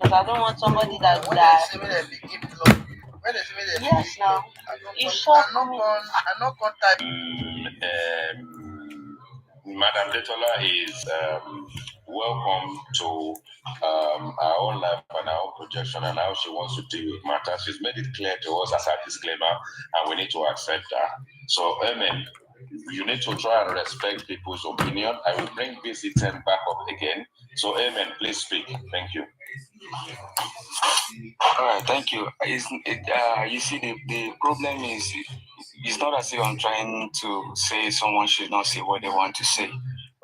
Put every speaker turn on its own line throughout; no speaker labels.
Because I don't want somebody that. Yes, now. It's short. I'm not contact.
Madam Detola is welcome to our own life and our own projection and how she wants to deal with matters. She's made it clear to us as a disclaimer, and we need to accept that. So, Amen. You need to try and respect people's opinion. I will bring BC10 back up again. So, Amen, please speak. Thank you.
All right, thank you. You see, the problem is, it's not as if I'm trying to say someone should not say what they want to say,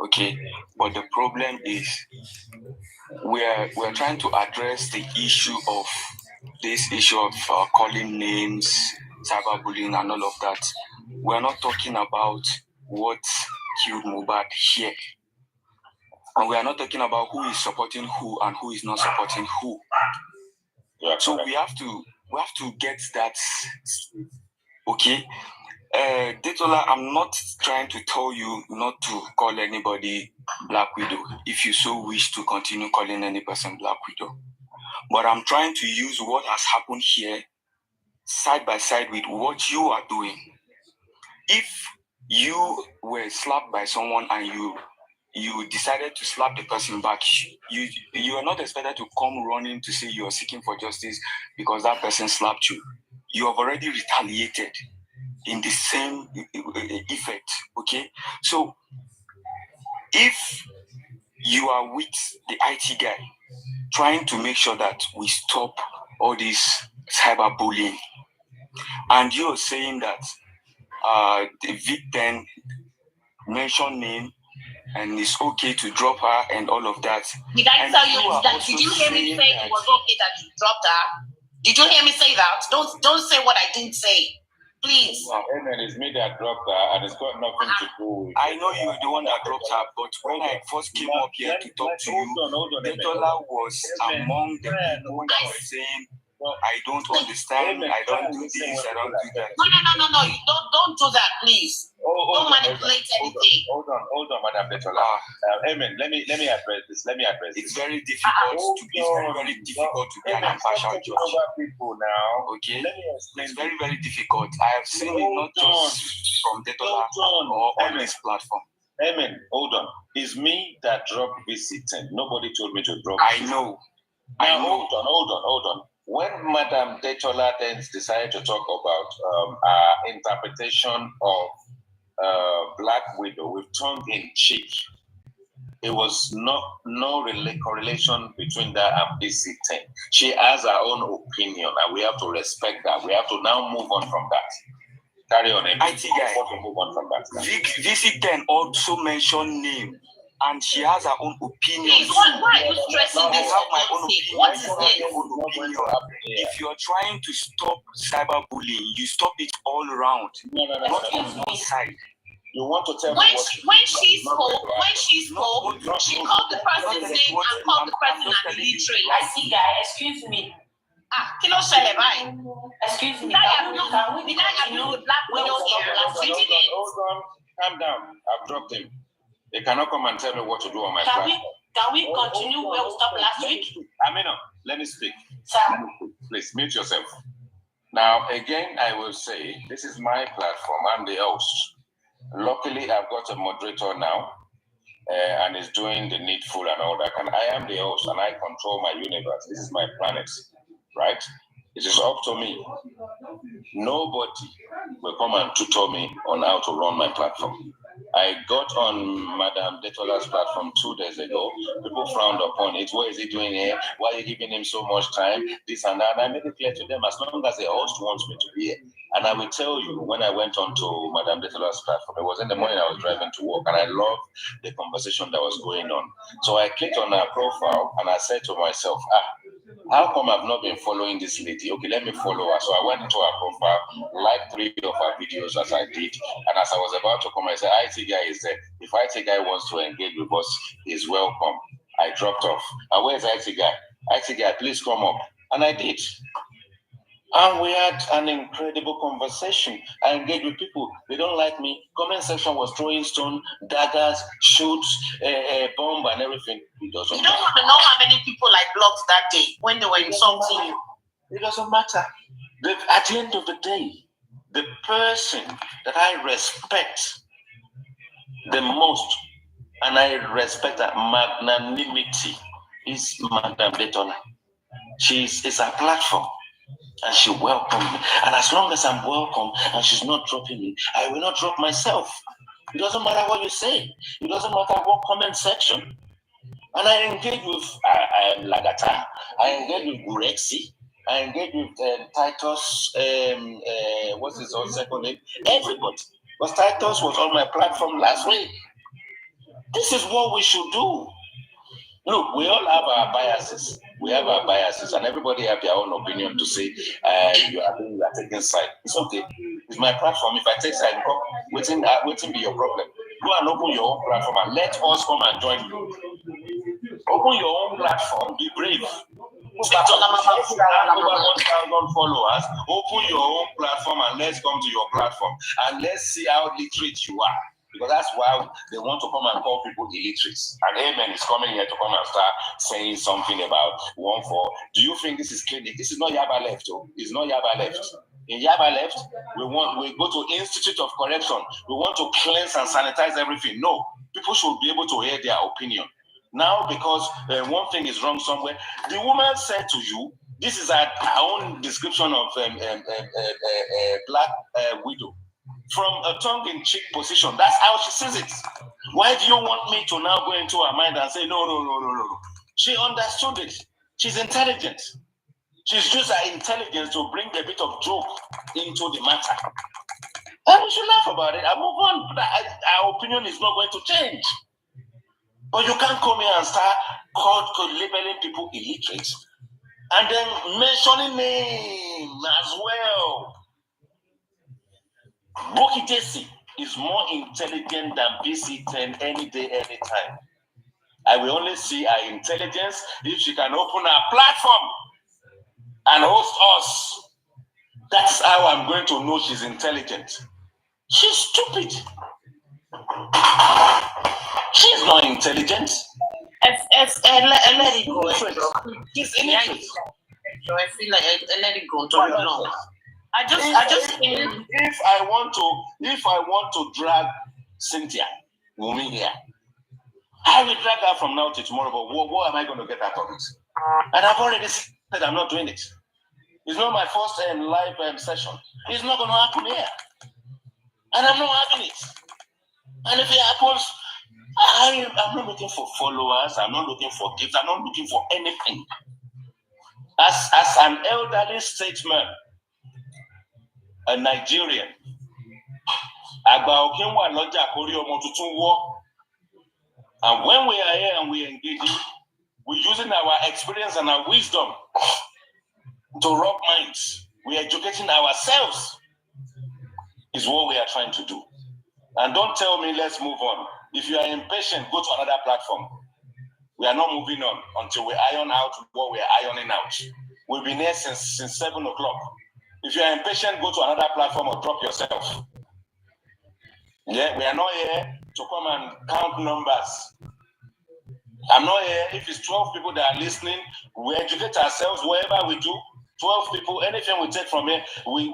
okay? But the problem is, we're trying to address the issue of calling names, cyberbullying, and all of that. We're not talking about what killed Mohbad here. And we are not talking about who is supporting who and who is not supporting who. So we have to get that, okay? Detola, I'm not trying to tell you not to call anybody Black Widow if you so wish to continue calling any person Black Widow. But I'm trying to use what has happened here side by side with what you are doing. If you were slapped by someone and you decided to slap the person back, you are not expected to come running to say you are seeking for justice because that person slapped you. You have already retaliated in the same effect, okay? So if you are with the IT guy trying to make sure that we stop all this cyberbullying, and you're saying that the victim mentioned name and it's okay to drop her and all of that.
Did I tell you that? Did you hear me say it was okay that you dropped her? Did you hear me say that? Don't say what I didn't say. Please.
Amen, it's me that dropped her, and it's got nothing to do with.
I know you're the one that dropped her, but when I first came up here to talk to you, Detola was among the people that were saying, I don't understand, I don't do this, I don't do that.
No. You don't do that, please. Don't manipulate anything.
Hold on, Madam Detola. Amen. Let me address this.
It's very difficult to be an impartial judge.
People now.
Okay. It's very, very difficult. I have seen it not just from Detola or on this platform.
Amen. Hold on. It's me that dropped BC10. Nobody told me to drop.
I know.
Hold on. When Madam Detola then decided to talk about our interpretation of Black Widow with tongue in cheek, it was no correlation between that and BC10. She has her own opinion, and we have to respect that. We have to now move on from that. Carry on,
I think I
want to move on from that.
BC10 also mentioned name, and she has her own opinion.
Please, why are you stressing this? What is this?
If you're trying to stop cyberbullying, you stop it all around.
No.
Not on one side.
You want to tell me
when she spoke, she called the person's name and called the person an illiterate. I see, guy. Excuse me. Kilo Shele, right? Excuse me. Did I have the Black Widow here?
Hold on. Calm down. I've dropped him. They cannot come and tell me what to do on my platform.
Can we continue where we stopped last week?
Amina, let me speak.
Sir.
Please, mute yourself. Now, again, I will say, this is my platform. I'm the host. Luckily, I've got a moderator now, and is doing the needful and all that. And I am the host, and I control my universe. This is my planet, right? It is up to me. Nobody will come and tutor me on how to run my platform. I got on Madam Detola's platform 2 days ago. People frowned upon it. What is he doing here? Why are you giving him so much time? This and that. And I made it clear to them, as long as the host wants me to be here. And I will tell you, when I went on to Madam Detola's platform, it was in the morning I was driving to work, and I loved the conversation that was going on. So I clicked on her profile, and I said to myself, how come I've not been following this lady? Okay, let me follow her. So I went into her profile, liked 3 of her videos as I did. And as I was about to come, I said, IT guy is there. If IT guy wants to engage with us, he's welcome. I dropped off. And where's IT guy? IT guy, please come up. And I did. And we had an incredible conversation. I engaged with people. They don't like me. Comment section was throwing stone, daggers, shoots, bomb, and everything. It doesn't
You don't want to know how many people I blocked that day when they were insulting you.
It doesn't matter. At the end of the day, the person that I respect the most, and I respect that magnanimity, is Madame Daytona. It's a platform, and she welcomed me. And as long as I'm welcome and she's not dropping me, I will not drop myself. It doesn't matter what you say. It doesn't matter what comment section. And I engage with Lagata. I engage with Gurexi. I engage with Titus. What's his own second name? Everybody. Because Titus was on my platform last week. This is what we should do. Look, we all have our biases. We have our biases, and everybody have their own opinion to say you are taking side. It's okay. It's my platform. If I take side, waiting be your problem. Go and open your own platform and let us come and join you. Open your own platform. Be brave. Over 1,000 followers. Open your own platform and let's come to your platform and let's see how literate you are. Because that's why they want to come and call people illiterates. And Amen is coming here to come and start saying something about 1-4. Do you think this is clinic? This is not Yaba left, oh. It's not Yaba left. In Yaba left, we go to Institute of Correction. We want to cleanse and sanitize everything. No, people should be able to hear their opinion. Now, because one thing is wrong somewhere, the woman said to you, this is her own description of Black Widow. From a tongue-in-cheek position, that's how she sees it. Why do you want me to now go into her mind and say, no? She understood it. She's intelligent. She's used her intelligence to bring a bit of joke into the matter. And we should laugh about it and move on. Our opinion is not going to change. But you can't come here and start labeling people illiterate and then mentioning names as well. Boki Jesse is more intelligent than BC10 any day, anytime. I will only see her intelligence if she can open her platform and host us. That's how I'm going to know she's intelligent. She's stupid. She's not intelligent.
Let it go.
She's illiterate.
I feel like let it go. Don't know.
If I want to drag Cynthia Wumi here, I will drag her from now to tomorrow. But what am I going to get out of it? And I've already said I'm not doing it. It's not my first live session. It's not going to happen here, and I'm not having it. And if it happens, I'm not looking for followers. I'm not looking for gifts. I'm not looking for anything. As an elderly statesman, a Nigerian, and when we are here and we engage, we're using our experience and our wisdom to rock minds. We're educating ourselves, is what we are trying to do. And don't tell me let's move on. If you are impatient, go to another platform. We are not moving on until we iron out what we are ironing out. We've been here since 7 o'clock. If you are impatient, go to another platform or drop yourself. Yeah, we are not here to come and count numbers. I'm not here. If it's 12 people that are listening, we educate ourselves wherever we do. 12 people, anything we take from here, we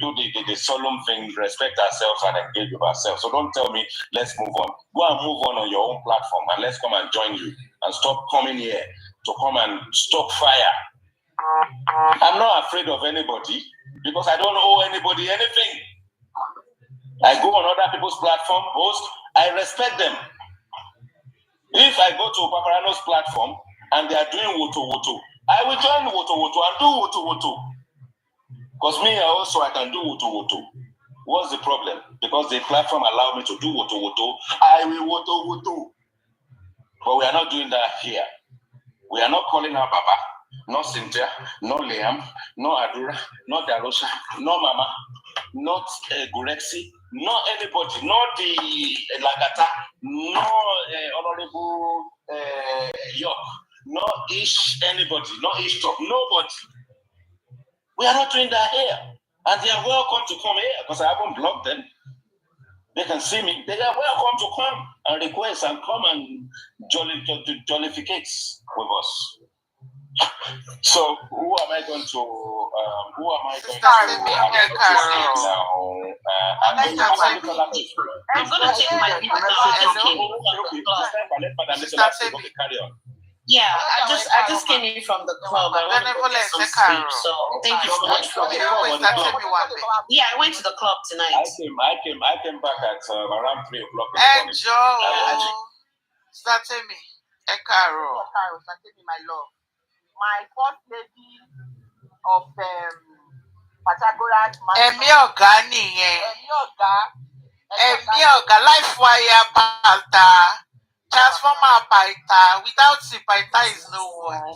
do the solemn thing, respect ourselves and engage with ourselves. So don't tell me, let's move on. Go and move on your own platform and let's come and join you and stop coming here to come and stop fire. I'm not afraid of anybody because I don't owe anybody anything. I go on other people's platform, host, I respect them. If I go to Paparano's platform and they are doing woto, I will join woto and do woto. Because me also, I can do woto. What's the problem? Because the platform allows me to do woto, I will woto. But we are not doing that here. We are not calling our Papa, not Cynthia, no Liam, no Adura, not Darosha, no Mama, not Gurexi, not anybody, not the Lagata, no Honorable York, not Ish anybody, not Ish Talk, nobody. We are not doing that here. And they are welcome to come here because I haven't blocked them. They can see me. They are welcome to come and request and come and jollificate with us. So who am I going to? I'm going to
check my
carry on.
Yeah, I just came in from the club. I want to go get some sleep. So thank you so much for Yeah, I went to the club tonight.
I came back at around 3 o'clock.
Satemi, Ekaro, Satemi, my love. My first lady of Patagoras. Emi Oga, life wire Palta, transformer Paita. Without the Paita is no one.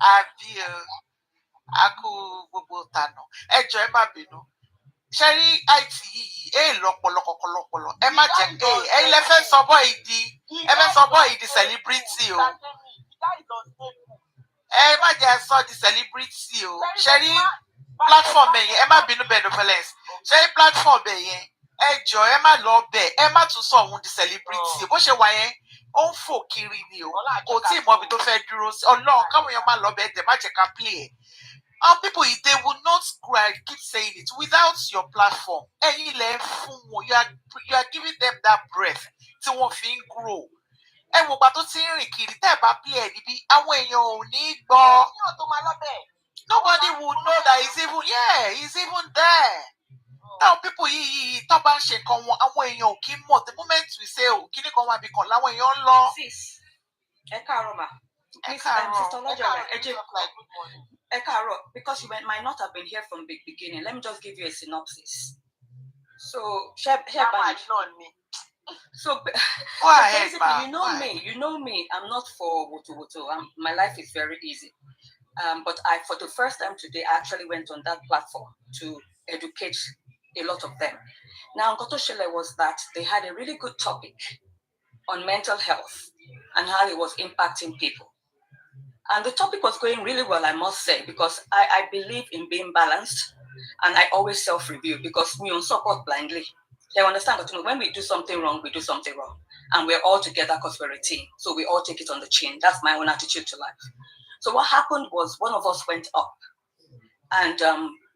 Adio, Aku Bubutano, Ejo Emma Bino. Sherry IT, lopolo. Emma Jack, left the celebrity. Emma just saw the celebrity. Sherry platform, Emma Bino Benevolence. Sherry platform, Ejo Emma Lobe, Emma to saw the celebrity. What she why? On for Kiri, or team of the Federals, or no, come on, your man Lobe, the magic can play. People, they will not keep saying it without your platform. You are giving them that breath to want to grow. And what about the nobody would know that he's even there. Now people the moment we say
sis Ekaroma. Because you might not have been here from the beginning, let me just give you a synopsis. So, so basically, you know me. I'm not for woto. My life is very easy. But for the first time today, I actually went on that platform to educate a lot of them. Now, Ngoto Shele was that they had a really good topic on mental health and how it was impacting people. And the topic was going really well, I must say, because I believe in being balanced, and I always self-review because we don't support blindly. You understand that when we do something wrong, we do something wrong. And we're all together because we're a team. So we all take it on the chin. That's my own attitude to life. So what happened was one of us went up and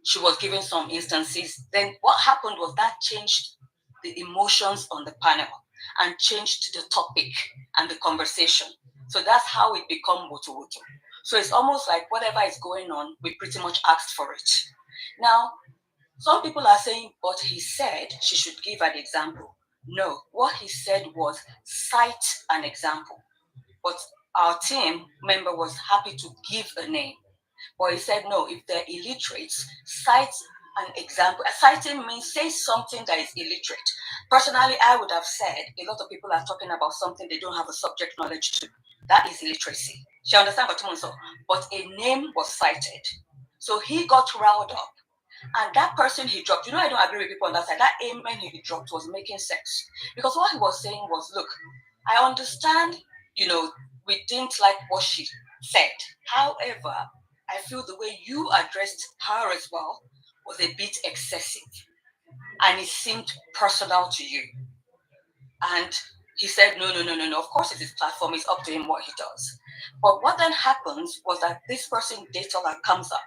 she was giving some instances. Then what happened was that changed the emotions on the panel and changed the topic and the conversation. So that's how it become woto. So it's almost like whatever is going on, we pretty much asked for it. Now, some people are saying, but he said she should give an example. No, what he said was cite an example. But our team member was happy to give a name. But he said, no, if they're illiterates, cite an example. Citing means say something that is illiterate. Personally, I would have said a lot of people are talking about something they don't have a subject knowledge to. That is illiteracy. She understands what you mean? But a name was cited. So he got riled up. And that person he dropped, I don't agree with people on that side. That amen he dropped was making sense. Because what he was saying was, look, I understand, we didn't like what she said. However, I feel the way you addressed her as well was a bit excessive. And it seemed personal to you. And he said, no. Of course, it's his platform. It's up to him what he does. But what then happens was that this person, Datola, comes up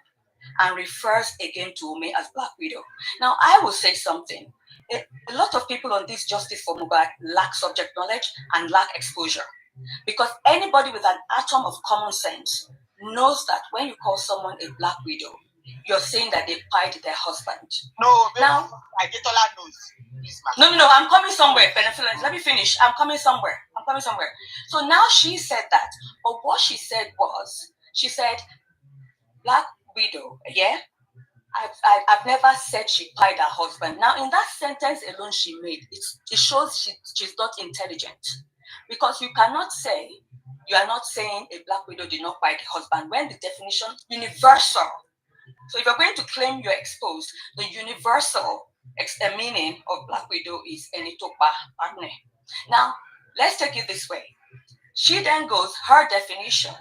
and refers again to me as Black Widow. Now, I will say something. A lot of people on this Justice for Mohbad lack subject knowledge and lack exposure. Because anybody with an atom of common sense knows that when you call someone a Black Widow, you're saying that they pied their husband.
No, now Datola knows.
No, I'm coming somewhere. Let me finish. I'm coming somewhere. So now she said that. But what she said was, she said, Black Widow, yeah? I've never said she pied her husband. Now, in that sentence alone she made, it shows she's not intelligent. Because you cannot say, you are not saying a Black Widow did not pie the husband when the definition, universal. So if you're going to claim you're exposed, the universal meaning of Black Widow is Enitopa partner. Now, let's take it this way. She then goes, her definition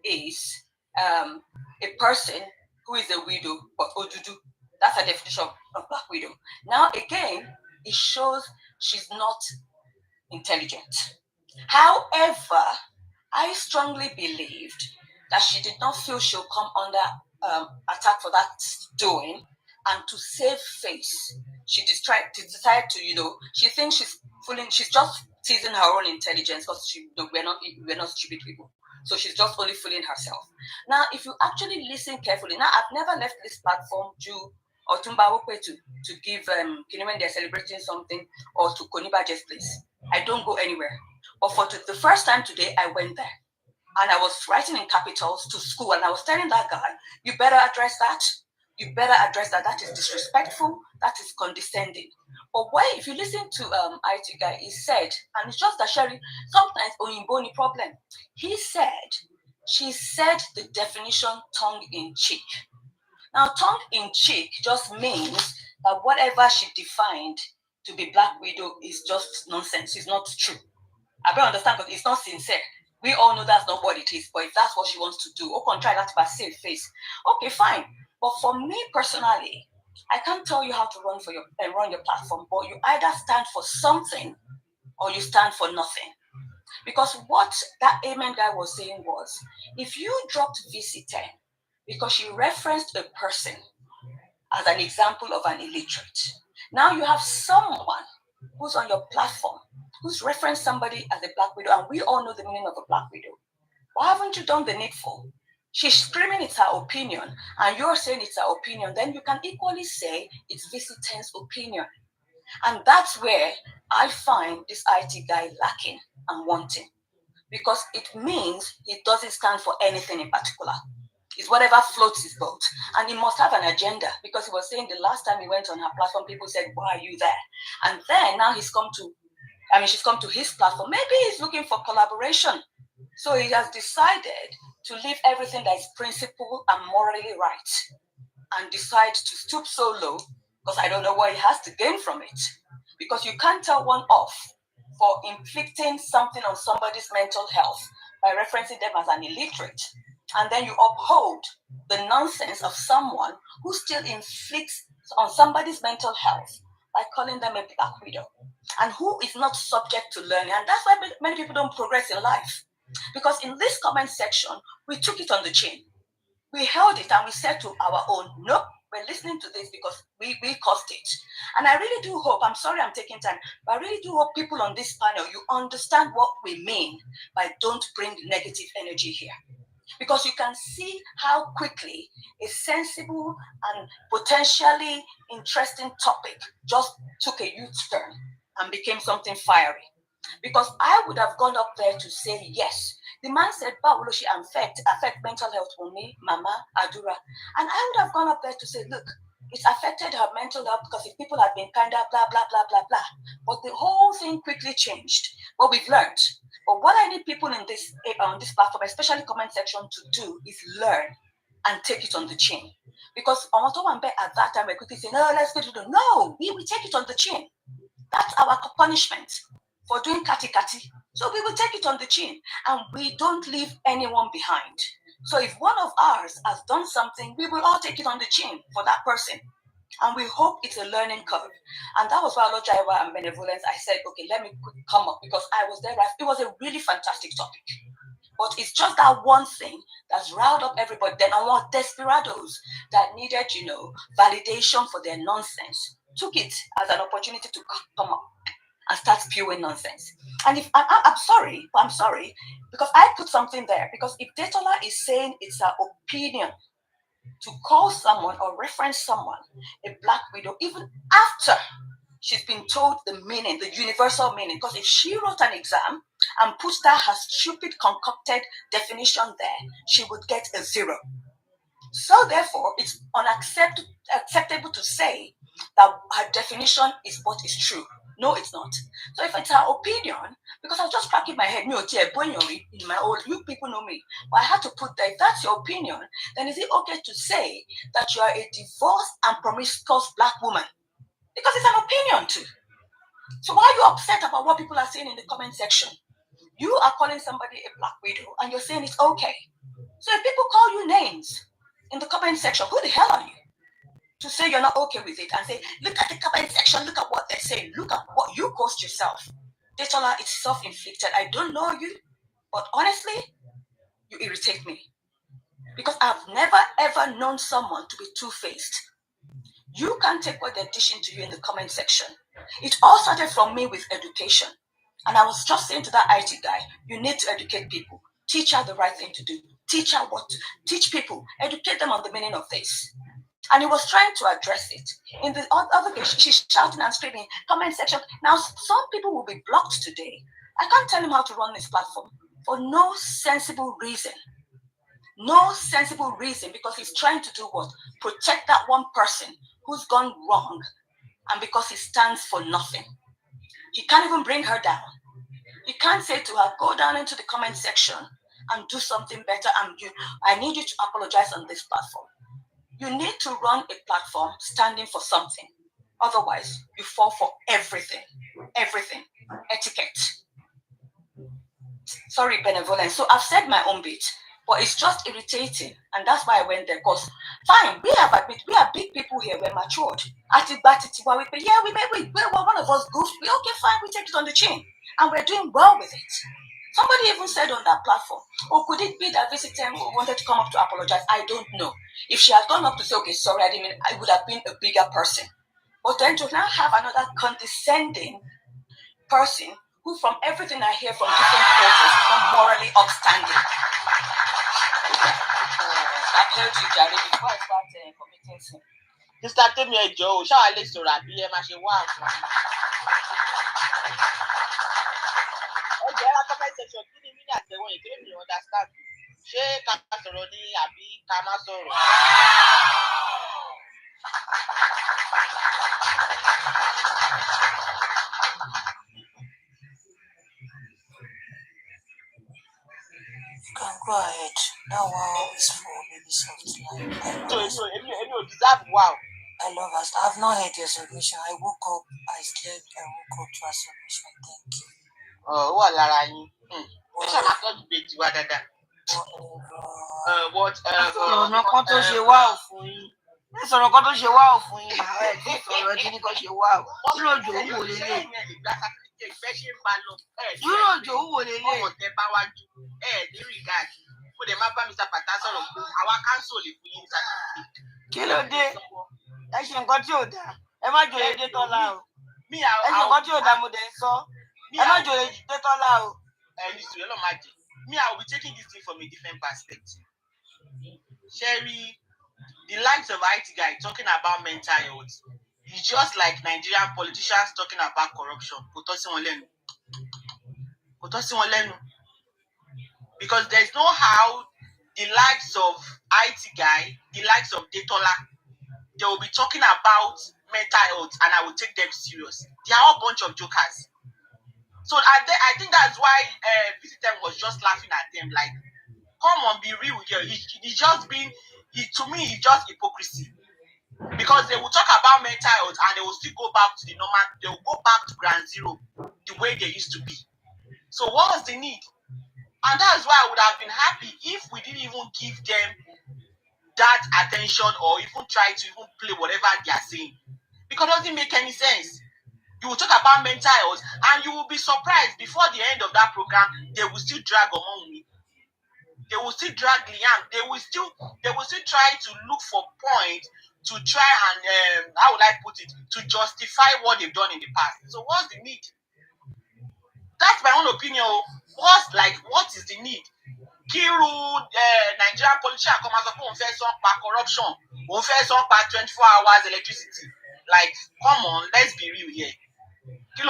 is a person who is a widow but Odudu. That's a definition of black widow. Now again, it shows she's not intelligent. However, I strongly believed that she did not feel she'll come under attack for that doing, and to save face, she decided to, she thinks she's just teasing her own intelligence because we're not stupid people. So she's just only fooling herself. Now, if you actually listen carefully, now I've never left this platform or Tumba Okwe to give when they're celebrating something, or to Konibaje's place. I don't go anywhere. But for the first time today, I went there. And I was writing in capitals to school, and I was telling that guy, you better address that. You better address that. That is disrespectful. That is condescending. But if you listen to IT guy, he said, and it's just a Sherry, sometimes Oyimboni problem. She said the definition tongue in cheek. Now, tongue in cheek just means that whatever she defined to be Black Widow is just nonsense. It's not true. I don't understand, because it's not sincere. We all know that's not what it is, but if that's what she wants to do, try that by save face. Okay, fine. But for me personally, I can't tell you how to run your platform, but you either stand for something or you stand for nothing. Because what that Amen guy was saying was, if you dropped VC10 because you referenced a person as an example of an illiterate, now you have someone who's on your platform who's referenced somebody as a Black widow, and we all know the meaning of a Black widow. Why haven't you done the needful? She's screaming it's her opinion, and you're saying it's her opinion. Then you can equally say it's VC10's opinion. And that's where I find this IT guy lacking and wanting, because it means he doesn't stand for anything in particular. It's whatever floats his boat. And he must have an agenda, because he was saying the last time he went on her platform, people said, why are you there? And then now she's come to his platform. Maybe he's looking for collaboration. So he has decided to leave everything that is principled and morally right and decide to stoop so low, because I don't know what he has to gain from it. Because you can't tell one off for inflicting something on somebody's mental health by referencing them as an illiterate, and then you uphold the nonsense of someone who still inflicts on somebody's mental health by calling them a Black widow, and who is not subject to learning. And that's why many people don't progress in life. Because in this comment section, we took it on the chin. We held it and we said to our own, nope, we're listening to this because we caused it. And I really do hope, I'm sorry I'm taking time, but I really do hope people on this panel, you understand what we mean by don't bring negative energy here. Because you can see how quickly a sensible and potentially interesting topic just took a U-turn and became something fiery. Because I would have gone up there to say yes. The man said, "How will she affect mental health for me, Mama, Adura?" And I would have gone up there to say, look, it's affected her mental health because if people have been kind of blah, blah, blah, blah, blah. But the whole thing quickly changed. But we've learned. But what I need people on this platform, especially comment section, to do is learn and take it on the chin. Because at that time, we're quickly saying, no, let's get it done. No, we take it on the chin. That's our punishment for doing kati. So we will take it on the chin, and we don't leave anyone behind. So if one of ours has done something, we will all take it on the chin for that person. And we hope it's a learning curve. And that was why Ologjaiwa and Benevolence, I said, okay, let me come up, because I was there. It was a really fantastic topic. But it's just that one thing that's riled up everybody. Then I want desperados that needed, validation for their nonsense, took it as an opportunity to come up and start spewing nonsense. And if I'm sorry, because I put something there, because if Detola is saying it's her opinion to call someone or reference someone a Black widow, even after she's been told the meaning, the universal meaning, because if she wrote an exam and put that her stupid concocted definition there, she would get a 0. So therefore, it's unacceptable to say that her definition is what is true. No, it's not. So if it's her opinion, because I was just cracking my head, in my old, you people know me, but I had to put that, if that's your opinion, then is it okay to say that you are a divorced and promiscuous Black woman? Because it's an opinion too. So why are you upset about what people are saying in the comment section? You are calling somebody a Black widow and you're saying it's okay. So if people call you names in the comment section, who the hell are you to say you're not okay with it and say, look at the comment section, look at what they're saying, look at what you caused yourself. Detola, it's self-inflicted. I don't know you, but honestly, you irritate me. Because I've never ever known someone to be two-faced. You can't take what they're dishing to you in the comment section. It all started from me with education. And I was just saying to that IT guy, you need to educate people. Teach her the right thing to do. Teach her what to teach people. Educate them on the meaning of this. And he was trying to address it. In the other case, she's shouting and screaming, comment section. Now, some people will be blocked today. I can't tell him how to run this platform for no sensible reason. No sensible reason, because he's trying to do what? Protect that one person who's gone wrong, and because he stands for nothing. He can't even bring her down. He can't say to her, go down into the comment section and do something better, and I need you to apologize on this platform. You need to run a platform standing for something. Otherwise, you fall for everything. Everything. Etiquette. Sorry, benevolence. So I've said my own bit. But it's just irritating, and that's why I went there. Because fine, we are big people here. We're matured. We're one of us goofed. We're okay, fine. We take it on the chin, and we're doing well with it. Somebody even said on that platform, "Oh, could it be that visitor wanted to come up to apologize?" I don't know. If she had gone up to say, "Okay, sorry, I didn't mean," I would have been a bigger person. But then to now have another condescending person who, from everything I hear from different quarters, is not morally upstanding. I've heard you, Jerry, before I start committing sin.
Mr. Temi Ejo, ṣáà lè sọ̀rọ̀ àbí ẹ máa ṣe wá àwọn. Ẹ jẹ́ ra comment section kí ni mílíọ̀nù àtẹ̀wọ̀n yìí kí ló mi understand. Ṣé ká sọ̀rọ̀ ni àbí ká má sọ̀rọ̀?
You can go ahead. That wow is for baby soft life.
So, any deserve wow.
I love us. I've not heard your submission. I woke up, I slept, I woke up to a submission. Thank you.
Oh, wà lára yín. Ẹ ṣáà máa tọ́jú bèjì wa dáadáa.
Ọ̀nà kan tó ṣe wá ò fún yín. Ẹ sọ̀rọ̀ kan tó ṣe wá ò fún yín. Àwọn ẹ̀ tí sọ̀rọ̀ tí ní kan ṣe wá ò. Dúró òjò ń wò lélẹ̀. Dúró òjò ń wò lélẹ̀.
Ọmọ tẹ bá wájú ní rìgáàdì. Mo dẹ̀ máa bá mi sàpàtà sọ̀rọ̀ pé àwa káńsò lè fún yín sàtìfíkì.
Kí ló dé? Ẹ ṣe nǹkan tí ò dáa. Ẹ má jòyè dé tọ́lá o. Ẹ ṣe nǹkan tí ò dáa mo dẹ̀ ń sọ. Ẹ má jòyè dé tọ́lá o.
Me, I will be taking this thing from a different perspective. Sherry, the likes of IT guy talking about mental health is just like Nigerian politicians talking about corruption. Because there's no how the likes of IT guy, the likes of Detola, they will be talking about mental health and I will take them serious. They are all a bunch of jokers. So I think that's why Visitor was just laughing at them like, come on, be real here. It's just been, to me, it's just hypocrisy. Because they will talk about mental health and they will still go back to the normal, they will go back to ground zero the way they used to be. So what was the need? And that's why I would have been happy if we didn't even give them that attention or even try to even play whatever they are saying. Because it doesn't make any sense. You will talk about mental health and you will be surprised before the end of that program, they will still drag Omonwumi. They will still drag Liam. They will still try to look for points to try and how would I put it, to justify what they've done in the past. So what's the need? That's my own opinion. What is the need? Kiru, Nigerian politician come as a corruption, 24 hours electricity. Like, come on, let's be real here. Do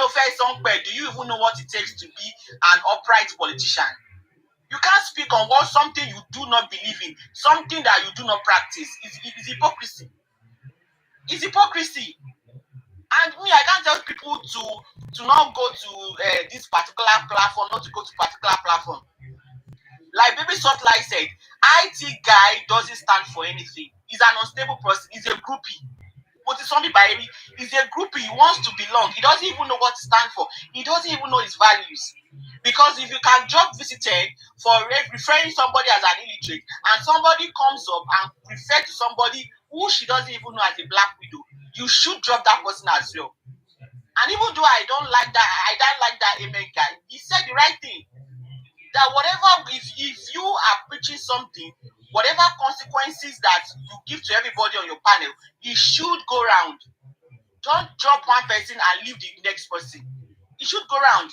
you even know what it takes to be an upright politician? You can't speak on something you do not believe in, something that you do not practice. It's hypocrisy. It's hypocrisy. And me, I can't tell people to not go to this particular platform, not to go to particular platform. Like Baby Soft Light said, IT guy doesn't stand for anything. He's an unstable person. He's a groupie. He's a groupie. He wants to belong. He doesn't even know what to stand for. He doesn't even know his values. Because if you can drop visited for referring somebody as an illiterate, and somebody comes up and refer to somebody who she doesn't even know as a black widow, you should drop that person as well. And even though I don't like that amen guy, he said the right thing. That whatever, if you are preaching something, whatever consequences that you give to everybody on your panel, it should go round. Don't drop one person and leave the next person. It should go round.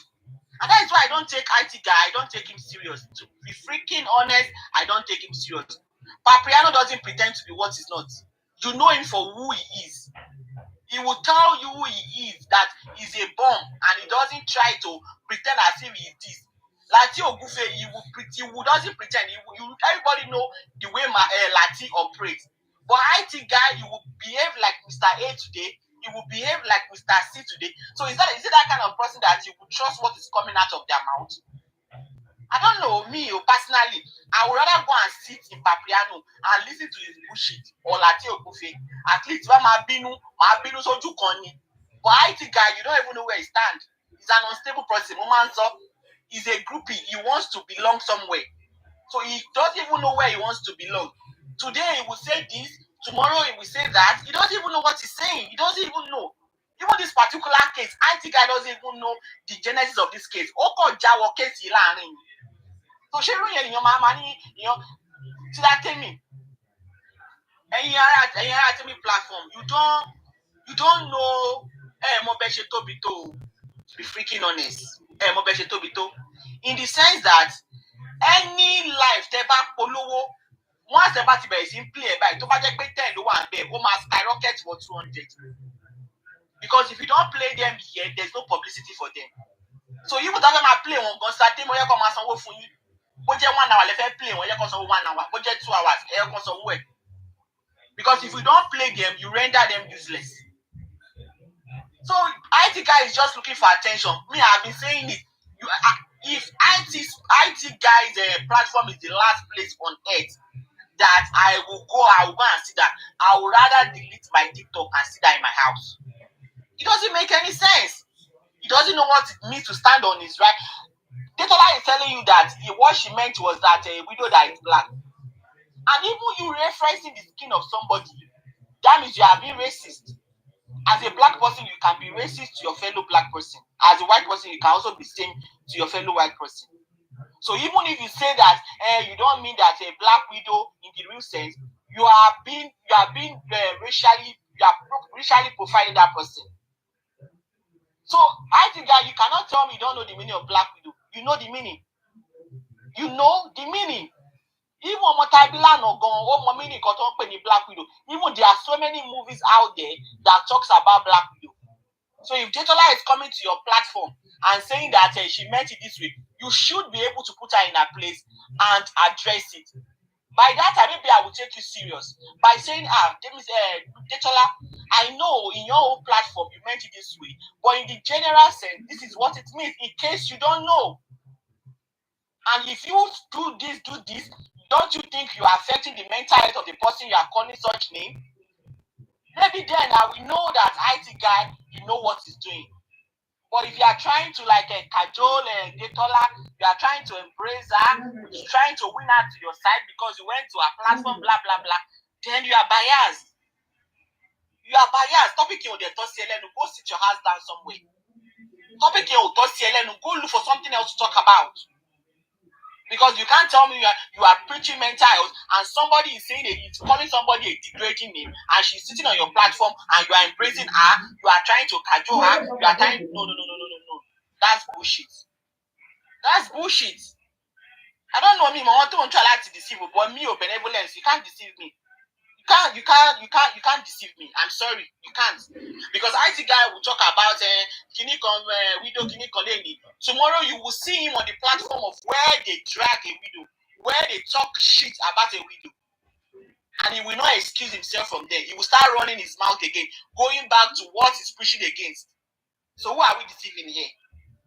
And that is why I don't take IT guy, I don't take him serious. To be freaking honest, I don't take him serious. Papriano doesn't pretend to be what he's not. You know him for who he is. He will tell you who he is, that he's a bomb, and he doesn't try to pretend as if he is this. Lati Ogufe, he doesn't pretend. Everybody know the way Lati operates. But IT guy, he will behave like Mr. A today. He will behave like Mr. C today. So is it that kind of person that you would trust what is coming out of their mouth? I don't know, me personally, I would rather go and sit in Papriano and listen to his bullshit or Lati Ogufe. At least when my binu soju koni. But IT guy, you don't even know where he stands. He's an unstable person. He's a groupie. He wants to belong somewhere. So he doesn't even know where he wants to belong. Today he will say this, tomorrow he will say that. He doesn't even know what he's saying. He doesn't even know. Even this particular case, IT guy doesn't even know the genesis of this case. Oko Jawo case ilarin. So she really your mama ni, see that tell me. And you are me platform. You don't know Mobeshe Tobito. To be freaking honest. Mobeshe Tobito. In the sense that any life teba polowo, once the party is in play by to budget 10 one day, skyrocket for 200. Because if you don't play them here, there's no publicity for them. So you would have them play on Gonzate Moya come as a for you. Budget 1 hour, let them play when you come 1 hour, budget 2 hours, air comes away. Because if you don't play them, you render them useless. So IT guy is just looking for attention. Me, I've been saying it. If IT guys platform is the last place on earth that I will go and see that, I would rather delete my TikTok and sit there in my house. It doesn't make any sense. He doesn't know what it means to stand on his right. Detola is telling you that what she meant was that a widow that is black. And even you referencing the skin of somebody, that means you are being racist. As a black person, you can be racist to your fellow black person. As a white person, you can also be same to your fellow white person. So even if you say that you don't mean that a black widow in the real sense, you are being racially profiling that person. So I think that you cannot tell me you don't know the meaning of black widow. You know the meaning. You know the meaning. Even meaning black widow. Even there are so many movies out there that talks about black widow. So if Detola is coming to your platform and saying that she meant it this way, you should be able to put her in her place and address it. By that time, maybe I will take you serious. By saying, Detola, I know in your own platform you meant it this way, but in the general sense, this is what it means, in case you don't know. And if you do this, don't you think you are affecting the mental health of the person you are calling such name? Maybe then I will know that IT guy, you know what he's doing. But if you are trying to cajole Detola, you are trying to embrace her, you're trying to win her to your side because you went to a platform, blah, blah, blah, then you are biased. You are biased. Topic you go sit your house down somewhere. Topic you go look for something else to talk about. Because you can't tell me you are preaching mental health and somebody is saying it's calling somebody a degrading name and she's sitting on your platform and you are embracing her, you are trying to cajole her, you are trying no. That's bullshit. That's bullshit. I don't know me, I want to try to deceive you, but me or benevolence, you can't deceive me. You can't deceive me. I'm sorry, you can't. Because IT guy will talk about widow Kini. Tomorrow you will see him on the platform of where they drag a widow, where they talk shit about a widow. And he will not excuse himself from there. He will start running his mouth again, going back to what he's pushing against. So who are we deceiving here?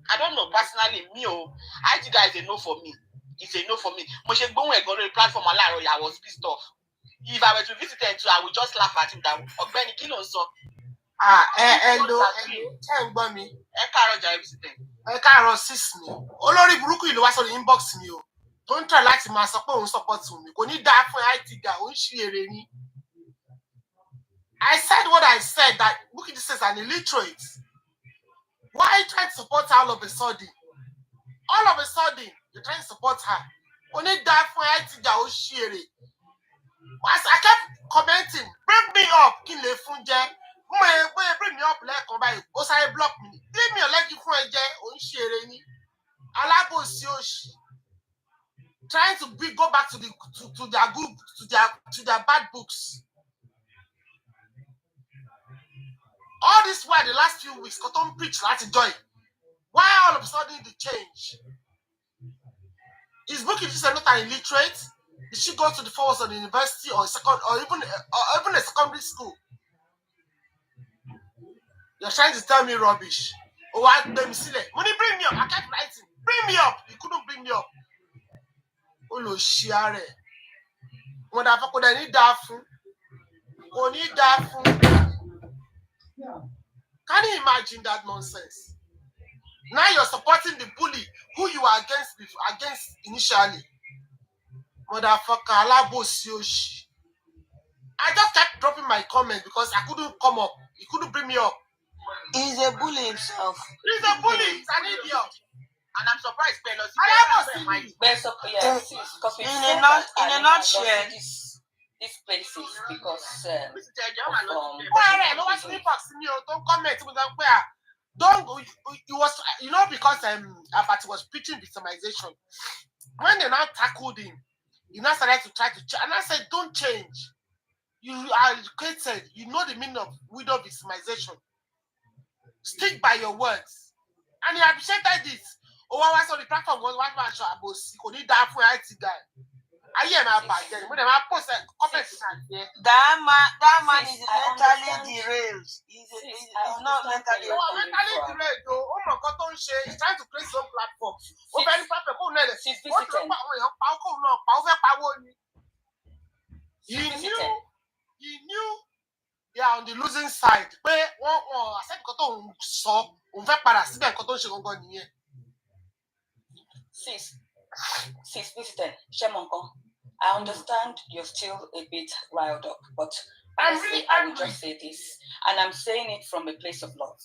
I don't know. Personally, me, IT guy is a no for me. It's a no for me. Moshe Gbonwe go to the platform I was pissed off. If I were to visit him too, I would just laugh at him. That Ogbeni Kilo so.
Hello.
Encourage everything.
ẹ káàárọ̀ sis mi olórí burúkú ìlú wá sórí inbox mi o tó ń try láti máa sọ pé òun support mi kò ní dáa fún IT guy òun ṣí èrè ni. I said what I said, that Bukky Jesse is an illiterate. Why are you trying to support her all of a sudden? All of a sudden, you're trying to support her. Only that for IT guy òun ṣí èrè. As I kept commenting, bring me up, kí n lè fún jẹ. Bring me up lẹ́ẹ̀kan báyìí, ó sáré block me. Leave me alone fún ẹ jẹ, òun ṣí èrè ni. Alábòsí òṣì. Trying to go back to their group, to their bad books. All this while the last few weeks, Cotton preach láti joy. Why all of a sudden the change? Is Bukky Jesse not an illiterate? Did she go to the forwards of the university or even a secondary school? You're trying to tell me rubbish. Oh, I them silly. Money, bring me up. I kept writing. Bring me up. You couldn't bring me up. Oh no, share. What I could I need that for? Oh, need that for? Can you imagine that nonsense? Now you're supporting the bully who you are against initially. Motherfucker, Alabosi Oshi. I just kept dropping my comment because I couldn't come up. He couldn't bring me up.
He's a bully himself.
He's a bully. He's an idiot.
And I'm surprised Pelosi.
In a nutshell,
these places because
because Abati was preaching victimization. When they now tackled him, he now started to try to change. And I said, don't change. You are educated. You know the meaning of widow victimization. Stick by your words. And he appreciated it. Oh, I was on the platform. One man shot about he died for IT guy. I hear my bad. When I post a comment,
that man is mentally derailed. He's not mentally
derailed. Oh my God, don't share. He's trying to create some platform. He knew they are on the losing side. I said,
Sis, visited, Shemonkon. I understand you're still a bit riled up, but honestly, I will just say this, and I'm saying it from a place of love.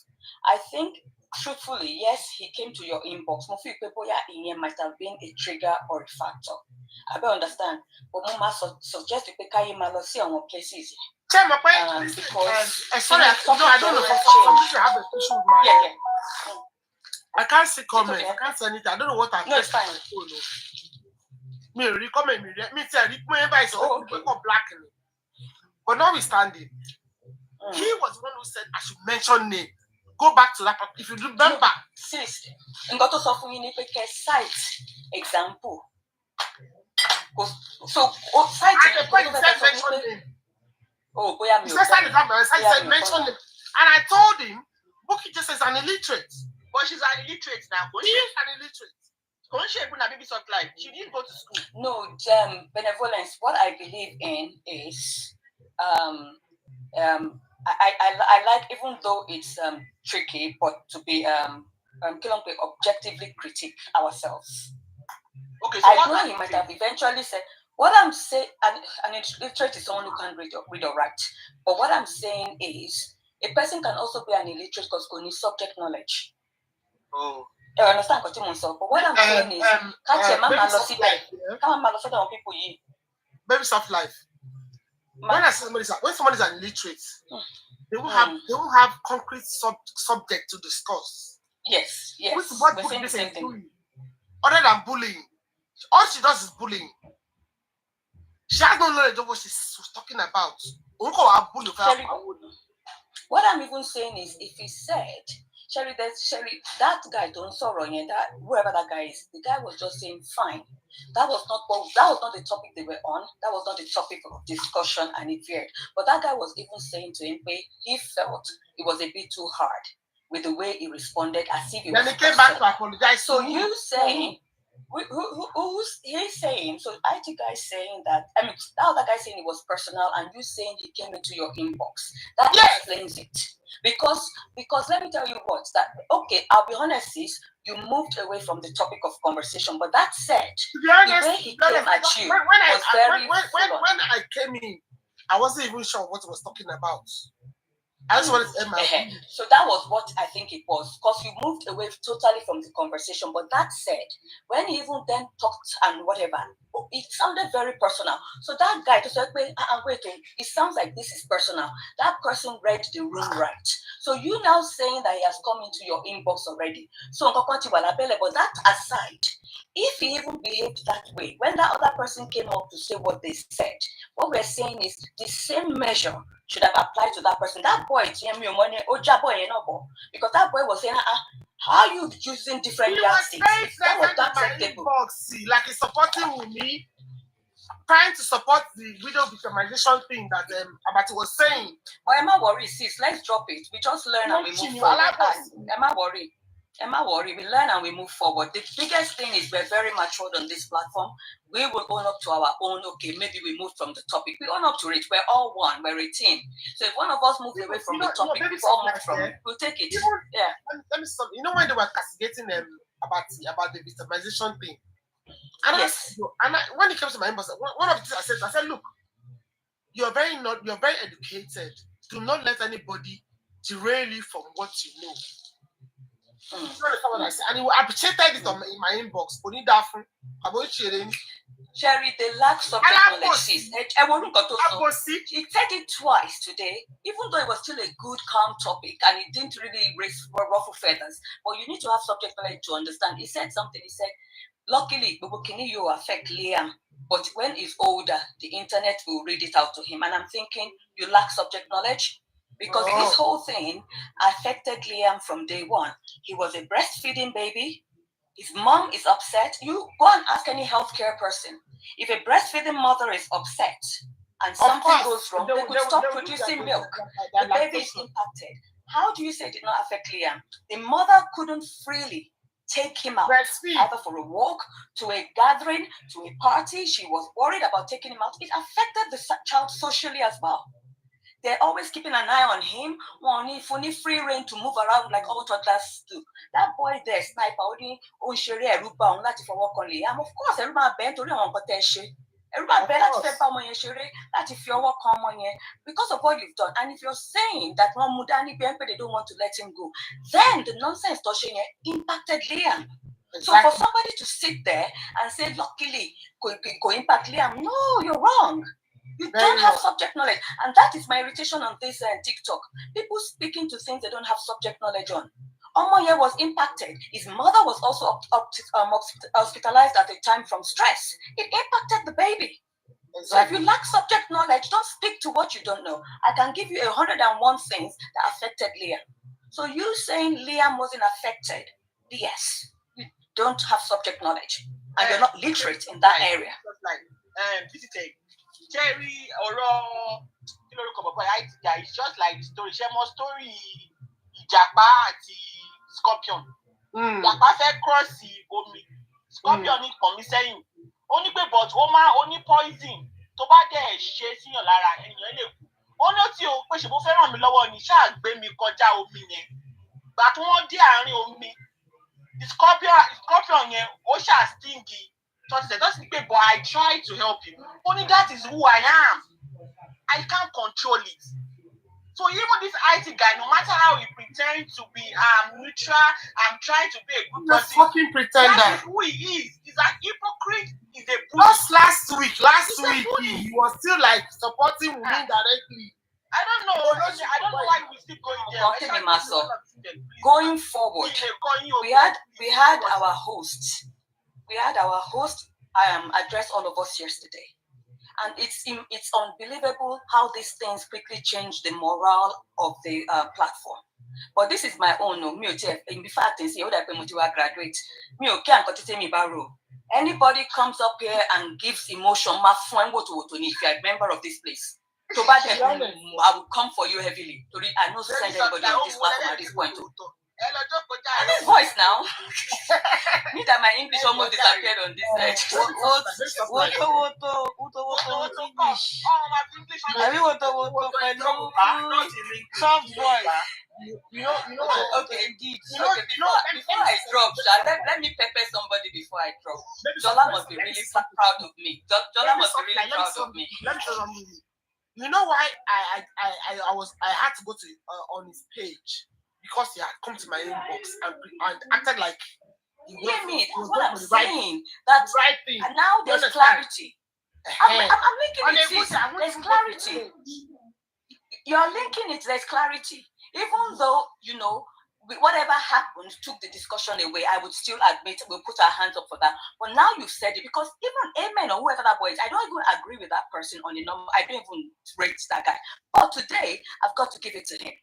I think, truthfully, yes, he came to your inbox. Most people in here might have been a trigger or a factor. I don't understand, but Mama suggest you pick a see on places.
Because sorry, I don't know. For have a issue with my
yeah.
I can't see comments. Okay. I can't see anything. I don't know what I'm
it's fine.
Me recommend me. Me say remember it's all black. But notwithstanding, he was the one who said I should mention name. Go back to that. If you remember,
sis, in got to suffer you need to cite example. So cite
mention name. Oh, boy, I'm said mention name, and I told him, Bukky Jesse is an illiterate.
But she's an illiterate now.
She is an illiterate.
She didn't go to school.
No, benevolence. What I believe in is, I like, even though it's tricky, but to be objectively critique ourselves.
Okay, so
I know he might have eventually said. What I'm saying, an illiterate is someone who can't read or write. But what I'm saying is, a person can also be an illiterate because they need subject knowledge.
Oh.
I understand what you so, but what I'm saying is,
baby soft life. When somebody is an illiterate, they will have concrete subject to discuss.
Yes.
Which is what Bukky Jesse is doing. Other than bullying, all she does is bullying. She has no knowledge of what she's talking about.
What I'm even saying is, if he said, Sherry, that guy don't sorrow, that whoever that guy is, the guy was just saying fine. That was not the topic they were on. That was not the topic of discussion, and it veered. But that guy was even saying to him, he felt it was a bit too hard with the way he responded, as if he
then he came back to apologize.
So you saying, Who's he's saying? So IT guy saying that. I mean, the other guy saying it was personal, and you saying he came into your inbox. That explains it. Because let me tell you what. That okay. I'll be honest, sis. You moved away from the topic of conversation. But that said, the way he came at you was very.
When I came in, I wasn't even sure what he was talking about. I just wanted to end my
So that was what I think it was, because you moved away totally from the conversation. But that said, when he even then talked and whatever, it sounded very personal. So that guy just said, wait, it sounds like this is personal. That person read the room right. So you now saying that he has come into your inbox already. So but that aside, if he even behaved that way, when that other person came up to say what they said, what we're saying is the same measure should have applied to that person. That boy, because that boy was saying, how are you using different yardsticks? That was that acceptable.
Like he's supporting me, trying to support the widow victimization thing that Abati was saying.
Oh, Emma worry, sis, let's drop it. We just learn and we move forward. Emma worry, we learn and we move forward. The biggest thing is we're very matured on this platform. We will own up to our own, okay, maybe we moved from the topic. We own up to it. We're all one. We're a team. So if one of us moves away from the topic, we all move from it. We'll take it.
Let me stop. You know when they were castigating them about the victimization thing? And
yes.
When it comes to my inbox, one of the things I said, look, you're very educated. Do not let anybody derail you from what you know. And he appreciated it in my inbox.
Cherry, they lack subject knowledge. He said it twice today, even though it was still a good, calm topic and it didn't really ruffle feathers. But you need to have subject knowledge to understand. He said something. He said, luckily, you affect Liam. But when he's older, the internet will read it out to him. And I'm thinking, you lack subject knowledge. Because this whole thing affected Liam from day one. He was a breastfeeding baby. His mom is upset. You go and ask any healthcare person. If a breastfeeding mother is upset and something goes wrong, they could stop producing milk. The baby is impacted. How do you say it did not affect Liam? The mother couldn't freely take him out, either for a walk, to a gathering, to a party. She was worried about taking him out. It affected the child socially as well. They're always keeping an eye on him. Only free reign to move around like all toddlers do. That boy there, sniper, only on Sherry, Ruba, on that for work only. Of course, everybody bent to on potential. Everybody better to step on your Sherry, that if your work come on here, because of what you've done. And if you're saying that one Mudani Bempe, they don't want to let him go, then the nonsense touching impacted Liam. Exactly. So for somebody to sit there and say, luckily, go impact Liam, no, you're wrong. You don't have subject knowledge. And that is my irritation on this TikTok. People speaking to things they don't have subject knowledge on. Omoye was impacted. His mother was also hospitalized at the time from stress. It impacted the baby. Exactly. So if you lack subject knowledge, don't speak to what you don't know. I can give you 101 things that affected Liam. So you saying Liam wasn't affected, yes. You don't have subject knowledge. And you're not literate in that area.
Cherry or it's just like the story. She more story Ìjàpá àti Scorpion. Ìjàpá fẹ́ cross omi. Scorpion ní kàn mí sẹ́yìn. Ó ní pé but ó ní poison tó bá dẹ̀ ṣe síyàn lára ènìyàn lè kú. Ó ní tí o pé ṣe bó fẹ́ ràn mí lọ́wọ́ ni ṣáà gbé mi kọjá omi yẹn. Gbà tí wọ́n dé àárín omi. The Scorpion yẹn ó ṣáà stingy. But I try to help him. Only that is who I am. I can't control it. So even this IT guy, no matter how he pretends to be neutral, I'm trying to be a good person.
Fucking pretender.
That is who he is. He's an hypocrite. He's a bully.
Just last week, he was still like supporting women directly.
I don't know. I don't know why we still going there.
Going forward, we had our host. We had our host address all of us yesterday. And it's unbelievable how these things quickly change the morale of the platform. But this is my own. In fact, graduate. Anybody comes up here and gives emotion, if you're a member of this place. I will come for you heavily. I know send anybody on this platform at this point. And this voice now, me that my English almost disappeared on this side.
Soft voice.
Okay, indeed. Okay, before I drop, let me pepper somebody before I drop. Jola must be really proud of me. Jola must be really proud of me.
Let me say something. You know why I had to go to on his page, because he had come to my inbox and acted like he was,
Hear me,
he was
that's what
going
I'm
for the right
saying. That's
right thing.
and now there's
You understand?
clarity. I'm
On
linking
a
it.
good side, I want
There's
to go to
clarity.
the page.
You're linking it. There's clarity. Even though whatever happened took the discussion away, I would still admit we'll put our hands up for that. But now you've said it, because even Amen or whoever that boy is, I don't even agree with that person on the number. I don't even rate that guy. But today, I've got to give it to him.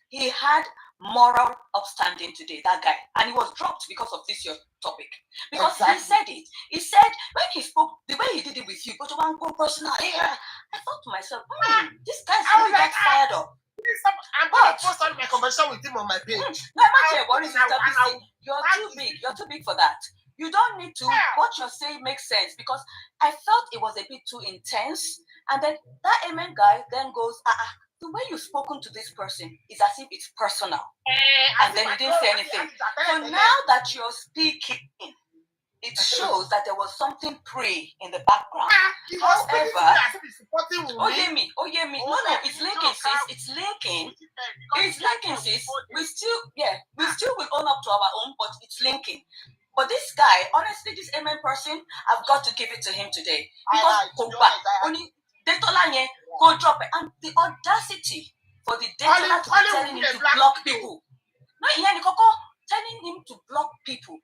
He had moral upstanding today, that guy, and he was dropped because of this your topic. Because he said it. He said when he spoke the way he did it with you, but one personal. I thought to myself, this guy's really got fired up.
I'm going to post on my conversation with him on my page.
No, you're too big. You're too big for that. You don't need to. What you're saying makes sense, because I felt it was a bit too intense. And then that Amen guy then goes, the way you've spoken to this person is as if it's personal. And then he didn't say anything. So now that you're speaking, it shows that there was something pre in the background. However, hear me. No, it's linking, sis. It's linking. It's linking, sis. We still will own up to our own, but it's linking. But this guy, honestly, this Amen person, I've got to give it to him today. Because only Detola go drop it. And the audacity for the Detola to be telling him to block people. No, telling him to block people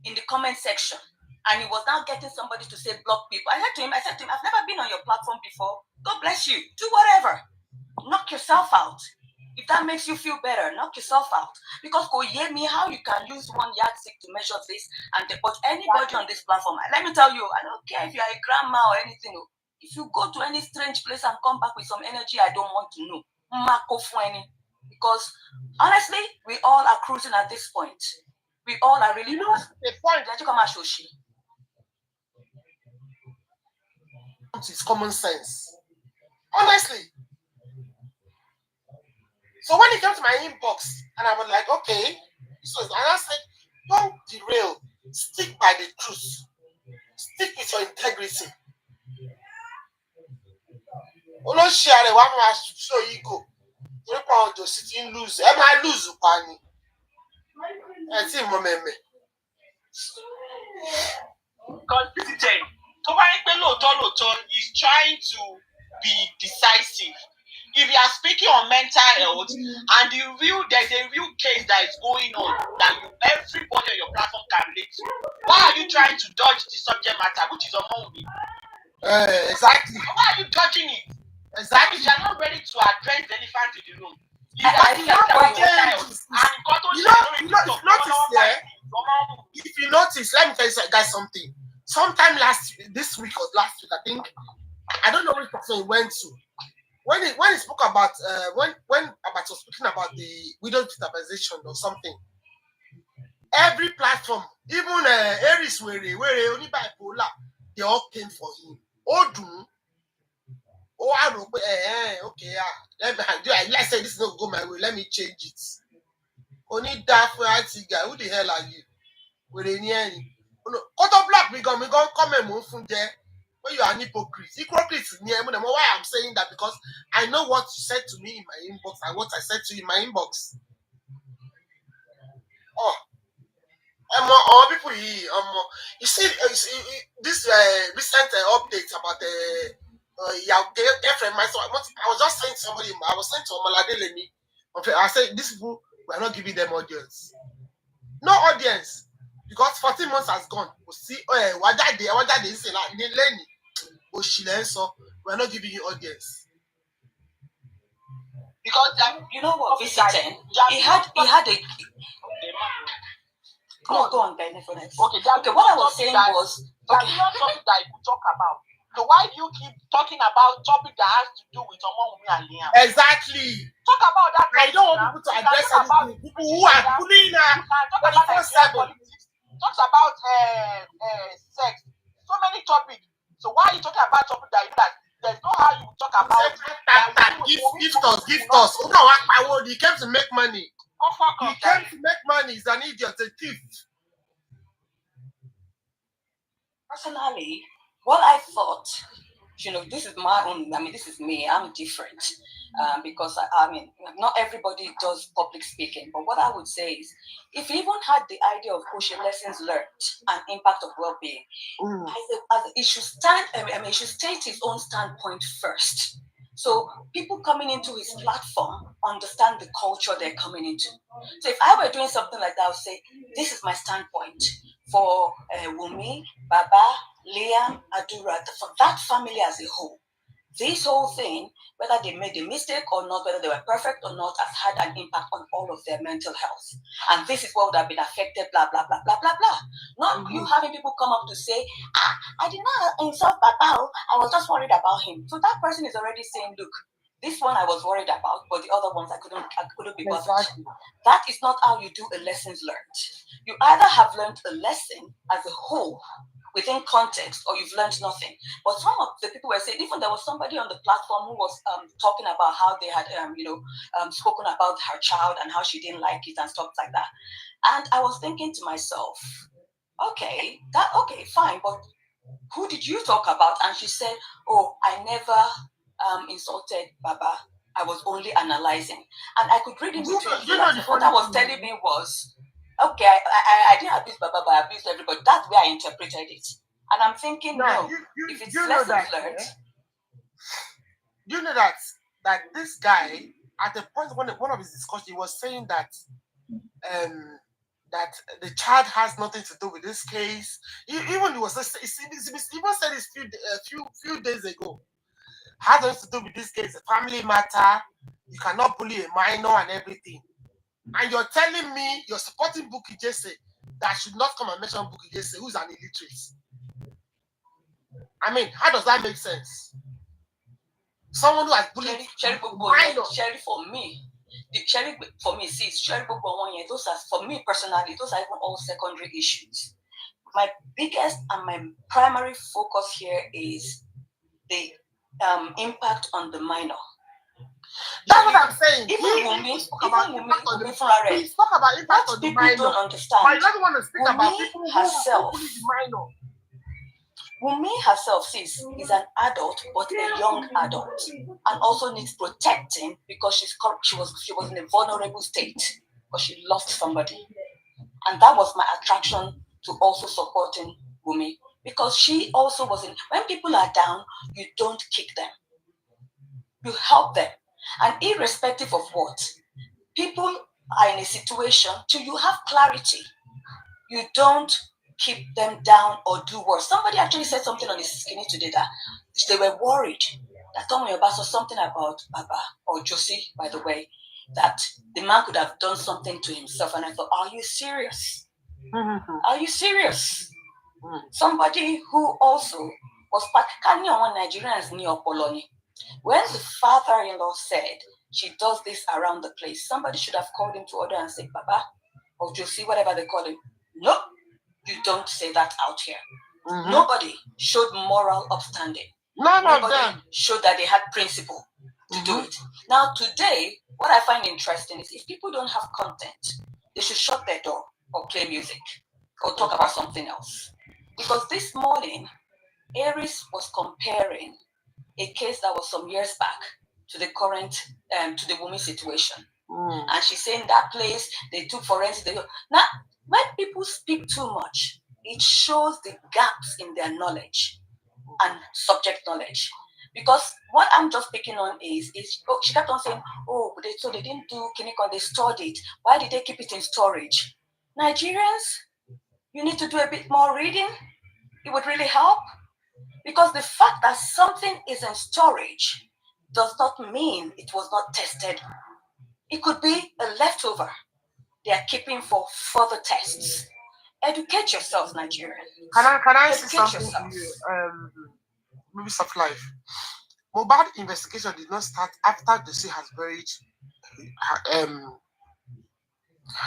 in the comment section. And he was now getting somebody to say block people. I said to him, I've never been on your platform before. God bless you. Do whatever. Knock yourself out. If that makes you feel better, knock yourself out. Because go hear me how you can use one yardstick to measure this, but anybody on this platform, let me tell you, I don't care if you're a grandma or anything. If you go to any strange place and come back with some energy I don't want to know, because honestly, we all are cruising at this point. We all are really cruising.
The point that you come and show it's common sense. Honestly. So when it came to my inbox, and I was like, okay, and I said, don't derail. Stick by the truth. Stick with your integrity. Don't share the one who has to show ego. Don't want to sit in lose. Am I lose, Pani? I see, Momeme.
Is trying to be decisive. If you are speaking on mental health and there's a real case that is going on that everybody on your platform can relate to, why are you trying to dodge the subject matter, which is among me?
Exactly.
Why are you dodging it?
Exactly.
If you are not ready to address the elephant in the room. If
you notice, let me tell you guys something. Sometime this week or last week, I think, I don't know which person he went to. When he spoke about when Abat was speaking about the widow stabilization or something, every platform, even Aries where only bipolar, they all came for him. Okay, let's say this is not go my way. Let me change it. Only that for IT guy. Who the hell are you? With any Koto block me come and move from there. When you are an hypocrite. Hypocrite is near me. Why I'm saying that, because I know what you said to me in my inbox and what I said to you in my inbox. People here. You see this recent update about the girlfriend. I was just saying to somebody. I was saying to Omaladele. I said these people, we are not giving them audience. No audience. Because 14 months has gone. We see, we're not giving you audience.
Because you know what, visiting, he had a. Go on, Ben. Okay, what I was saying was,
that's not something that you talk about.
So why do you keep talking about topic that has to do with Omowumi and Liam?
Exactly.
Talk about that.
I don't want people to address anything. People who are bullying her.
You can talk about Nigerian politics. Talk about sex. So many topics. So why are you talking about topic that you know that there's no how you talk about
Gift us. He came to make money. He came to make money. He's an idiot, a thief.
Personally, what I thought, this is my own, this is me, I'm different. Because not everybody does public speaking, but what I would say is, if you even had the idea of pushing lessons learned and impact of well-being, it should it should state its own standpoint first. So people coming into his platform understand the culture they're coming into. So if I were doing something like that, I would say, this is my standpoint for Wunmi, Baba, Liam, Adura, for that family as a whole. This whole thing, whether they made a mistake or not, whether they were perfect or not, has had an impact on all of their mental health. And this is what would have been affected, blah, blah, blah, blah, blah, blah. Not you having people come up to say, I did not insult Papa, I was just worried about him. So that person is already saying, look, this one I was worried about, but the other ones I couldn't be bothered. Exactly. That is not how you do a lessons learned. You either have learned a lesson as a whole, within context, or you've learned nothing. But some of the people were saying, even there was somebody on the platform who was talking about how they had, spoken about her child and how she didn't like it and stuff like that. And I was thinking to myself, okay, fine, but who did you talk about? And she said, oh, I never insulted Baba. I was only analyzing. And I could read in between. What I was telling me was, okay, I didn't abuse Baba, but I abused everybody. That's where I interpreted it. And I'm thinking, if it's lessons learned.
You know that this guy, at the point when one of his discussions, he was saying that that the child has nothing to do with this case. He even said this few days ago. Has nothing to do with this case. A family matter. You cannot bully a minor and everything. And you're telling me you're supporting Bukky Jesse that should not come and mention Bukky Jesse, who's an illiterate. I mean, how does that make sense? Someone who has bullied
Sherry for me. See, Sherry those are, for me personally, those are even all secondary issues. My biggest and my primary focus here is the impact on the minor.
That's what I'm saying.
Even
spoke about impact on the minor.
Don't understand.
But I don't want to speak about people who
herself.
Bully the minor.
Wunmi herself is an adult, but a young adult, and also needs protecting because she was in a vulnerable state because she lost somebody, and that was my attraction to also supporting Wunmi, because she also was in. When people are down, you don't kick them, you help them, and irrespective of what, people are in a situation till you have clarity, you don't keep them down or do worse. Somebody actually said something on the skinny today that they were worried that Tom Yoba saw something about Baba or Josie, by the way, that the man could have done something to himself. And I thought, are you serious? Are you serious? Somebody who also was Nigerians near Poloni. When the father-in-law said she does this around the place, somebody should have called him to order and said, Baba or Josie, whatever they call him. No. You don't say that out here. Nobody showed moral upstanding. Nobody showed that they had principle to do it. Now, today, what I find interesting is if people don't have content, they should shut their door or play music or talk about something else. Because this morning, Aries was comparing a case that was some years back to the current, to the Wunmi situation. And she's saying that place, they took forensic. Now, when people speak too much, it shows the gaps in their knowledge and subject knowledge. Because what I'm just picking on is she kept on saying, so they didn't do Kinikon, they stored it. Why did they keep it in storage? Nigerians, you need to do a bit more reading. It would really help. Because the fact that something is in storage does not mean it was not tested. It could be a leftover they are keeping for further tests. Educate yourselves, Nigerian.
Can I say something to you? maybe soft life. Mohbad investigation did not start after Josie has buried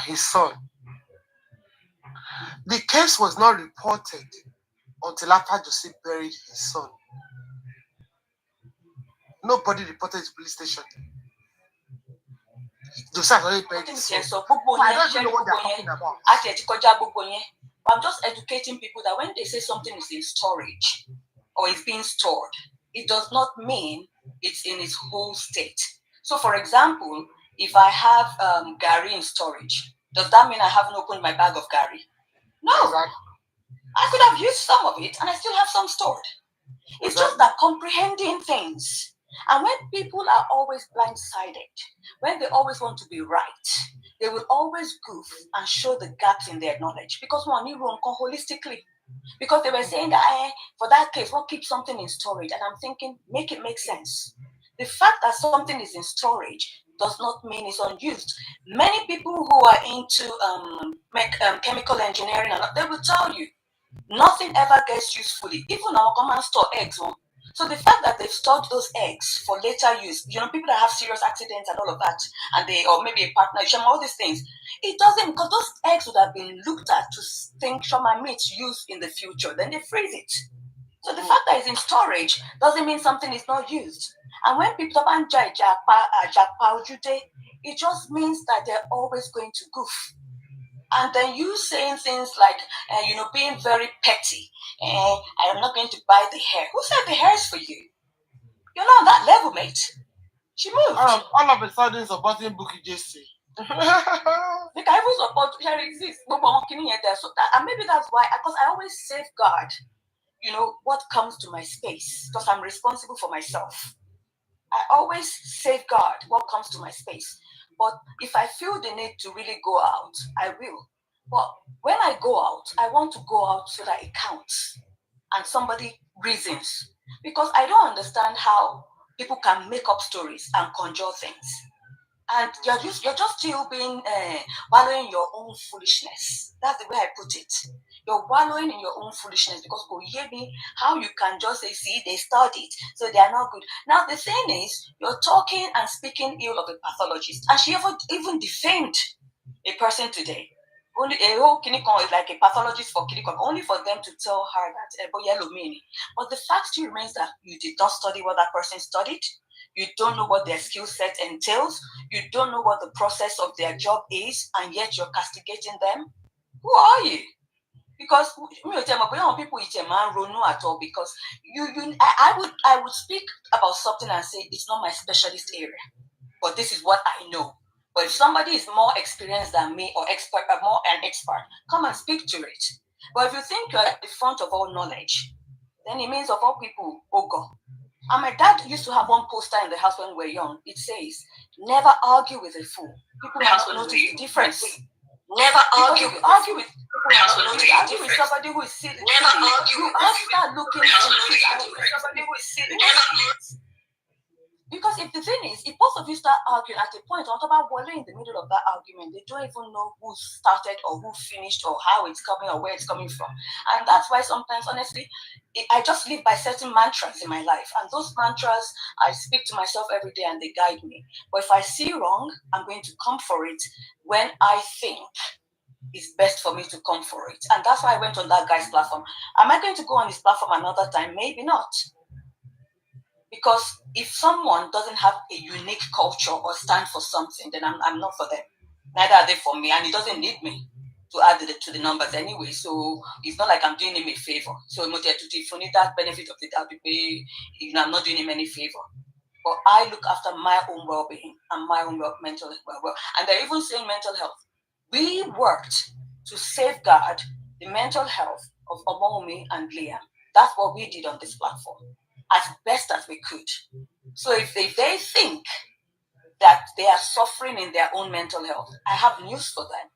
his son. The case was not reported until after Josie buried his son. Nobody reported his police station. Josie has already buried his son. So I don't even know what they're talking about.
I'm just educating people that when they say something is in storage or is being stored, it does not mean it's in its whole state. So, for example, if I have Gary in storage, does that mean I haven't opened my bag of Gary? No. Exactly. I could have used some of it and I still have some stored. It's just that comprehending things. And when people are always blindsided, when they always want to be right, they will always goof and show the gaps in their knowledge because one need to holistically. Because they were saying that for that case, what keeps something in storage? And I'm thinking, make it make sense. The fact that something is in storage does not mean it's unused. Many people who are into chemical engineering, they will tell you, nothing ever gets used fully. Even our common store eggs. So the fact that they've stored those eggs for later use, people that have serious accidents and all of that, and or maybe a partner, all these things, it doesn't, because those eggs would have been looked at to think Shoma meats used in the future. Then they freeze it. So the fact that it's in storage doesn't mean something is not used. And when people talk about it just means that they're always going to goof. And then you saying things like, being very petty. I'm not going to buy the hair. Who said the hair is for you? You're not on that level, mate. She moved.
All of a sudden, supporting Bukky Jesse.
Like I even support Sherry exists. And maybe that's why, because I always safeguard, what comes to my space, because I'm responsible for myself. I always safeguard what comes to my space. But if I feel the need to really go out, I will. But when I go out, I want to go out so that it counts and somebody reasons. Because I don't understand how people can make up stories and conjure things. And you're just still being wallowing in your own foolishness. That's the way I put it. You're wallowing in your own foolishness because you hear me how you can just say, see, they studied, so they are not good. Now the thing is, you're talking and speaking ill of a pathologist, and she even defamed a person today. Only a whole clinical is like a pathologist for clinical, only for them to tell her that but the fact still remains that you did not study what that person studied. You don't know what their skill set entails. You don't know what the process of their job is, and yet you're castigating them. Who are you? Because people at all. Because I would speak about something and say it's not my specialist area, but this is what I know. But if somebody is more experienced than me or more an expert, come and speak to it. But if you think you're at the front of all knowledge, then it means of all people, oh God. And my dad used to have one poster in the house when we were young. It says, never argue with a fool. People have not noticed the difference. Never argue with somebody who is silly. Never argue with start looking at somebody who is silly. Because if the thing is, if both of you start arguing at a point, on top of Wale in the middle of that argument, they don't even know who started or who finished or how it's coming or where it's coming from. And that's why sometimes, honestly, I just live by certain mantras in my life. And those mantras, I speak to myself every day and they guide me. But if I see wrong, I'm going to come for it when I think it's best for me to come for it. And that's why I went on that guy's platform. Am I going to go on his platform another time? Maybe not. Because if someone doesn't have a unique culture or stand for something, then I'm not for them. Neither are they for me, and he doesn't need me to add to the numbers anyway. So it's not like I'm doing him a favor. So if you need that benefit of the doubt, I'm not doing him any favor. But I look after my own well-being and my own mental well. And they're even saying mental health. We worked to safeguard the mental health of Omomi and Liam. That's what we did on this platform, as best as we could. So if they think that they are suffering in their own mental health, I have news for them.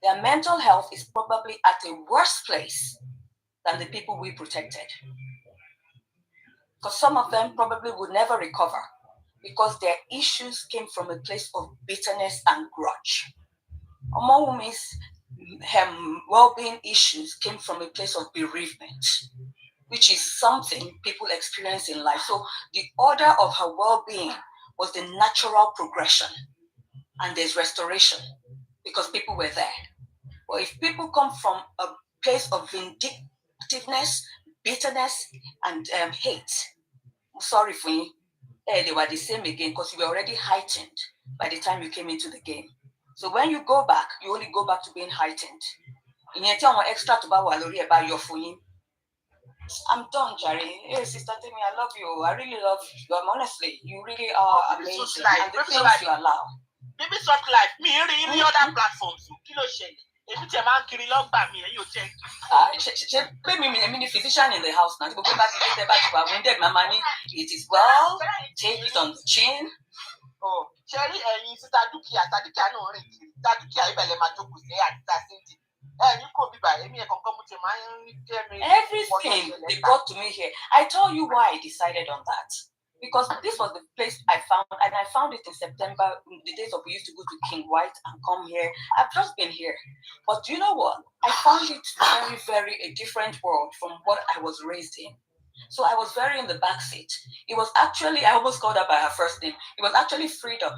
Their mental health is probably at a worse place than the people we protected. Because some of them probably would never recover because their issues came from a place of bitterness and grudge. Omomi's well-being issues came from a place of bereavement. which is something people experience in life. So the order of her well-being was the natural progression, and there's restoration because people were there. But if people come from a place of vindictiveness, bitterness, and hate, I'm sorry for you, they were the same again because you were already heightened by the time you came into the game. So when you go back, you only go back to being heightened. In extra to about your phone. I'm done, Jerry. Hey, Sister Timmy, I love you. I really love you. Honestly, you really are amazing. And the things you allow.
Baby Soft Life, me in any other platforms. Kilo Shell. If you tell man kiri log by me, you check.
Pay me a mini physician in the house now. Go back to get back to our wounded my money. It is well. Take it on the chin.
Oh, Sherry, and Sister Dukia no ring. Tadukia, Ibele Matoku, say, and Tassinti. You could be by me,
everything they brought to me here. I tell you why I decided on that. Because this was the place I found, and I found it in September, the days of we used to go to King White and come here. I've just been here. But you know what? I found it very, very a different world from what I was raised in. So I was very in the back seat. It was actually, I almost called her by her first name. It was actually freedom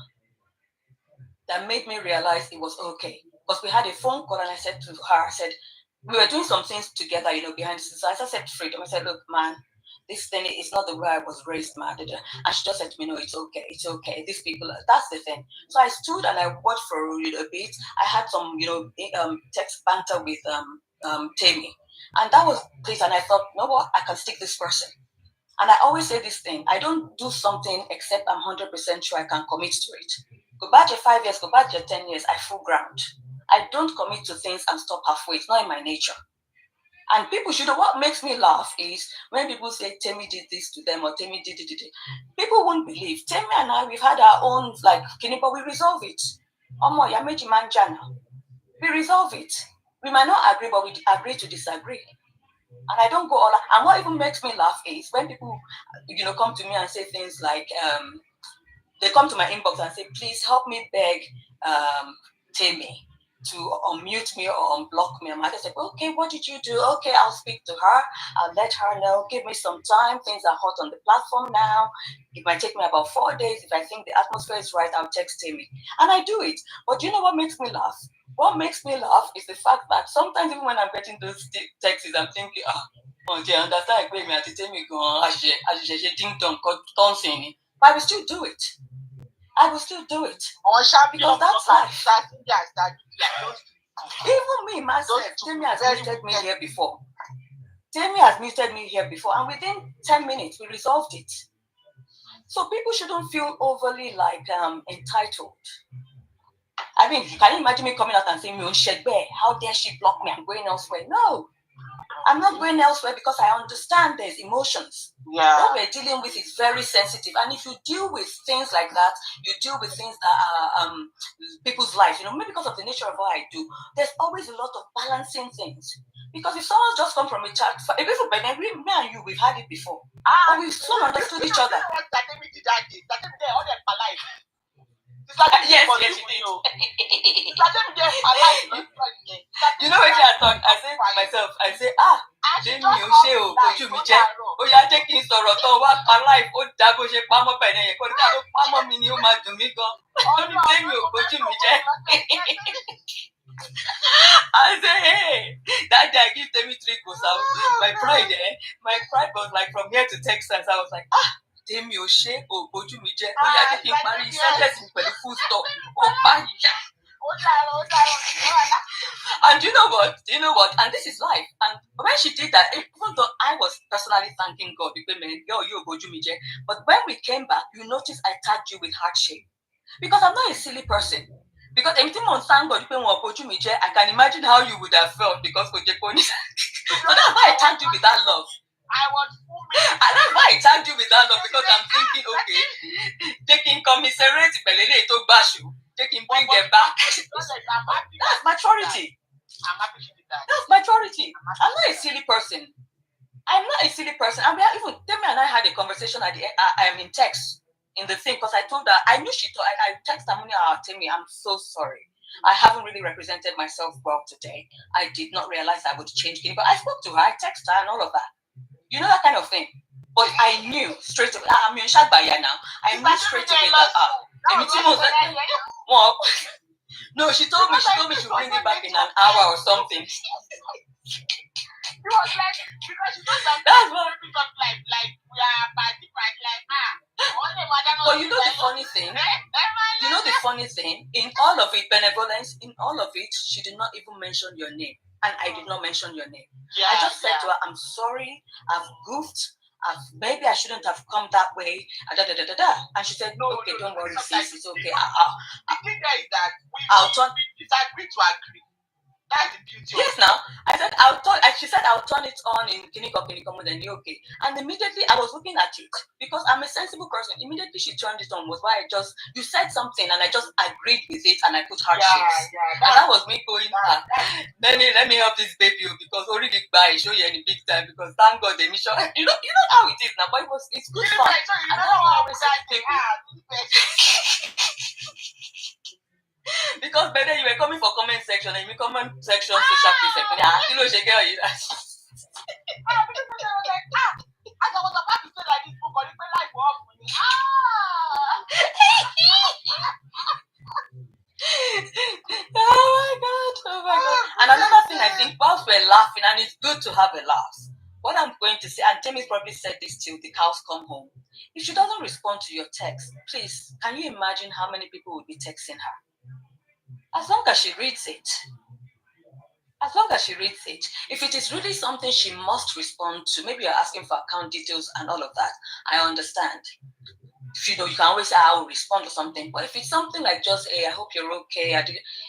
that made me realize it was okay. Because we had a phone call and I said to her, I said, we were doing some things together, behind the scenes. So I said freedom. I said, look, man, this thing is not the way I was raised, man. And she just said to me, no, it's okay. These people, that's the thing. So I stood and I watched for a bit. I had some, text banter with Tammy. And that was this. And I thought, you know what? I can stick this person. And I always say this thing. I don't do something except I'm 100% sure I can commit to it. Go back to 5 years, go back to 10 years, I full ground. I don't commit to things and stop halfway. It's not in my nature. And people should know what makes me laugh is when people say Temi did this to them or Temi did it. People won't believe. Temi and I, we've had our own but we resolve it. We resolve it. We might not agree, but we agree to disagree. And I don't go all out. And what even makes me laugh is when people, come to me and say things like, they come to my inbox and say, please help me beg Temi to unmute me or unblock me. I just said, okay, what did you do? Okay, I'll speak to her. I'll let her know. Give me some time. Things are hot on the platform now. It might take me about 4 days. If I think the atmosphere is right, I'll text Temi. And I do it. But you know what makes me laugh? What makes me laugh is the fact that sometimes even when I'm getting those texts, I'm thinking, but I will still do it. Because that's life. Even me, myself, Temi has muted me here before. And within 10 minutes, we resolved it. So people shouldn't feel overly entitled. I mean, can you imagine me coming out and saying, how dare she block me? I'm going elsewhere. No. I'm not going elsewhere because I understand there's emotions.
Yeah.
What we're dealing with is very sensitive. And if you deal with things like that, you deal with things that are people's lives, maybe because of the nature of what I do, there's always a lot of balancing things. Because if someone's just come from a chat, me and you, we've had it before. And we've so understood each other. Yes, she did. You know what I thought? I said to myself, I said, hey, that day I give Temi 3 goes out. My pride was like from here to Texas. I was like, Temi Oshe, Boju Mije, full stop. And you know what? And this is life. And when she did that, even though I was personally thanking God, because you're Boju Mije, but when we came back, you notice I tagged you with hardship. Because I'm not a silly person. Because anything on Sango, I can imagine how you would have felt because so that's why I tagged you with that love. And that's why I tagged you with that love because I'm thinking, okay, they can commiserate, they can bring them back. That's maturity. That's maturity. I'm not a silly person. And even Temi and I had a conversation at the end, in text. In the thing, because I told her, I knew she told, I texted her, Temi, I'm so sorry. I haven't really represented myself well today. I did not realize I would change, but I spoke to her, I texted her and all of that. You know that kind of thing. But I knew straight away. I'm in Shagbaya now. I knew straight away that well, no, she told me she'll bring it back in an hour or something.
It was like, because she knows that
That's what.
like we are by different, like,
But you know the funny thing? You know the funny thing? In all of it, benevolence, in all of it, she did not even mention your name. And I did not mention your name.
Yeah,
I just said to her, I'm sorry, I've goofed. Maybe I shouldn't have come that way. And she said, okay, don't worry, sis, it's okay.
The thing there is that
I'll turn.
we disagree to agree. That's the beauty.
Yes, now I said she said I'll turn it on in Kiniko then you okay. And immediately I was looking at it because I'm a sensible person. Immediately she turned it on was why you said something and I just agreed with it and I put heart shapes. And that was me going let me help this baby because already buy show you any big time because thank God the mission. You know how it is now, but it's good fun. And that's why I always say because better you were coming for comment section and you comment section social section.
I was about to say like this book or life off with me.
Oh my god. And another thing I think whilst we're laughing, and it's good to have a laugh. What I'm going to say, and Jamie's probably said this till the cows come home. If she doesn't respond to your text, please, can you imagine how many people will be texting her? As long as she reads it. As long as she reads it. If it is really something she must respond to, maybe you're asking for account details and all of that, I understand. You can always say, I will respond to something. But if it's something like just, hey, I hope you're okay.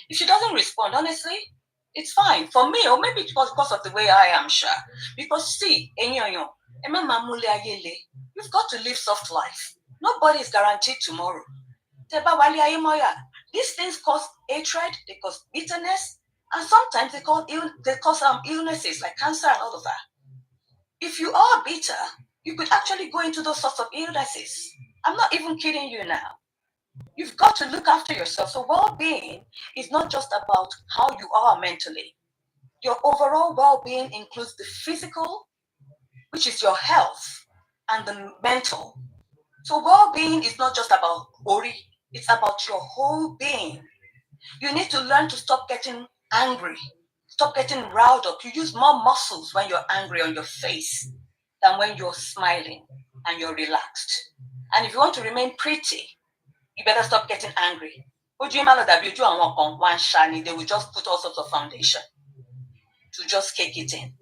If she doesn't respond, honestly, it's fine. For me, or maybe it was because of the way I am, sure. Because see, you've got to live soft life. Nobody is guaranteed tomorrow. These things cause hatred, they cause bitterness, and sometimes they cause illnesses like cancer and all of that. If you are bitter, you could actually go into those sorts of illnesses. I'm not even kidding you now. You've got to look after yourself. So well-being is not just about how you are mentally. Your overall well-being includes the physical, which is your health, and the mental. So well-being is not just about ori. It's about your whole being. You need to learn to stop getting angry. Stop getting riled up. You use more muscles when you're angry on your face than when you're smiling and you're relaxed. And if you want to remain pretty, you better stop getting angry. They will just put all sorts of foundation to just cake it in.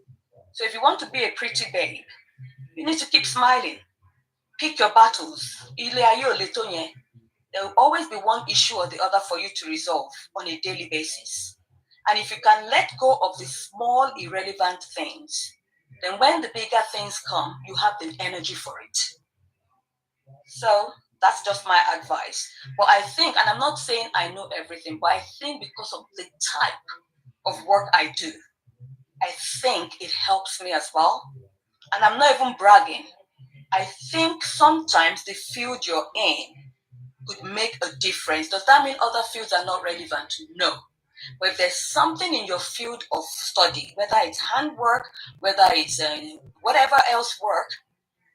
So if you want to be a pretty babe, you need to keep smiling. Pick your battles. There will always be one issue or the other for you to resolve on a daily basis. And if you can let go of the small, irrelevant things, then when the bigger things come, you have the energy for it. So that's just my advice. But I think, and I'm not saying I know everything, but I think because of the type of work I do, I think it helps me as well. And I'm not even bragging. I think sometimes the field you're in could make a difference. Does that mean other fields are not relevant? No. But if there's something in your field of study, whether it's handwork, whether it's whatever else work,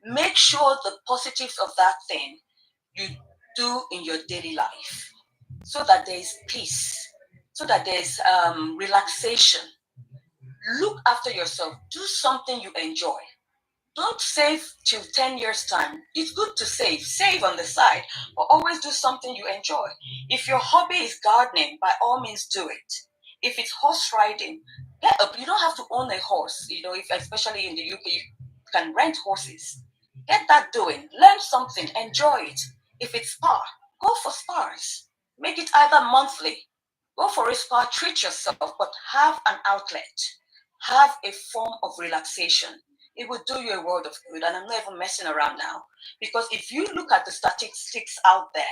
make sure the positives of that thing you do in your daily life so that there is peace, so that there's relaxation. Look after yourself. Do something you enjoy. Don't save till 10 years' time. It's good to save on the side, but always do something you enjoy. If your hobby is gardening, by all means do it. If it's horse riding, you don't have to own a horse. Especially in the UK, you can rent horses. Get that doing. Learn something. Enjoy it. If it's spa, go for spas. Make it either monthly. Go for a spa, treat yourself, but have an outlet. Have a form of relaxation. It will do you a world of good. And I'm not even messing around now. Because if you look at the statistics out there,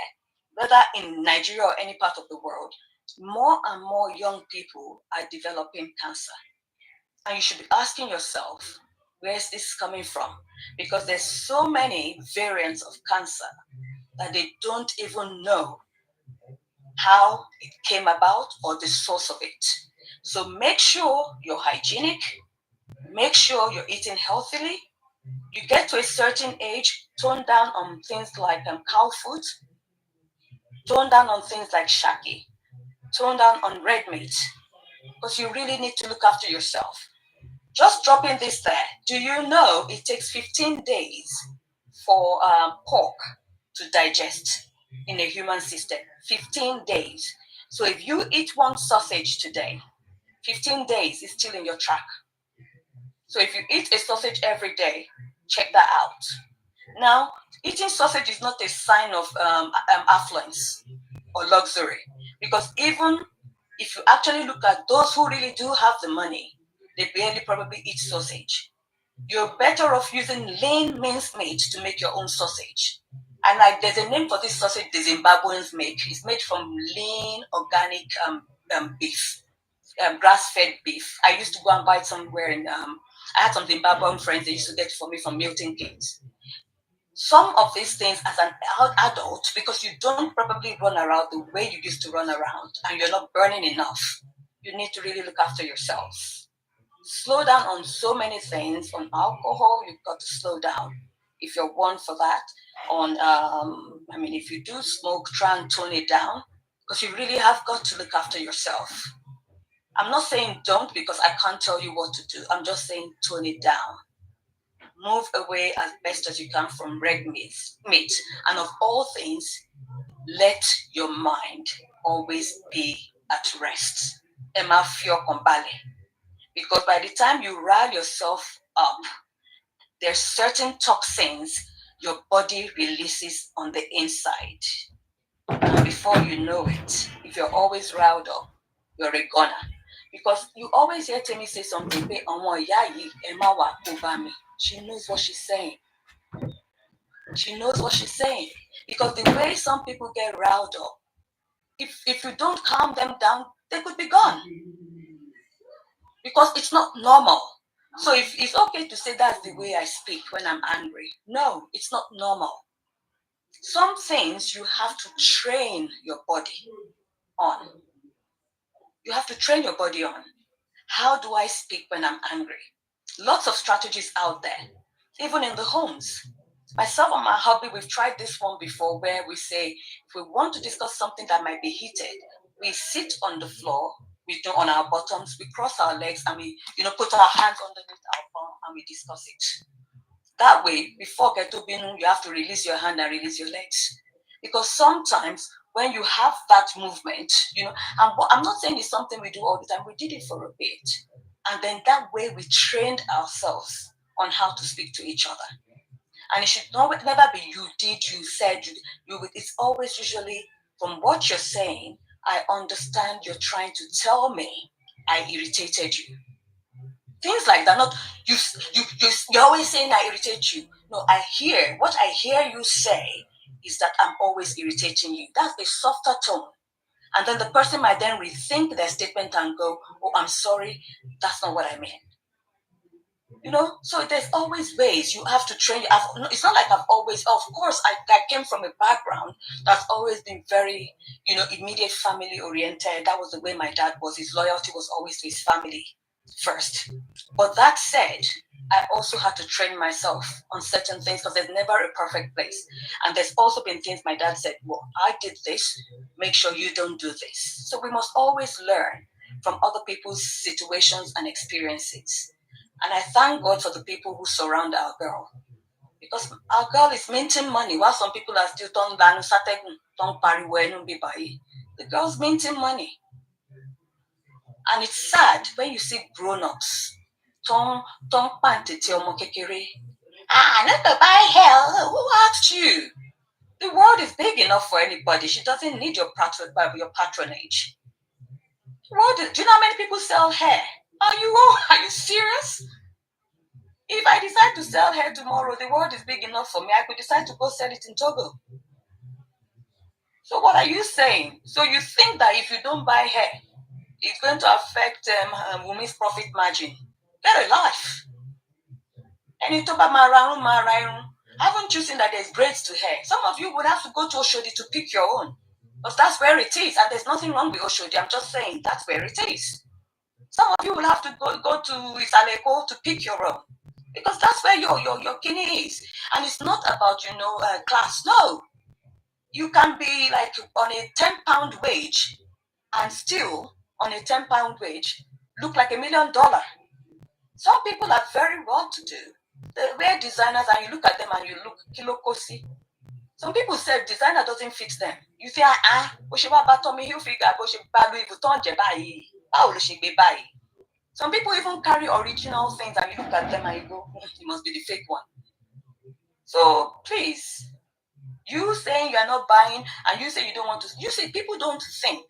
whether in Nigeria or any part of the world, more and more young people are developing cancer. And you should be asking yourself, where is this coming from? Because there's so many variants of cancer that they don't even know how it came about or the source of it. So make sure you're hygienic. Make sure you're eating healthily. You get to a certain age, tone down on things like cow food, tone down on things like shaki, tone down on red meat, because you really need to look after yourself. Just dropping this there. Do you know it takes 15 days for pork to digest in a human system? 15 days. So if you eat one sausage today, 15 days is still in your track. So if you eat a sausage every day, check that out. Now, eating sausage is not a sign of affluence or luxury, because even if you actually look at those who really do have the money, they barely probably eat sausage. You're better off using lean minced meat to make your own sausage. And there's a name for this sausage the Zimbabweans make. It's made from lean, organic beef, grass-fed beef. I used to go and buy it somewhere in, I had some Zimbabwean friends, they used to get it for me from Milton Keynes. Some of these things as an adult, because you don't probably run around the way you used to run around and you're not burning enough, you need to really look after yourself. Slow down on so many things. On alcohol, you've got to slow down if you're one for that. On, if you do smoke, try and tone it down, because you really have got to look after yourself. I'm not saying don't, because I can't tell you what to do. I'm just saying tone it down. Move away as best as you can from red meat. And of all things, let your mind always be at rest. Emma Fio Kombale. Because by the time you rile yourself up, there's certain toxins your body releases on the inside. And before you know it, if you're always riled up, you're a goner. Because you always hear Temi say something, she knows what she's saying. She knows what she's saying. Because the way some people get riled up, if you don't calm them down, they could be gone. Because it's not normal. So if it's okay to say that's the way I speak when I'm angry. No, it's not normal. Some things you have to train your body on. You have to train your body on. How do I speak when I'm angry? Lots of strategies out there, even in the homes. Myself and my hubby, we've tried this one before, where we say, if we want to discuss something that might be heated, we sit on the floor, we do on our bottoms, we cross our legs, and we, put our hands underneath our palm and we discuss it. That way, before Ketubinu, you have to release your hand and release your legs. Because sometimes when you have that movement, and I'm not saying it's something we do all the time, we did it for a bit. And then that way we trained ourselves on how to speak to each other. And it should never be you did, you said, it's always usually from what you're saying, I understand you're trying to tell me I irritated you. Things like that. Not you're always saying I irritate you. No, what I hear you say is that I'm always irritating you. That's a softer tone. And then the person might then rethink their statement and go, oh, I'm sorry, that's not what I meant. So there's always ways you have to train. It's not like I've always, of course, I came from a background that's always been very, immediate family oriented. That was the way my dad was. His loyalty was always to his family first. But that said, I also had to train myself on certain things, because there's never a perfect place. And there's also been things my dad said, well, I did this, make sure you don't do this. So we must always learn from other people's situations and experiences. And I thank God for the people who surround our girl. Because our girl is minting money, while some people are still the girl's minting money. And it's sad when you see grown-ups. Not to buy hell. Who asked you? The world is big enough for anybody. She doesn't need your patronage. Do you know how many people sell hair? Are you serious? If I decide to sell hair tomorrow, the world is big enough for me. I could decide to go sell it in Togo. So what are you saying? So you think that if you don't buy hair, it's going to affect women's profit margin? Get a life. And you talk about haven't you seen that there's braids to hair? Some of you would have to go to Oshodi to pick your own. Because that's where it is. And there's nothing wrong with Oshodi. I'm just saying that's where it is. Some of you will have to go to Isaleko to pick your own. Because that's where your kidney is. And it's not about, class. No. You can be like on a 10-pound wage and still on a 10-pound wage look like $1 million. Some people are very well to do. They wear designers and you look at them and you look kilokosi. Some people say designer doesn't fit them. You say, some people even carry original things and you look at them and you go, it must be the fake one. So please, you saying you are not buying and you say you don't want to, you say people don't think.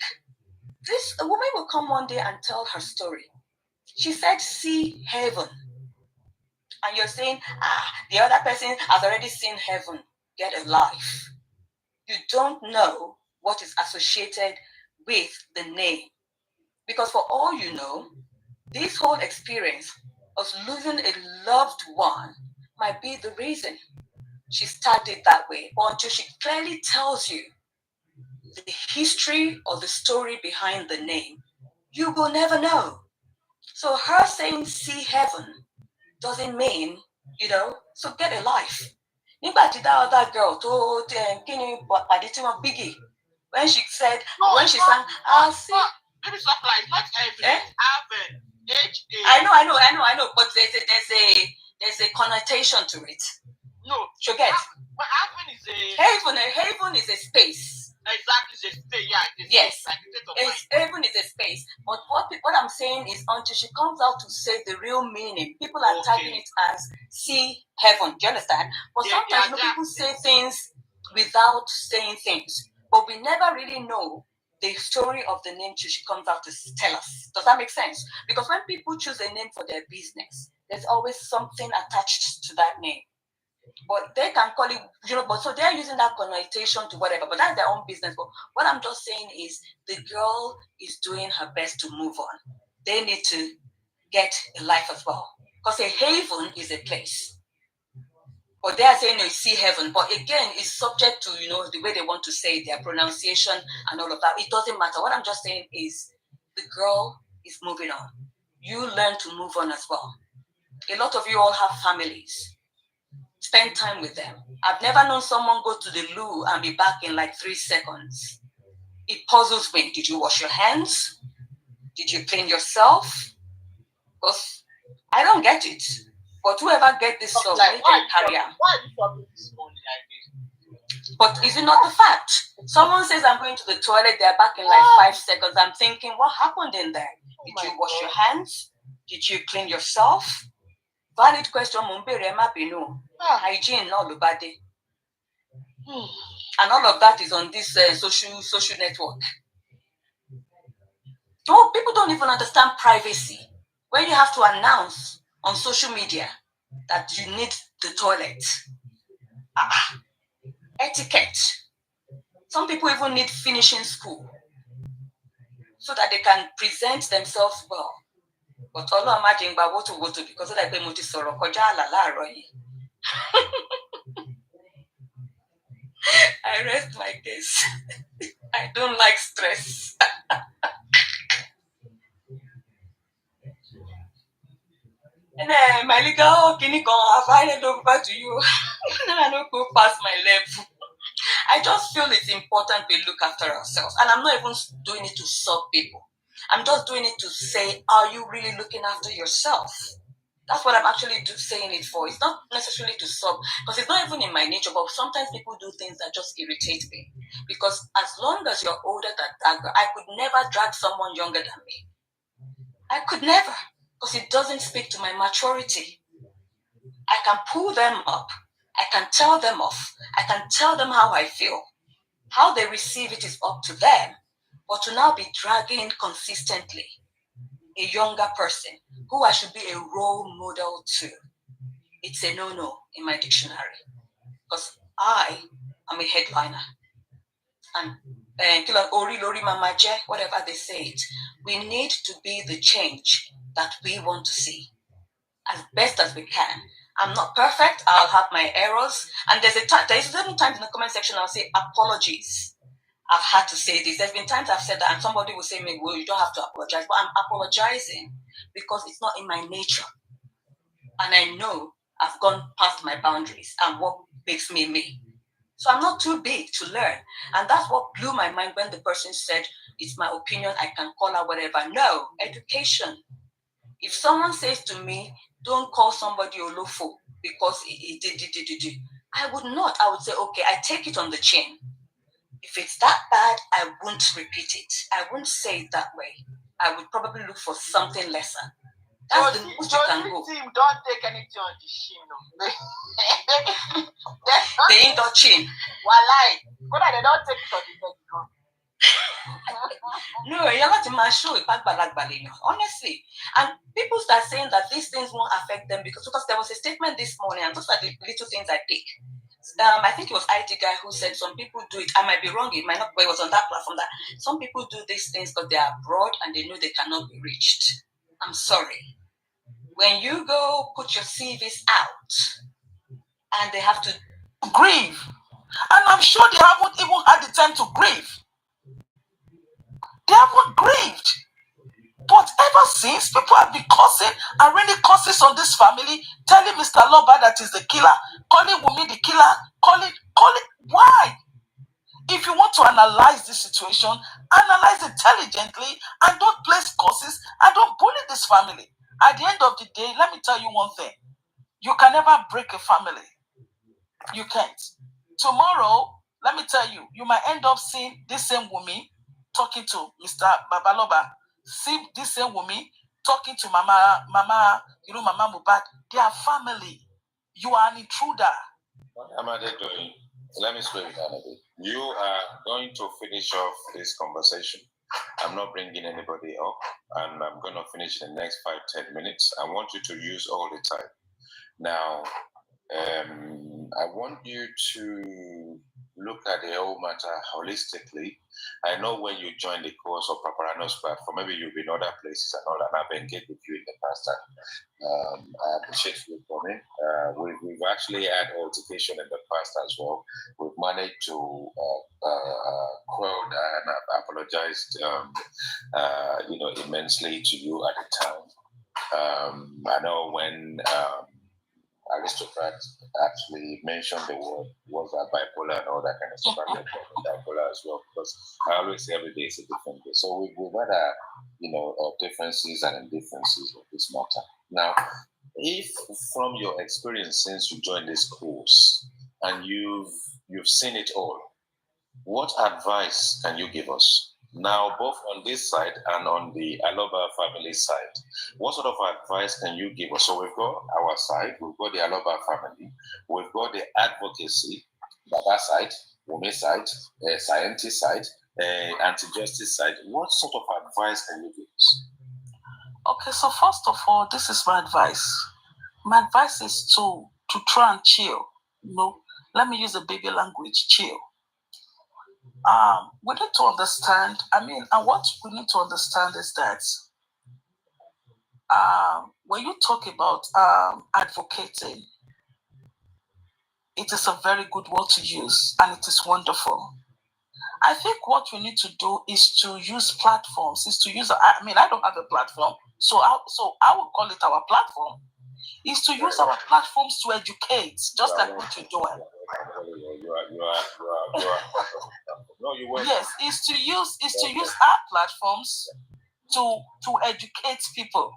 A woman will come one day and tell her story. She said, see heaven. And you're saying, the other person has already seen heaven. Get a life. You don't know what is associated with the name. Because for all you know, this whole experience of losing a loved one might be the reason she started that way. But until she clearly tells you the history or the story behind the name, you will never know. So her saying see heaven doesn't mean, so get a life. That other girl told Biggie when she said, when she sang, I'll see.
Maybe stuff like not heaven, heaven, H-A.
I know, but there's a connotation to it.
No,
you get.
But heaven is a
heaven is a space.
Exactly, it's a space. Yeah,
yes,
like
heaven is a space. But what I'm saying is, until she comes out to say the real meaning, people are tagging it as see heaven. Do you understand? But sometimes people say things without saying things, but we never really know the story of the name till she comes out to tell us. Does that make sense? Because when people choose a name for their business, there's always something attached to that name. But they can call it, but so they're using that connotation to whatever, but that's their own business. But what I'm just saying is the girl is doing her best to move on. They need to get a life as well. Because a haven is a place. But they are saying you see heaven. But again, it's subject to, the way they want to say their pronunciation and all of that. It doesn't matter. What I'm just saying is the girl is moving on. You learn to move on as well. A lot of you all have families. Spend time with them. I've never known someone go to the loo and be back in like 3 seconds. It puzzles me. Did you wash your hands? Did you clean yourself? Because I don't get it. But whoever get this stuff, they can carry on.
Why are you talking this morning like this?
But is it not the fact? Someone says I'm going to the toilet, they're back in like 5 seconds. I'm thinking, what happened in there? Did you wash your hands? Did you clean yourself? Valid question, hygiene, no lubade. And all of that is on this social network. No, people don't even understand privacy. When you have to announce on social media that you need the toilet. Etiquette. Some people even need finishing school so that they can present themselves well. But all I'm imagine about what to because I pay muti soro koja la royi. I rest my case. I don't like stress. And my legal can have handed over to you. I don't go past my level. I just feel it's important we look after ourselves. And I'm not even doing it to serve people. I'm just doing it to say, are you really looking after yourself? That's what I'm actually saying it for. It's not necessarily to serve, because it's not even in my nature, but sometimes people do things that just irritate me. Because as long as you're older than that, I could never drag someone younger than me. I could never, because it doesn't speak to my maturity. I can pull them up. I can tell them off. I can tell them how I feel. How they receive it is up to them. But to now be dragging consistently a younger person who I should be a role model to, it's a no-no in my dictionary. Because I am a headliner. And Ori Lori Mama Je, whatever they say it, we need to be the change that we want to see as best as we can. I'm not perfect. I'll have my errors. And there's certain times in the comment section I'll say apologies. I've had to say this. There's been times I've said that and somebody will say to me, well, you don't have to apologize. But I'm apologizing because it's not in my nature. And I know I've gone past my boundaries and what makes me me. So I'm not too big to learn. And that's what blew my mind when the person said, it's my opinion, I can call her whatever. No, education. If someone says to me, don't call somebody Olofo because he did, I would not. I would say, okay, I take it on the chin. If it's that bad, I won't repeat it. I won't say it that way. I would probably look for something lesser. That's the most you can go.
Team don't take anything on the chin.
They ain't got chin.
Walai. They don't take it on the neck.
No, you're not in my show. Honestly. And people start saying that these things won't affect them because there was a statement this morning, and those are the little things I take. I think it was IT guy who said some people do it. I might be wrong, it might not, but it was on that platform that some people do these things because they are abroad and they know they cannot be reached. I'm sorry. When you go put your CVs out and they have to
grieve. And I'm sure they haven't even had the time to grieve. They haven't grieved. But ever since, people have been cursing and really curses on this family, telling Mr. Loba that he's the killer, calling Wunmi the killer, calling. Why? If you want to analyze this situation, analyze intelligently and don't place curses and don't bully this family. At the end of the day, let me tell you one thing. You can never break a family. You can't. Tomorrow, let me tell you, you might end up seeing this same Wunmi talking to Mr. Babaloba. See this same Wunmi talking to Mama Mohbad. They are family. You are an intruder.
What am I doing? Let me explain that a bit. You are going to finish off this conversation. I'm not bringing anybody up, and I'm going to finish in the next 5-10 minutes. I want you to use all the time. Now, I want you to look at the whole matter holistically. I know when you joined the course of Paparano's platform, maybe you've been other places and all that, and I've engaged with you in the past. I appreciate you coming. We've actually had altercation in the past as well. We've managed to quell that, and I've apologized, immensely to you at the time. I know when Aristocrat actually mentioned the word, was that bipolar and all that kind of stuff. I'm bipolar as well, because I always say every day is a different day. So we've had differences and indifferences of this matter. Now, if from your experience since you joined this course and you've seen it all, what advice can you give us? Now, both on this side and on the Aloba family side, what sort of advice can you give us? So we've got our side, we've got the Aloba family, we've got the advocacy, Baba side, Wunmi side, scientist side, anti-justice side. What sort of advice can you give us?
Okay, so first of all, this is my advice. My advice is to try and chill. Let me use a baby language, chill. We need to understand, and what we need to understand is that when you talk about advocating, it is a very good word to use and it is wonderful. I think what we need to do is to use platforms, I don't have a platform, so I would call it our platform, is to use our platforms to educate, just like what you're doing. Yes, is to use our platforms to educate people,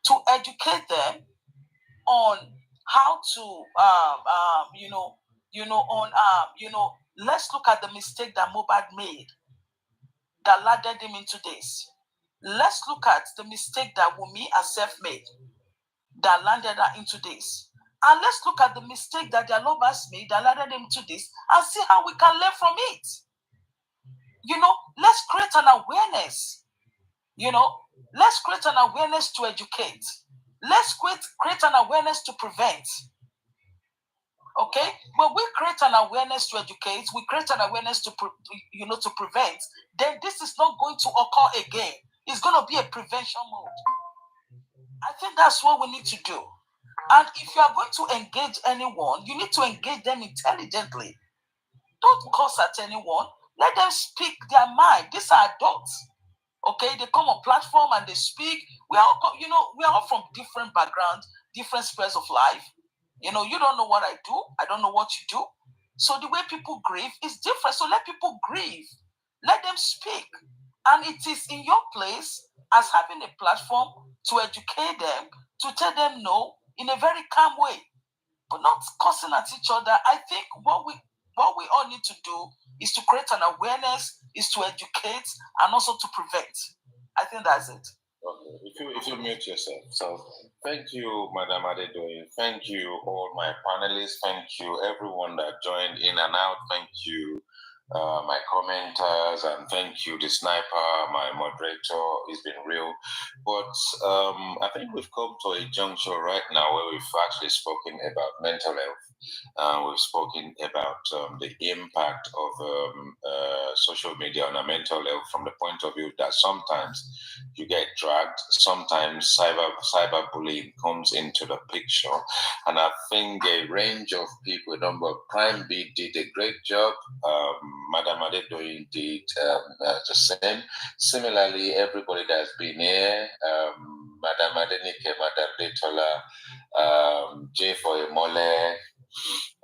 to educate them on how to let's look at the mistake that Mohbad made that landed him into this. Let's look at the mistake that Wunmi herself made that landed her into this. And let's look at the mistake that the Alobas made that landed them into this and see how we can learn from it. Let's create an awareness. Let's create an awareness to educate. Let's create an awareness to prevent. Okay? When we create an awareness to educate, we create an awareness to prevent, then this is not going to occur again. It's going to be a prevention mode. I think that's what we need to do. And if you are going to engage anyone, you need to engage them intelligently. Don't curse at anyone. Let them speak their mind. These are adults. Okay, they come on platform and they speak. We are all from different backgrounds,
different spheres of life. You know, you don't know what I do. I don't know what you do. So the way people grieve is different. So let people grieve. Let them speak. And it is in your place as having a platform to educate them, to tell them no in a very calm way, but not cussing at each other. I think what we all need to do is to create an awareness, is to educate, and also to prevent. I think that's it.
Okay. If you mute yourself. So thank you, Madam Adedoyin. Thank you, all my panelists. Thank you, everyone that joined in and out. Thank you, my commenters, and thank you, the sniper, my moderator. It's been real. But I think we've come to a juncture right now where we've actually spoken about mental health. We've spoken about the impact of social media on our mental health from the point of view that sometimes you get dragged, sometimes cyberbullying comes into the picture. And I think a range of people, a number of Prime B did a great job. Madam Adedoyin did the same. Similarly, everybody that's been here, Madam Adenike, Madam Detola, J for Emole,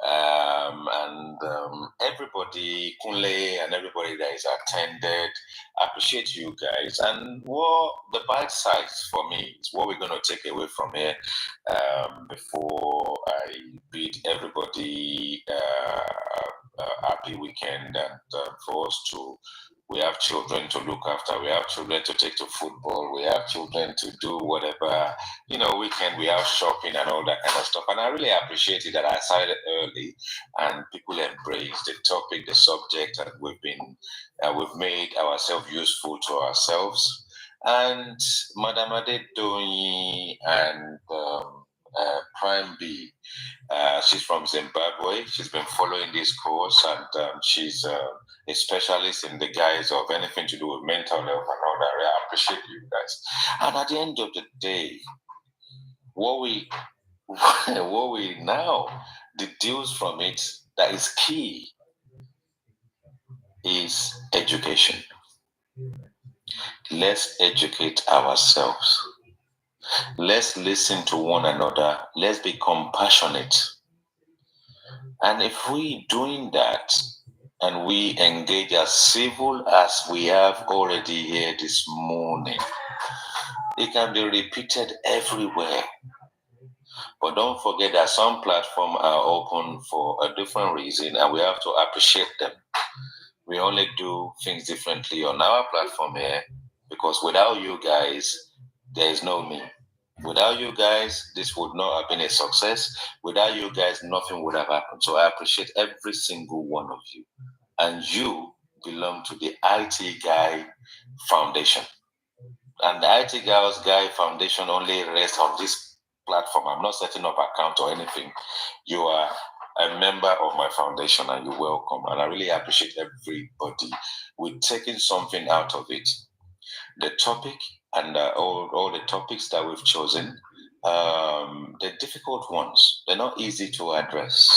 and everybody, Kunle, and everybody that is attended. I appreciate you guys. And what the bite size for me is what we're going to take away from here before I bid everybody happy weekend, and for us to. We have children to look after. We have children to take to football. We have children to do whatever, weekend. We have shopping and all that kind of stuff. And I really appreciate it that I started early and people embrace the topic, the subject, and we've made ourselves useful to ourselves. And Madam Adedoyin and Prime B, she's from Zimbabwe. She's been following this course, and she's a specialist in the guise of anything to do with mental health and all that. I appreciate you guys. And at the end of the day, what we now deduce from it that is key is education. Let's educate ourselves. Let's listen to one another. Let's be compassionate. And if we doing that, and we engage as civil as we have already here this morning, it can be repeated everywhere. But don't forget that some platforms are open for a different reason, and we have to appreciate them. We only do things differently on our platform here, because without you guys, there is no me. Without you guys, this would not have been a success. Without you guys, nothing would have happened. So I appreciate every single one of you. And you belong to the IT Guy Foundation. And the IT Guy Foundation only rests on this platform. I'm not setting up account or anything. You are a member of my foundation and you're welcome. And I really appreciate everybody. We're taking something out of it. The topic and all the topics that we've chosen, they're difficult ones. They're not easy to address.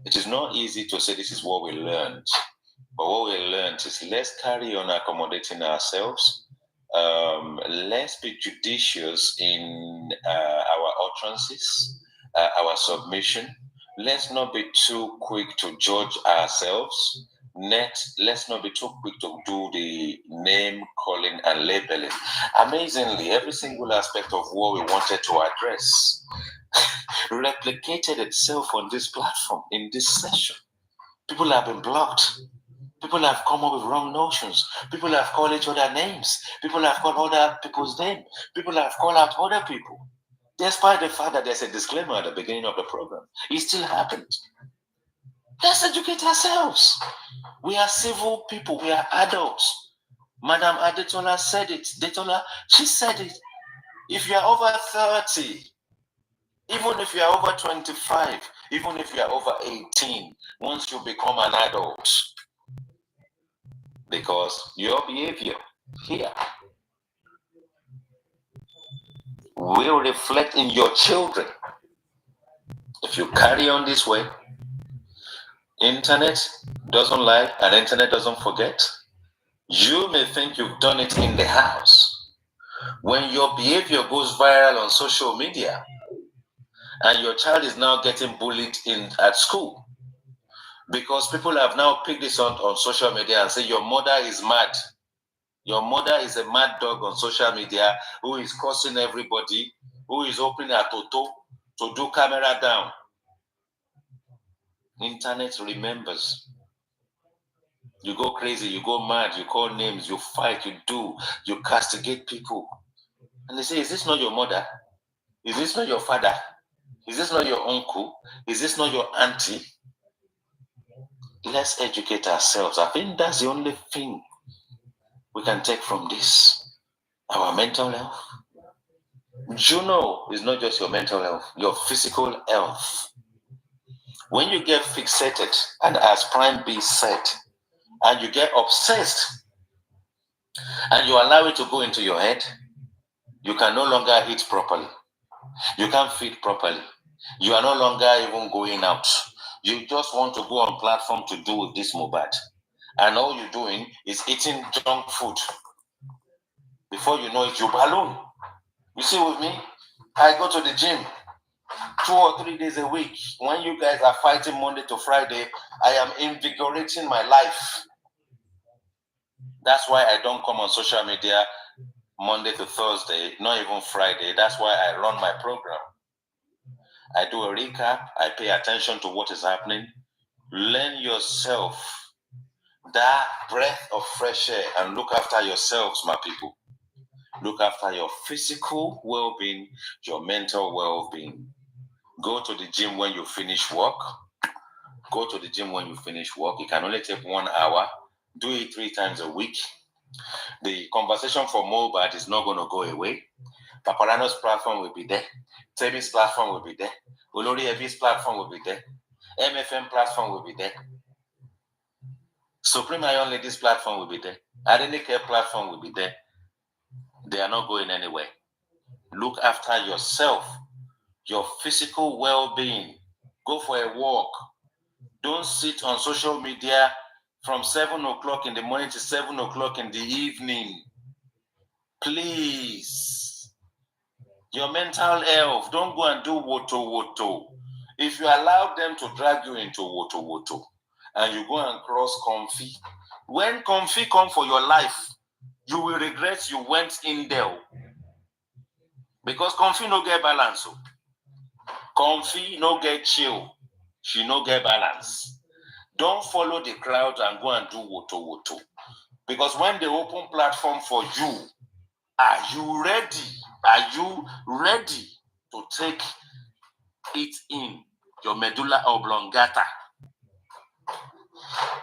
It is not easy to say this is what we learned. But what we learned is let's carry on accommodating ourselves. Let's be judicious in our utterances, our submission. Let's not be too quick to judge ourselves. Let's not be too quick to do the name calling and labeling. Amazingly, every single aspect of what we wanted to address replicated itself on this platform in this session. People have been blocked. People have come up with wrong notions. People have called each other names. People have called other people's names. People have called out other people. Despite the fact that there's a disclaimer at the beginning of the program, it still happens. Let's educate ourselves. We are civil people. We are adults. Madam Adetola said it. She said it. If you are over 30, even if you are over 25, even if you are over 18, once you become an adult, because your behavior here will reflect in your children. If you carry on this way, internet doesn't lie and internet doesn't forget. You may think you've done it in the house. When your behavior goes viral on social media, and your child is now getting bullied at school because people have now picked this on social media and say your mother is mad. Your mother is a mad dog on social media who is cursing everybody, who is opening a toto to do camera down. Internet remembers. You go crazy, you go mad, you call names, you fight, you castigate people. And they say, is this not your mother? Is this not your father? Is this not your uncle? Is this not your auntie? Let's educate ourselves. I think that's the only thing we can take from this. Our mental health. Juno is not just your mental health, your physical health. When you get fixated, and as Prime B said, and you get obsessed, and you allow it to go into your head, you can no longer eat properly. You can't feed properly. You are no longer even going out. You just want to go on platform to do with this Mohbad. And all you're doing is eating junk food. Before you know it, you balloon. You see with me? I go to the gym 2 or 3 days a week. When you guys are fighting Monday to Friday, I am invigorating my life. That's why I don't come on social media Monday to Thursday, not even Friday. That's why I run my program. I do a recap. I pay attention to what is happening. Learn yourself that breath of fresh air and look after yourselves, my people. Look after your physical well-being, your mental well-being. Go to the gym when you finish work. Go to the gym when you finish work. It can only take 1 hour. Do it 3 times a week. The conversation for Mohbad is not going to go away. Paparano's platform will be there. Tebi's platform will be there. Olori Ebi's platform will be there. MFM platform will be there. Supreme Iron Ladies platform will be there. Adenike platform will be there. They are not going anywhere. Look after yourself, your physical well-being. Go for a walk. Don't sit on social media from 7 o'clock in the morning to 7 o'clock in the evening. Please. Your mental health. Don't go and do woto. If you allow them to drag you into woto, and you go and cross Comfy, when Comfy come for your life, you will regret you went in there. Because Comfy no get balance. Comfy no get chill. She no get balance. Don't follow the crowd and go and do woto. Because when they open platform for you, are you ready? Are you ready to take it in your medulla oblongata?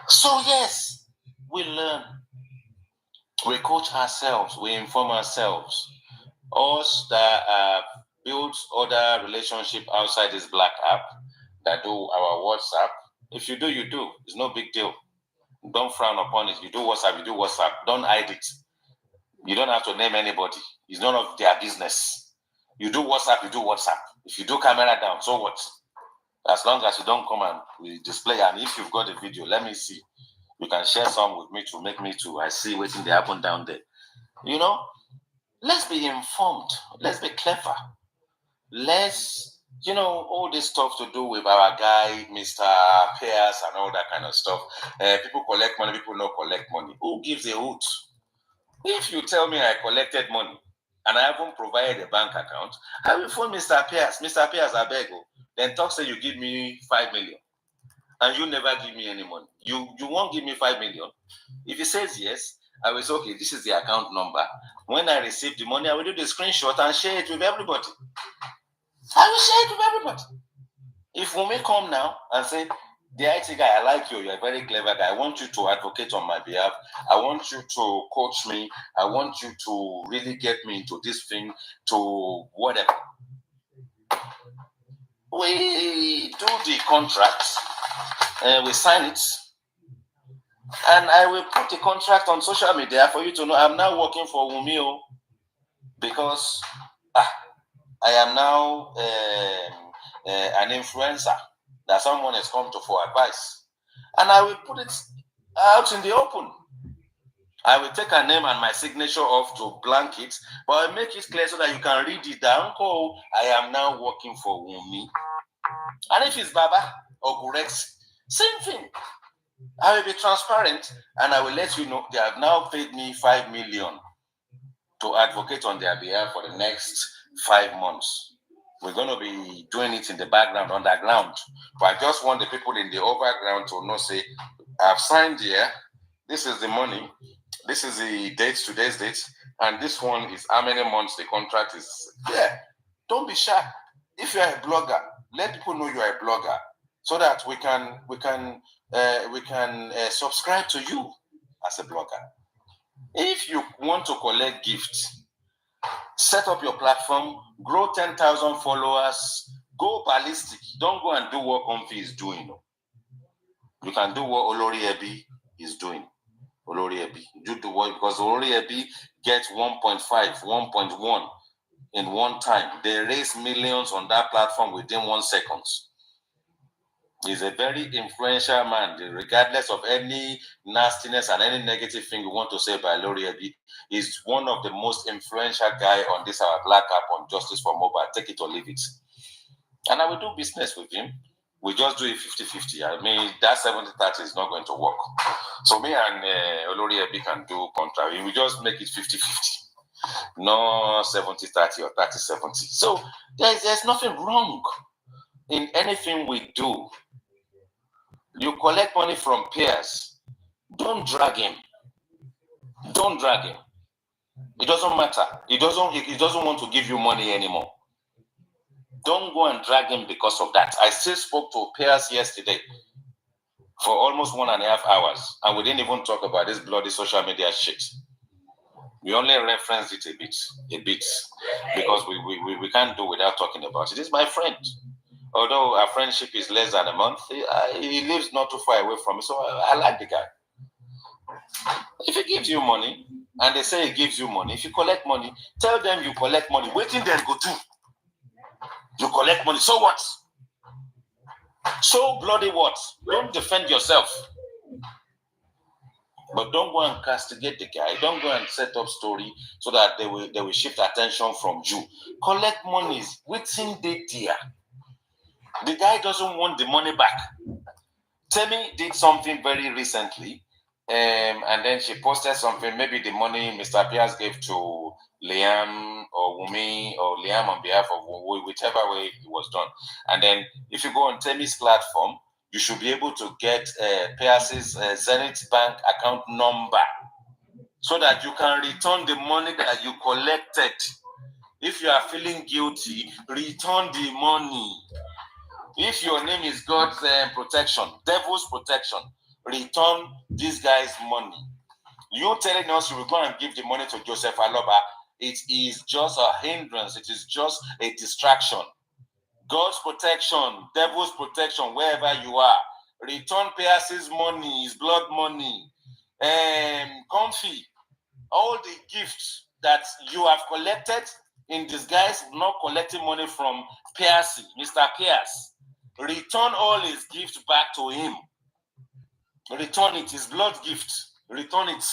So yes, we learn. We coach ourselves. We inform ourselves. Us that build other relationship outside this black app, that do our WhatsApp. If you do, you do. It's no big deal. Don't frown upon it. You do WhatsApp, you do WhatsApp. Don't hide it. You don't have to name anybody. It's none of their business. You do WhatsApp, you do WhatsApp. If you do camera down, so what? As long as you don't come and we display, and if you've got a video, let me see. You can share some with me to make me too. I see waiting they happen down there. You know, let's be informed. Let's be clever. Let's, all this stuff to do with our guy, Mr. Pierce, and all that kind of stuff. People collect money, people don't collect money. Who gives a hoot? If you tell me I collected money and I haven't provided a bank account, I will phone Mr. Pierce. Mr. Pierce, I beg you. Then talk say you give me 5 million. And you never give me any money. You won't give me 5 million. If he says yes, I will say, okay, this is the account number. When I receive the money, I will do the screenshot and share it with everybody. I will share it with everybody. If we may come now and say, the IT guy, I like you. You're a very clever guy. I want you to advocate on my behalf. I want you to coach me. I want you to really get me into this thing, to whatever. We do the contract. We sign it. And I will put the contract on social media for you to know I'm now working for Wumio, because I am now an influencer that someone has come to for advice. And I will put it out in the open. I will take her name and my signature off to blank it, but I'll make it clear so that you can read it down. Uncle, I am now working for Wumi. And if it's Baba or Gurex, same thing. I will be transparent and I will let you know they have now paid me 5 million to advocate on their behalf for the next 5 months. We're going to be doing it in the background, underground. But I just want the people in the overground to know, say, I've signed here. This is the money. This is the date, today's date. And this one is how many months the contract is. Yeah, don't be shy. If you're a blogger, let people know you are a blogger so that we can subscribe to you as a blogger. If you want to collect gifts, set up your platform, grow 10,000 followers, go ballistic. Don't go and do what Comfy is doing. You can do what Olori Ebi is doing. Olori Ebi. You do what, because Olori Ebi gets 1.5, 1.1 in one time. They raise millions on that platform within 1 second. He's a very influential man, regardless of any nastiness and any negative thing you want to say by Olori Ebi. He's one of the most influential guy on this our Black App on Justice for Mobile. Take it or leave it. And I will do business with him. We just do it 50-50. I mean, that 70-30 is not going to work. So me and Olori Ebi can do contract. We just make it 50-50. No 70-30 or 30-70. So there's nothing wrong in anything we do. You collect money from peers. Don't drag him. Don't drag him. It doesn't matter. He doesn't want to give you money anymore. Don't go and drag him because of that. I still spoke to peers yesterday for almost 1.5 hours, and we didn't even talk about this bloody social media shit. We only referenced it a bit, because we can't do without talking about it. He's my friend. Although our friendship is less than a month, he lives not too far away from me, so I like the guy. If he gives you money, and they say he gives you money, if you collect money, tell them you collect money. Waiting then go do. You collect money, so what? So bloody what? Don't defend yourself. But don't go and castigate the guy. Don't go and set up story so that they will shift attention from you. Collect monies. Waiting they dear. The guy doesn't want the money back. Temi did something very recently, and then she posted something. Maybe the money Mr. Piaz gave to Liam or Wumi, or Liam on behalf of Wumi, whichever way it was done. And then if you go on Temi's platform, you should be able to get Piaz's Zenith Bank account number so that you can return the money that you collected. If you are feeling guilty, return the money. If your name is God's protection, devil's protection, return this guy's money. You telling us you will go and give the money to Joseph Aloba, it is just a hindrance. It is just a distraction. God's protection, devil's protection, wherever you are. Return Pierce's money, his blood money, Comfy, all the gifts that you have collected in disguise, not collecting money from Pierce, Mr. Pierce. Return all his gifts back to him. Return it, his blood gift. Return it.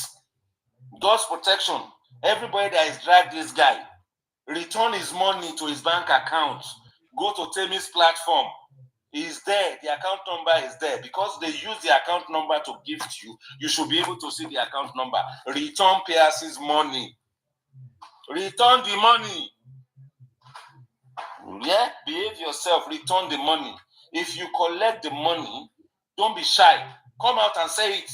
God's protection. Everybody that has dragged this guy, return his money to his bank account. Go to Temi's platform. He's there. The account number is there. Because they use the account number to gift you, you should be able to see the account number. Return Pierce's money. Return the money. Yeah? Behave yourself. Return the money. If you collect the money, don't be shy. Come out and say it.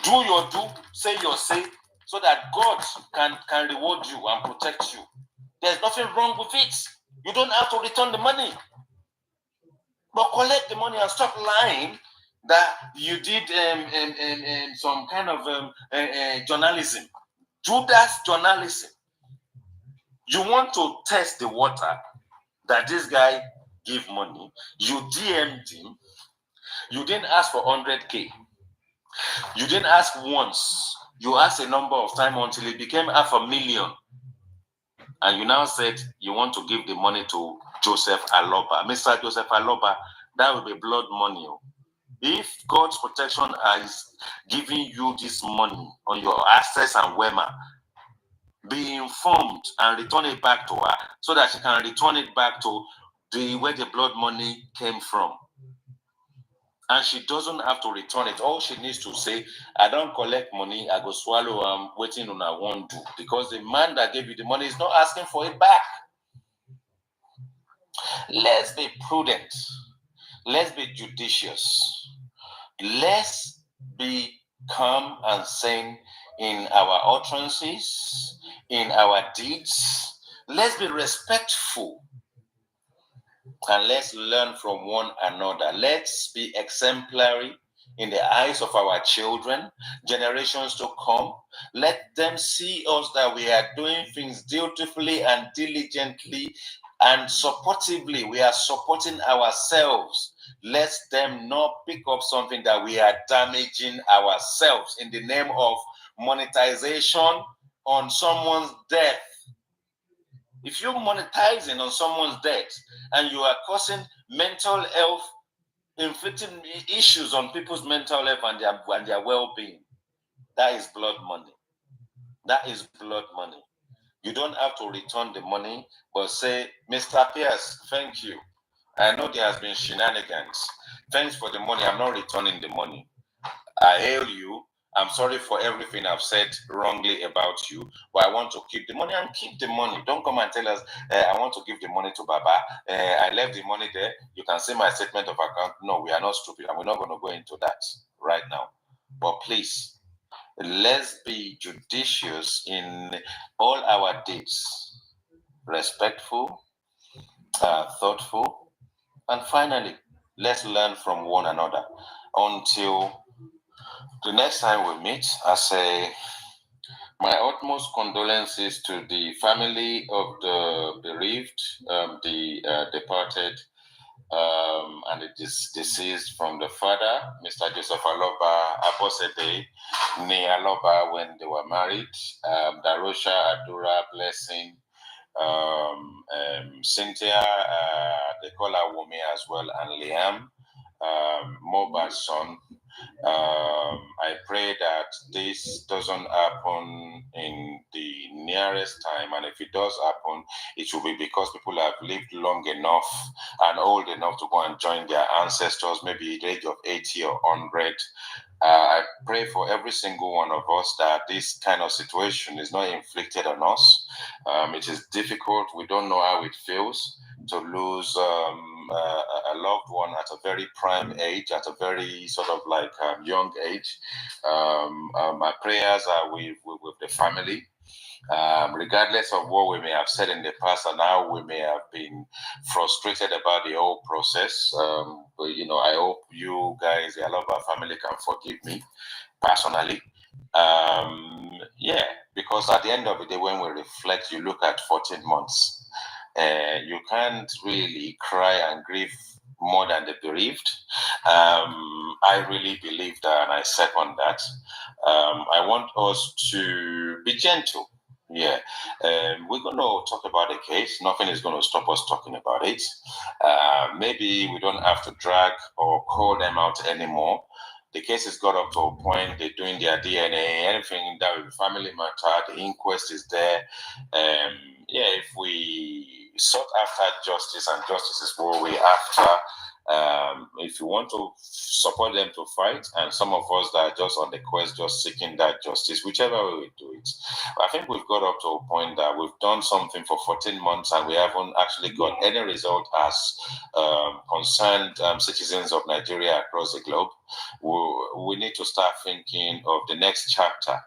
Do your do, say your say, so that God can reward you and protect you. There's nothing wrong with it. You don't have to return the money. But collect the money and stop lying that you did some kind of journalism. Judas journalism. You want to test the water that this guy give money. You DM'd him. You didn't ask for 100K. You didn't ask once. You asked a number of times until it became 500,000. And you now said you want to give the money to Joseph Aloba. Mr. Joseph Aloba, that will be blood money. If God's protection is giving you this money on your access and Wema, be informed and return it back to her so that she can return it back to where the blood money came from. And she doesn't have to return it. All she needs to say, I don't collect money, I go swallow, I'm waiting on I won't do. Because the man that gave you the money is not asking for it back. Let's be prudent. Let's be judicious. Let's be calm and sane in our utterances, in our deeds. Let's be respectful. And let's learn from one another. Let's be exemplary in the eyes of our children, generations to come. Let them see us that we are doing things dutifully and diligently and supportively. We are supporting ourselves. Let them not pick up something that we are damaging ourselves in the name of monetization on someone's death. If you're monetizing on someone's death and you are causing mental health, inflicting issues on people's mental health and their well-being, that is blood money. That is blood money. You don't have to return the money, but say, Mr. Pierce, thank you. I know there has been shenanigans. Thanks for the money. I'm not returning the money. I hail you. I'm sorry for everything I've said wrongly about you, but I want to keep the money and keep the money. Don't come and tell us, I want to give the money to Baba. I left the money there. You can see my statement of account. No, we are not stupid, and we're not going to go into that right now. But please, let's be judicious in all our deeds, respectful, thoughtful, and finally, let's learn from one another. Until the next time we meet, I say my utmost condolences to the family of the bereaved, the departed, and the deceased from the father, Mr. Joseph Aloba Abosede, Ne Aloba, when they were married, Darosha Adura Blessing, Cynthia, they call her Wumi as well, and Liam, Moba's son. I pray that this doesn't happen in the nearest time, and if it does happen, it will be because people have lived long enough and old enough to go and join their ancestors, maybe at the age of 80 or 100. I pray for every single one of us that this kind of situation is not inflicted on us. It is difficult. We don't know how it feels to lose a loved one at a very prime age, at a very sort of like young age. My prayers are with the family. Regardless of what we may have said in the past and how we may have been frustrated about the whole process, but I hope you guys, the Aloba family, can forgive me personally. Because at the end of the day, when we reflect, you look at 14 months, you can't really cry and grieve more than the bereaved. I really believe that, and I second that. I want us to be gentle. Yeah, we're going to talk about the case. Nothing is going to stop us talking about it. Maybe we don't have to drag or call them out anymore. The case has got up to a point. They're doing their DNA, anything that will be family matter. The inquest is there. If we sought after justice, and justice is what we're after. If you want to support them to fight, and some of us that are just on the quest, just seeking that justice, whichever way we do it, I think we've got up to a point that we've done something for 14 months and we haven't actually got any result as concerned citizens of Nigeria across the globe. We need to start thinking of the next chapter.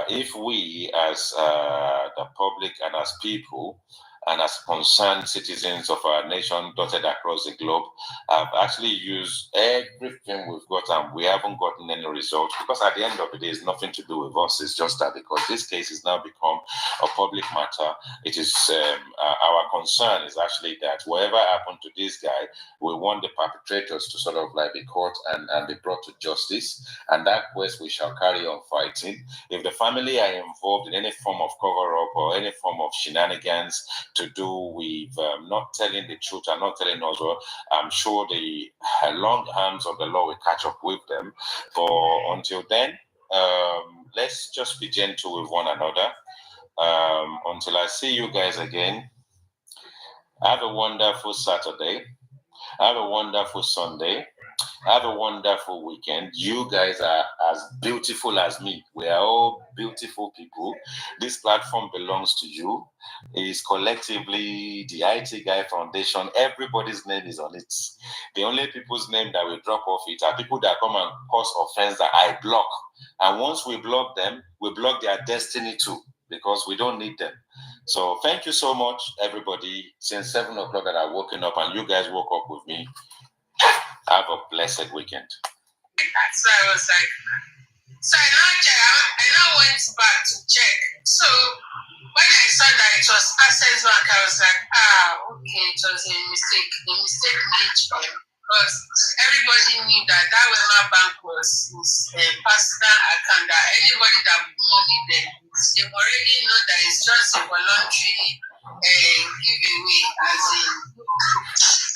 If we, as the public and as people, and as concerned citizens of our nation dotted across the globe, have actually used everything we've got and we haven't gotten any results, because at the end of the day, it's nothing to do with us. It's just that because this case has now become a public matter, it is our concern is actually that whatever happened to this guy, we want the perpetrators to sort of like be caught and be brought to justice. And that quest we shall carry on fighting. If the family are involved in any form of cover-up or any form of shenanigans, to do with not telling the truth and not telling us well. I'm sure the long arms of the law will catch up with them. But until then, let's just be gentle with one another. Until I see you guys again, have a wonderful Saturday. Have a wonderful Sunday. Have a wonderful weekend. You guys are as beautiful as me. We are all beautiful people. This platform belongs to you. It is collectively the IT Guy Foundation. Everybody's name is on it. The only people's name that we drop off it are people that come and cause offense that I block. And once we block them, we block their destiny too, because we don't need them. So thank you so much, everybody. Since 7 o'clock that I've woken up and you guys woke up with me. Have a blessed weekend.
So I was like, so I now went back to check. So when I saw that it was Access Bank, I was like, okay, it was a mistake made, because everybody knew that Wema Bank was a personal account, that anybody that put money there, they already know that it's just a voluntary giveaway, as in.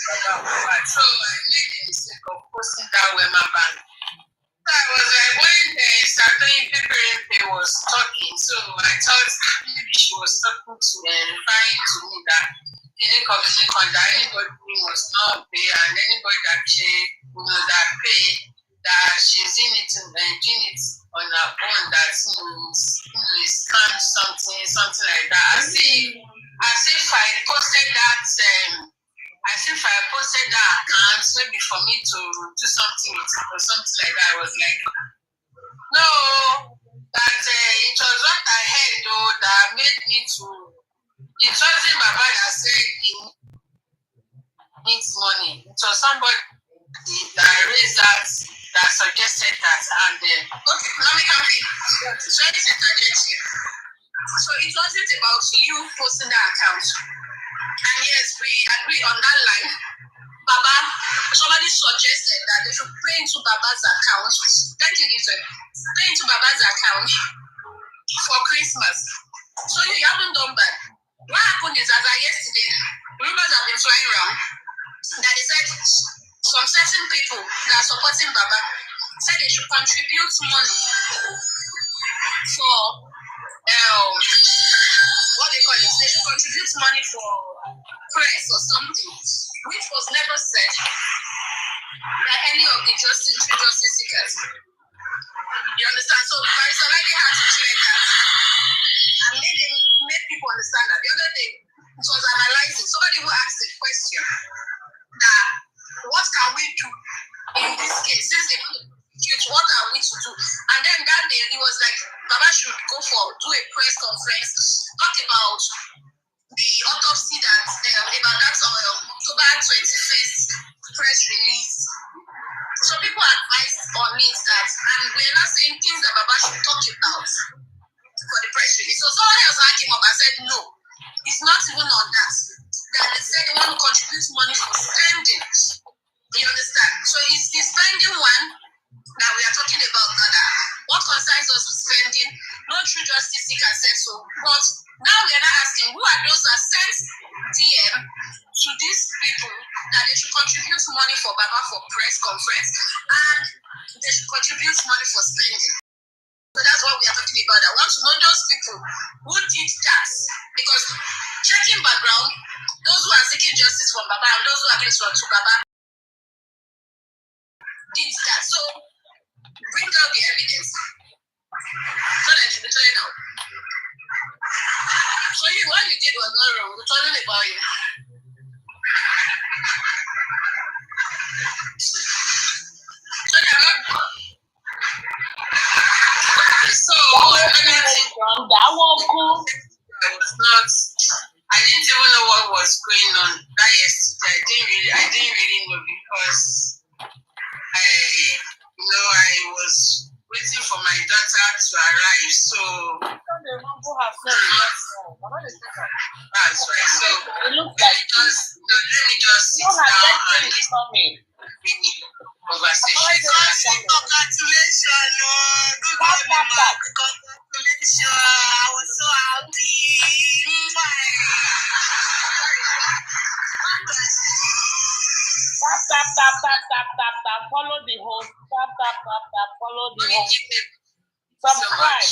So I made the mistake of posting that Wema Bank. So I was like, when Satoyi Peperempe was talking, so I thought maybe she was talking to referring to me that that anybody must not pay, and anybody that that pay, that she's in it and doing it on her own, that is something like that. As if I posted that. As if I posted that account maybe for me to do something with it or something like that. I was like, no, that it was what I heard though that made me to. It wasn't Baba that said he needs money. It was somebody that raised that suggested that, and okay, let me come in. So it's interject you. So it wasn't about you posting that account. And yes, we agree on that line. Baba, somebody suggested that they should pay into Baba's account. Thank you, Gizwe. Pay into Baba's account for Christmas. So you haven't done that. What happened is, as of yesterday, rumors have been flying around that they said some certain people that are supporting Baba said they should contribute money for what they call it. They should contribute money for press or something, which was never said by any of the justice seekers. You understand? So Barrister Lady had to clear that and made people understand that. The other day, it was analyzing. Somebody who asked a question that what can we do in this case? Since they what are we to do? And then that day, it was like Baba should do a press conference, talk about the autopsy about that October 21st press release. So people advised on it that, and we're not saying things that Baba should talk about for the press release. So somebody else came up and said, no, it's not even on that. That they said they want to contribute money for spending. You understand? So it's the spending one that we are talking about now. What concerns us with spending? No true justice seeker said so. But now we are not asking who are those that sent DM to these people that they should contribute money for Baba for press conference and they should contribute money for spending. So that's what we are talking about. I want to know those people who did that, because checking background, those who are seeking justice from Baba and those who are against Baba did that. So bring out the evidence so that you be cleared out. So what you did was not wrong. We're talking about you. So they're not. So
that was cool.
I didn't even know what was going on that yesterday. I didn't really know, because I was waiting for my daughter to arrive. So that's right. So let me just sit down and listen to conversation. Congratulations, good morning, ma. Congratulations. I was so happy. Follow the host. Tap. Follow the host. Subscribe.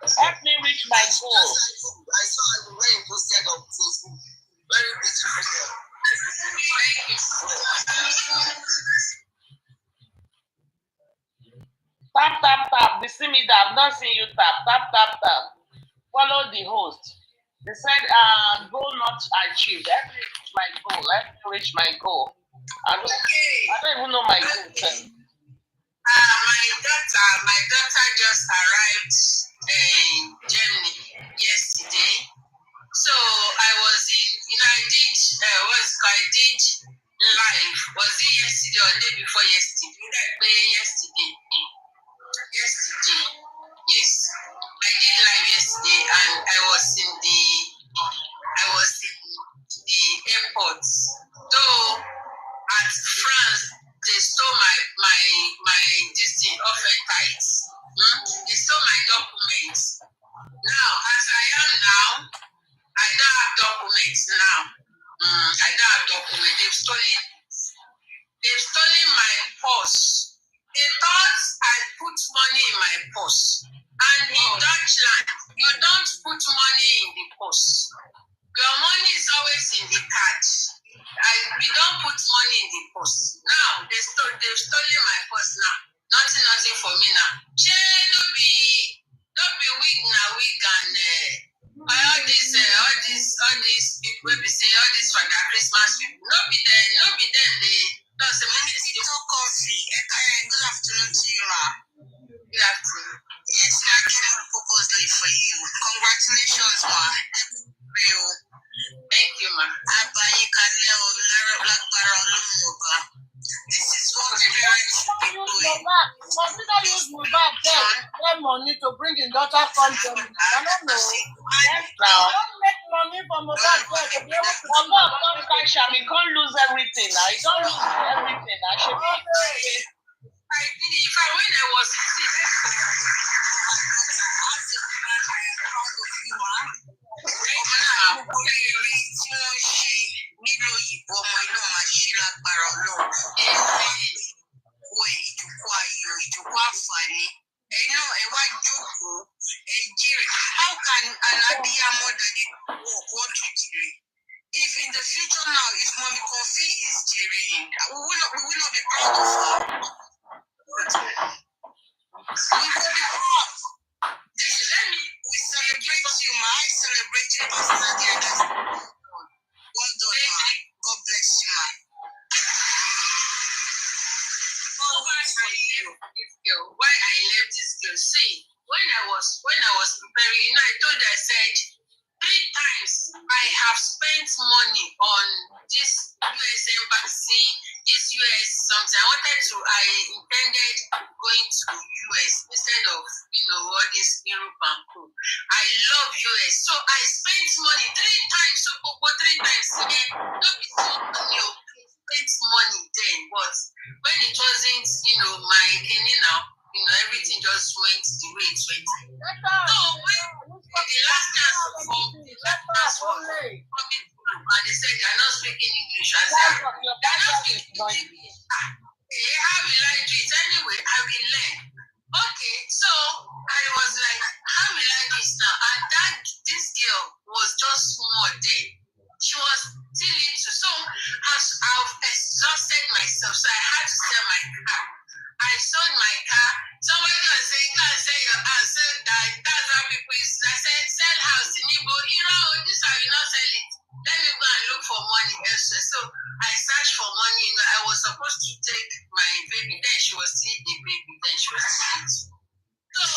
Help me reach my goal.
I saw a rain posted on Facebook. Very beautiful.
Tap. They see me that I've not seen you tap. Follow the host. They said, goal not achieved. Let me reach my goal. I don't even know my goal.
My daughter just arrived in Germany yesterday. So I was I did live. Was it yesterday or the day before yesterday? Yesterday. Yes. I did live yesterday and I was in the airport. Though at France they stole my this thing off and tight. They stole my documents. Now, as I am now, I don't have documents now. I don't have documents. They've stolen my purse. They thought I put money in my purse. And in Deutschland, you don't put money in the purse. Your money is always in the card. We don't put money in the purse. Now, they've stolen my purse now. Nothing for me now. Don't be weak now, weak and all these people will be saying all this for their Christmas people. No be them they don't say money is so coffee. Good afternoon to you, ma. Good afternoon. Yes, I came up purposely for you. Congratulations, ma. Real. Thank you, ma. This is what the parents should be doing.
Consider use Mohbad get money to bring his daughter from Germany. I don't know. Don't make money from Mohbad to be able to
He can't lose everything now. He don't lose everything now.
When I was nílò òyìnbó ọmọ iná máa ṣí lágbára Ọlọ́run ìjókòó ayọ̀ ìjókòó àǹfààní ẹ̀yin náà ẹ wá jókòó ẹ jèrè. How can an abiyamọ that dey work want to jèrè? If in the future now, if Mommy Kofi is jèrè, we will not be proud of her. We will be proud. We celebrate you, ma. I celebrate you personally. Well done, ma. God bless you, ma. Why I left this girl? See, when I was preparing, I told her, I said 3 times I have spent money on this US embassy, this US something. I intended going to US instead of all this Europe and co. I love US, so I spent money 3 times. So 3 times again, don't be so money. Spent money then, but when it wasn't, my opinion now, everything just went the way it went. So when the last chance coming through, and they said they are not speaking English, I said they are not speaking English. How will I do it anyway? I will learn. Okay, so I was like, how will I do this now? And this girl was just small then. She was still into, so I've exhausted myself, so I had to sell my car. I sold my car. Somebody was saying, your house. That's how people use it. I said, sell house in Igbo. This how you not sell it. Let me go and look for money elsewhere. So I searched for money. I was supposed to take my baby. Then she was still a baby. Then she was still. So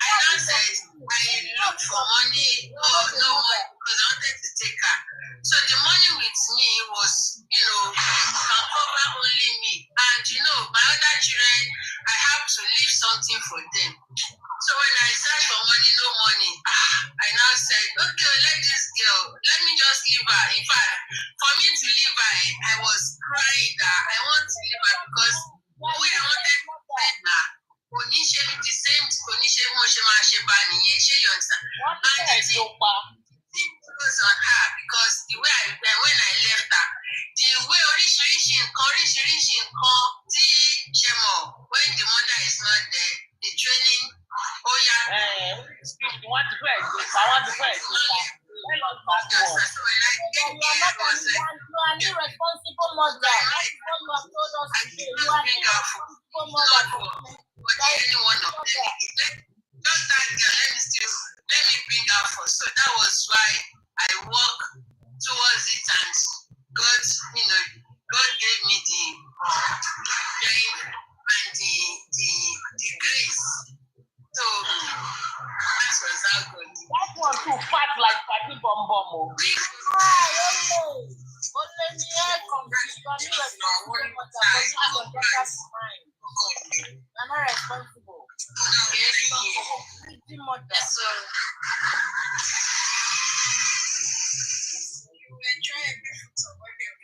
I now said, I looked for money. No money because I wanted to take her. So the money with me was, can cover only me. And my other children, I have to leave something for them. So when I searched for money, no money, I now said, okay, let this girl, let me just leave her. In fact, for me to leave her, I was crying that I want to leave her because we wanted to pay her. Initially, the same condition, you understand? It was on her because the way when I left her, the way oríṣiríṣi nǹkan tí
first. Tell us that one.
You are an irresponsible mother. That is what you have told us today. You are an irresponsible mother.
Just that girl, let me bring her first. So that was why I walk towards it, and God, God gave me the strength and the grace. So that was how good.
That one too fat like Patty Bom Bom.
Only the air comes. You are irresponsible mother. But you have your daughter's mind. You are not responsible. Pretty mother.
So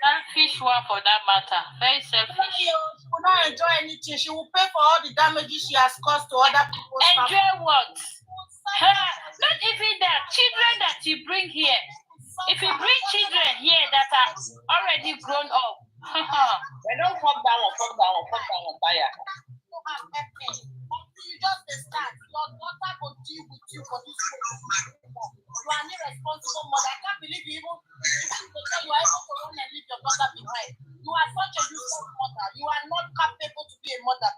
Selfish one for that matter. Very selfish.
She will not enjoy anything. She will pay for all the damages she has caused to other people.
Enjoy what? Not even that. Children that you bring here. If you bring children here that are already grown up, they don't fuck that one, fire.
You just start. Your daughter will deal with you for this. You are an irresponsible mother. I can't believe you even you are able to run and leave your daughter behind. You are such a useless mother. You are not capable to be a mother.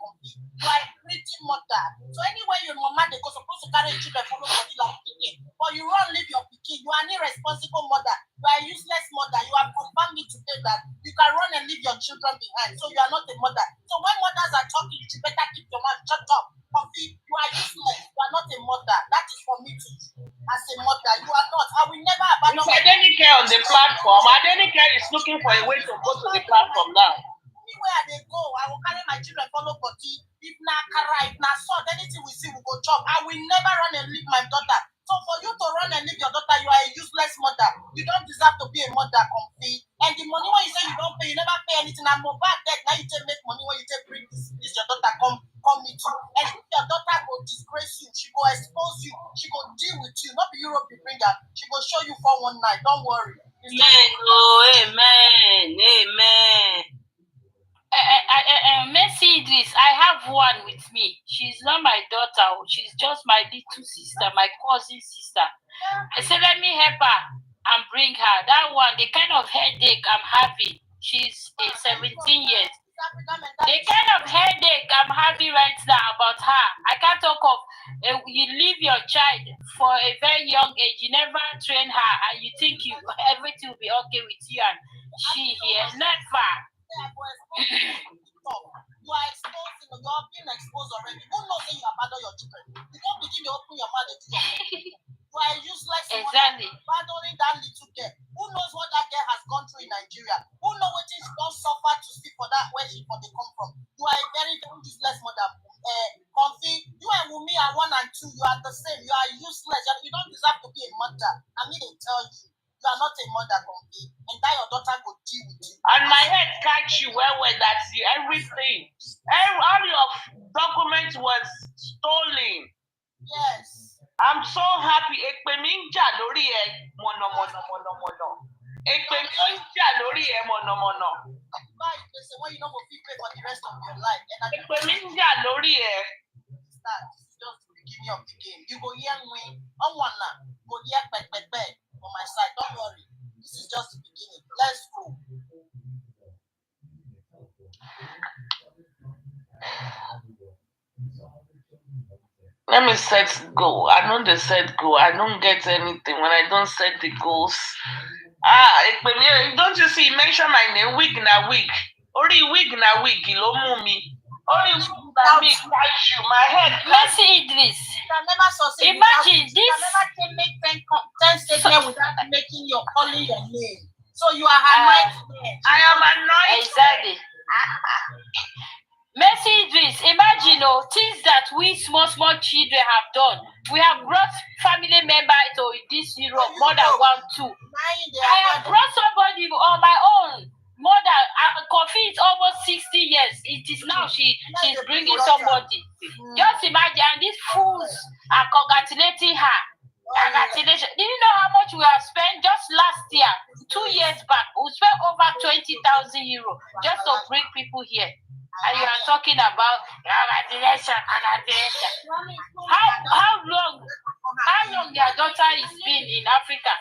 You are a pretty mother. So anywhere your mama they go supposed to carry children follow body like pikin. But you run leave your pikin. You are an irresponsible mother. You are a useless mother. You have confirmed me today that you can run and leave your children behind. So you are not a mother. So when mothers are talking, you better keep your mouth shut up. Coffee, you are useless. You are not a mother. That is for me to you. As a mother, you are not. I will never abandon
my Adenike on the platform. Adenike is looking for a way to go to the platform now.
Anywhere they go, I will carry my children follow body. If na kara, if na salt, anything we see, we go chop. I will never run and leave my daughter. So for you to run and leave your daughter, you are a useless mother. You don't deserve to be a mother, Comfy. And the money when you say you don't pay, you never pay anything. I'm more bad debt. Now you take make money when you take bring this your daughter come meet you. And if your daughter go disgrace you, she go expose you, she go deal with you. Not be Europe you bring her. She go show you 419. Don't worry.
Amen. Mercy Idris, I have one with me. She's not my daughter. She's just my little sister, my cousin sister. I said, let me help her and bring her. That one, the kind of headache I'm having. She's 17 years. The kind of headache I'm having right now about her. I can't talk of you leave your child for a very young age. You never train her, and you think everything will be okay with you and she here. Never.
You are exposed, you are being exposed already. Who knows that you abandon your children? You don't begin to open your mouth and do your You are useless.
Exactly.
Abandoning that little girl. Who knows what that girl has gone through in Nigeria? Who knows what she don't suffer to see for that where they come from? You are a very, very useless mother. Comfy, you and Wumi are 1 and 2. You are the same. You are useless. You don't deserve to be a mother. I mean, they tell you. You are not a mother, Comfy. And that your daughter will deal with you.
And my head catch you well, that's everything. All your documents was stolen.
Yes.
I'm so happy. Ekpeminja lórí ẹ mono. Ekpeminja lórí ẹ mono.
Why you say when you don't go pay for the rest of your life?
Ekpeminja lórí ẹ.
This is just the beginning of the game. You go hear me. On one now, go hear pepe on my side. Don't worry. This is just the beginning. Let's go.
Let me set goal. I know they set goal. I don't get anything when I don't set the goals. Don't you see? Mention my name. Week na week. Only week na week. Ilo mumi. Only week na week. My head. Mercy Idris. Imagine this.
You can never make 10 statements without making calling your name. So you are anointed.
I am anointed. Exactly. Mercy Idris, imagine things that we small children have done. We have brought family members to this Europe, more than 1, 2. I have brought somebody on my own. More than Coffee is almost 60 years. It is now she's bringing somebody. Just imagine, and these fools are congratulating her. Congratulations. Do you know how much we have spent just last year, 2 years back? We spent over 20,000 euros just to bring people here. And you are talking about congratulations. How long
their daughter is being in Africa,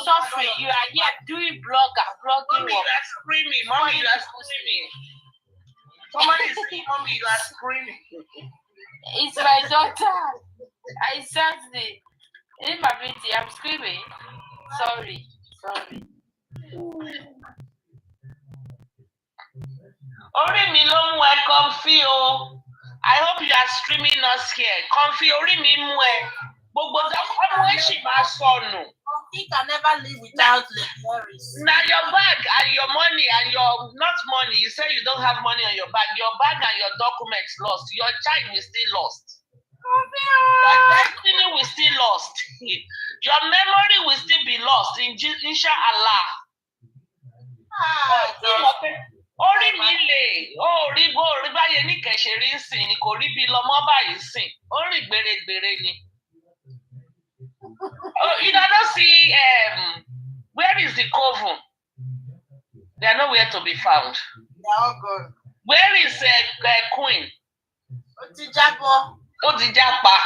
suffering. You are here doing blogging
Mommy,
work.
you are screaming. Mommy, you are screaming. Somebody is saying, Mommy, you are screaming.
It's my daughter. I said in my beauty, I'm screaming. Sorry.
Ori mi ló mú ẹ Comfy o. I hope you are streaming us here. Comfy, orí mi mú ẹ. Gbogbo ọmọ ẹ ṣì máa sọnù.
He can never live without Harris.
Now your bag and your money and your not money. You say you don't have money on your bag. Your bag and your documents lost. Your child will still lost. Your destiny will still lost. Your memory will still be lost in Inshallah. Orí mi lè, rí báyé ní kẹ̀ṣẹ̀rí ń sìn ni kò rí bí lọ́mọ báyìí sìn. Ó rìn gbèrègbèrè ni. Oh, you don't see where is the coven? They are nowhere to be found.
They are all gone.
Where is Queen?
Ó ti jábọ́.
Ó ti jápa.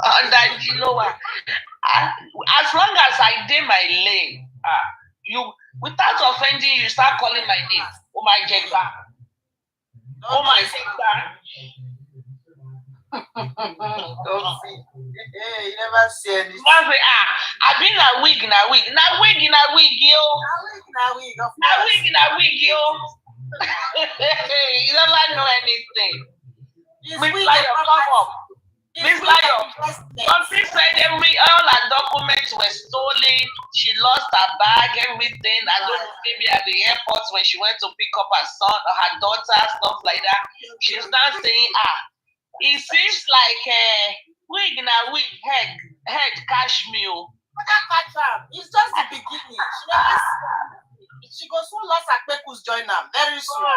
And you know what? As long as I did my lane, you without offending you start calling my name. Oh my Jegba. Oh my Jegba.
Don't see. Hey, you never see anything.
I've been a wig, yo.
Na wig,
yo. You never know anything. Miss Lion, come up. Miss Lion, Comfy said all her documents were stolen. She lost her bag, everything. I don't know, maybe at the airport when she went to pick up her son or her daughter, stuff like that. She's now saying, it seems like head cash me.
It's just the beginning. She goes soon lost her Kpekus join her very soon.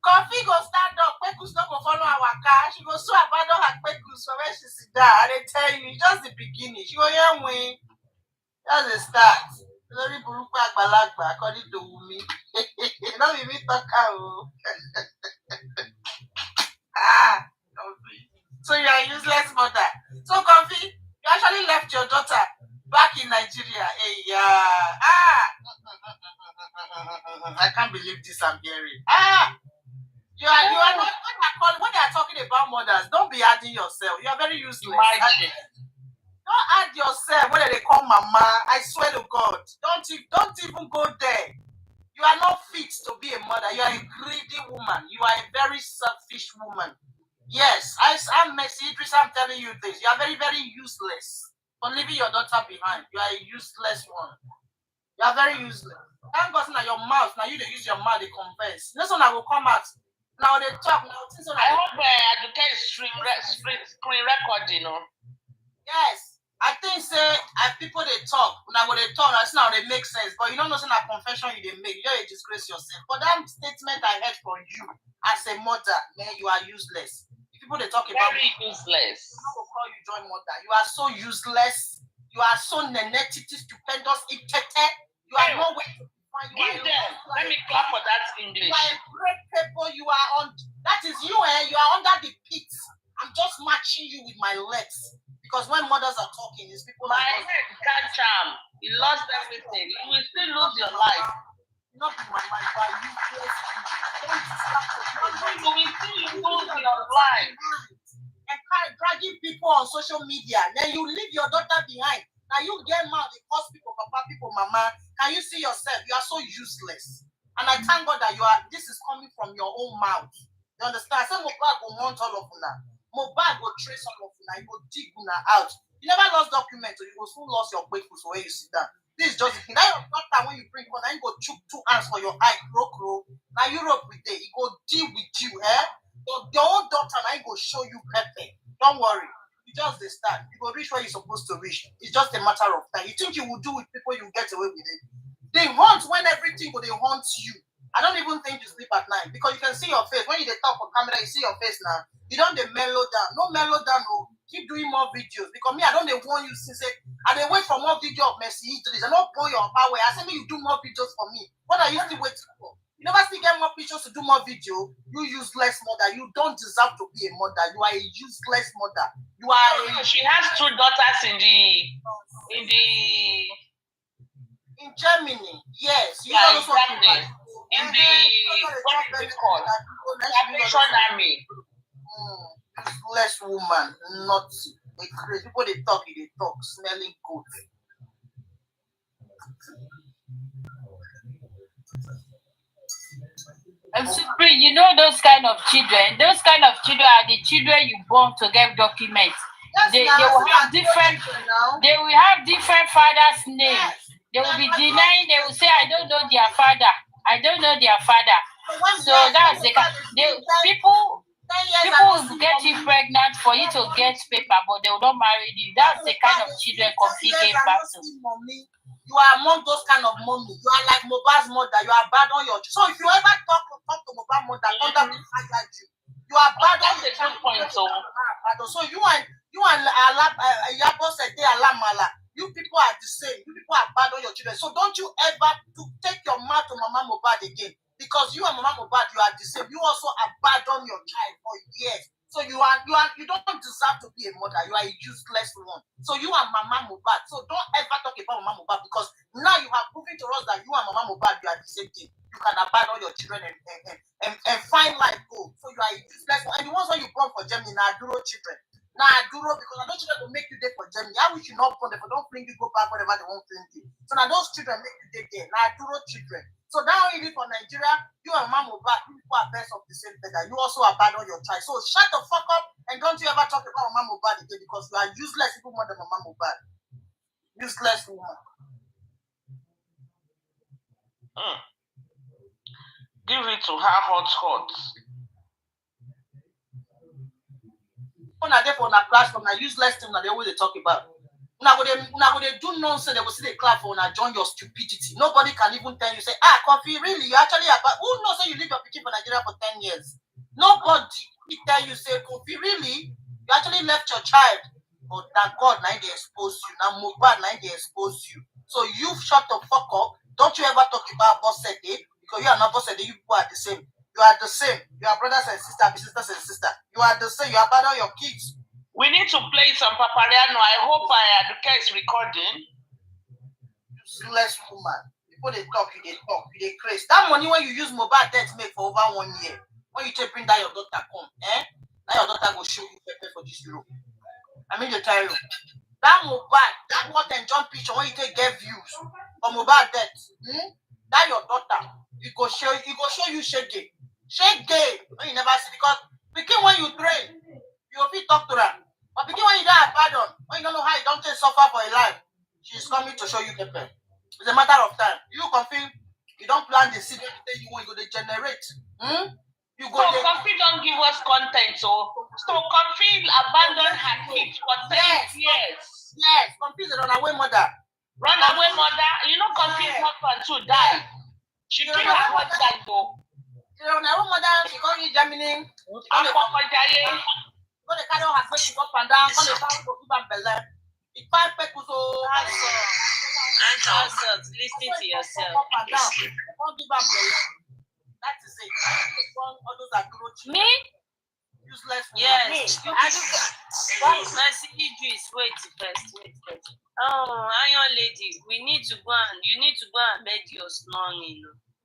Comfy go stand up, Kpekus not go follow our car. She goes so abandon her Kpekus for where she sit down. And they tell you, it's just the beginning. She go young way. That's the start. Lórí burúkú àgbàlagbà according to Wumi. No be me talk out. So you are a useless mother. So Comfy, you actually left your daughter back in Nigeria. Hey, I can't believe this I'm hearing. You are not when they are talking about mothers, don't be adding yourself. You are very useless. Don't add yourself when they call mama. I swear to God. Don't even go there. You are not fit to be a mother. You are a greedy woman. You are a very selfish woman. Yes, I'm Mercy Idris. I'm telling you this. You are very, very useless for leaving your daughter behind. You are a useless one. You are very useless. Thank God now your mouth. Now you use your mouth to confess. This one I will come out. Now they talk. Now
I hope Aduke is screen recording,
Yes. I think people they talk. Now when they talk, that's now they make sense. But you don't know that confession you they make. You don't disgrace yourself. But that statement I heard from you as a mother, man, you are useless. People they talk about
very useless.
I'm not gonna call you join mother. You are so useless. You are so nenetic, stupendous, irritated. You are nowhere.
Give them. Let me clap for that English.
You are a great people. You are on. That is you, You are under the pit. I'm just matching you with my legs. Because when mothers are talking, it's people
my head can't charm. You lost everything. You will still lose your life.
Not in my mind, but
you will still lose your life.
And dragging people on social media. Then you leave your daughter behind. Now you get mad, they cause people, papa, people, mama. Can you see yourself? You are so useless. And I thank God that this is coming from your own mouth. You understand? I said Mohbad will want all of you. Mohbad will trace all of you. You go dig una out. You never lost documents, so you will soon lost your Kpekus where you sit down. This is just the thing. Now your daughter when you bring one, now you go chook 2 hands for your eye, crow. Now Europe with it, it go deal with you, Your own daughter now you go show you pepper. Don't worry. You just the start. You go reach where you're supposed to reach. It's just a matter of time. You think you will do with people, you get away with it. They hunt when everything, but they hunt you. I don't even think you sleep at night because you can see your face. When you talk on camera, you see your face now. You don't mellow down. No mellow down. No. Keep doing more videos. Because me, I don't warn you since I they wait for more video of Mercy Idris. I don't pour your power. I say me you do more videos for me. What are you still waiting for?
You never see get more pictures to do more video. You useless mother. You don't deserve to be a mother. You are a useless mother. You are.
She has 2 daughters in
Germany. Yes. You
yeah,
know
in Germany. In the what is it called? Salvation Army.
Useless woman, naughty. They crazy. People they talk, smelling good.
And Supreme, you know those kind of children. Those kind of children are the children you born to get documents.
Yes,
They will have different. They will have different fathers' names. Yes. They will be denying. They will say, "I don't know their father. I don't know their father." So that's the kind. People will get you pregnant for you to get paper, but they will not marry you. That's the kind of children Kofi gave back to.
You are among those kind of mommy. You are like Mohbad's mother. You are bad on your. So if you ever talk to Mohbad's mother, thunder will fire you. You are bad on your child. So you and Yabo said they are Mala. You people are the same. You people are bad on your children. So don't you ever to take your mouth to Mama Mohbad again. Because you and Mama Mohbad, you are the same. You also abandon your child for years. So you don't deserve to be a mother. You are a useless one. So you and Mama Mohbad. So don't ever talk about Mama Mohbad because now you have proven to us that you and Mama Mohbad, you are the same thing. You can abandon your children and find life go. So you are a useless one. And the ones when you born for Germany, now Duro children. Now Duro because I don't children will make you there for Germany. I wish you not born there, but don't bring you go back whatever they won't bring you. So now those children make you there. Now Duro children. So now you live for Nigeria, you and Mama Mohbad, you people are best of the same feather. You also abandon your child. So shut the fuck up and don't you ever talk about Mama Mohbad again because you are useless people more than Mama Mohbad. Useless woman.
Give it to her hot.
When are they for a platform, a useless thing that they always talk about. Now they do nonsense, they will see the clap for and join your stupidity. Nobody can even tell you, say, Kofi, really, you actually about who knows that you leave your picking for Nigeria for 10 years? Nobody will tell you, say, Kofi, really, you actually left your child. But that God, now they expose you. Now Mohbad, now they expose you. So you shut the fuck up. Don't you ever talk about Bossede, because you are not Bossede, you people are the same. You are the same. You are brothers and sisters, You are the same. You abandon your kids.
We need to play some Papariano. I hope Aduke is recording.
Useless woman. People they talk, you they crazy. That money when you use mobile debt make for over 1 year. When you take bring that your daughter come, now your daughter will show you pepper for this Europe. I mean the tell you. That mobile, that what and jump picture when you take get views for mobile debt. That your daughter, it go show you shake. When you never see because begin when you train, you will be talk to her. But begin when you don't pardon, when you don't know how you don't take suffer for a life, she's coming to show you pepper. It's a matter of time. You confirm you don't plan the seed you want to generate. You go
so Kofi don't give us content, so Kofi abandon her kids for 10 years.
Yes, Kofi is a runaway mother.
Runaway mother, you know Kofi's husband too died. She killed her husband though.
She's a runaway mother, she go in Germany. Go to carry her face up and down, go to find for people and belly. If five people so
listen to yourself.
That is it. All those are growth.
Me?
Useless.
Yes. Mercy Idris, wait first. Oh, Iron Lady, you need to go and beg your snoring.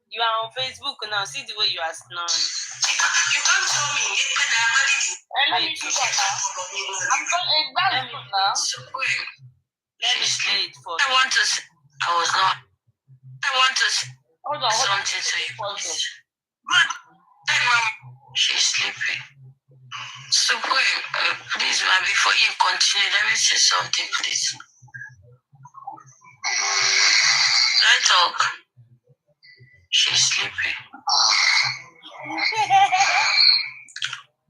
You are on Facebook now. See the way you are snoring.
You can't tell me.
Let me do that now.
Let me play it for you.
I want to
Hold on.
something to you. Good. Hey, Mom. She's sleeping. Supreme, please, man, before you continue, let me say something, please. Can I talk? She's sleeping.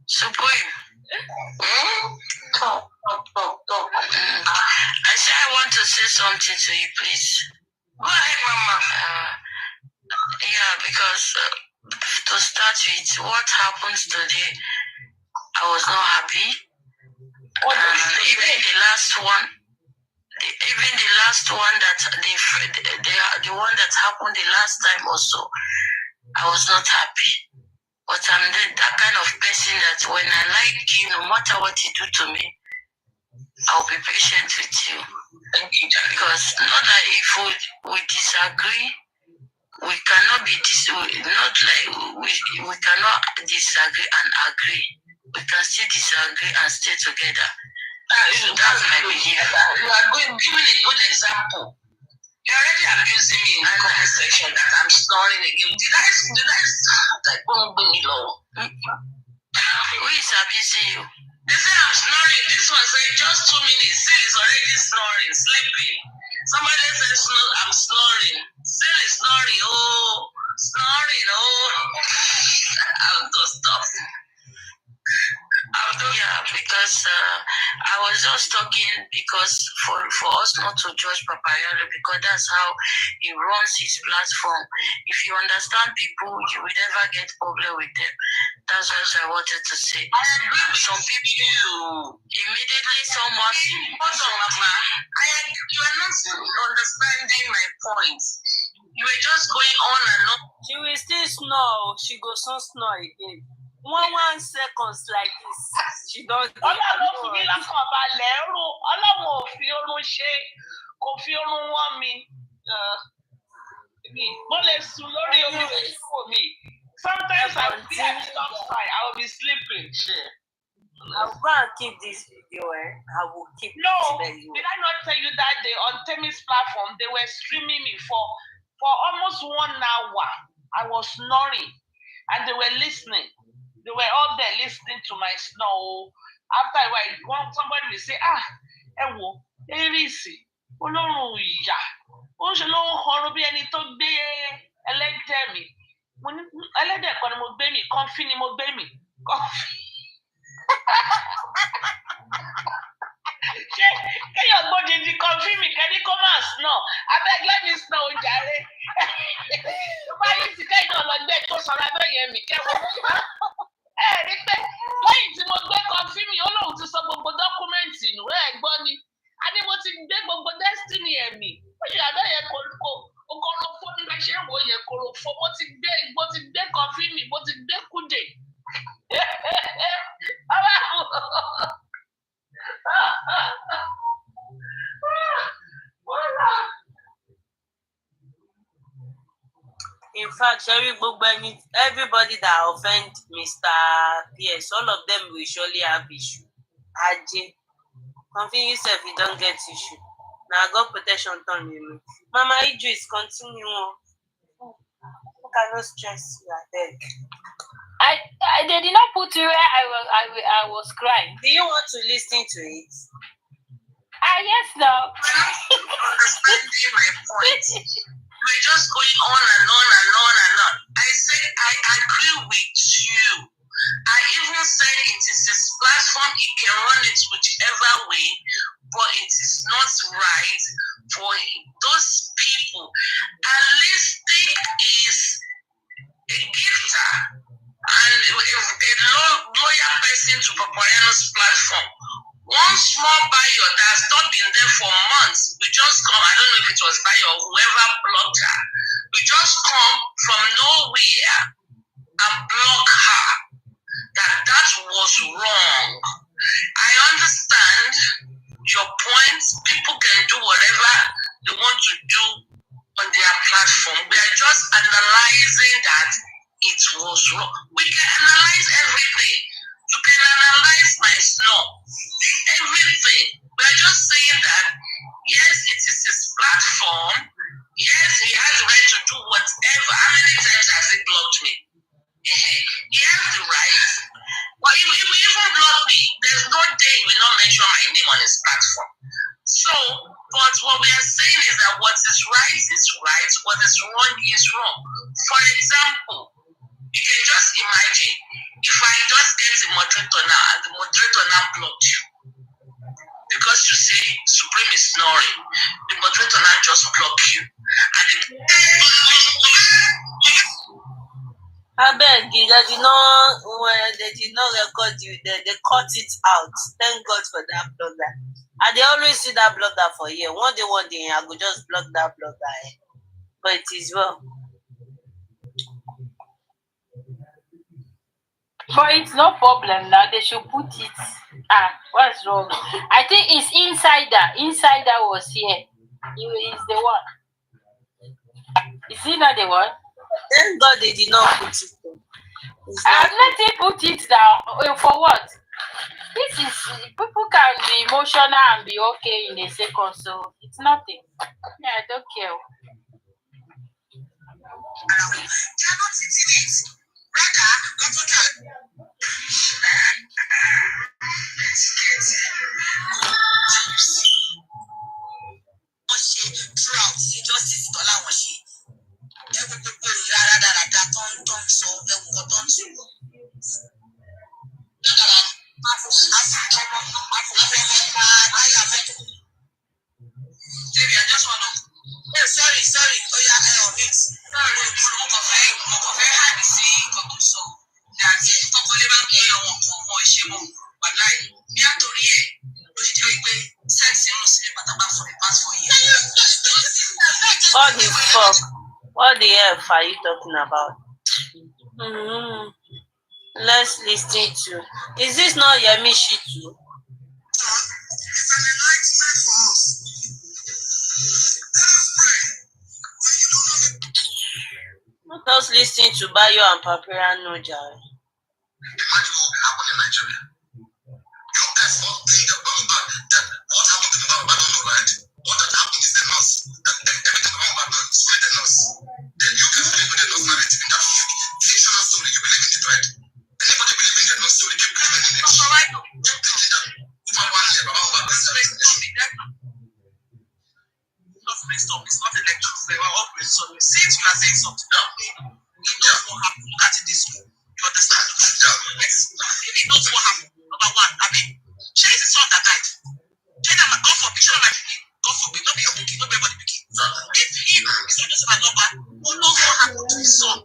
Supreme. Talk. I said I want to say something to you, please. Go ahead, Mama. Yeah, because to start with, what happens today, I was not happy. Even the last one that the one that happened the last time also, I was not happy. But I'm that kind of person that when I like you, no matter what you do to me, I'll be patient with you. Because not that if we disagree, we cannot be not like we cannot disagree and agree. We can still disagree and stay together. That's my behavior. You are giving a good example. You're already abusing me in the comment section that I'm snoring again. Did I Who is abusing you? They say I'm snoring. This one said just 2 minutes. Still is already snoring, sleeping. Somebody says I'm snoring. Still is snoring. Oh, snoring. Oh, I'll go stop. Yeah, because I was just talking because for us not to judge Papayolo because that's how he runs his platform. If you understand people, you will never get problem with them. That's what I wanted to say. Some people immediately someone you are not understanding my point. You were just going on and on.
She will still snore. She goes on snore again. 1 seconds like this. She does. Ọlọ́run fi mí lọ́kàn balẹ̀ ẹ̀rù. Ọlọ́run ò fi oorun ṣe. Kò fi oorun wọ́n mi. Mo lè sùn lórí omi fún mi. Sometimes I will be at stop sign. I will be sleeping. I will go and keep this video. I will keep it. No, did I not tell you that day on Temi's platform they were streaming me for almost 1 hour? I was snoring and they were listening. They were all there listening to my snore. After a while, somebody will say, Ewo, Erisi, Olorun Iya. Ó ṣe ló ń horun bí ẹni tó gbé ẹlẹ́dẹ̀ mi. Mo ní ẹlẹ́dẹ̀ kan ni mo gbé mi, kọ́ńfì ni mo gbé mi. Ṣé kéèyàn gbọ́dọ̀ di kọ́ńfì mi kẹ́ni kó máa snore? Abeg let me snore jàre. Bá yìí ti kẹ́yìn náà lọ gbé tó sọ̀rọ̀ abẹ́ yẹn mi kẹ́wọ́. Rí pé lẹ́yìn tí mo gbé kọfí mi ó lóun ti sọ gbogbo dọ́kúmẹ́ǹtì nù gbọ́ ni a ní mo ti gbé gbogbo destiny ẹ̀mí ó ṣe àbẹ́ yẹn korofo nígbà ṣé ń wò yẹn korofo mo ti gbé kọfí mi mo ti gbé kúdè. In fact, everybody that offend Mr. PS, all of them will surely have issue. Aje, confident yourself, you don't get issue. Now God protection on you. Mama Idris, continue. You cannot stress you, I beg.
They did not put you where I was crying.
Do you want to listen to it?
Yes, no.
Understanding my point. We're just going on and on and on and on. I said I agree with you. I even said it is his platform, he can run it whichever way, but it is not right for those people. At least is a gifter and a loyal person to Papayolo's platform. One small buyer that has not been there for months, we just come, I don't know if it was buyer or whoever blocked her, we just come from nowhere and block her. That was wrong. I understand your point. People can do whatever they want to do on their platform. We are just analyzing that it was wrong. We can analyze everything. You can analyze my snore. Everything. We are just saying that, yes, it is his platform. Yes, he has the right to do whatever. How many times has he blocked me? He has the right. But if he even block me, there's no day he will not mention my name on his platform. So, but what we are saying is that what is right is right, what is wrong is wrong. For example, you can just imagine if I just get the moderator now and the moderator now blocked you because you say Supreme is snoring, the moderator now just block you. And
I beg you, they did not record you there. They cut it out. Thank God for that blogger. And they always see that blogger for here. One day, I will just block that blogger. But it is well.
But it's no problem now. They should put it. What's wrong? I think it's Insider. Insider was here. He is the one. Is he not the one?
Thank God they did not put it.
Let him put it down. For what? This is people can be emotional and be okay in a second, so it's nothing. Yeah, I don't care.
Sorry. Oh yeah,
What the fuck? What the F are you talking about? Let's listen to. Is this not Yemi Shitu? Let us listen to Bayo and Papira Noja.
imagine what will happen in Nigeria. You guys all think about that. What happened to Mama don't know, right? What had happened is the nurse. Everything about Mama is with the nurse. Then you guys believe in the nurse narrative in that fictional story. You believe in it, right? Anybody believe in the nurse story? You believe in it. That's all right. You believe that. It's not a lecture. Since you are saying something now, it knows what happened. Look at it this way. You understand? Yes. If it knows what happened, number one, Shay is the son that died. Shay, God forbid, God forbid, not be your picking, not be everybody picking. If him, Mr. Joseph Aloba, who knows what happened to his son,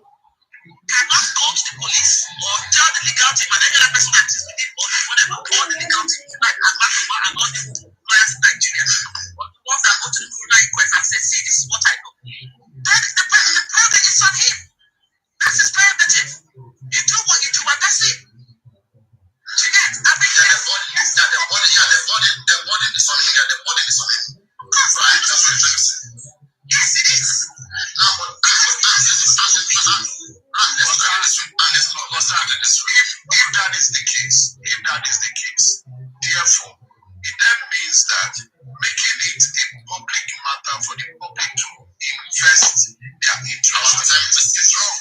cannot go to the police or tell the legal team and any other person that is within or whatever, all the legal team, like Agbafuma and all the lawyers in Nigeria, the ones that go to the criminal inquest and say, see, this is what I know. That is the prerogative is on him. That's his prerogative. You do what you do, and that's it. Do you get? The body is on him. That's right. That's what you're saying. Yes, it is. Now, but if that is the case, therefore, it then means that making it a public matter for the public to invest their interest is wrong.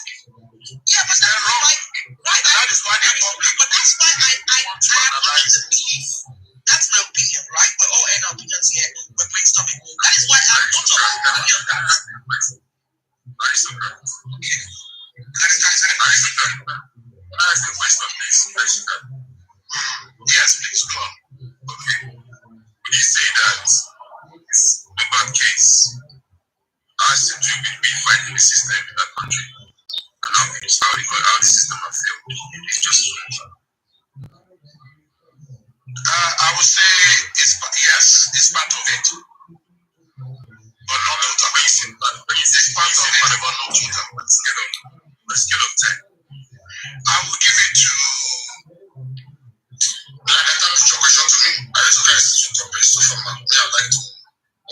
Yeah, but that's wrong. Right. That is why the public. But that's why I analyze the belief. That's my opinion, right? We're all in our opinions here. We're brainstorming. That is why I'm not of opinion that. That is so correct. Yes, please go on. Okay. Would you say that it's a bad case as to do with being fighting the system in that country? And how the system has failed? It's just I would say it's part of it. But not total. When you say it's part of it, but not total. On a scale of 10. I will give it to. That was your question to me. I just guys to talk about stuff from me. I like to.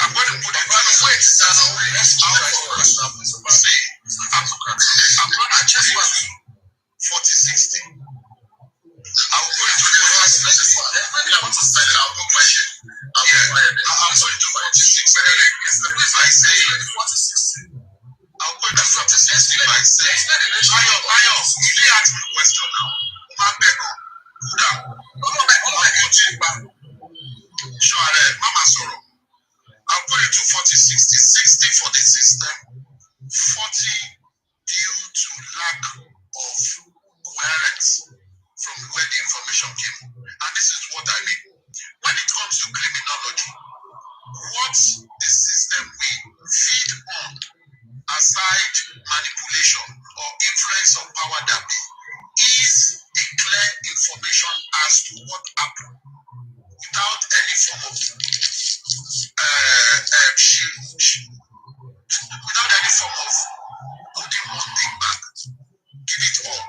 I'm going to put it on the weight. That's all. Let's see. I'm going to just 40-60. I will go into the last legislature. I want to say that I'll go my share. I'm going to do 46. If I say 40-60, I'll go into 46. If I say, Ayo, you didn't ask me a question now. I'm back on. I'll go into 40-60 for the system, 40 due to lack of coherence from where the information came. And this is what I mean. When it comes to criminology, what the system will feed on, aside manipulation or influence of power that be, is a clear information as to what happened without any form of without any form of putting one thing back. Give it all.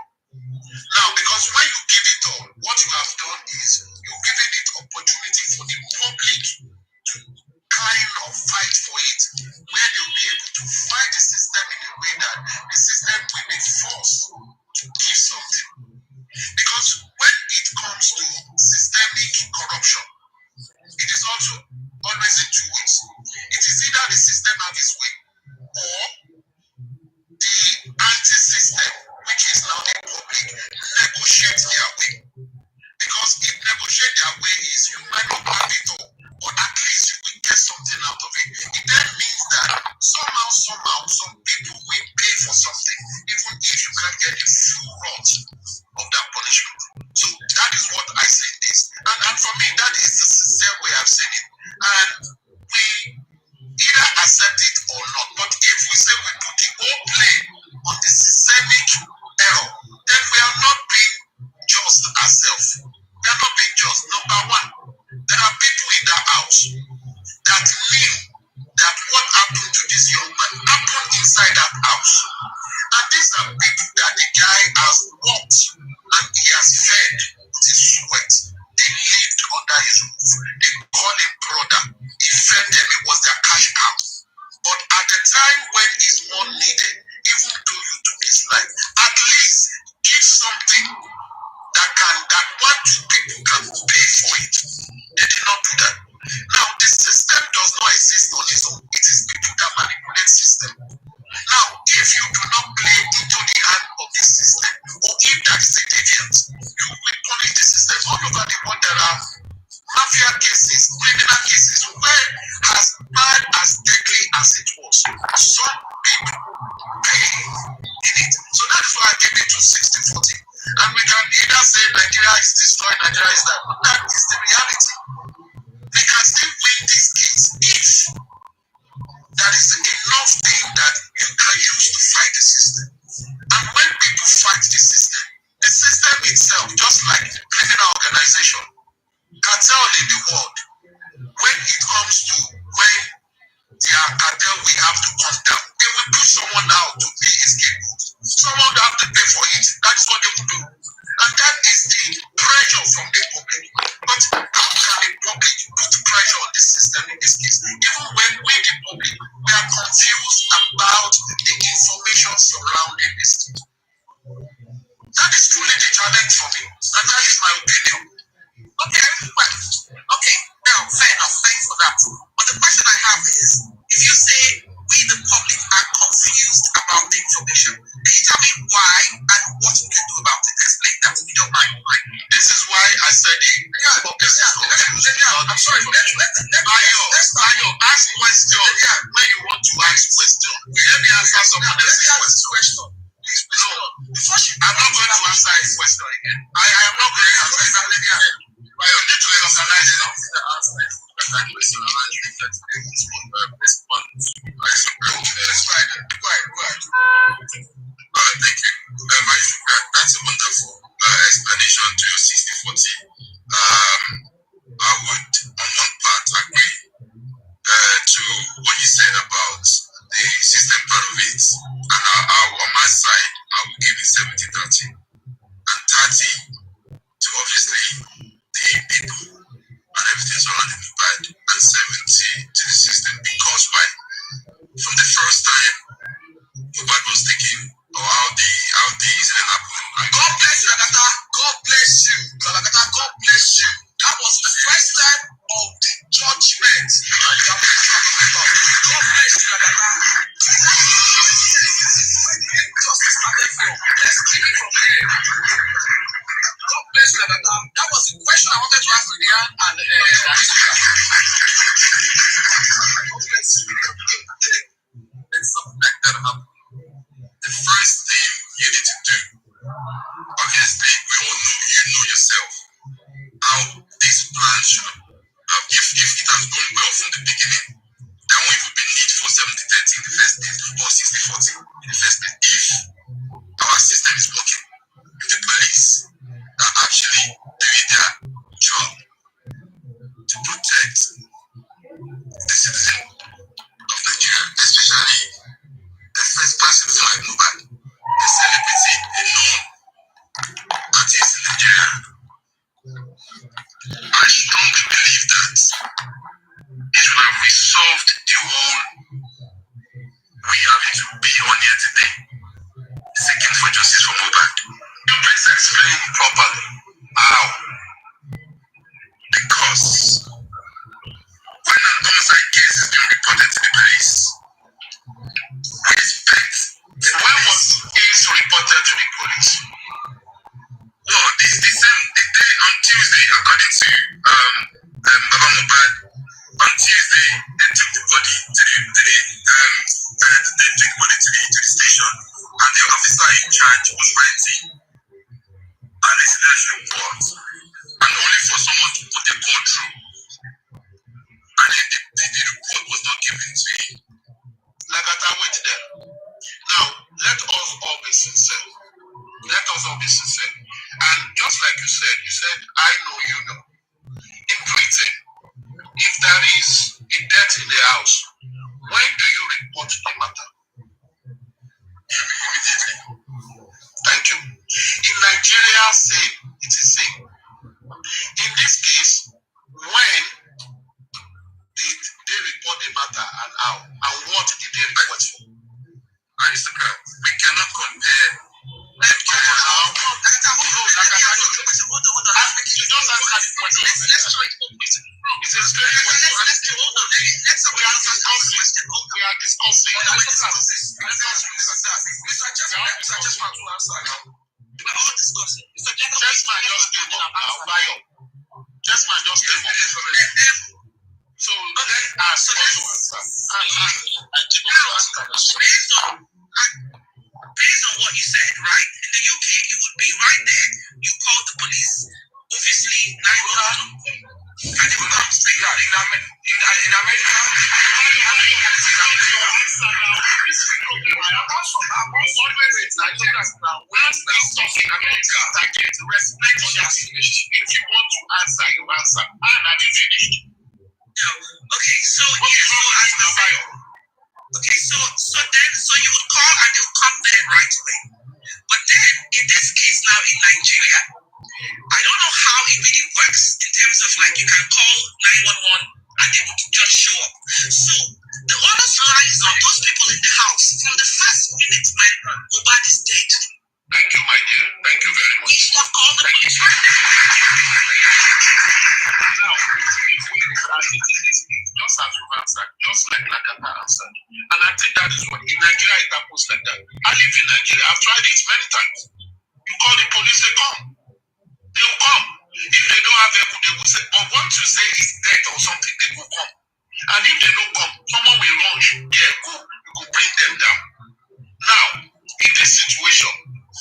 Now, because Because when you give it all, what you have done is you've given it opportunity for the public to kind of fight for it, where they'll be able to fight the system in a way that the system will be forced to give something. Because when it comes to systemic corruption, it is also always in two ways. It is either the system have its way or the anti-system, which is now the public, negotiate their way. Because if negotiate their way is you might not have it all, but at least you will get something out of it. It then means that somehow, some people will pay for something, even if you can't get the full rot of that punishment. So that is what I say this. And for me, that is the sincere way I've seen it. And we either accept it or not. But if we say we put the whole blame on the systemic error, then we are not being just ourselves. We are not being just. Number one, there are people in that house that knew that what happened to this young man happened inside that house. And these are people that the guy has worked and he has fed with his sweat. They lived under his roof. They called him brother. He fed them. It was their cash cow. But at the time when it's more needed, even though you took his life, at least give something that one, two people can pay for it. They did not do that. Now, the system does not exist on its own. It is people that manipulate system. Now, if you do not play into the hand of the system, or if that is a deviant, you will punish the system. All over the world, there are mafia cases, criminal cases, where as bad, as deadly as it was, some people pay in it. So that is why I give it to 60-40. And we can either say Nigeria is destroyed, Nigeria is that. That is the reality. We can still win this case if there is enough thing that you can use to fight the system. And when people fight the system itself, just like criminal organization, cartel in the world, when it comes to when their cartel will have to come down, they will put someone out to be a scapegoat. Someone will have to pay for it. That's what they will do. And that is the pressure from the public. But how can the public put pressure on the system in this case? Even when we, the public, we are confused about the information surrounding this thing. That is truly the challenge for me. And that is my opinion. Okay, well, okay, now, fair enough. Thanks for that. But the question I have is, if you say we, the public, are confused about the information, can you tell me why and what you can do about it? Explain that if you don't mind.
This is why I said
I'm sorry,
Ayo, ask question when you want to ask question. Let me answer someone else's question. I'm not going to answer his question again. I am not going to answer his question. But you need to organize it. Thank you. That's a wonderful explanation to your 60-40. I would, on one part, agree to what you said about the system part of it. And on my side, I will give it 70-30. And 30 to obviously the people and everything surrounding the bad, and 70 to the system. Because why? From the first time Mohbad was taken, or how the incident happened.
God bless you, Lagata. God bless you. Lagata, God bless you. That was the first time of the judgment. God bless you, Lagata. Let's keep it from here. God bless you, Lagata. That was the question I wanted to ask Lilian and God bless you.
When something like that happens, the first thing you need to do, obviously, we all know, you know yourself, how this plan should have, if it has gone well from the beginning, there won't even be need for 70-30 in the first place, or 60-40 in the first place, if our system is working, if the police are actually doing their job to protect the citizen of Nigeria, especially the first person like Mohbad, the celebrity, a
reported to the police. Well, this the day on Tuesday, according to Baba Mohbad, on Tuesday they took the body to the station, and the officer in charge was writing an incident report, and only for someone to put a call through, and then the report was not given to him. Like I wait there. Now let us all be sincere. Let us all be sincere. And just like you said, I know you know. In Britain, if there is a death in the house, when do you report the matter? Immediately. Thank you. In Nigeria, same. It is same. In this case, when did they report the matter and how? And what did they report for? Aristocrat, we cannot compare. Let's try it for question. It's a straight question. We are discussing. Mr. Chessman to answer now. We are all discussing. Mr. Chessman just came up now. Bayo. Chessman just came up. So let us also answer. Based on what you said, right? In the UK, it would be right there. You call the police, obviously 911, and they will come straight. In America, if you want to answer, you answer. And have you finished? Okay, so okay, so you would call and they will come there right away. But then in this case now in Nigeria, I don't know how it really works in terms of like you can call 911 and they would just show up. So the onus lies on those people in the house from the first minute when Mohbad is dead. Thank you, my dear. Thank you very much. We should have called the police right there. Now, just as you've answered, just like Nakata answered. And I think that is what in Nigeria it happens like that. I live in Nigeria. I've tried it many times. You call the police, they come. They will come. If they don't have help, they will say, but once you say it's death or something, they will come. And if they don't come, someone will rush. Yeah, go. You could bring them down. Now, in this situation,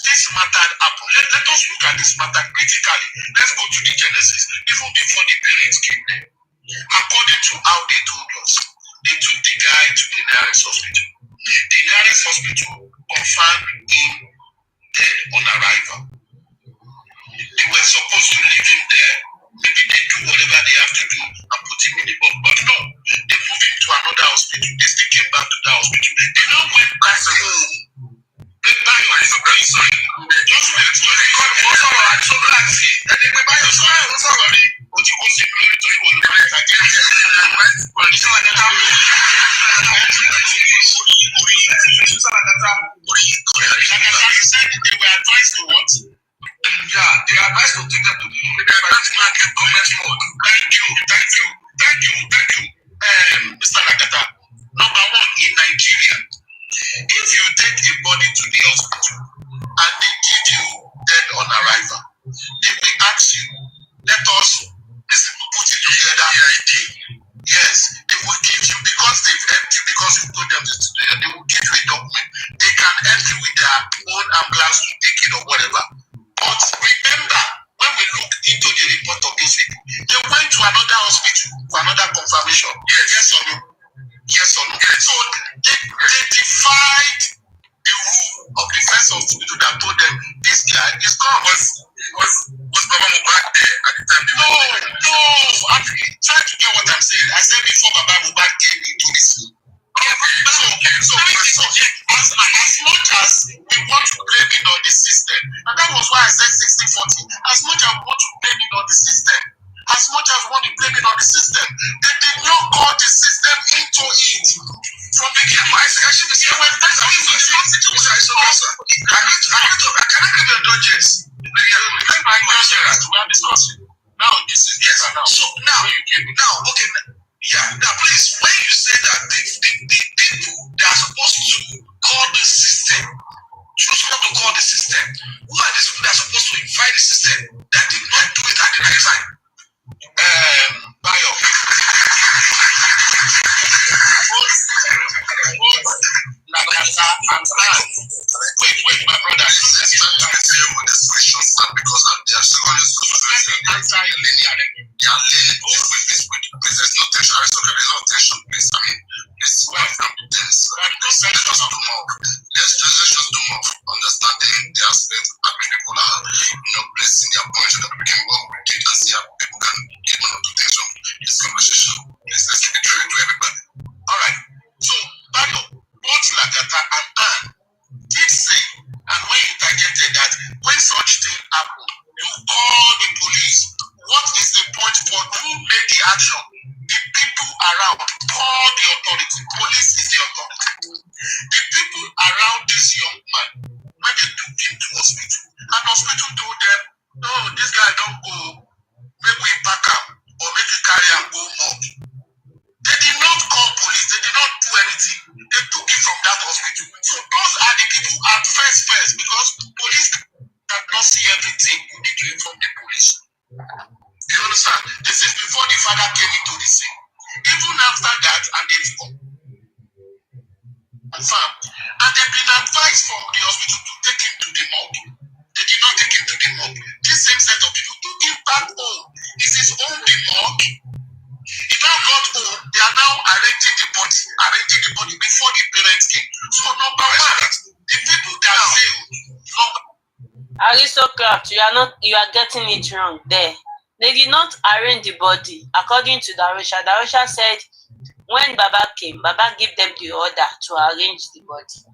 this matter happened. Let us look at this matter critically. Let's go to the genesis. Even before the parents came there. According to how they told us, they took the guy to the nearest hospital. The nearest hospital confirmed him dead on arrival. They were supposed to leave him there. Maybe they do whatever they have to do and put him in the bomb. But no, they moved him to another hospital. They still came back to that hospital. They now went back home. They buy your sorry. Just wait. Sorry. What you want to say? To you want to make again? Said they were advised to what? Yeah, they are advised to take them to the government mode. Thank you, Mr. Nakata. Number one, in Nigeria, if you take a body to the hospital and they give you dead on arrival, they will ask you, let us put it together. Yes, they will give you, because they've helped you, because you told them they will give you a document. They can help you with their own ambulance to take it or whatever. But remember, when we look into the report of those people, they went to another hospital for another confirmation. Yes or no? Yes or no? Yes. So they defied the rule of the first hospital that told them this guy is gone. Was Baba Mohbad there at the time? No. Actually, try to get what I'm saying. I said before Baba Mohbad came into this. So as much as we want to blame it on the system, and that was why I said 60-40, as much as we want to blame it on the system, as much as we want to blame it on the system, they did not call the system into it. From the beginning, I should say, when that's how you was can I give you a digest? We are discussing. Now, this is yes and now. So now, please, when you say that the people that are supposed to call the system choose not to call the the system. Who are these people that are supposed to invite the system that did not do it at the right time? Bayo. Wait, my brother. Let's start with this question because they are still going to answer linear. They are linear. There's no tension. There's no tension, please. I mean, it's well from the tense. Let's just do more. Let's just do more. Understanding the aspect that people are, placing their points so that we can work with it and see how people can get one or two things from this conversation. Let's keep it true to everybody. All right. So, Bayo, both Lagata and Anne did say, and when you targeted that, when such thing happen, you call the police. What is the point for who made the action? The people around call the authority. Police is the authority. The people around this young man, when they took him to hospital, and hospital told them, no, this guy don't go, make we pack him, or make you carry him go more. They did not call police, they did not do anything. They took him from that hospital. So those are the people at first, because police cannot see everything. You need to inform the police. You understand? This is before the father came into the scene. Even after that, and they've confirmed, and they've been advised from the hospital to take him to the morgue. They did not take him to the morgue. This same set of people took him back home. Is his own the morgue? He now got home. They are now arranging the body before the parents came. So number one, the people that failed.
Aristocrat, you are getting it wrong there. They did not arrange the body according to Darusha. Darusha said when Baba came, Baba gave them the order to arrange the body.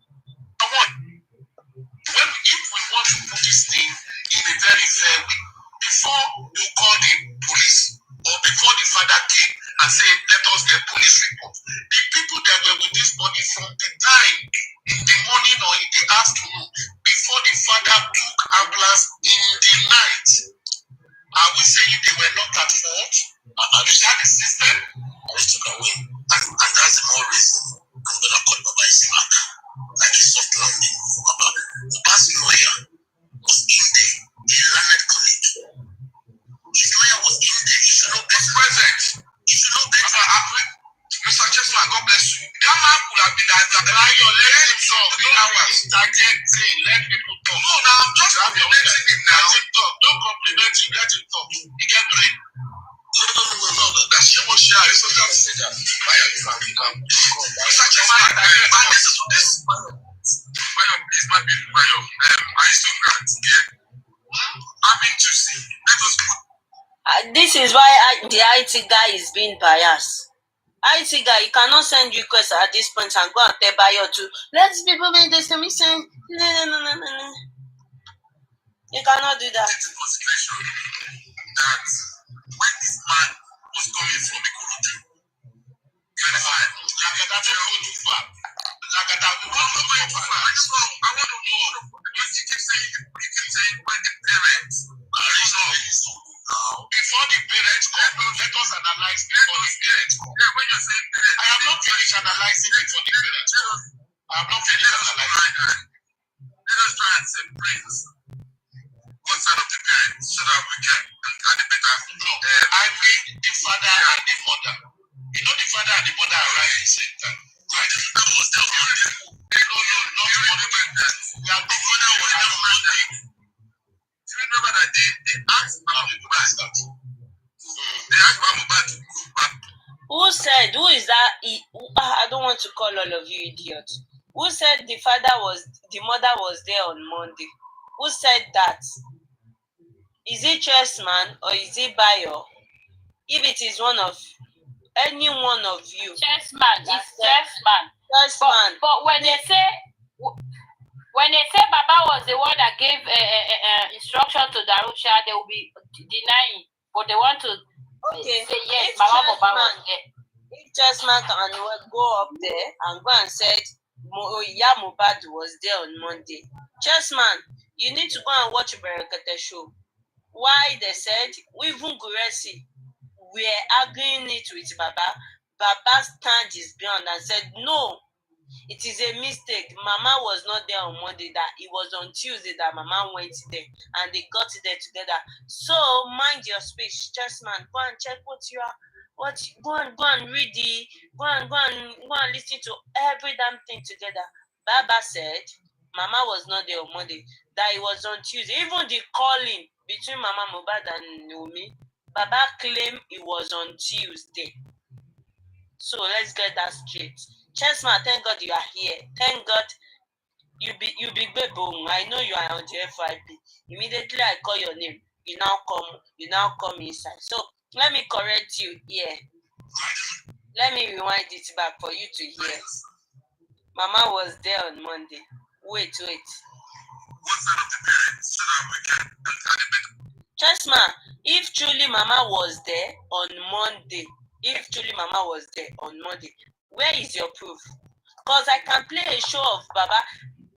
If we want to put this thing in a very fair way, before you call the police or before the father came and said, let us get police report, the people that were with this body from the time in the morning or in the afternoon before the father took ambulance in the night, are we saying they were not at fault? Is that the system? Let's took away. And that's the more reason I'm going to call Baba Isaac. Like a soft landing for Baba. Baba's lawyer was in there, a learned colleague. His lawyer was in there. He should not be present. He should not be Mr. Chesma, God bless you. That man could have been applying your let him talk 3 hours. Targeting, let people talk. No, now I'm just complimenting him now. Let him talk. Don't compliment him, let him talk. He get brain. No. That's your share. It's not just say that. Why are you come? Mr. Chesma, listen to this. Bayo, please, Bayo. Are you still grand? Yeah? Happy to see. Let us go.
This is why the IT guy is being biased. IT guy, you cannot send requests at this point and go and tell Bayo to let people make this to me saying no. You cannot do that.
Take into consideration that when this man was coming from Ikorodu, Lagata will go too far. Lagata will go too far. I want to know because you keep saying when the parents are before the parents come, let us analyze before the parents come. Yeah, when you say parents, I have not finished analyzing before the parents come. I have not finished analyzing. Let us try and separate one side of the parents so that we can add a better. No, I mean the father and the mother. You know the father and the mother arrived at the same time. Right? That was the only. No, not the mother. The father was the Monday. You remember that they asked Mama Mohbad that. They asked Mama Mohbad to go back.
Who said? Who is that? I don't want to call all of you idiots. Who said the mother was there on Monday? Who said that? Is it Chessman or is it Bayo? If it is any one of you.
Chessman, it's Chessman.
Chessman.
But when they say Baba was the one that gave instruction to Darusha, they will be denying. But they want to say yes, Mama Mohbad was there.
If Chessman can go up there and go and say Mohbad was there on Monday. Chessman, you need to go and watch Berekete show. Why they said even Guresi were arguing it with Baba. Baba stand his ground and said no. It is a mistake. Mama was not there on Monday. That it was on Tuesday that Mama went there and they got there together. So mind your speech, Chessman. Go and check what you are. Go and read the. Go and listen to every damn thing together. Baba said Mama was not there on Monday. That it was on Tuesday. Even the calling between Mama Mohbad and Naomi, Baba claimed it was on Tuesday. So let's get that straight. Chessman, thank God you are here. Thank God you be boom. I know you are on the FIP. Immediately I call your name. You now come inside. So let me correct you here. Let me rewind it back for you to hear. Mama was there on Monday. Wait. Chessman, if truly Mama was there on Monday, where is your proof? Because I can play a show of Baba,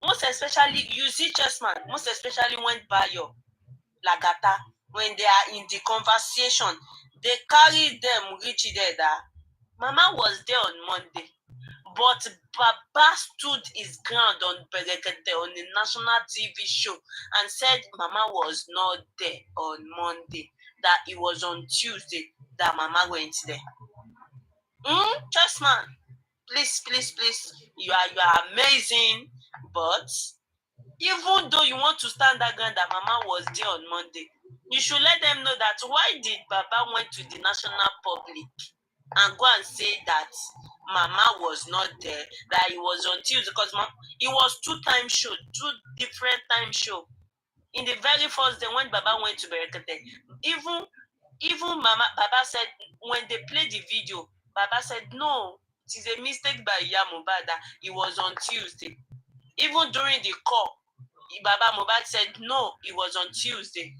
most especially, you see Chessman, most especially when Bayo, Lagata, when they are in the conversation, they carry them reach there that Mama was there on Monday, but Baba stood his ground on Berekete on the national TV show and said Mama was not there on Monday, that it was on Tuesday that Mama went there. Chessman, please, you are amazing, but even though you want to stand that ground that Mama was there on Monday, you should let them know that why did Baba went to the national public and go and say that Mama was not there, that it was on Tuesday, because it was two different time show. In the very first day when Baba went to Berekete, even Baba said, when they played the video, Baba said, no, it is a mistake by Mohbad that it was on Tuesday. Even during the call, Baba Mohbad said, no, it was on Tuesday.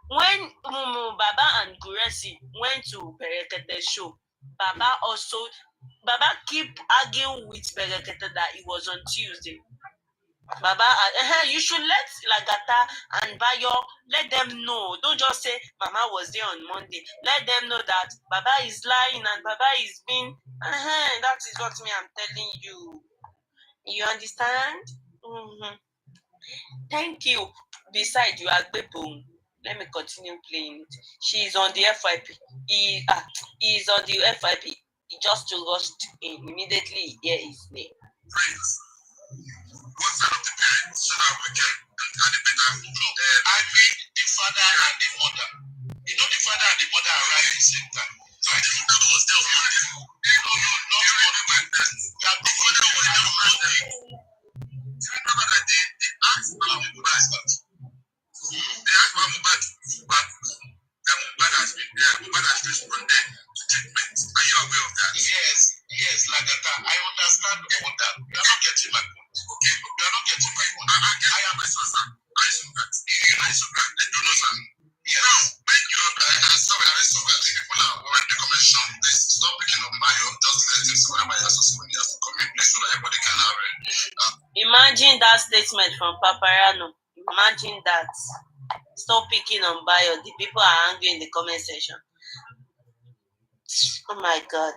When Baba and Guresi went to Berekete show, Baba keep arguing with Berekete that it was on Tuesday. Baba, you should let Lagata and Bayo, let them know. Don't just say Mama was there on Monday. Let them know that Baba is lying and Baba is being. That is what I'm telling you. You understand? Mm-hmm. Thank you. Besides, you are Beboom. Let me continue playing it. She is on the FIP. He is on the FIP. He just rushed in immediately. Here is name.
What side of the parents so that we can and the better I mean the father and the mother. You know the father and the mother arrived at the same time. So I think that was there on Monday. No, not Monday. That the father was there on Monday. Do you remember that they asked Mama Mohbad that? They asked Mama Mohbad back that Mohbad has been there. Mohbad has responded to treatment. Are you aware of that? Yes, Lagata. I understand all that. You are not getting my point. Okay, you are not getting my point. I am a son. I saw that. They do not know. Yes. Now, when you are sorry, people are already the comment section. Please stop picking up Mayo. Just let him see whenever he has to comment. Please so that everybody can have it.
Imagine that statement from Paparano. Imagine that. Stop picking on Bayo. The people are angry in the comment section. Oh my God.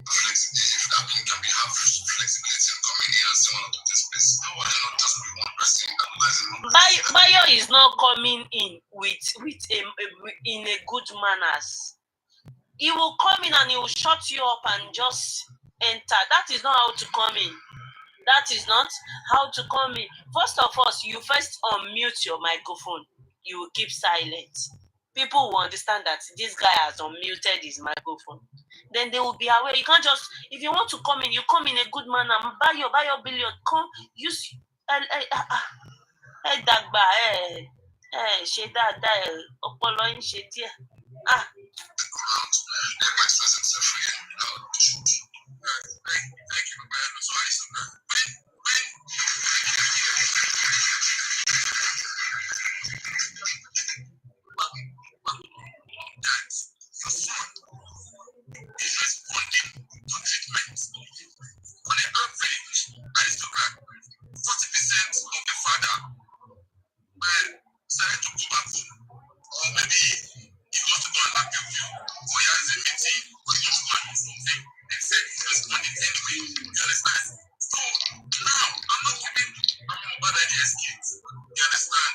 Flexibility, if that can be have flexibility and coming here and say one of this place. No, why not just be one person analyzing?
Bayo is not coming in in a good manners. He will come in and he will shut you up and just enter. That is not how to come in. That is not how to come in. First of all, you first unmute your microphone. You will keep silent. People will understand that this guy has unmuted his microphone. Then they will be aware. You can't just, if you want to come in, you come in a good manner. Buy your billion. Come, use. Dagba, ṣe dáadáa, ọpọlọ ń ṣe díẹ̀.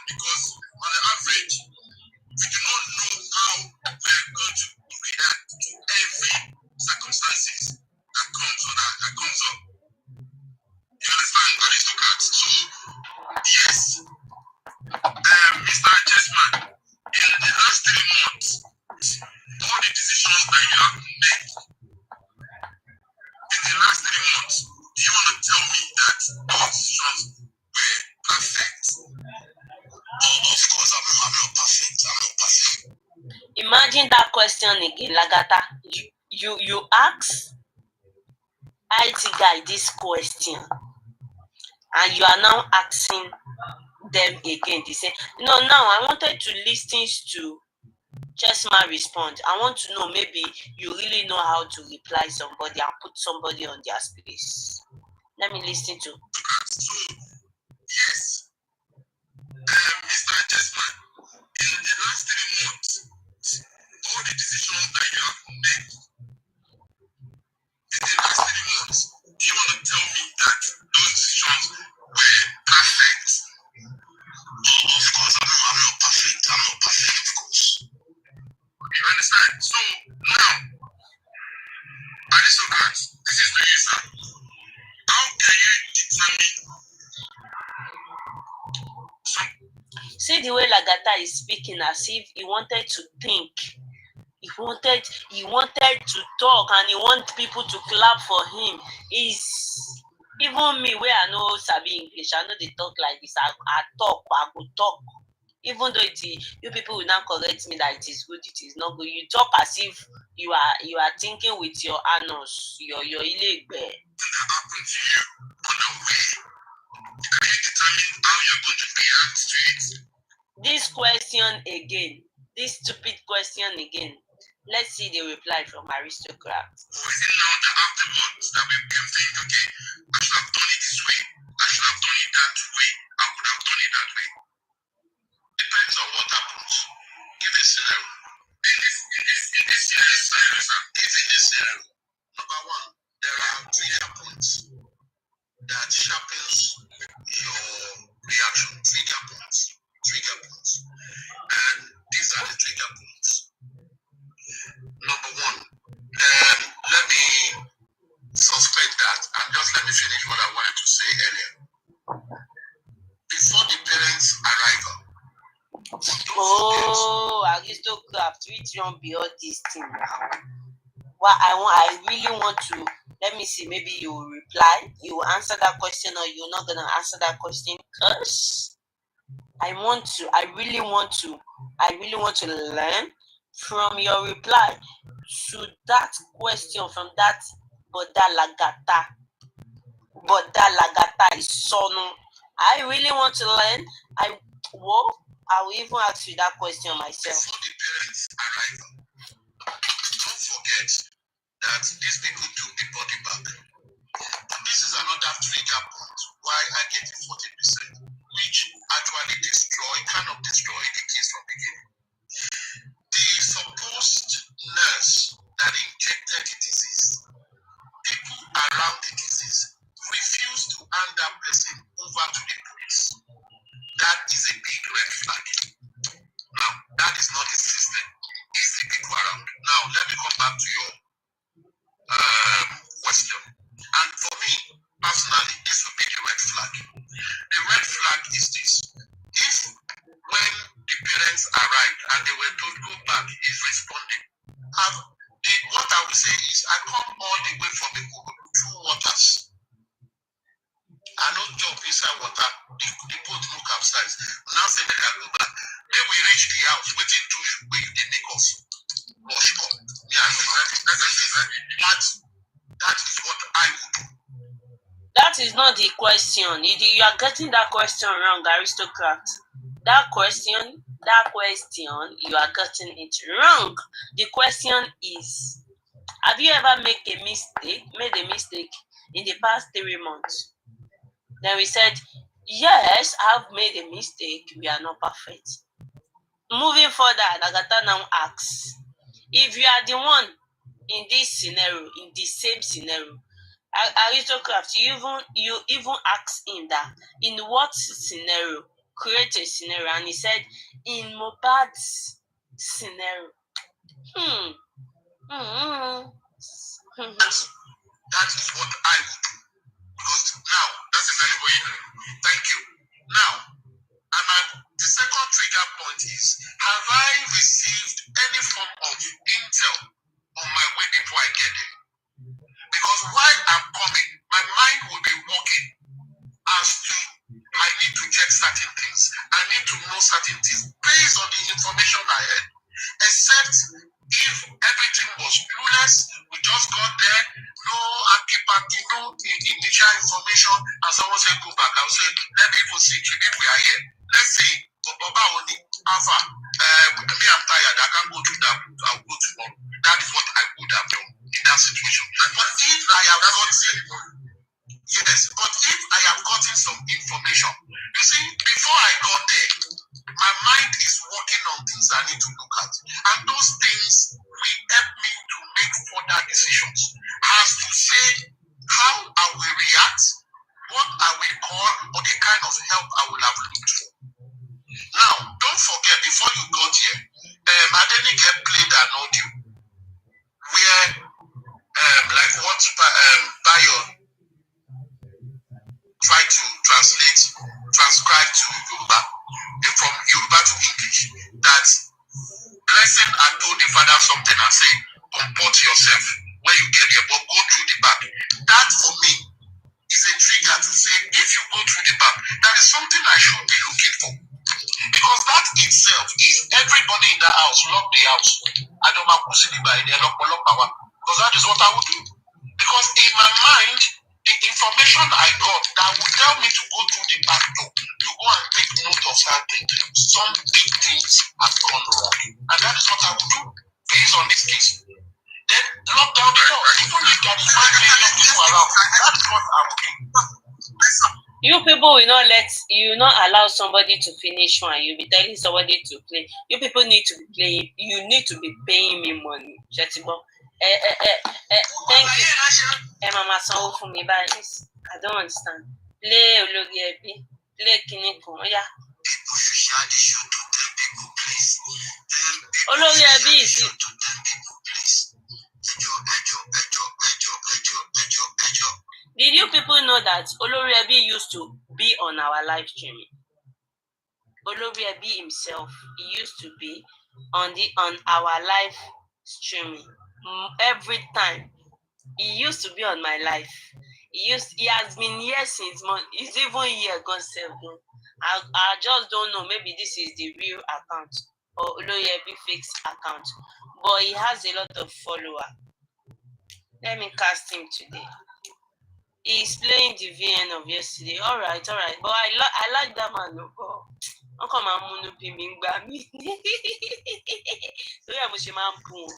because on the average, we do not know how we're going to react to every circumstances that comes up. You understand, aristocrats? So yes, Mr. Chessman, in the last 3 months, all the decisions that you have made in the last 3 months, do you want to tell me that those decisions were perfect? Oh, of course, I'm not perfect. I'm not perfect.
Imagine that question again, Lagata. You ask IT guy this question, and you are now asking them again. They say, no, now I wanted to listen to Chessman respond. I want to know, maybe you really know how to reply somebody and put somebody on their space. Let me listen to.
So, yes, Mr. Chessman, in the last 3 months, all the decisions that you have made in the last 3 months, do you want to tell me that those decisions were perfect? Oh, of course, I'm not perfect. I'm not perfect, of course. You understand? So, now, aristocrats, this is the answer. How can you determine?
See the way Lagata is speaking as if he wanted to think. He wanted to talk, and he wants people to clap for him. Even me, where I know Sabi English, I know they talk like this. I go talk. Even though you people will not correct me that it is good, it is not good. You talk as if you are thinking with your anus, your ilegbe.
That happened to you on the way. Can you determine how you're going to react to it?
This question again, this stupid question again. Let's see the reply from aristocrat.
Or is it now that afterwards that we can think, okay, I should have done it this way, I should have done it that way, I would have done it that way? Depends on what happens. Give a scenario. In this scenario, number one, there are trigger points that sharpens your reaction. Trigger points. And these are the trigger points. Number one, let me suspect that and just let me finish what I wanted to say earlier. Before the parents' arrival.
Oh, aristocrat, which one be all this thing now? Well, I really want to. Let me see. Maybe you will reply. You will answer that question, or you're not gonna answer that question. Because I really want to learn from your reply to that question from that Boda Lagata is Sonu. I really want to learn. I will even ask you that question myself.
Before the parents' arrival, don't forget that these people took the body back. But this is another trigger point why I get the 40%, which actually kind of destroy the case from beginning. The supposed nurse that injected the disease, people around the disease refused to hand that person over to the police. That is a big red flag. Now, that is not a system. It's the people around. Now, let me come back to your question. And for me, personally, this would be the red flag. The red flag is this. If when the parents arrived and they were told go back, he's responding. What I would say is, I come all the way from the two waters. I don't jump inside water. The boat no capsize. Now say they can go back. Then we reach the house, waiting to where they make us wash up. Yeah, that is what I would do.
That is not the question. You are getting that question wrong, aristocrat. That question, you are getting it wrong. The question is, have you ever made a mistake in the past 3 months? Then we said, yes, I've made a mistake. We are not perfect. Moving further, Lagata now asks, if you are the one in this scenario, in the same scenario, aristocrat, you even ask him that in what scenario create a scenario, and he said, in Mohbad's scenario,
That is what I would do. Because now, that's exactly what you do. Thank you. Now, the second trigger point is, have I received any form of intel on my way before I get there? Because while I'm coming, my mind will be working as to I need to check certain things. I need to know certain things based on the information I had. Except if everything was clueless, we just got there, no anti-party, no initial information, and someone said go back. I'll say, let people see if we are here. Let's see. Alpha, me, I'm tired. I can't go to that. I'll go tomorrow. That is what I would have done in that situation. But if I have gotten some information, you see, before I got there, my mind is working on things I need to look at. And those things will help me to make further decisions. As to say how I will react, what I will call, or the kind of help I will have looked for. Now, don't forget, before you got here, Adenike played an audio where, like what Bayo tried to transcribe to Yoruba, from Yoruba to English, that Blessing had told the father something and say, comport yourself when you get there, but go through the back. That for me is a trigger to say, if you go through the back, that is something I should be looking for. Because that itself is everybody in the house, lock the house. I don't know because that is what I would do. Because in my mind, the information I got that would tell me to go through the back door, to go and take note of something. Some big things have gone wrong. And that is what I would do based on this case. Then lock down the door. Even if there is 1 million people around, that is what I would do.
You people will not allow somebody to finish one. You'll be telling somebody to play. You people need to be playing. You need to be paying me money. Thank you. Mama Sanwo for me by this. I don't understand. Play Olori Ebi. Play Kiniko. Yeah.
People should share the show to 10 people, please.
Olori Ebi is it? Did you people know that Olori Ebi used to be on our live streaming? Olori Ebi himself, he used to be on our live streaming every time. He used to be on my life. He has been here since month. It's even here gone 7. I just don't know. Maybe this is the real account or Olori Ebi fake account. But he has a lot of followers. Let me cast him today. He's playing the VN of yesterday. All right. But I like that man. No, how come I'm going to be me? So yeah, but she man boom.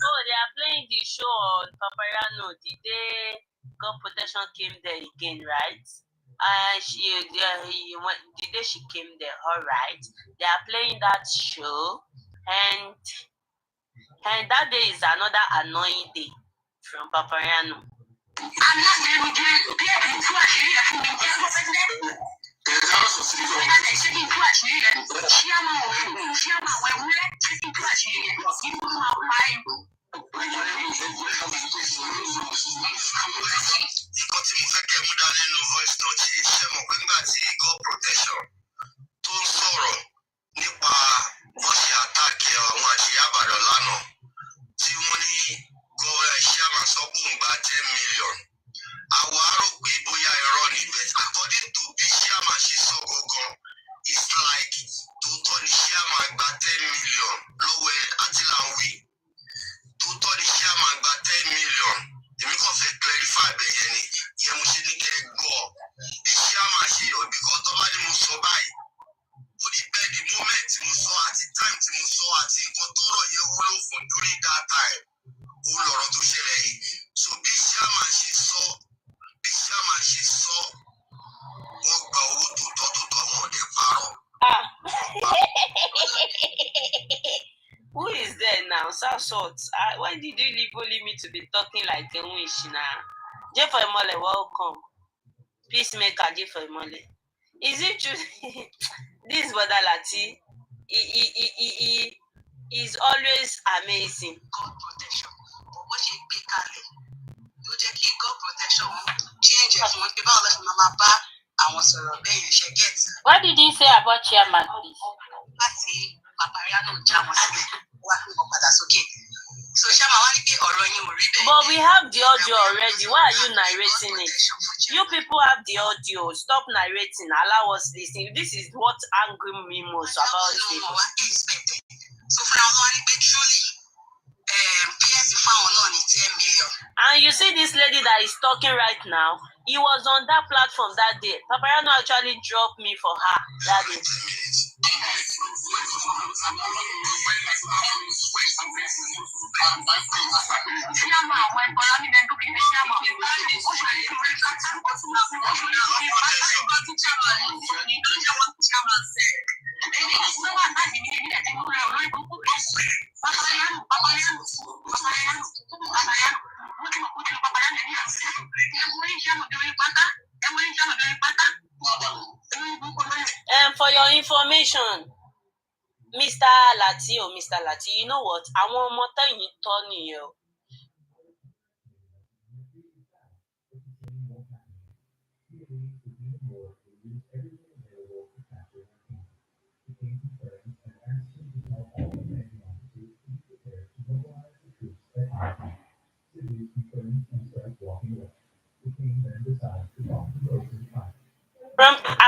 Oh, they are playing the show on Paparano the day God Protection came there again, right? And the day she came there, all right. They are playing that show, and that day is another annoying day from Paparano.
According to Bishama, she saw Gogo. It's like Tuto Nishama got 10 million. Lower Atilawi. Tuto Nishama got 10 million. The make of clarify Bayani. Yamushini go. Bishama she because somebody must survive. But the moment you saw at the time you saw at the Kotoro Yewolo for during that time.
insult. Why did you leave me to be talking like a wish now? Jeffrey Mole, welcome. Peacemaker Jeffrey Mole. Is it true? This Brother Lati, he is always amazing.
God protection. What she be calling? You take God protection. Change it. You want to buy all mama ba. I want to obey you. She gets.
What did he say about chairman, please?
Party, Papariano, Jamos, okay. So Shama,
but we have the audio already. Why are you narrating it? You people have the audio. Stop narrating. Allow us listening. This is what angry me most about it.
So for truly,
and you see this lady that is talking right now, he was on that platform that day. Papariano actually dropped me for her that day. And for your information, Mr. Lati, you know what? I want more time you turn you.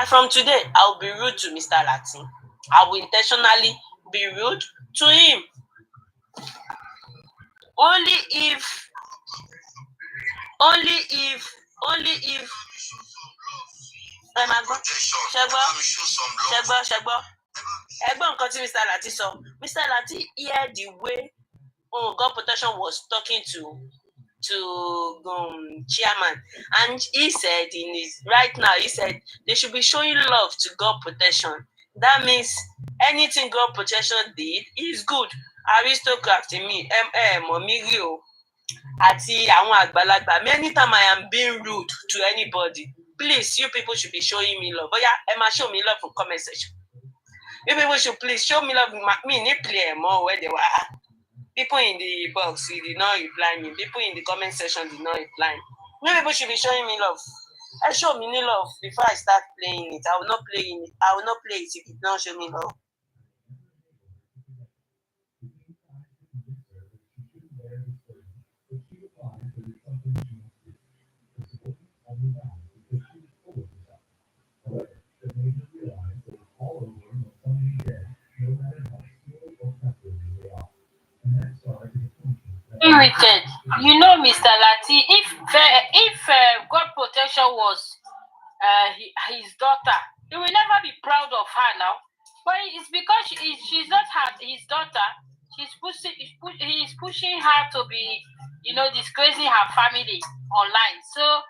From today, I'll be rude to Mr. Lati. I will intentionally be rude to him. Only if Mr. Lati saw. Mr. Lati heard the way God Protection was talking to chairman, and he said he said they should be showing love to God Protection. That means anything God Protection did is good. Aristocrat me, Momirio, Ati àwọn àgbàlagbà. Many times I am being rude to anybody. Please, you people should be showing me love. But yeah, Emma, show me love for comment section. You people should please show me love. Me need play more where they were. People in the box did not reply me. People in the comment section did not reply me. You people should be showing me love. I show me love before I start playing it. I will not play it if you don't show me love.
Wicked. You know, Mr. Lati, if God Protection was his daughter, he will never be proud of her now. But it's because she's not his daughter. He's pushing her to be, disgracing her family online. So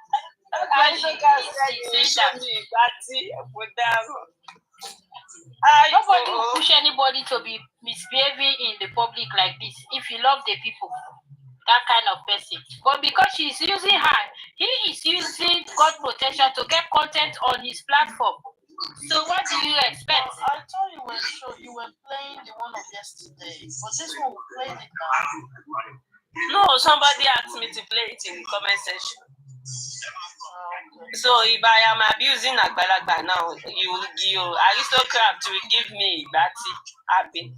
that's why she's saying that. Nobody will push anybody to be misbehaving in the public like this. If you love the people, that kind of person. But because she's using her, he is using God Protection to get content on his platform. So what do you expect?
I thought you were playing the one of yesterday, but this one will play it now.
No, somebody asked me to play it in the comment section. So if I am abusing Agbalagba now, you aristocrat will give me that happy.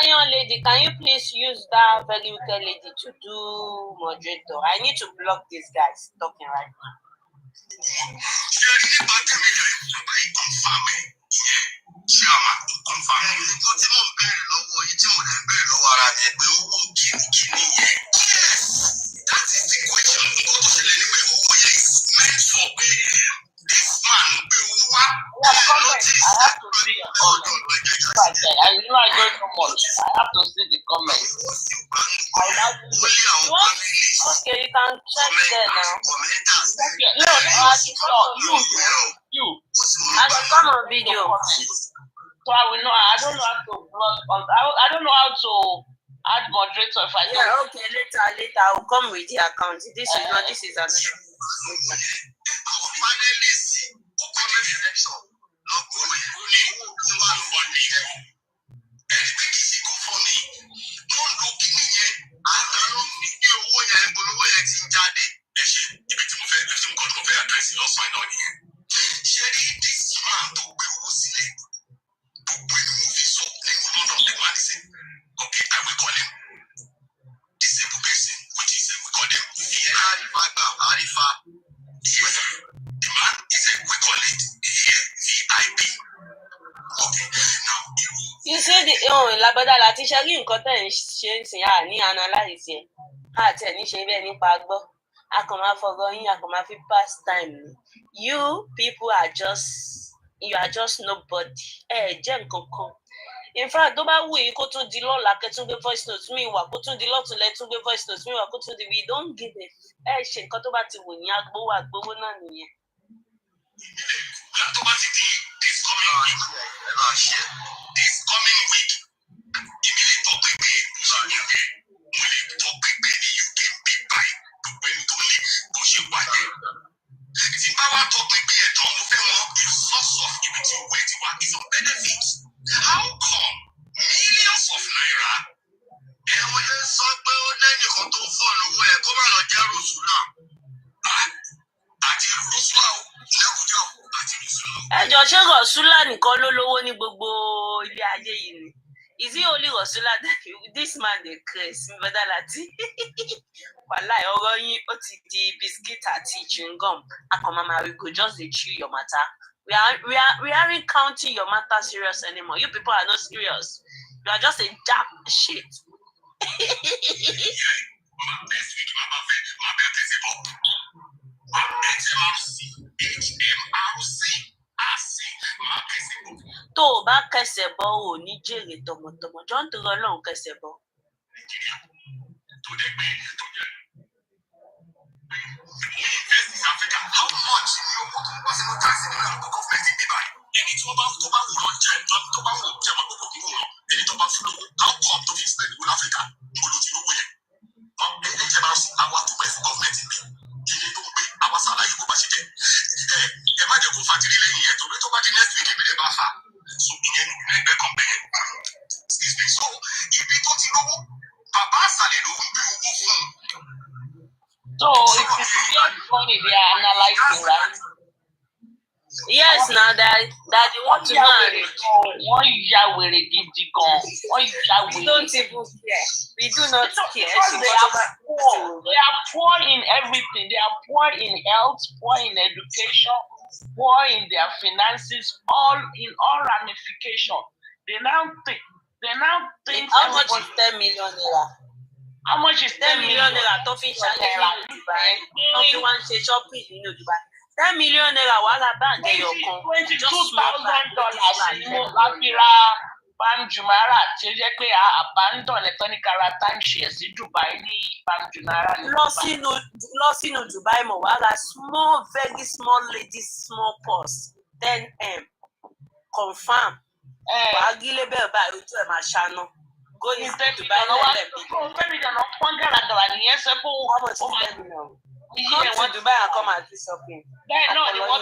Iron Lady, can you please use that very wicked lady to do moderator? I need to block these guys talking right now.
I know I don't know much. I have to see the comments.
Okay, you can check there now.
Okay. No, you.
I can come on video.
So I will know. I don't know how to block. I don't know how to add moderator if I don't.
Yeah, okay, later I will come with the account. This is not. This is another. You see the Labada láti ṣe rí nǹkan tẹ̀ ń ṣe ń sìn á ní analyze ẹ̀ àti ẹ̀ ní ṣe bẹ́ẹ̀ nípa gbọ́ a kàn máa fọgọ́ yín a kàn máa fi pass time ni. You people are just nobody. Jẹ́ nǹkan kan. In fact, tó bá wù yín kó tún di lọ́la kẹ́tún gbé voice note mi wà kó tún di lọ́tún lẹ́tún gbé voice note mi wà kó tún di we don't give a ṣe nǹkan tó bá ti wù yín agbówó náà nìyẹn.
This coming week, immediately talk to me, you can be by when you don't live, push you back. If you power talk to me, don't move your waiting work is on benefits. How come millions of naira? Ẹ̀wọ̀n yẹn sọ pé ó lẹ́nìkan tó fọ́ lọ́wọ́ ẹ̀ kó má lọ jẹ́ Rosula. Àti Rosula o, lẹ́kùnjẹ́ o, àti Rosula o.
Ẹjọ́ ṣé Rosula nìkan ló lówó ní gbogbo ilé ayé yìí ni? Is it only Rosula that this man dey craze Brother Lati? Wàláì ọ̀rọ̀ yín ó ti di biscuit àti chewing gum. Akomama we go just dey chew your matter. We aren't counting your matter serious anymore. You people are not serious. You are just a dark shit. Tó o bá kẹsẹ̀ bọ́ ò ní jèrè tọmọtọmọ jọ ń tọrọ Ọlọ́run kẹsẹ̀ bọ́.
How much was it tax in the government in Dubai? Any to about to about one jet, to about German people, any to about flow. How come to be spent in Africa? You will do away. Any general our to best government in me. You don't pay our salary go back again. Imagine go factory here to the next week be the baha. So again, make the company. Excuse me. So if you don't know, Papa salary will be over.
So it's very funny they are analyzing, right?
Yes, now that they want to marry.
Wọ́n yà wèrè gidi gan.
We don't even care. We do not care.
They are poor in everything. They are poor in health, poor in education, poor in their finances, all ramification. They now think.
How much is 10 million naira?
How much is 10 million naira?
Tó fi ṣàlẹ̀ ní Dubai. Tó fi wá ń ṣe shopping nínú Dubai. 10 million naira wàhálà báńkì ẹyọ kan.
$22,000 ni mo láti ra Bam Jumeirah tí ó jẹ́ pé abandon electronic timeshare sí Dubai ní Bam Jumeirah.
Lọ sínú Dubai mọ̀ wàhálà small very small ladies small purse 10M confam. Wàá gílé bẹ́ẹ̀ báyìí ojú ẹ̀ máa ṣáná. Going to Dubai lẹ́lẹ̀
Very good. Wọ́n gàràgàrà nìyẹn ṣe kó
come to Dubai and come and do shopping.
Bẹ́ẹ̀ náà ni wọ́n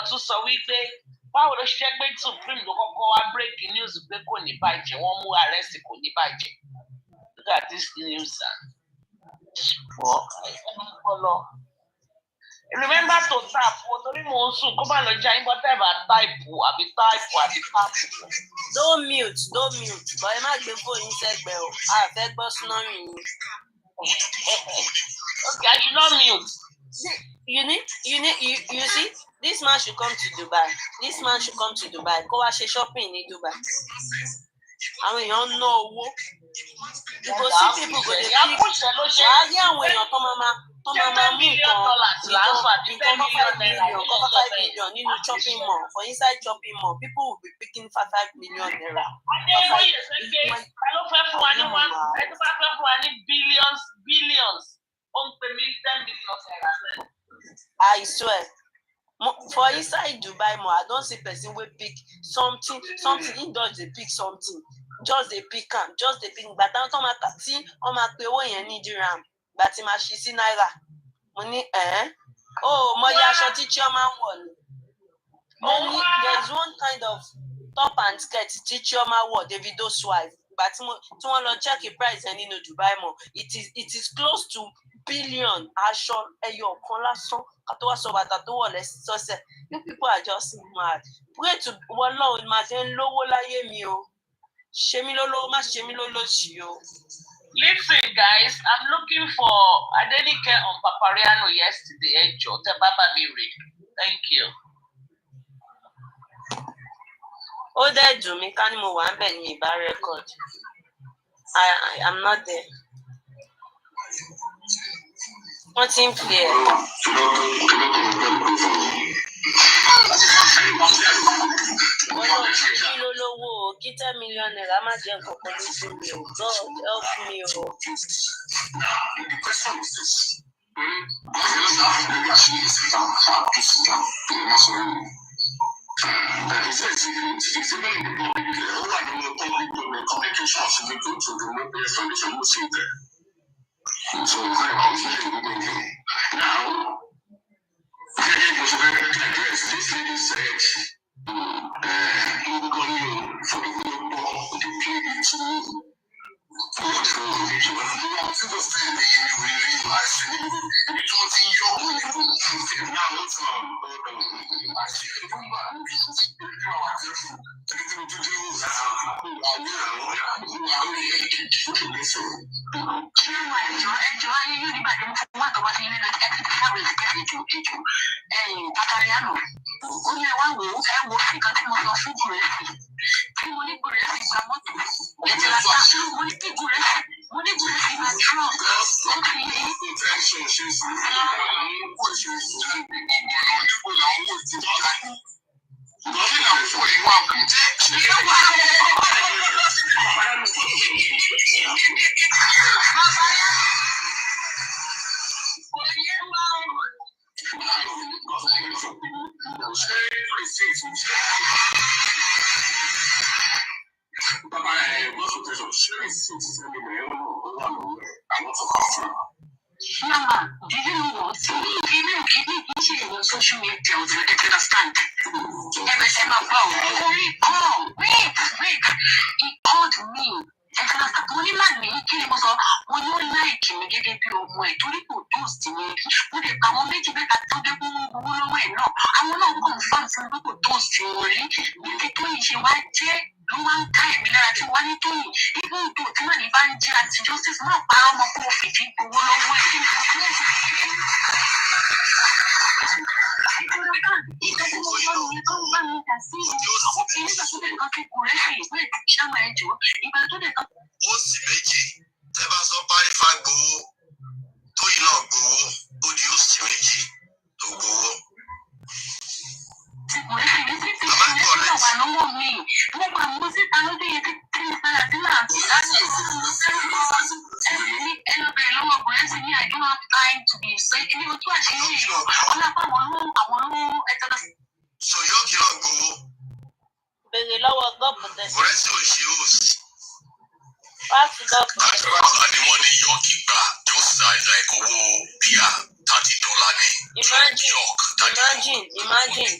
tún sọ wípé báwo ló ṣe jẹ́ pé Supreme ló kọ́kọ́ wá break news pé kò ní bàjẹ́ wọ́n mú arrest kò ní bàjẹ́. Look at this news. Remember to tap torí mo ń sùn kó má lọ já nígbà tẹ́ bá táìpù àbí táàpù.
Don't mute but ẹ má gbé fóònù yín sẹ́gbẹ̀ẹ́ o a fẹ́ gbọ́ snoring yín.
Okay, I should not mute.
You see, this man should come to Dubai. Kó wá ṣe shopping ní Dubai. Àwọn èèyàn ná owó. You go see people go dey pick. Wàá rí àwọn èèyàn tó máa mú nǹkan $5 million nínú shopping mall. For inside shopping mall, people will be picking $5 million naira.
Billions.
I swear. For inside Dubai mall, I don't see person wey pick something. He does dey pick something. Just dey pick am. But àwọn tó máa kà tí wọ́n máa pe owó yẹn ní dirham. Gbà tí máa ṣí sí náírà. Mo ní mo yẹ aṣọ tí Chioma ń wọ̀ ni. Mo ní there is one kind of top and skirt tí Chioma wọ̀ Davido swipe. Gbà tí wọ́n lọ check the price ẹ̀ nínú Dubai mall. It is close to billion aṣọ ẹyọ kan lásán kátó wá sọ bàtà tó wọ̀ lẹ́sọ̀ọ̀sẹ̀. You people are just mad. Pray to wọ́n lọ́wọ́ máa ṣe ń lówó láyé mi o. Ṣé mi lólówó má ṣe mi lólóṣì o.
Listen, guys, I'm looking for Adenike on Papariano yesterday. Ejo, Tebaba Miri. Thank you.
Ó dẹ̀ dùn mí ká ní mo wà ń bẹ̀ ní ìbá record. I am not there. Wọ́n ti ń pè ẹ́. Wọ́n ṣe kí ló lówó o, kí 10 million naira má jẹ́ nǹkan kan lójú mi o. God help me o.
Now, this lady said, social media, you understand? MSN wait. He called me. Mo ní láàmì kí ni mo sọ, mo ní ó láìkì mi gẹ́gẹ́ bí ọmọ ẹ̀ torí kò tóòsì mi. Mo lè pa àwọn méjì mẹ́ta tó dé kó owó lọ́wọ́ ẹ̀ náà. Àwọn náà kàn fáwọn fún mi kò tóòsì wọn rí. Níbi tó yìí ṣe wá jẹ́ ló wá ń ká èmi lára tí wọ́n ní tó yìí. Ibi ìdò tí màá ní bá ń jẹ́ àti justice máa pa ọmọ kó o fìdí gbowó lọ́wọ́ ẹ̀. Ó sì méjì tẹ́ bá sọ Párífà gbowó tó yìí náà gbowó ó di ó sì méjì tó gbowó. So yóò kí lọ gbowó.
Bèrè lọ́wọ́ God protect.
Ọ̀rẹ́ sì ò ṣe òsì.
Wá sí God protect.
Àní wọ́n ní yọ́ọ̀kì gbà just like owó bíà $30 ní.
Imagine.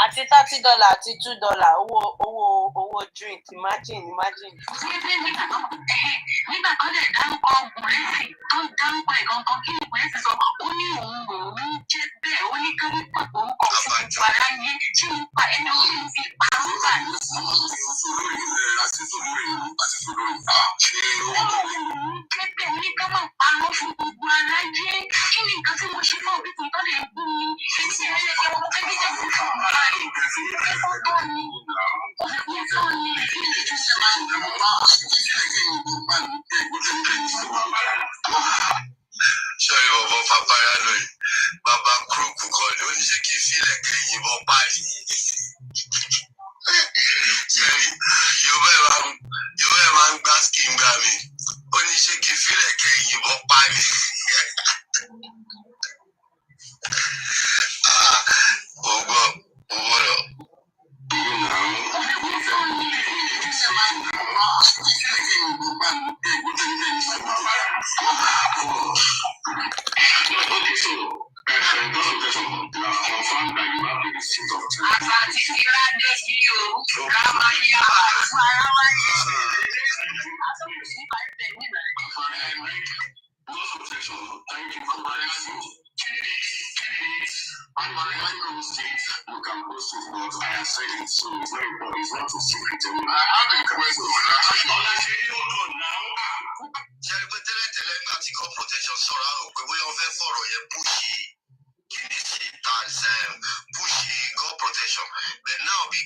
Àti $30 àti $2 owó drink. Imagine.
Nígbà tó lè dárúkọ Bùrẹ́sì tó ń dárúkọ ìgangan kí ni Bùrẹ́sì sọ, ó ní òun jẹ́ bẹ́ẹ̀, ó ní káwí pàpọ̀ ń kọ̀ fún gbogbo aráyé tí ń pa ẹni orí ń fi pa ń bà ní. Pépé oníkámọ̀ parọ́ fún gbogbo aráyé. Kí ni nǹkan tí mo ṣe fún òbí tó lè gún mi? Èmi ti rẹ̀ ẹ̀kẹ́ wọn fẹ́ gíga fún ọ̀rọ̀ ayé. Ẹ̀kọ́ tó ní.
Sọ́yìn ọ̀bọ̀ papaya lóyè, bàbá kúrúkù kan ni ó ní ṣe kì í sílẹ̀ kẹ́yìn bọ́ báyìí. Sẹ́yìn Yorùbá ẹ̀ máa ń gbá skin gbà mí, ó ní ṣe kì í sílẹ̀ kẹ́yìn bọ́ báyìí. Ògbọ́ lọ.
Thank you for on my own state, you can post it, but I have said it, so it's very important. It's not a secret anymore. I have a question.
Ṣé pé tẹ́lẹ̀tẹ́lẹ̀ nígbà tí God protection sọ̀rọ̀ àrò pé bóyá wọ́n fẹ́ fọ̀rọ̀ yẹn púṣì kìíní sí púṣì God protection. But now bí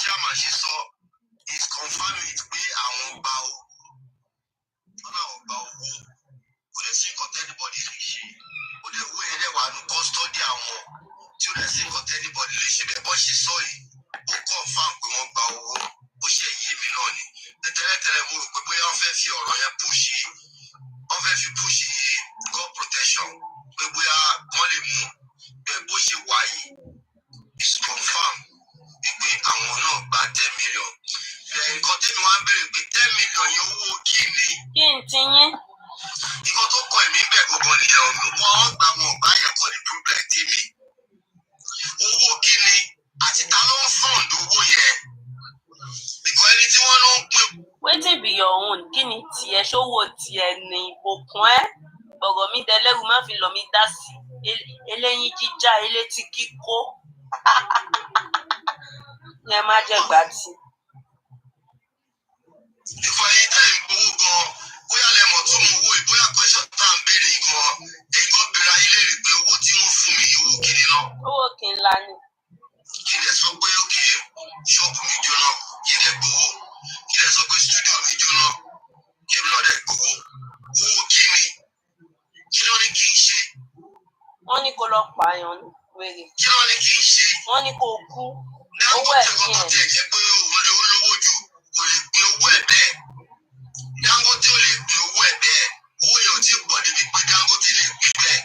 Sharma ṣe sọ is confirming it pé àwọn gba owó. Wọ́n náà gba owó. Kò lè sí nǹkan tẹ́nibọ́dì lè ṣe. Kò lè wú ẹ̀rẹ́ wà ní custody àwọn tí ó lè sí nǹkan tẹ́nibọ́dì lè ṣe. Bẹ́ẹ̀ bọ́ ṣe sọ yìí, ó confirm pé wọ́n gba owó. Ó ṣe yé mi náà ni. Tẹ́lẹ̀tẹ́lẹ̀ mo rò pé bóyá wọ́n fẹ́ fi ọ̀rọ̀ yẹn púṣì God protection pé bóyá wọ́n lè mú bẹ́ẹ̀ bó ṣe wà yìí is confirm wípé àwọn náà gba 10 million. Nǹkan tẹ́mi wá ń béèrè pé 10 million yẹn owó kí ni?
Kí n ti yín?
Nǹkan tó kọ ẹ̀mí bẹ́ẹ̀ gbogbo nìyẹn ọ̀nà wọn gbà yẹn kọ́ ni problem tèmi. Owó kí ni?
Wetin be your own? Kí ni tiẹ̀ ṣówó tiẹ̀ ni òkun ẹ́? Ọ̀rọ̀ mi dẹlẹ́rù má fi lọ mi dá sí. Eléyín jíjá elétí kíkó. Yẹn má jẹ́ gbà tí.
Ìfọyín tẹ̀ ń gbowó gan-an, bóyá lẹ mọ̀ tó mọ owó ìbóyá pẹ́ṣọ̀ tá à ń béèrè gan-an, èyí kan béèrè ayé lè rí pé owó tí wọ́n fún mi owó kìíní lọ.
Owó kì í la ni.
Kí lẹ sọ pé òkè ṣọ́ọ̀bù mi jóná, kí lẹ gbowó. Kí lẹ sọ pé stúdíò mi jóná, kí mi náà dẹ̀ gbowó. Owó kí ni? Kí ló ní kí n ṣe?
Wọ́n ní kó lọ pààyàn ní wèrè.
Kí ló ní kí n ṣe?
Wọ́n ní kó kú. Owó
Dangote
ẹ̀mí
kan tó
ẹ̀.
tiẹ̀ jẹ́ pé òun ló lówó jù kò lè pín owó ẹ̀ bẹ́ẹ̀. Dangote ò lè pín owó ẹ̀ bẹ́ẹ̀. Owó yẹn ò tí ì pọ̀ débi pé Dangote lè pín bẹ́ẹ̀.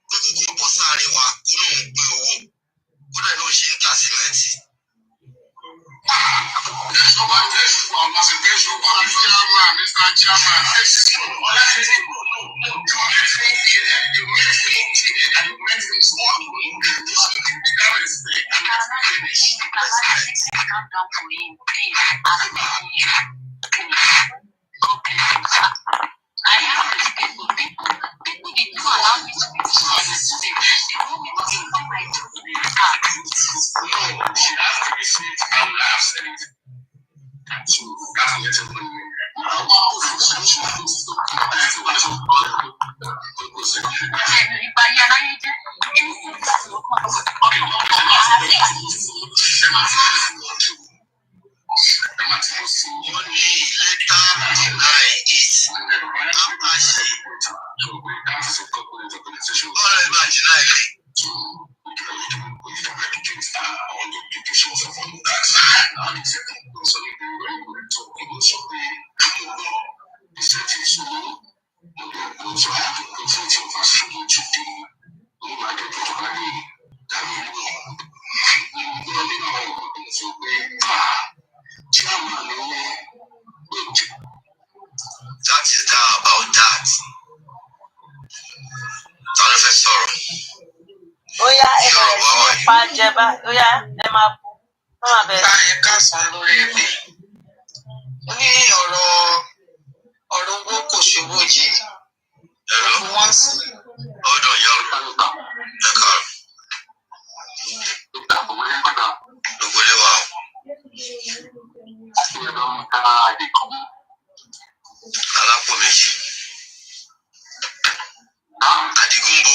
Pé kókó bọ́ sáárín wa kó lóun pín owó. Kódà ló ń ṣe ìta sìmẹ́ǹtì. There's no one there for massification. Chairman, Mr. Chairman, I see you. You make me clear and you make me small. This will be the respect and finish.
Calm down for him, please. I'm begging you. Okay. I have respect for people. People did not allow me to be honest. They want me to become my
No, she has to be sweet and will have said it. So, that's what you're telling me. That is that about that.
Ó yá ẹ bẹ̀rẹ̀ sí ní pa jẹba. Ó yá ẹ máa bú. Wọ́n máa bẹ̀rẹ̀.
Báyẹn kásán lórí ẹbí. Ó ní ọ̀rọ̀ owó kò ṣòwò yìí.
Hello?
Wọ́n sì.
Hold on, young. Alápò méjì. Àdìgúnbo.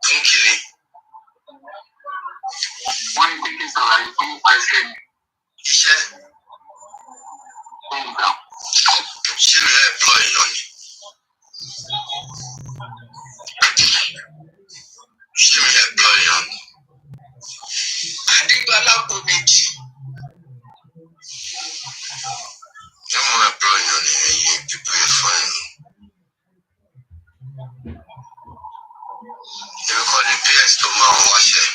Fún kìlì. Iṣẹ́. Ṣé mi rẹ̀ employ èèyàn ni? Ṣé mi rẹ̀ employ èèyàn ni?
Adégbálápò méjì.
Ṣé mo employ èèyàn ni ẹ̀yin pípé fún ẹ̀yìn? Èmi kọ́ ni PS tó máa ń wáṣẹ́.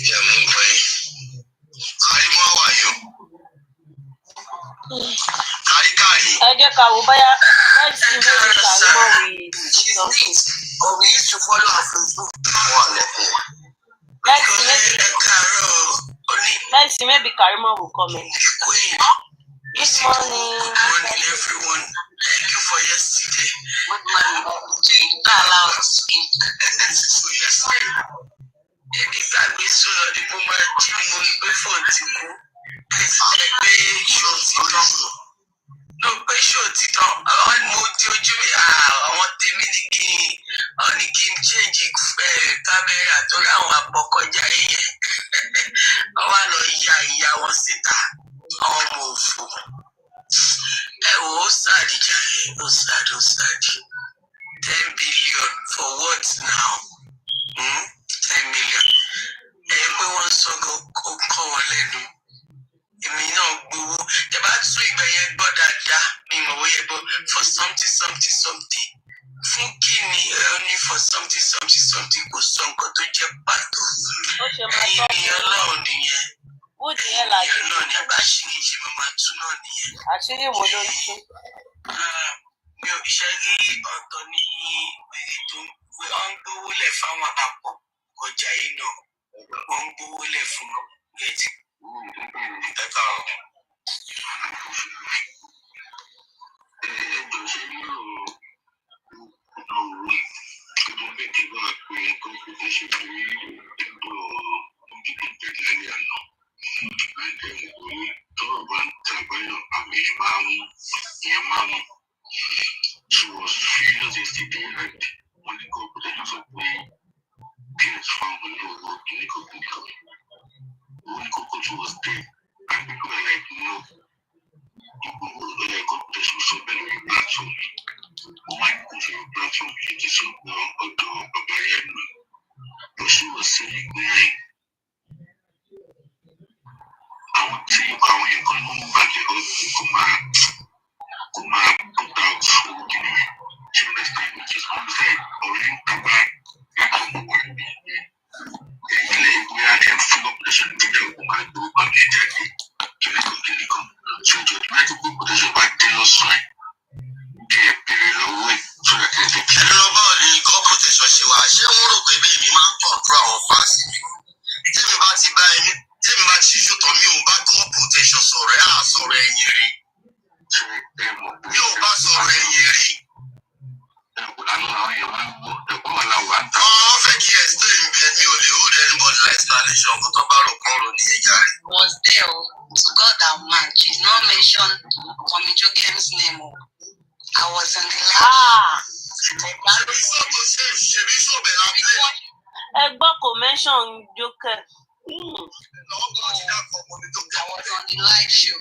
Ìyá mú gbọ́ yín. Kàrímọ́ wà yóò. Kàríkàrí.
Ẹ jẹ́ ká wo báyá mẹ́sì méjì Kàrímọ́ wì
Oh, we used to follow her Facebook.
Wọ́n lẹ́kùn.
Mẹ́sì méjì Kàrímọ́ will comment.
Queen.
Good morning.
Good morning, everyone. Thank you for yesterday. Good morning, Jane. Not allowed to speak. So yesterday, ẹni gbàgbé sọ̀rọ̀ ni mo máa jí ni mo rí pé fóònù ti kú. Ẹgbẹ́ ṣọ́ọ̀tì tán. Ló pé ṣọ́ọ̀tì tán. Mo di ojú mi. Àwọn tèmi ní kí n change kámẹ́rà tó láwọn àpọ̀kọjá yẹn. Wọ́n wá lọ ya ìyá wọn síta. Àwọn ọmọ òfò. Ẹ wò ó sáàdì jàre. Ó sáàdì. 10 billion for what now? 10 million. Pé wọ́n sọ kọ́ wọn lẹ́nu. Èmi náà gbowó. Ẹ bá tún ìgbà yẹn gbọ́ dáadáa. Mi mọ̀ wọ́n yẹ gbọ́ for something. Fún kí ni ẹ ní for something kò sọ nǹkan tó jẹ́ pàtó. Ẹ̀yin ni Ọlọ́run nìyẹn. Ẹ̀yin ni Ọlọ́run ni àbáṣe ṣe máa tún náà nìyẹn.
Àṣírí wo ló ń ṣe?
mi ò ṣe rí ọ̀tọ̀ ní wèrè tó ń gbówó lẹ̀ fáwọn àpọ̀ kọjá yìí náà wọ́n ń gbówó lẹ̀ fún gẹ̀ẹ́tì. Ẹ káàárọ̀. Ẹjọ́ ṣe nílò ọ̀rọ̀ ìjọba méjì náà pé kókó tó ṣe pé ìgbò ìdíje lẹ́yìn àná. Àìjẹ́ tọ́rọ̀ bá ń tàbáyọ̀ àmì ìmáàmù. She was furious yesterday and when the court protections of the PS found on the road in the court. When the court was there, and people were like, no. People were like, court protection so many on the platform. Oh my God, on the platform, it is so but she was saying, I want to see how you can move back your come put out food in it. She understand which is what I'm saying. Or in Tabai, we are in full operation to the woman who can be taken. Kiliko. So just make a good position by Taylor Swift. Get the low way so that they can kill about the God protection. She was she won't look baby, man, talk from fast. Tell me about the buy me. Tell me about you shoot on me on back God protection. Sorry, sorry, mi ò bá sọ̀rọ̀ ẹ̀yìn rí. Wọ́n fẹ́ kí explain bí ẹni ò lè hold anybody like explanation kó tó bá rò kán rò ní ẹja rẹ̀.
Was there to God and man. She's not mentioned Mommy Jokem's name. I was in the lab.
Ṣebí sọ̀bẹ̀ la play.
Ẹgbọ́n kò mention Joker.
I was on the live show.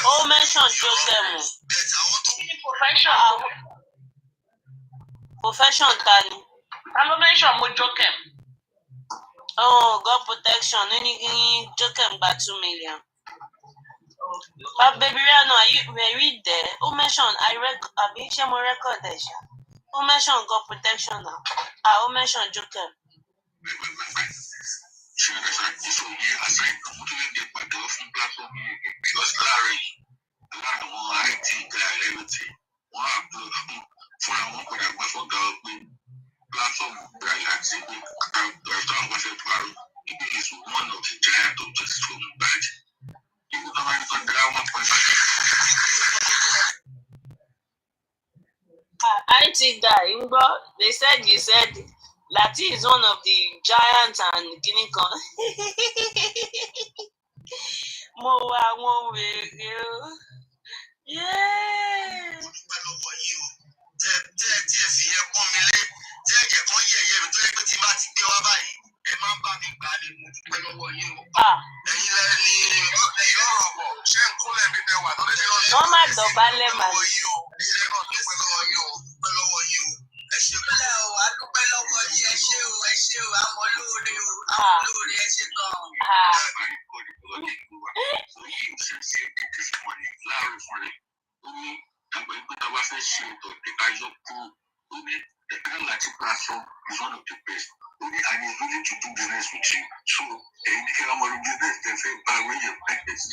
Oh, mention Joker. Profession tani.
Hello, mention mo Joker.
Oh, God protection. Any Joker gba 2 million. But baby Rihanna, were you there? Who mentioned I mention more record there. Who mentioned God protection now? Who mentioned Joker?
Because Larry, IT guy, everything. Platform it is one of the giant objects from bad. You know, I got that 1.5.
IT guy, they said you said Lati is one of the giants and Guinea Con. Yeah. Wọ́n má dọ̀bálẹ̀ mà.
The kind like platform is one of the best. And he's willing to do business with you. So, any kind of business, they say, by way of practice.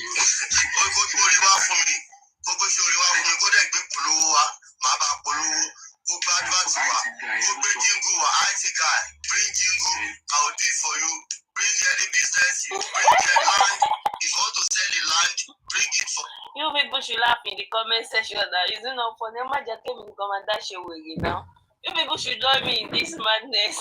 Bring jingle, I'll do it for you. Bring any business, you bring the land. If you want to sell the land, bring it for
You people should laugh in the comment section that is not for them. I just came in the comment that show you now. You people should join me in this madness.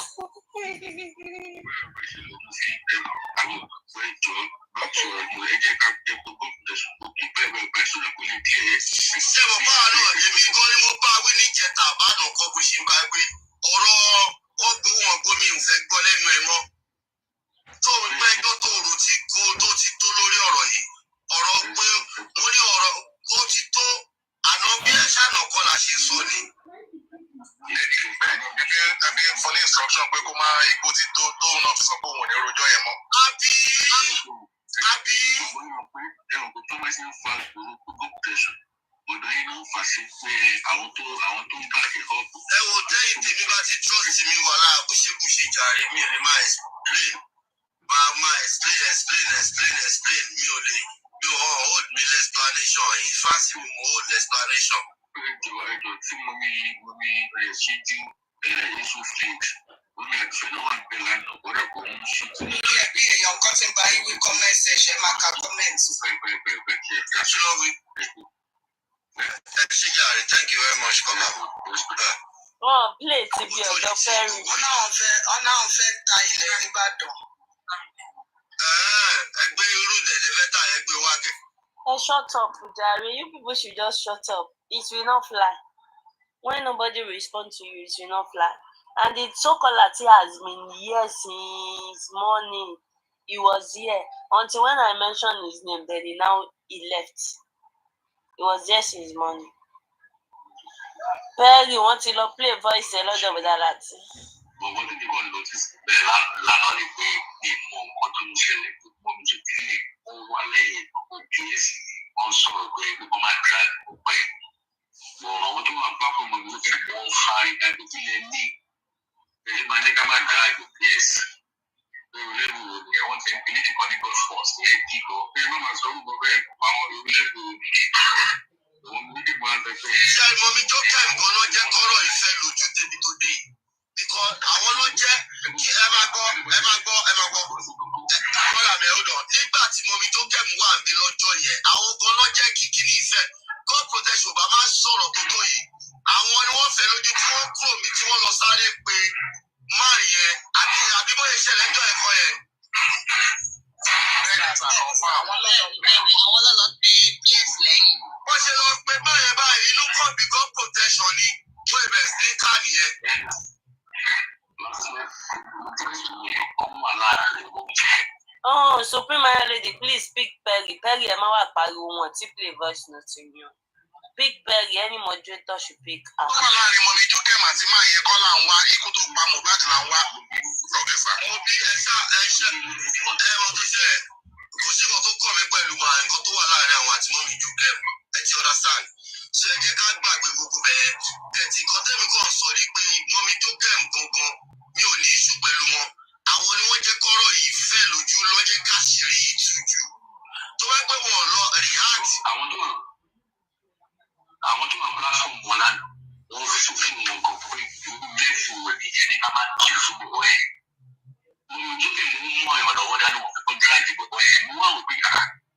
Fọlẹ́ instruction pé kó máa igbó ti tó tóun náà fi sọ pé òun ò ní rojọ́ yẹn mọ́. Àbí. Ẹ̀rọ kò tó máa ṣe ń fa ìgboro gbogbo protection. Ọ̀dọ̀ yín ló ń fà sí pé àwọn tó ń bá ẹ̀họ́. Ẹ wo tẹ́yìn tèmi bá ti trust case mi wà láàbò ṣé kò ṣe jàre mi ò lè máa explain. Máa explain mi ò lè mi ò hold me explanation in fact mi mo hold explanation. Ẹjọ́ tí mo ní ṣíjú èso flix ó lè fi náà gbé lánàá gbọ́dọ̀ kó ń ṣùtù. Bí èèyàn kan ti ń bá yín wí comment section máa ka comment. Bẹ́ẹ̀ kí ẹ ká ṣe lọ́wọ́. Ẹ ṣe jàre, thank you very much, Kọ́lá.
Play ti bí ọ̀dọ́ fẹ́ràn.
Ọ̀nà àwọn fẹ́ ta ilẹ̀ nìbàdàn. Ẹgbẹ́ irú dẹ̀dẹ̀ fẹ́ ta ẹgbẹ́ wa kẹ́.
Shut up, Jare. You people should just shut up. It will not fly. When nobody responds to you, it will not fly. And the chocolate has been here since morning. He was here. Until when I mentioned his name, then he left. He was there since morning. Perry, want to play voice a lot of that.
But what did you want to notice? Lánàá ni pé ìmọ̀ nǹkan tó ń ṣẹlẹ̀ gbogbo mi tó kí ni ó wà lẹ́yìn OPS wọ́n sọ̀rọ̀ pé gbogbo máa drag gbogbo ẹ̀. Ọ̀rọ̀ àwọn tó wà bá fún mi ló fẹ́ wọ́n fárí dájú kí lè ní ẹ̀yìn máa ní ká máa drag OPS. Lórí lẹ́bù ni àwọn ti ń pè ní ìkọ́ni God force ní ẹ̀dí lọ. Bí ẹ má máa sọ gbogbo bẹ́ẹ̀ àwọn lórí lẹ́bù iṣẹ́ ìmọ̀mí jókè nǹkan náà jẹ́ kọ́rọ̀ ìfẹ́ lójú débi tó dé yìí. Because àwọn ló jẹ́ kí ẹ máa gbọ́. Lọ́yà mi hold on. Nígbà tí mọ̀mí jókè mú wà ní lọ́jọ́ yẹn, àwọn gan ló jẹ́ kìkì ní ìfẹ́. God protection bá máa ń sọ̀rọ̀ tó tó yìí. Àwọn ni wọ́n fẹ́ lójú tí wọ́n kúrò mí tí wọ́n lọ sáré pé máa yẹn àbí bóyá ìṣẹ̀lẹ̀ ẹjọ́ ẹ̀kọ́ yẹn. Àwọn lọ́lọ́ pé PS lẹ́yìn. Wọ́n ṣe lọ pé báyẹn báyìí inú kọ́ bí God protection ni tó ibẹ̀ sí ká nìyẹn.
Oh, Supreme Lady, please pick Perry. Perry, ẹ má wá pariwo wọn tí play voice note yẹn. Pick Perry, any moderator should pick her.
Kọ́lá láàrin mọ́mí jókè màtí máa yẹ kọ́lá ń wá ikú tó pa Mohbad là ń wá. Lọ́kẹ́ sá. Mo bí ẹ mọ tó ṣe kò sí nǹkan tó kọ́ mi pẹ̀lú máa nǹkan tó wà láàrin àwọn àti mọ́mí jókè ẹ ti understand. Ṣé ẹ jẹ́ ká gbàgbé gbogbo bẹ́ẹ̀ tẹ̀tì kan tẹ́mi kàn sọ ní pé mọ́mí jókè gangan mi ò ní ìṣù pẹ̀lú wọn. Àwọn ni wọ́n jẹ́ kọ́rọ̀ yìí fẹ́ lójú lọ́jẹ́ káṣírí ìtújú. Tó bá pẹ́ wọn lọ react. Àwọn tó wà platform wọn lánàá, wọ́n fi fún wọn kan pé lẹ́fù ìyẹn ní ká máa kí fún gbogbo ẹ̀. Mo tó lè mú ọ̀yàn lọ́wọ́ dání wọn kó dráàjì gbogbo ẹ̀. Mo wá wò pé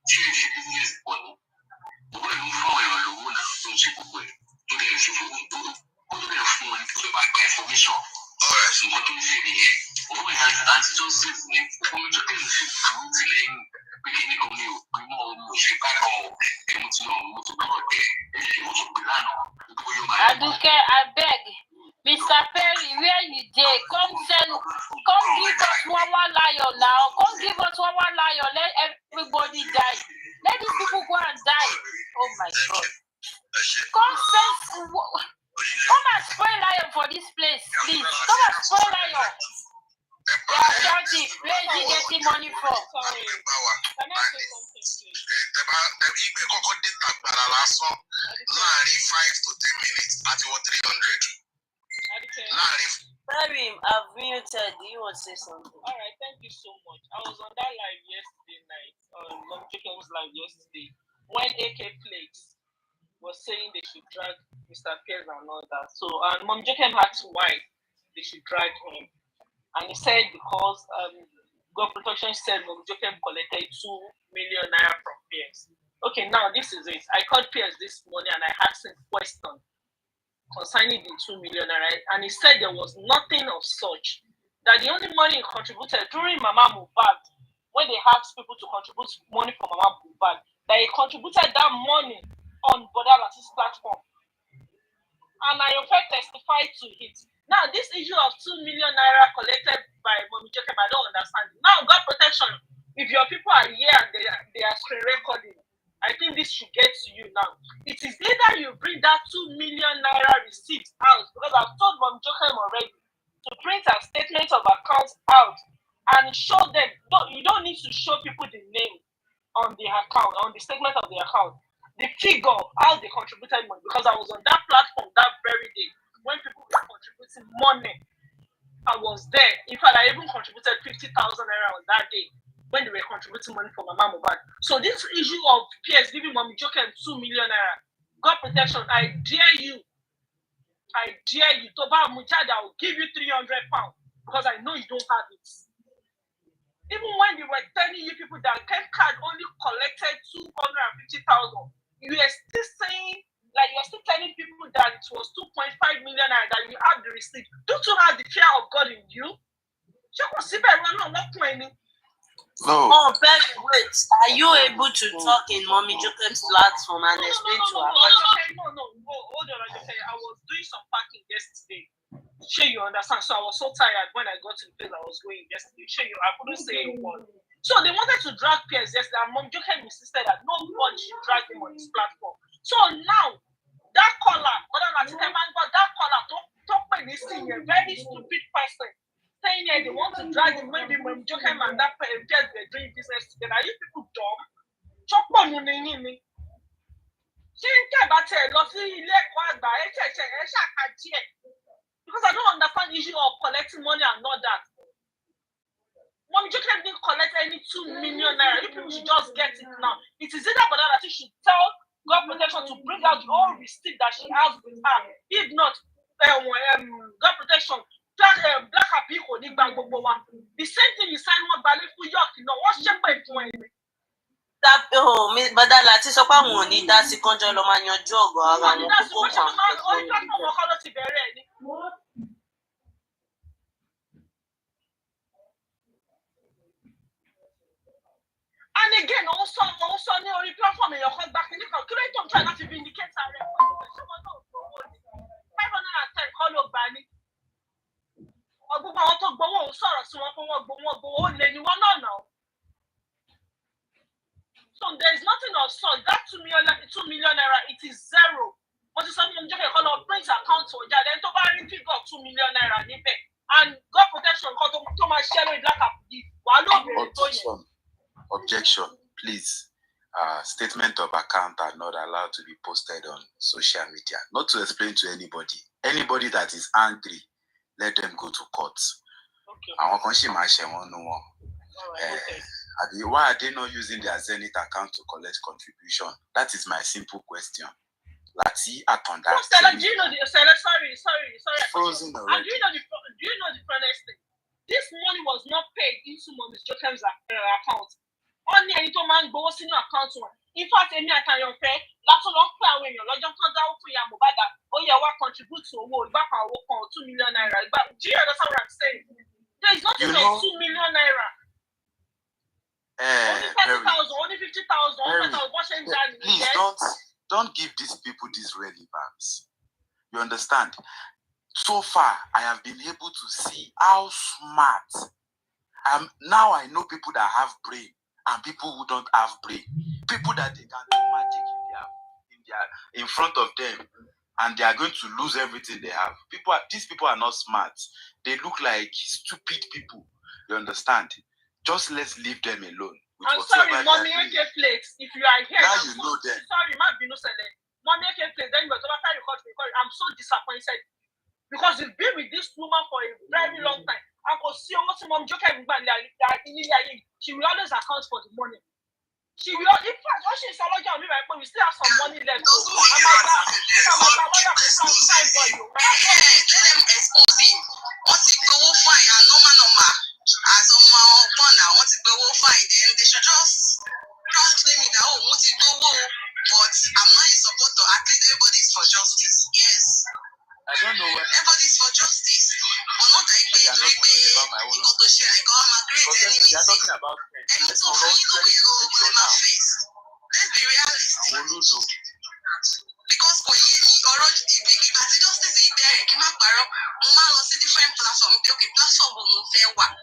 ṣé èsì business pọ̀ ni? Gbogbo ẹ̀ ló fún ọ̀yàn lówó náà tó ń ṣe gbogbo ẹ̀. Tó lè fi fún wọn tó lè fún wọn tó lè máa gba information. Nǹkan tó ń ṣe nìyẹn. Owó yẹn àti tó ṣe ní gbogbo tó lè fi àwọn ti lẹ́yìn pé kí ní kan ní òpin mọ́ ọmọ òṣèpá kan ẹ̀mú ti lọ ọmọ tó lọ́wọ́ tẹ̀ ẹ̀mú tó gbé lánàá.
Aduke, abeg, Mr. Perry, where you dey? Come give us one lion now. Come give us one lion. Let everybody die. Let these people go and die. Oh my God. Come and spray lion for this place, please. Come and spray lion. They are charging. Where is he getting money from? Sorry. Can I say something, please?
Ìgbẹ́ kọ́kọ́ dé tàgbàrà lásán láàrin 5 to 10 minutes àti wọ 300. Láàrin.
Perry, I've muted. Do you want to say something?
All right, thank you so much. I was on that live yesterday night, on Mom Chicken's live yesterday, when AK Flakes was saying they should drag Mr. Pierce and all that. So, and Mom Chicken asked why they should drag him. And he said because God Protection said Mom Jokem collected 2 million naira from Pierce. Okay, now this is it. I called Pierce this morning and I asked him a question concerning the 2 million naira, and he said there was nothing of such. That the only money he contributed during Mama Mohbad, when they asked people to contribute money for Mama Mohbad, that he contributed that money on Boda Latis platform. And I in fact testified to it. Now, this issue of 2 million naira collected by Mommy Jokem, I don't understand. Now, God Protection, if your people are here and they are screen recording, I think this should get to you now. It is either you bring that 2 million naira receipt out, because I've told Mommy Jokem already to print a statement of accounts out and show them. You don't need to show people the name on the account, on the statement of the account. The figure, how they contributed money, because I was on that platform that very day when people were contributing money I was there. In fact, I even contributed 50,000 naira on that day when they were contributing money for Mama Mohbad. So this issue of PS giving Mommy Joker 2 million naira, God protection, I dare you. Toba Mujada, I will give you 300 pounds because I know you don't have it. Even when they were telling you people that Ken Card only collected 250,000, you were still saying, like you're still telling people that it was 2.5 million and that you have the receipt. Don't you have the fear of God in you?
No. Oh, Ben, wait. Are you able to talk in Mommy Joker's platform and explain to her?
No. Hold on, I was doing some packing yesterday. Sure, you understand. So I was so tired when I got to the place I was going yesterday. Sure, I couldn't say a word. So they wanted to drag Pierce yesterday, and Mommy Joker insisted that nobody should drag him on his platform. So now, that caller, that caller, talk by this thing, a very stupid person, saying that they want to drag him, maybe Mommy Joker and that Pierce, they're doing business together. Are you people dumb? Chop on your name. Because I don't understand the issue of collecting money and not that. Mommy Joker didn't collect any 2 million naira. You people should just get it now. It is either that she should tell God protection to bring out the whole receipt that she has with her. If not, God protection, black people, the same thing you sign one ballet for York, you know, what's your point?
That but that láti sọ pé àwọn ò ní dá sí kánjọ lọ máa yanjú ọ̀gọ̀ ara wọn kókó kan.
And again, also ní orí platform èèyàn kan gbà kínní kan kí ló tó ń try láti vindicate rẹ̀ ṣọ́wọ́n náà gbowó ni 510 kọ́ ló gbà ní. Ọgbọ́n àwọn tó gbowó ń sọ̀rọ̀ sí wọn pé wọ́n gbowó ó lè ní wọ́n náà nà ó. So there is nothing of sort. That 2 million naira, it is zero. But it's something you can call a print account for that. Then to buy a figure of 2 million naira, and God protection, to my share with black
Objection, please. Statement of account are not allowed to be posted on social media. Not to explain to anybody. Anybody that is angry, let them go to court.
Okay.
Why are they not using their Zenith account to collect contribution? That is my simple question. Lati Atonda.
Sorry.
Frozen already.
And do you know the funniest thing? This money was not paid into Mommy Joker's account. Only any man goes in your account. In fact, any account pay, that's a long plan when you're not down for your mobile. Oh, yeah, what contribute to a war back and work on 2 million naira. But do you understand what I'm saying? There is nothing like 2 million naira. Only 30,000, only 50,000,
please don't give these people this relevance. You understand? So far, I have been able to see how smart. Now I know people that have brain and people who don't have brain. People that they can do magic in front of them, and they are going to lose everything they have. These people are not smart. They look like stupid people. You understand? Just let's leave them alone.
I'm sorry, Mommy AK Flakes. If you are here,
now you know them.
Sorry, Mommy AK Flakes. Then you're I'm so disappointed because you've been with this woman for a very long time. I could see what Mommy Joker she will always account for the money. She will, in fact, when she's allowed to me, we still have some money left.
Let them expose him. What's it go fine? Normal. As on my own now, what's it go fine? Then they should just claim it that what's it go. But I'm not a supporter. At least everybody is for justice. Yes.
I don't know what.
Everybody's for justice. But not like they go to share. Like, oh, I'm a great enemy.
They are talking about
Let's be realistic. Because for you, if I see justice is there, you can't borrow. Mama lost different platform. Okay, platform will fair one.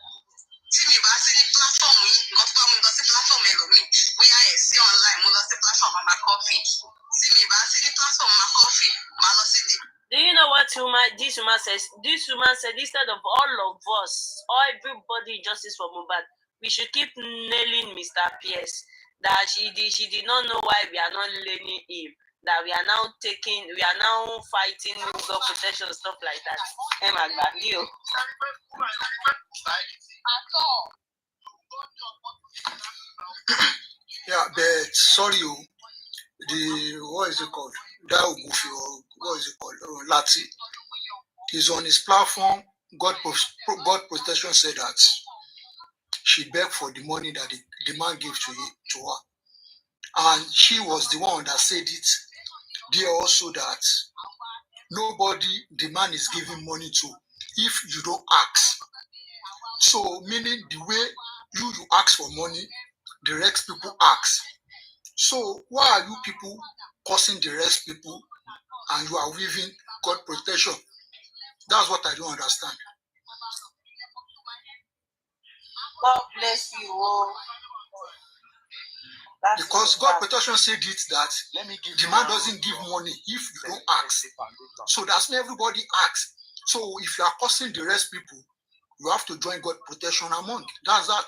See me, but I see the platform. Not platform. We are see online. We lost the platform on my coffee. See me, but I see the platform on my coffee. My lost the.
Do you know what this woman says? This woman said instead of all of us, or everybody justice for Mohbad, we should keep nailing Mr. Pierce. That she did not know why we are not nailing him. that we are now fighting God protection, stuff like that.
Yeah, but sorry, what is it called? That Ogufi, or what is it called? Lati. He's on his platform. God Protection said that she begged for the money that the man gave to her. And she was the one that said it there also, that nobody the man is giving money to if you don't ask. So meaning the way you ask for money, the rest people ask. So why are you people causing the rest people and you are weaving God protection? That's what I don't understand.
God bless you all.
Because God protection said it that the man doesn't give money if you don't ask. So that's not everybody asks. So if you are causing the rest people, you have to join God protection among. That's that.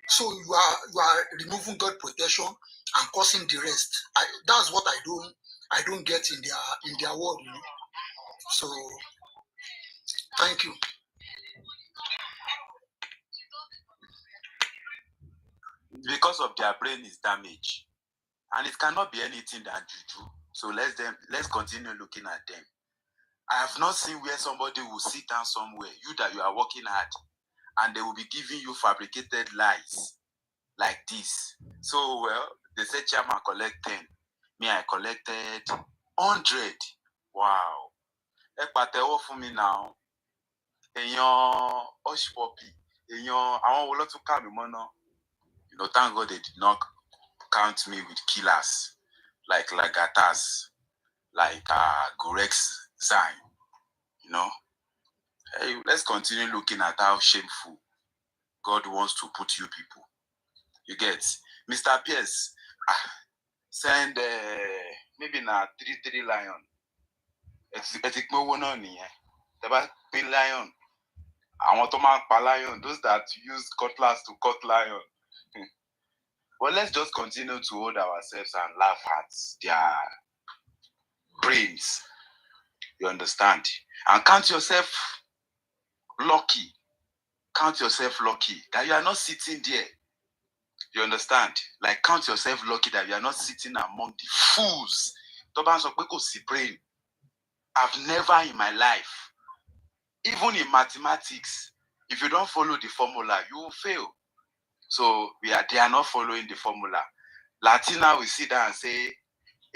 So you are removing God protection and causing the rest. That's what I don't get in their word. You know? So thank you.
Because of their brain is damaged, and it cannot be anything than juju. So let's continue looking at them. I have not seen where somebody will sit down somewhere, you are working hard, and they will be giving you fabricated lies like this. So, well, they said chairman collect 10. Me, I collected 100. Wow. Ekpatewo for me now. Eyan Oshpopi. Eyan, I want to come mono. You know, thank God they did not count me with killers like Lagatas, like Gorex Sign. You know, hey, let's continue looking at how shameful God wants to put you people. You get, Mr. Pierce, send maybe na 3 lion. It's about pin lion. I want to mark lion. Those that use cutlass to cut lion. But let's just continue to hold ourselves and laugh at their brains. You understand? And count yourself lucky. Count yourself lucky that you are not sitting there. You understand? Like, count yourself lucky that you are not sitting among the fools. Brain. I've never in my life, even in mathematics, if you don't follow the formula, you will fail. So they are not following the formula. Latina will sit down and say,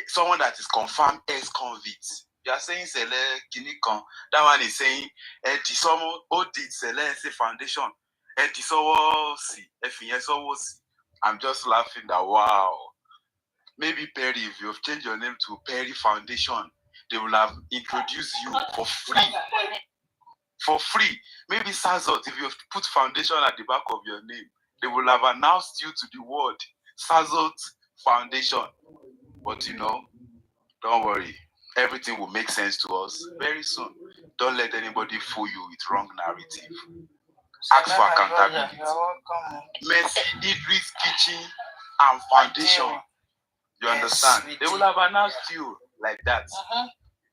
someone that is confirmed ex-convict. You are saying Sele Kinikon. That one is saying Edisomo Odit Sele Foundation. Edisowo Si. I'm just laughing that wow. Maybe Perry, if you have changed your name to Perry Foundation, they will have introduced you for free. For free. Maybe Sazot, if you have put foundation at the back of your name, they will have announced you to the world. Sazot Foundation. But you know, don't worry. Everything will make sense to us very soon. Don't let anybody fool you with wrong narrative. Ask for accountability. Mercy, Idris Kitchen and Foundation. You understand? They will have announced you like that.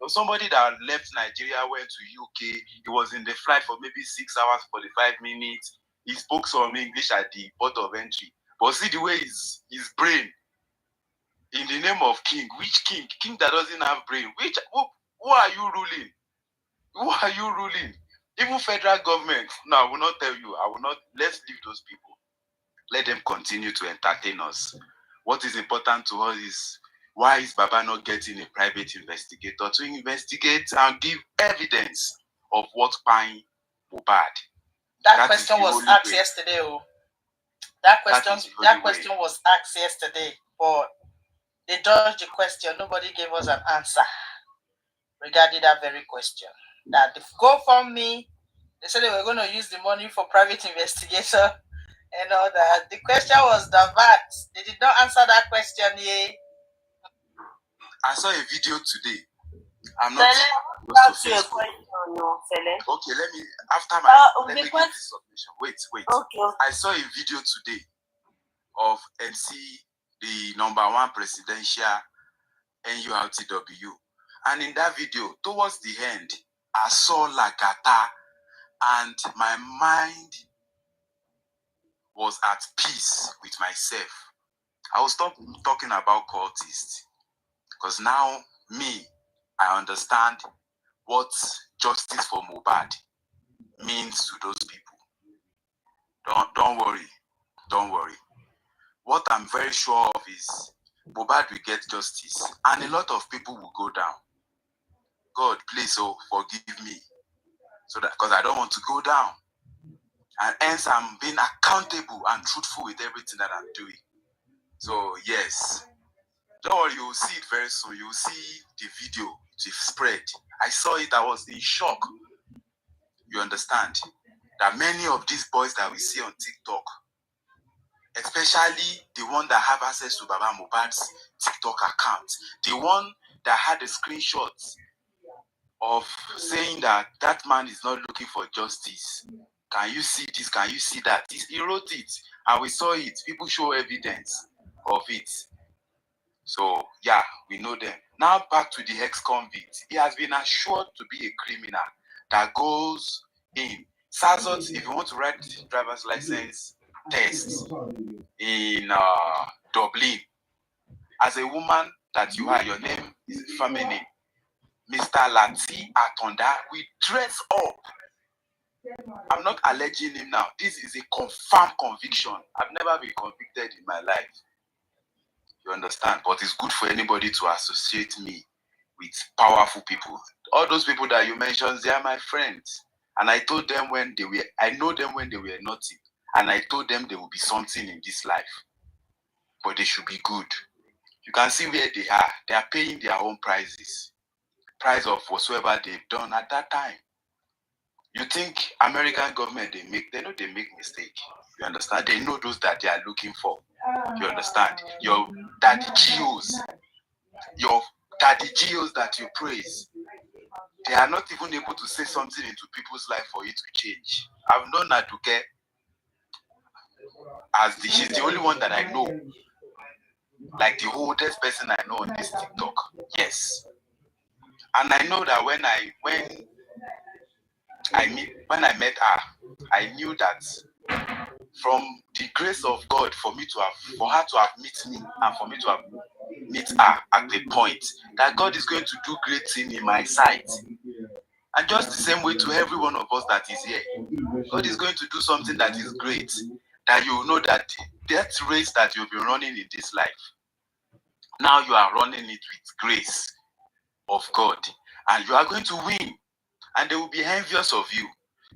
Somebody that left Nigeria, went to UK, he was in the flight for maybe 6 hours, 45 minutes. He spoke some English at the port of entry. But see the way his brain, in the name of king, which king? King that doesn't have brain. Who are you ruling? Who are you ruling? Even federal government. No, I will not tell you. Let's leave those people. Let them continue to entertain us. What is important to us is, why is Baba not getting a private investigator to investigate and give evidence of what Pine Mohbad?
That question was asked yesterday. That question was asked yesterday, but they dodged the question. Nobody gave us an answer regarding that very question. That if GoFundMe, they said they were going to use the money for private investigator and all that. The question was the VAT. They did not answer that question yet.
I saw a video today. I'm not
ask you a question, no, Sele.
Okay, let me give this submission. Wait.
Okay.
I saw a video today of MC, the #1 presidential NURTW. And in that video, towards the end, I saw Lagata and my mind was at peace with myself. I will stop talking about cultists because now I understand what justice for Mohbad means to those people. Don't worry. What I'm very sure of is Mohbad will get justice and a lot of people will go down. God, please, forgive me, so that because I don't want to go down, and hence I'm being accountable and truthful with everything that I'm doing. So yes, don't worry, you will see it very soon. You will see the video to spread. I saw it. I was in shock. You understand that many of these boys that we see on TikTok, especially the one that have access to Baba Mohbad's TikTok account, the one that had the screenshots of saying that man is not looking for justice. Can you see this? Can you see that? He wrote it and we saw it. People show evidence of it. So yeah, we know them. Now back to the ex-convict. He has been assured to be a criminal that goes in. Sazot, if you want to write driver's license test in Dublin, as a woman that you are, your name is feminine, Mr. Lati Atonda, we dress up. I'm not alleging him now. This is a confirmed conviction. I've never been convicted in my life. You understand? But it's good for anybody to associate me with powerful people. All those people that you mentioned, they are my friends. And I told them I know them when they were nothing. And I told them there will be something in this life. But they should be good. You can see where they are. They are paying their own prices. Price of whatsoever they've done at that time. You think American government, they know they make mistake. You understand? They know those that they are looking for. You understand? Your daddy geos that you praise, they are not even able to say something into people's life for it to change. I've known Aduke she's the only one that I know, like the oldest person I know on this TikTok. Yes. And I know that when I met her, I knew that from the grace of God for her to have met me and for me to have met her at the point that God is going to do great things in my sight. And just the same way to every one of us that is here, God is going to do something that is great, that you know that that race that you've been running in this life, now you are running it with grace of God, and you are going to win. And they will be envious of you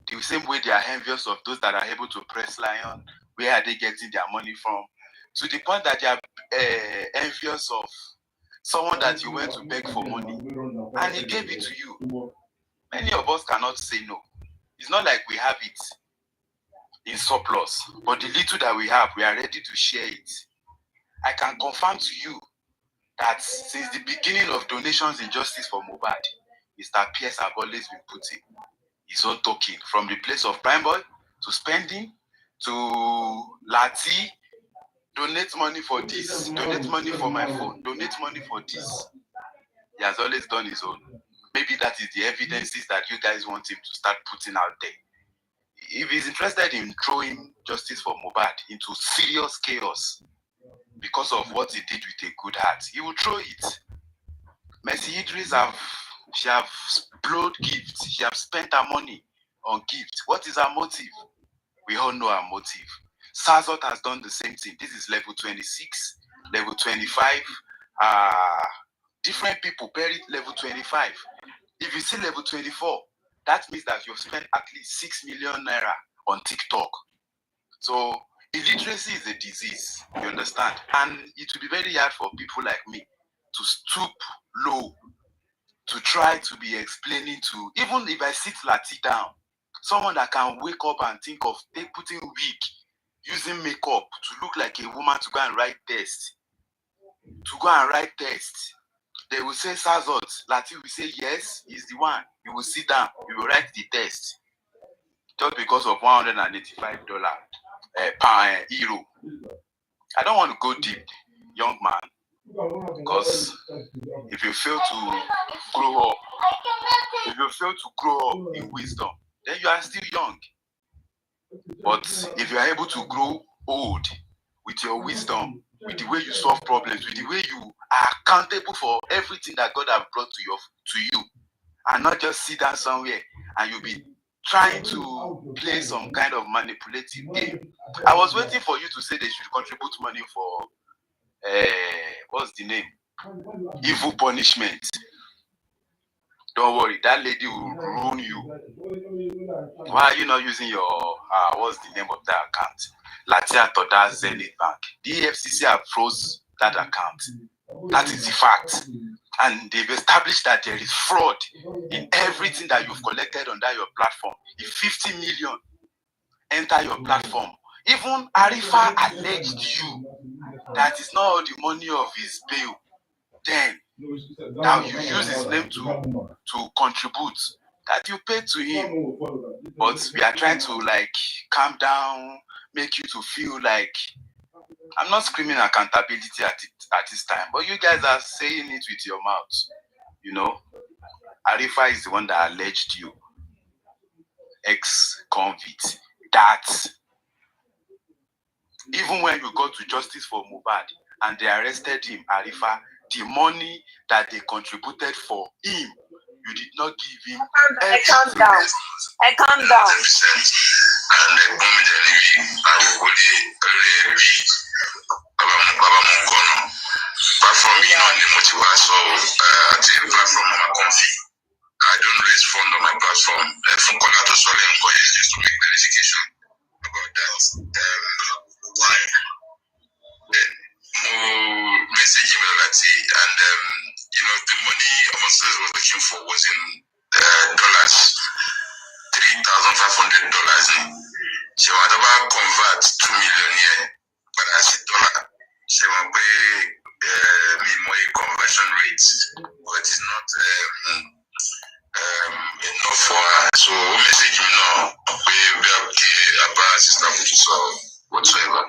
the same way they are envious of those that are able to press lion. Where are they getting their money from? To the point that they are envious of someone that you went to beg for money and he gave it to you. Many of us cannot say no. It's not like we have it in surplus, but the little that we have, we are ready to share it. I can confirm to you that since the beginning of donations in justice for Mohbad, Mr. Pierce have always been putting his own token, from the place of prime boy to spending to Lati, donate money for this, donate money for my phone, donate money for this. He has always done his own. Maybe that is the evidences that you guys want him to start putting out there. If he's interested in throwing justice for Mohbad into serious chaos because of what he did with a good heart, he will throw it. Mercy Idris she have blown gifts. She have spent her money on gifts. What is her motive? We all know her motive. Sazot has done the same thing. This is level 26, level 25. Different people buried level 25. If you see level 24, that means that you've spent at least 6 million naira on TikTok. So illiteracy is a disease, you understand? And it will be very hard for people like me to stoop low, to try to be explaining to, even if I sit Lati down, someone that can wake up and think of putting wig, using makeup to look like a woman to go and write test. They will say Sazot. Lati will say yes, he's the one. You will sit down, you will write the test. Just because of $185 euro. I don't want to go deep, young man. Because if you fail to grow up, in wisdom, then you are still young. But if you are able to grow old with your wisdom, with the way you solve problems, with the way you are accountable for everything that God has brought to you, and not just sit down somewhere and you'll be trying to play some kind of manipulative game. I was waiting for you to say they should contribute money for what's the name? Evil punishment. Don't worry, that lady will ruin you. Why are you not using your what's the name of that account? Latia Toda Zenith Bank. The EFCC have froze that account. That is the fact. And they've established that there is fraud in everything that you've collected under your platform. If 50 million enter your platform, even Arifa alleged you that is not all the money of his bail. Then now you use his name to contribute that you pay to him. But we are trying to like calm down, make you to feel like I'm not screaming accountability at this time, but you guys are saying it with your mouth. You know, Arifa is the one that alleged you, ex-convict, that even when you got to justice for Mohbad and they arrested him, Arifa, the money that they contributed for him, you did not give him.
I calm down.
And the moment I will platform me on the motivation, the platform on my coffee. I don't raise fund on my platform. From Kola to Soli and Koya just to make verification about that. Why? Message him and you know the money almost was looking for was in dollars, $3,500. She want to convert 2 million here, but as a dollar, she want to pay me more conversion rates, but it's not enough for her. So message me now, about sister so whatsoever.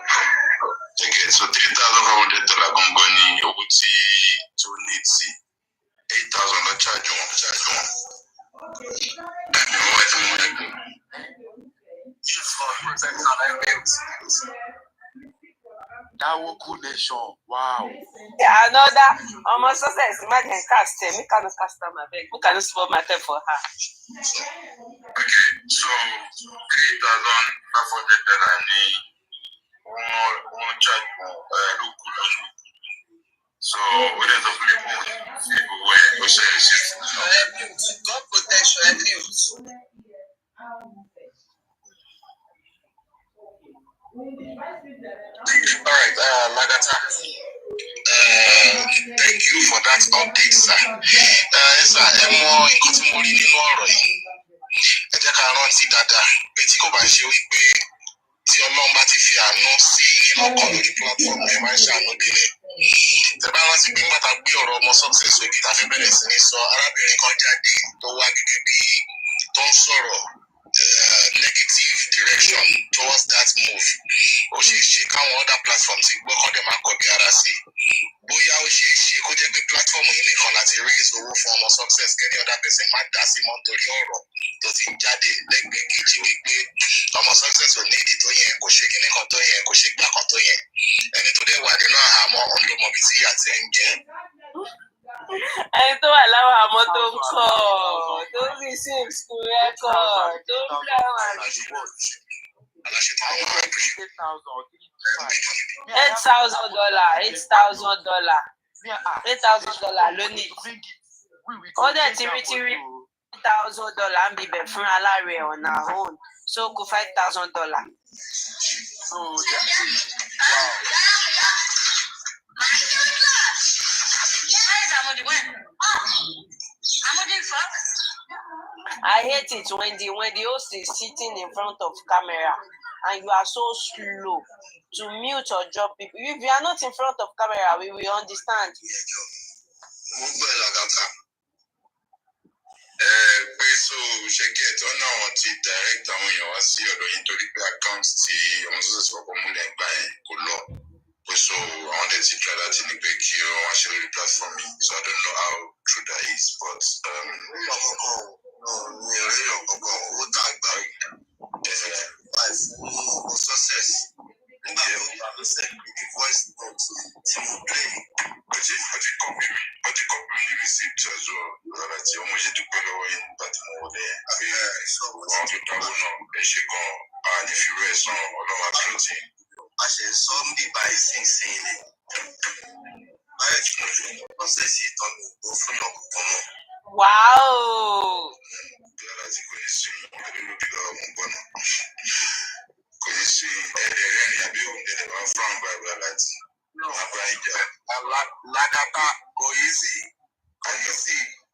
Okay, so $3,500 gongoni obuti to need see 8,000 charge on.
Dawoku Nation, wow.
Yeah, another almost success. Imagine cast him. We cannot cast them my bag. We cannot spoil my time for her.
Okay, so $3,500 need one charge local. So what is the people where you say God protection All right, Lagata. Thank you for that update, sir. Sir, ẹ mọ nǹkan tí mo rí nínú ọ̀rọ̀ yìí. Ẹ jẹ́ ká rántí dáadáa pé tí kò bá ṣe wípé tí Ọlọ́run bá ti fi àánú sí nínú ọkàn lórí platform ẹ máa ń ṣàánú délẹ̀. Tẹ bá rántí pé nígbà tá a gbé ọ̀rọ̀ ọmọ success sókè tá a fi bẹ̀rẹ̀ sí ní sọ arábìnrin kan jáde tó wá gẹ́gẹ́ bí tó ń sọ̀rọ̀ negative direction towards that move. Ó ṣe é ṣe káwọn other platforms ti gbọ́ kọ́dẹ̀ máa kọ̀ bí ara sí. Bóyá ó ṣe é ṣe kó jẹ́ pé platform yìí nìkan láti raise owó fún ọmọ success kẹ́ni other person má dá sí mọ́ nítorí ọ̀rọ̀ tó ti ń jáde lẹ́gbẹ̀ẹ́ kejì wípé ọmọ success ò ní ìdí tó yẹn, kò ṣe kíní kan tó yẹn, kò ṣe gbá kan tó yẹn. Ẹni tó dẹ̀ wà nínú àhámọ́ òun ló mọ ibi tí ìyà ti ń jẹ.
Ẹni tó wà láwọn àmọ́ tó ń kọ́ tó ń rí sí school record tó ń bí àwọn àgbẹ̀. $8,000 ló ní. Ó dẹ̀ ti rí $8,000 ń bibẹ̀ fún aláàrẹ̀ on her own, so kù $5,000. I hate it when the host is sitting in front of camera and you are so slow to mute or drop people. If you are not in front of camera, we will understand.
Pé so ṣe get ọ̀nà àwọn ti direct àwọn èèyàn wá sí ọ̀dọ̀ yín torí pé account tí ọmọ sọ́sẹ̀ sọ̀kọ̀ múlẹ̀ gbà yẹn kò lọ. So I wanted to try that in the big queue and share the platform. So I don't know how true that is, but success. Voice notes to play. But you completely received as well. That you almost to put away in that more there. So on the table now, they should go and if you raise on all our clothing. I said somebody by saying it.
Wow.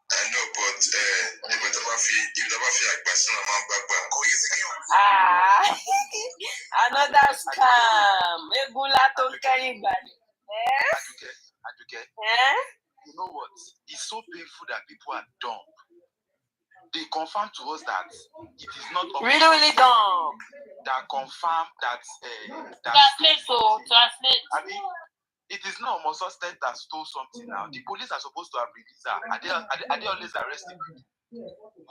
I know, but
Another scam. Egula to carry back.
Aduke,
Eh?
you know what? It's so painful that people are dumb. They confirm to us that it is not
Really dumb.
That confirm that
Translate, so translate.
I mean, it is not a suspect that stole something now. The police are supposed to have released her. Are they always arresting people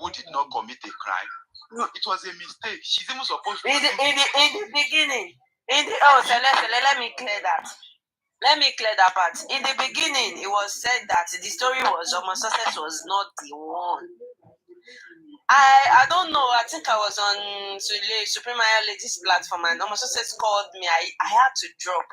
who did not commit a crime? No, it was a mistake. She's even supposed to.
In the beginning, Celeste, let me clear that. Let me clear that part. In the beginning, it was said that the story was Success was not the one. I don't know. I think I was on Supreme Higher Ladies platform and Success called me. I had to drop.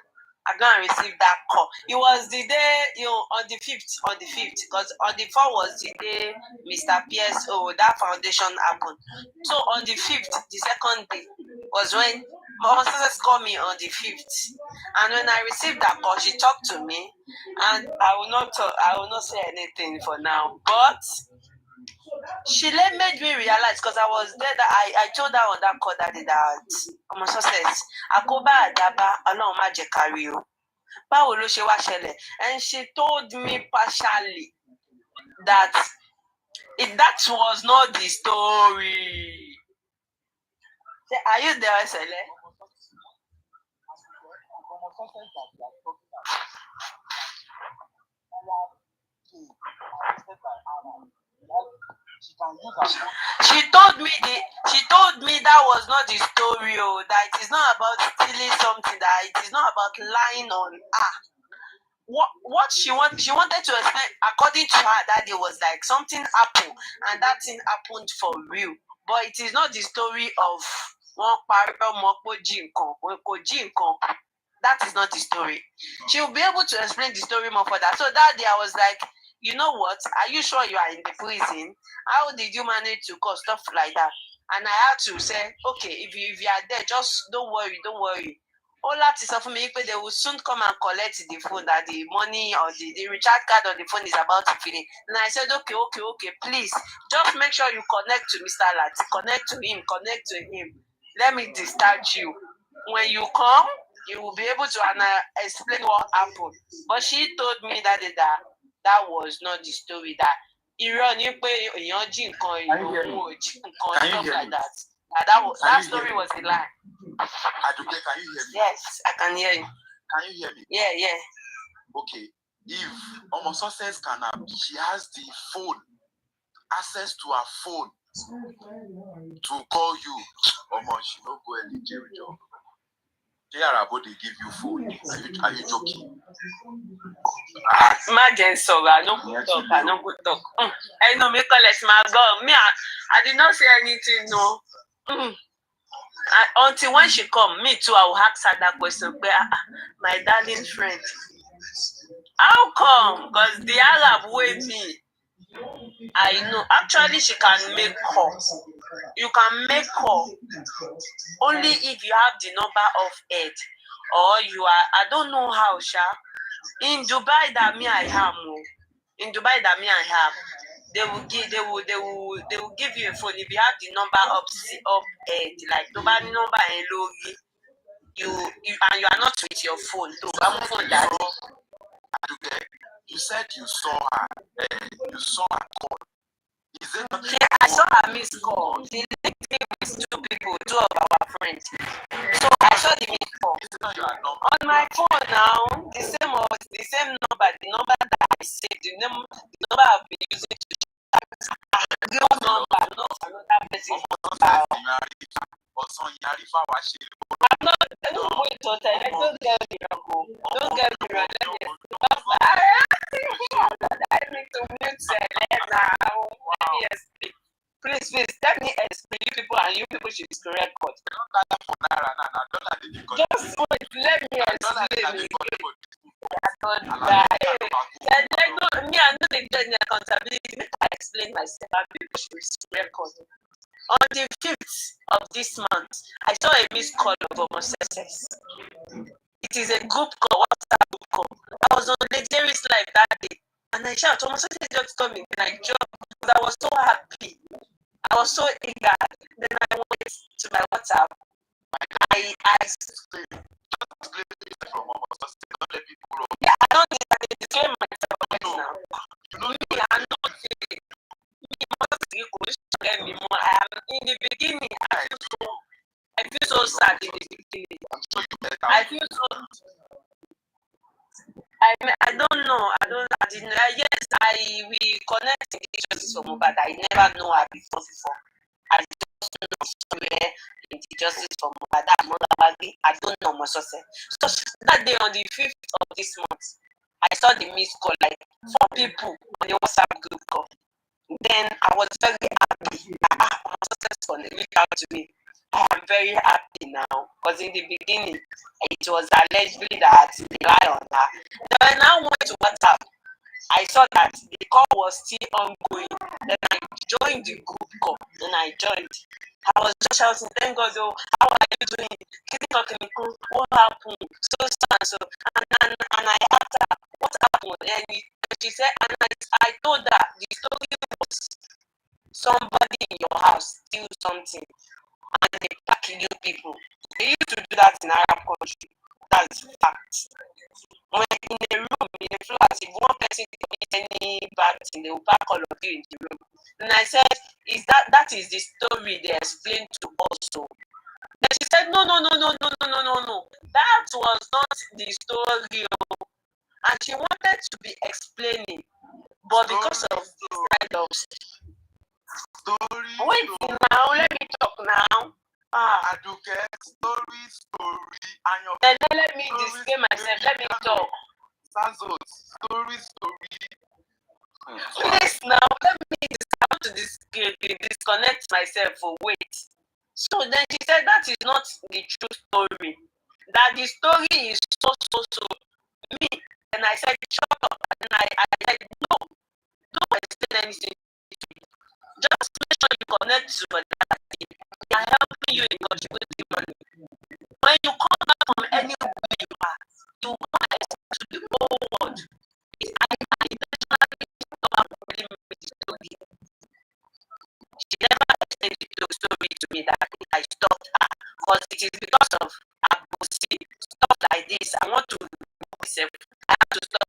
I go and receive that call. It was the day, on the 5th, because on the 4th was the day Mr. PSO, that foundation happened. So on the 5th, the second day, was when Mama Success called me on the 5th. And when I received that call, she talked to me, and I will not say anything for now. But she made me realize, because I was there, that I told her on that call that Mama Success, Akoba Adaba, Ọlọ́run má jẹ́ ká rí o. Báwo ló ṣe wá ṣẹlẹ̀? And she told me partially that that was not the story. Are you there, Sele? She told me that was not the story, that it is not about stealing something, that it is not about lying on her. What she wanted to explain, according to her, that it was like something happened and that thing happened for real. But it is not the story of one that is not the story. She will be able to explain the story more for that. So that day I was like, you know what? Are you sure you are in the prison? How did you manage to cause stuff like that? And I had to say, okay, if you are there, just don't worry. All that is for me, they will soon come and collect the phone, that the money or the recharge card on the phone is about to finish. And I said, okay, please, just make sure you connect to Mr. Lati, connect to him. Let me discharge you. When you come, you will be able to explain what happened. But she told me that was not the story. That stuff like that. That story was a lie.
Aduke, can you hear me?
Yes, I can hear you.
Can you hear me?
Yeah.
Okay. If Mama Success she has the phone, access to her phone to call you. She don't go any jail job. They are about to give you phone. Are you joking?
I no good talk. I know me collect my girl. Me, I did not say anything, no. Until when she come, me too, I will ask her that question. My darling friend, how come? Because the Arab way me, I know. Actually, she can make call. You can make call only if you have the number of Ed, or you are. I don't know how, Sha. In Dubai, that me I have. They will give you a phone if you have the number of Ed, like nobody number and logi. You are not with your phone. So I'm phone that.
You said you saw her. You saw her call. Is it not?
Yeah, I saw her missed call. She linked me with two of our friends. So I saw the missed call.
Is it not your number?
On my phone, now, the same number, the number that I saved, the number I've been using to real number, not another person's number. I'm not, wait, don't get me wrong. Don't get me wrong. I need to mute now. Please, let me explain you people, and you people should correct what. Just wait, let me explain. Me, I know they get the accountability. Make I explain myself, and people should record. On the 5th of this month, I saw a missed call of homosexuals. It is a group call, WhatsApp group call. I was on Nigeria's live that day, and I shouted, homosexuals just coming, and I jumped because I was so happy. I was so eager. Then I went to my WhatsApp. I don't need to disclaim myself right now. Me, I'm not I am in the beginning. I feel so sad in the beginning. I feel so. I don't know. Yes, we connect justice for Mohbad. I never know her before. I just know somewhere in the justice for Mohbad. I don't know my success. So that day on the 5th of this month, I saw the missed call, like 4 people on the WhatsApp group call. Then I was very happy. My success reached out to me. I am very happy now because in the beginning it was allegedly that they lie on her. Then I now went to WhatsApp. I saw that the call was still ongoing. Then I joined the group call. I was just shouting, thank God, oh, how are you doing? What happened? So and so. And I asked her, what happened? And she said, and I told her the story was somebody in your house steal something and they pack you people. They used to do that in Arab country. That's fact. When in a room, in a flat, if one person commits any bad thing, they will pack all of you in the room. And I said, that is the story they explained to us. And she said, no. That was not the story. And she wanted to be explaining, but because of this kind of story. Wait now, let me talk now. Then let me display myself. Let me talk. Please now, let me disconnect myself for wait. So then she said that is not the true story. That the story is so me. And I said, shut up. And I said, no, don't explain anything. Just make sure you connect to that. They are helping you in contributing money. When you come back from anywhere you are, you want to to the whole world. I intentionally stop really the story. She never explained the story to me that I stopped her because it is because of Abusi, stuff like this. I want to myself. I have to stop.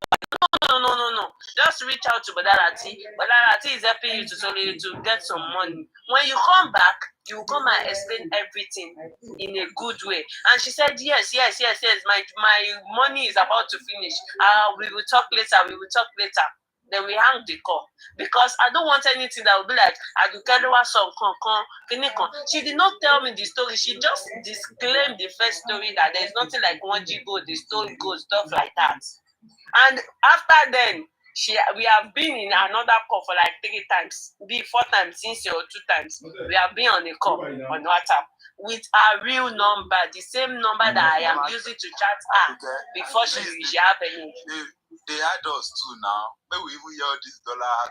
No. Just reach out to Badarati. Badarati is helping you to get some money. When you come back, you will come and explain everything in a good way. And she said, yes. My money is about to finish. We will talk later. Then we hang the call because I don't want anything that will be like she did not tell me the story. She just disclaimed the first story that there's nothing like one Jigo, the story goes, stuff like that. And after then, we have been in another call for like 3 times, 4 times since or 2 times. We have been on a call on WhatsApp with a real number, the same number that I am using to chat her before she have any.
They had us too now. Maybe we even hear this dollar.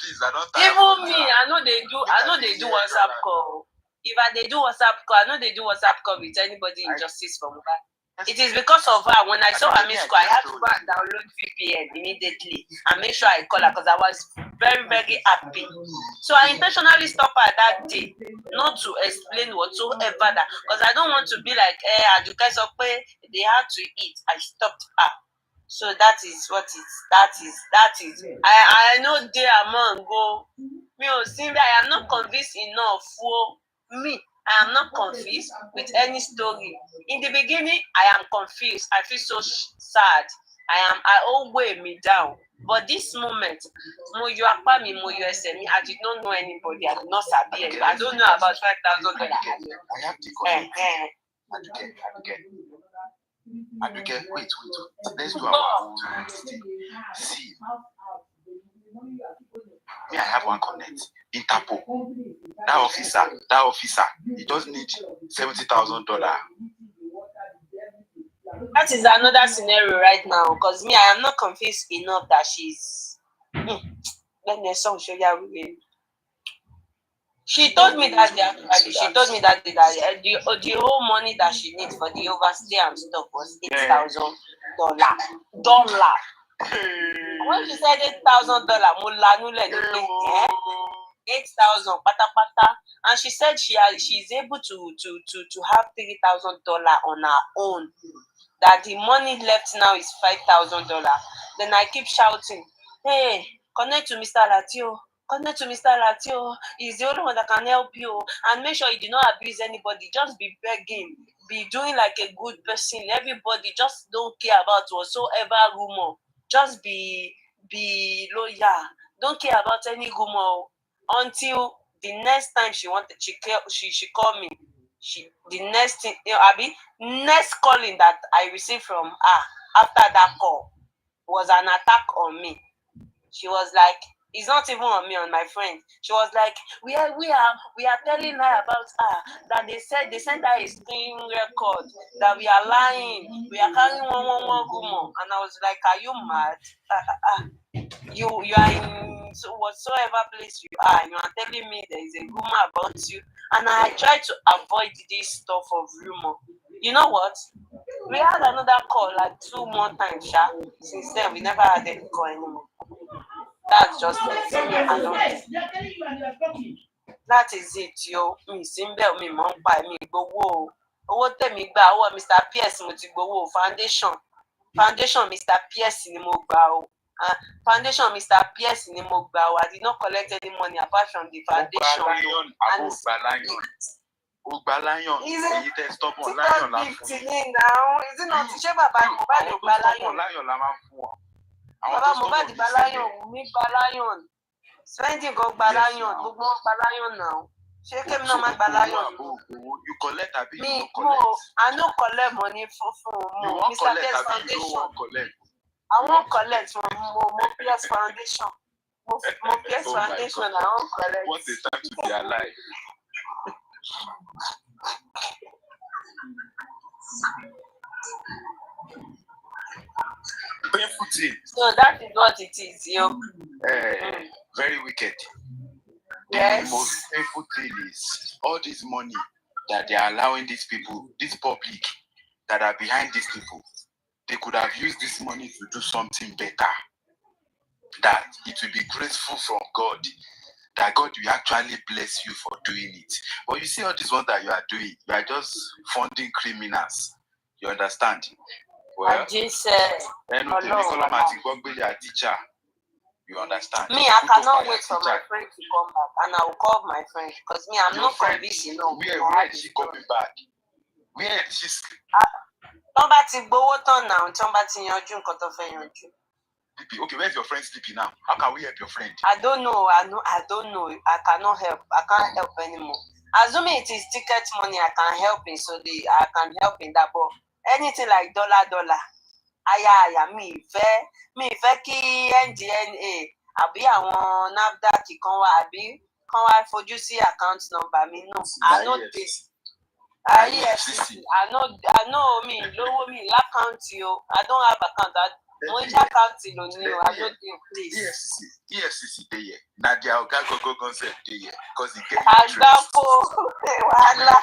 Please, I don't.
Even me, I know they do WhatsApp call. If they do WhatsApp call, I know they do WhatsApp call with anybody in justice for Mohbad. It is because of her. When I saw her miss call, I had to go and download VPN immediately and make sure I call her because I was very, very happy. So I intentionally stopped her that day, not to explain whatsoever that, because I don't want to be like, they had to eat. I stopped her. So that is what it is. That is. I know they among go. I am not convinced enough for me. I am not confused with any story. In the beginning, I am confused. I feel so sad. I all weigh me down. But this moment, I did not know anybody. I did not sabi anybody. I don't know about $5,000.
I have the Aduke, wait. Let's do our own thing. See, me, I have one connect. Interpol. That officer, he just need $70,000.
That is another scenario right now, because me, I am not confused enough that she's. Let me show you. She told me that the whole money that she needs for the overstay and stuff was $8,000. When she said $8,000, 8,000 pata, and she said she's able to have $3,000 on her own. That the money left now is $5,000. Then I keep shouting, "Hey, connect to Mr. Latio. Connect to Mr. Latio. He's the only one that can help you. And make sure you do not abuse anybody. Just be begging. Be doing like a good person. Everybody just don't care about whatsoever rumor. Just be loyal. Don't care about any rumor until the next time she called me. The next thing, next calling that I received from her after that call was an attack on me. She was like, it's not even on me, on my friend. She was like, we are telling her about her that they sent her a screen record that we are lying. We are carrying one rumor. And I was like, are you mad? You are in whatsoever place you are. You are telling me there is a rumor about you. And I try to avoid this stuff of rumor. You know what? We had another call like 2 more times, Sha. Since then, we never had any call anymore. That's just it. That is it, yo. Me simbe me mom buy me gbowó. Owó tèmi gbà owó Mr. PS mo ti gbowó foundation. Foundation Mr. PS ni mo gbà o. Foundation Mr. PS ni mo gbà o. I did not collect any money apart from the foundation.
Lion.
Is it stubborn lion now? Is it not? Ṣé bàbá Mohbad ò gba lion?
Lion la máa fún wọn.
Bàbá Mohbad gba lion, Wunmi gba lion, Spending go gba lion, gbogbo wọn gba lion now. Ṣé kémi náà máa gba lion?
You collect abi you no collect?
No, I no collect money for Mr. PS Foundation. I won't collect from PS Foundation. PS Foundation, I won't collect.
What's the time to be alive? Painful thing.
So that is what it is, yo.
Very wicked.
Yes.
The most painful thing is all this money that they are allowing these people, this public that are behind these people. They could have used this money to do something better. That it will be graceful from God. That God will actually bless you for doing it. But you see all this one that you are doing, you are just funding criminals. You understand? Well,
teacher.
You understand?
Me, I cannot wait for my friend to come back, and I will call my friend because me, I'm not convinced enough.
Where is she coming back? Where is she?
Somebody gbowó tán now, somebody yanjú nǹkan tó fẹ́ yanjú.
Okay, where's your friend sleeping now? How can we help your friend?
I don't know. I don't know. I cannot help. I can't help anymore. Assuming it is ticket money, I can help in, so I can help in that. But anything like dollar, me fẹ́ kí NDNA àbí àwọn NAFDAC kan wá fojú sí account number mi no. I know this. EFCC. I know me lówó mi l'account yo. I don't have account. Mo ń account lo ni o. I don't think please.
EFCC dey here. Na their oga go say dey here because e get interest.
Agbapo wahala.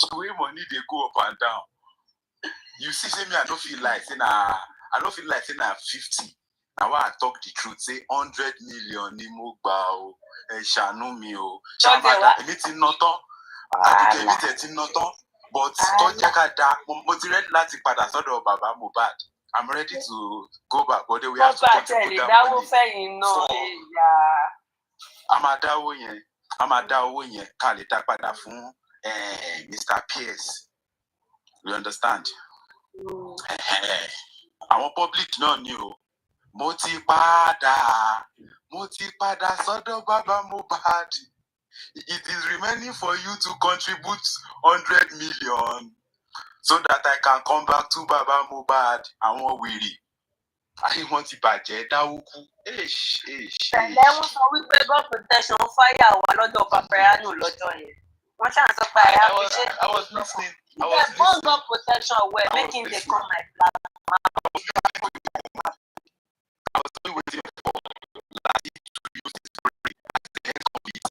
The way money dey go up and down. You see, say me, I don't feel like saying na 50. Now I talk the truth, say 100 million ni mo gba o, ṣàánú mi o. Ṣàmàdà èmi ti ná tán. Àdùkẹ́ èmi tẹ̀ ti ná tán. But tó jẹ́ ká da, mo ti ready láti padà sọ́dọ̀ bàbá Mohbad. I'm ready to go back, but we have to contribute that money. A máa dá owó yẹn ká lè dá padà fún Mr. Pierce. You understand? Our public no new. Moti pada sodo Baba Mohbad. It is remaining for you to contribute 100 million so that I can come back to Baba Mohbad. I want weary. I want to budget.
And then God protection fire wa lọ́dọ̀ Paparano lọ́jọ́ yẹn. Wọ́n ṣàn sọ pé I
was listening.
God protection well, making they come my plan.
I was still waiting for Lati to use this story as the end of it.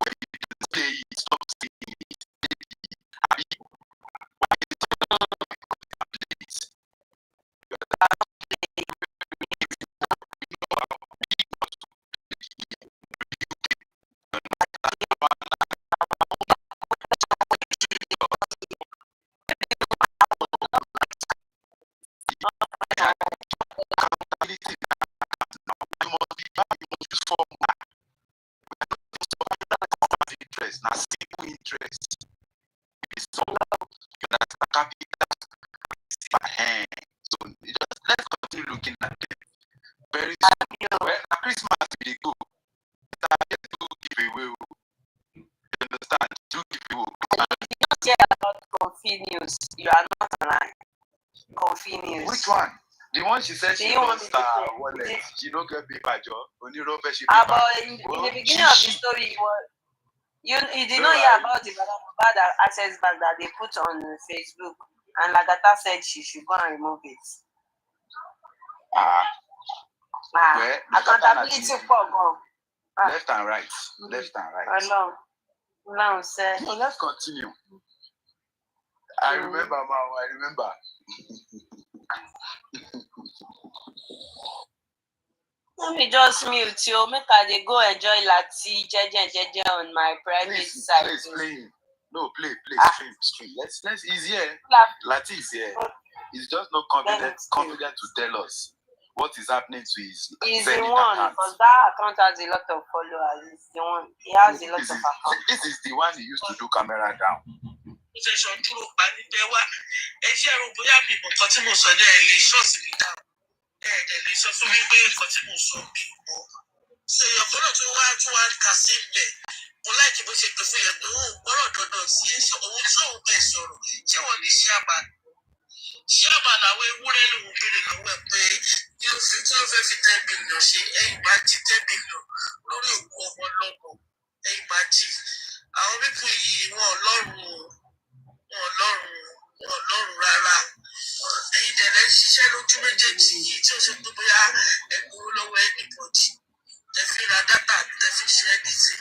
When he didn't say it, stop saying it. Now simple interest is so capital. So just let's continue looking at it. Very soon. When Christmas will go, do give away. You understand? Do give away.
You don't care about Confinews. You are not aligned. Confinews.
Which one? The one she said she lost her wallet. She don't get paper job. Only rope she paper.
But in the beginning of the story, you did not hear about the bad access bag that they put on Facebook, and Lagata said she should go and remove it. Accountability for go.
Left and right. Left and right.
No, sir.
No, let's continue. I remember, Mama. I remember.
Let me just mute you. Make I go enjoy Lati jeje on my private side.
Please, play. No, play. Stream. Let's easier. Lati is here. He's just not confident to tell us what is happening to his
He's the one, because that account has a lot of followers. He's the one. He has a lot of accounts.
This is the one he used to do camera down.
Possession dúró pa níbẹ̀ wá ẹ ṣe ẹ̀rù bóyá mi mọ̀ nǹkan tí mo sọ dẹ́ ẹ lè ṣọ́ọ̀ṣì mi dá ẹ dẹ̀ lè sọ fún mi pé nǹkan tí mo sọ bí mọ́ ṣe ọ̀pọ̀ náà tó wá kà sí ibẹ̀ mo láìkí bó ṣe pè fún yẹn pé òun gbọ́rọ̀ dandan sí ẹ ṣe òun tí òun bẹ̀ sọ̀rọ̀ ṣé wọ́n ní ṣáàbà làwọn ewúrẹ́ lòun béèrè lọ́wọ́ ẹ pé kí ló fẹ́ fi 10 billion ṣe ẹ̀yìn bá jí 10 billion lórí òkú ọmọ lọ́mọ ẹ̀yìn bá jí àwọn pípọ̀ yìí wọn ọlọ́run rárá ẹ̀yin dẹ̀lẹ́ ṣiṣẹ́ lójú méjèèjì yìí tí ó ṣe pé bóyá ẹ̀gbọ́n lọ́wọ́ ẹnìbọ̀dì tẹ fi ra dátà àbí tẹ fi ṣe ẹ́dítì.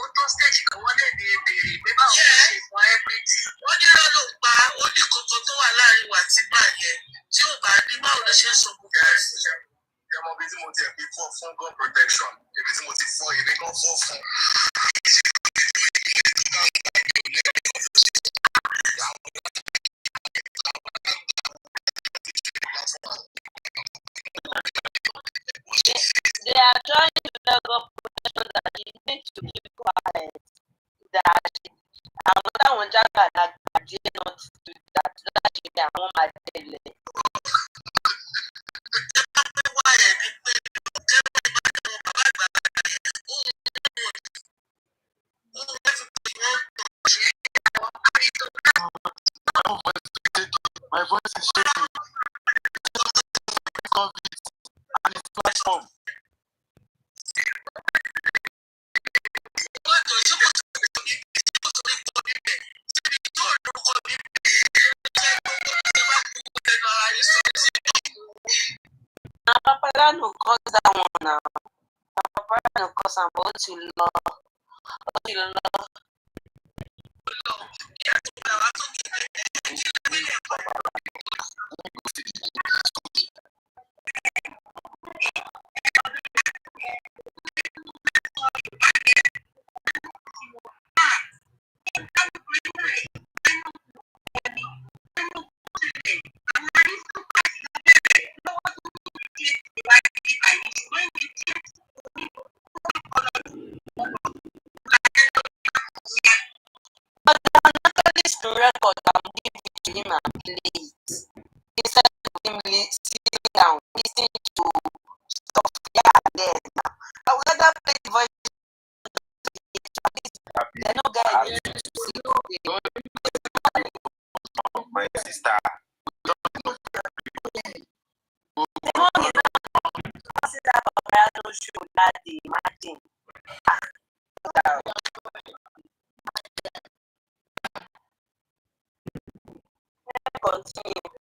ó tó stage kan wọ́n lè ní ebèrè pé báwo ló ṣe fún ẹ́bírìtì. wọ́n ní lọ́lọ́ pa ó ní kankan tó wà láàrin wa tí máa yẹ tí ò bá ní báwo ló ṣe ń sọ gbogbo ẹ̀sìn.
ẹ mọ ibi tí mo ti ẹ̀ fi fọ́ fún God protection ibi tí mo ti fọ́ ibi kan fọ́ fún.
They are trying to tell God protection that he needs to keep quiet. That another one just that dare not do that. That she can want my daily.
My voice is shaking. And it's platform.
Paparano calls that one now. Paparano calls am but to love.
record and give it to him and play it. Instead of him sitting down, listening to stuff here and there now. I would rather play the voice they no get used to see
my sister.
the one is consider Papayano show that day, imagine. Continue.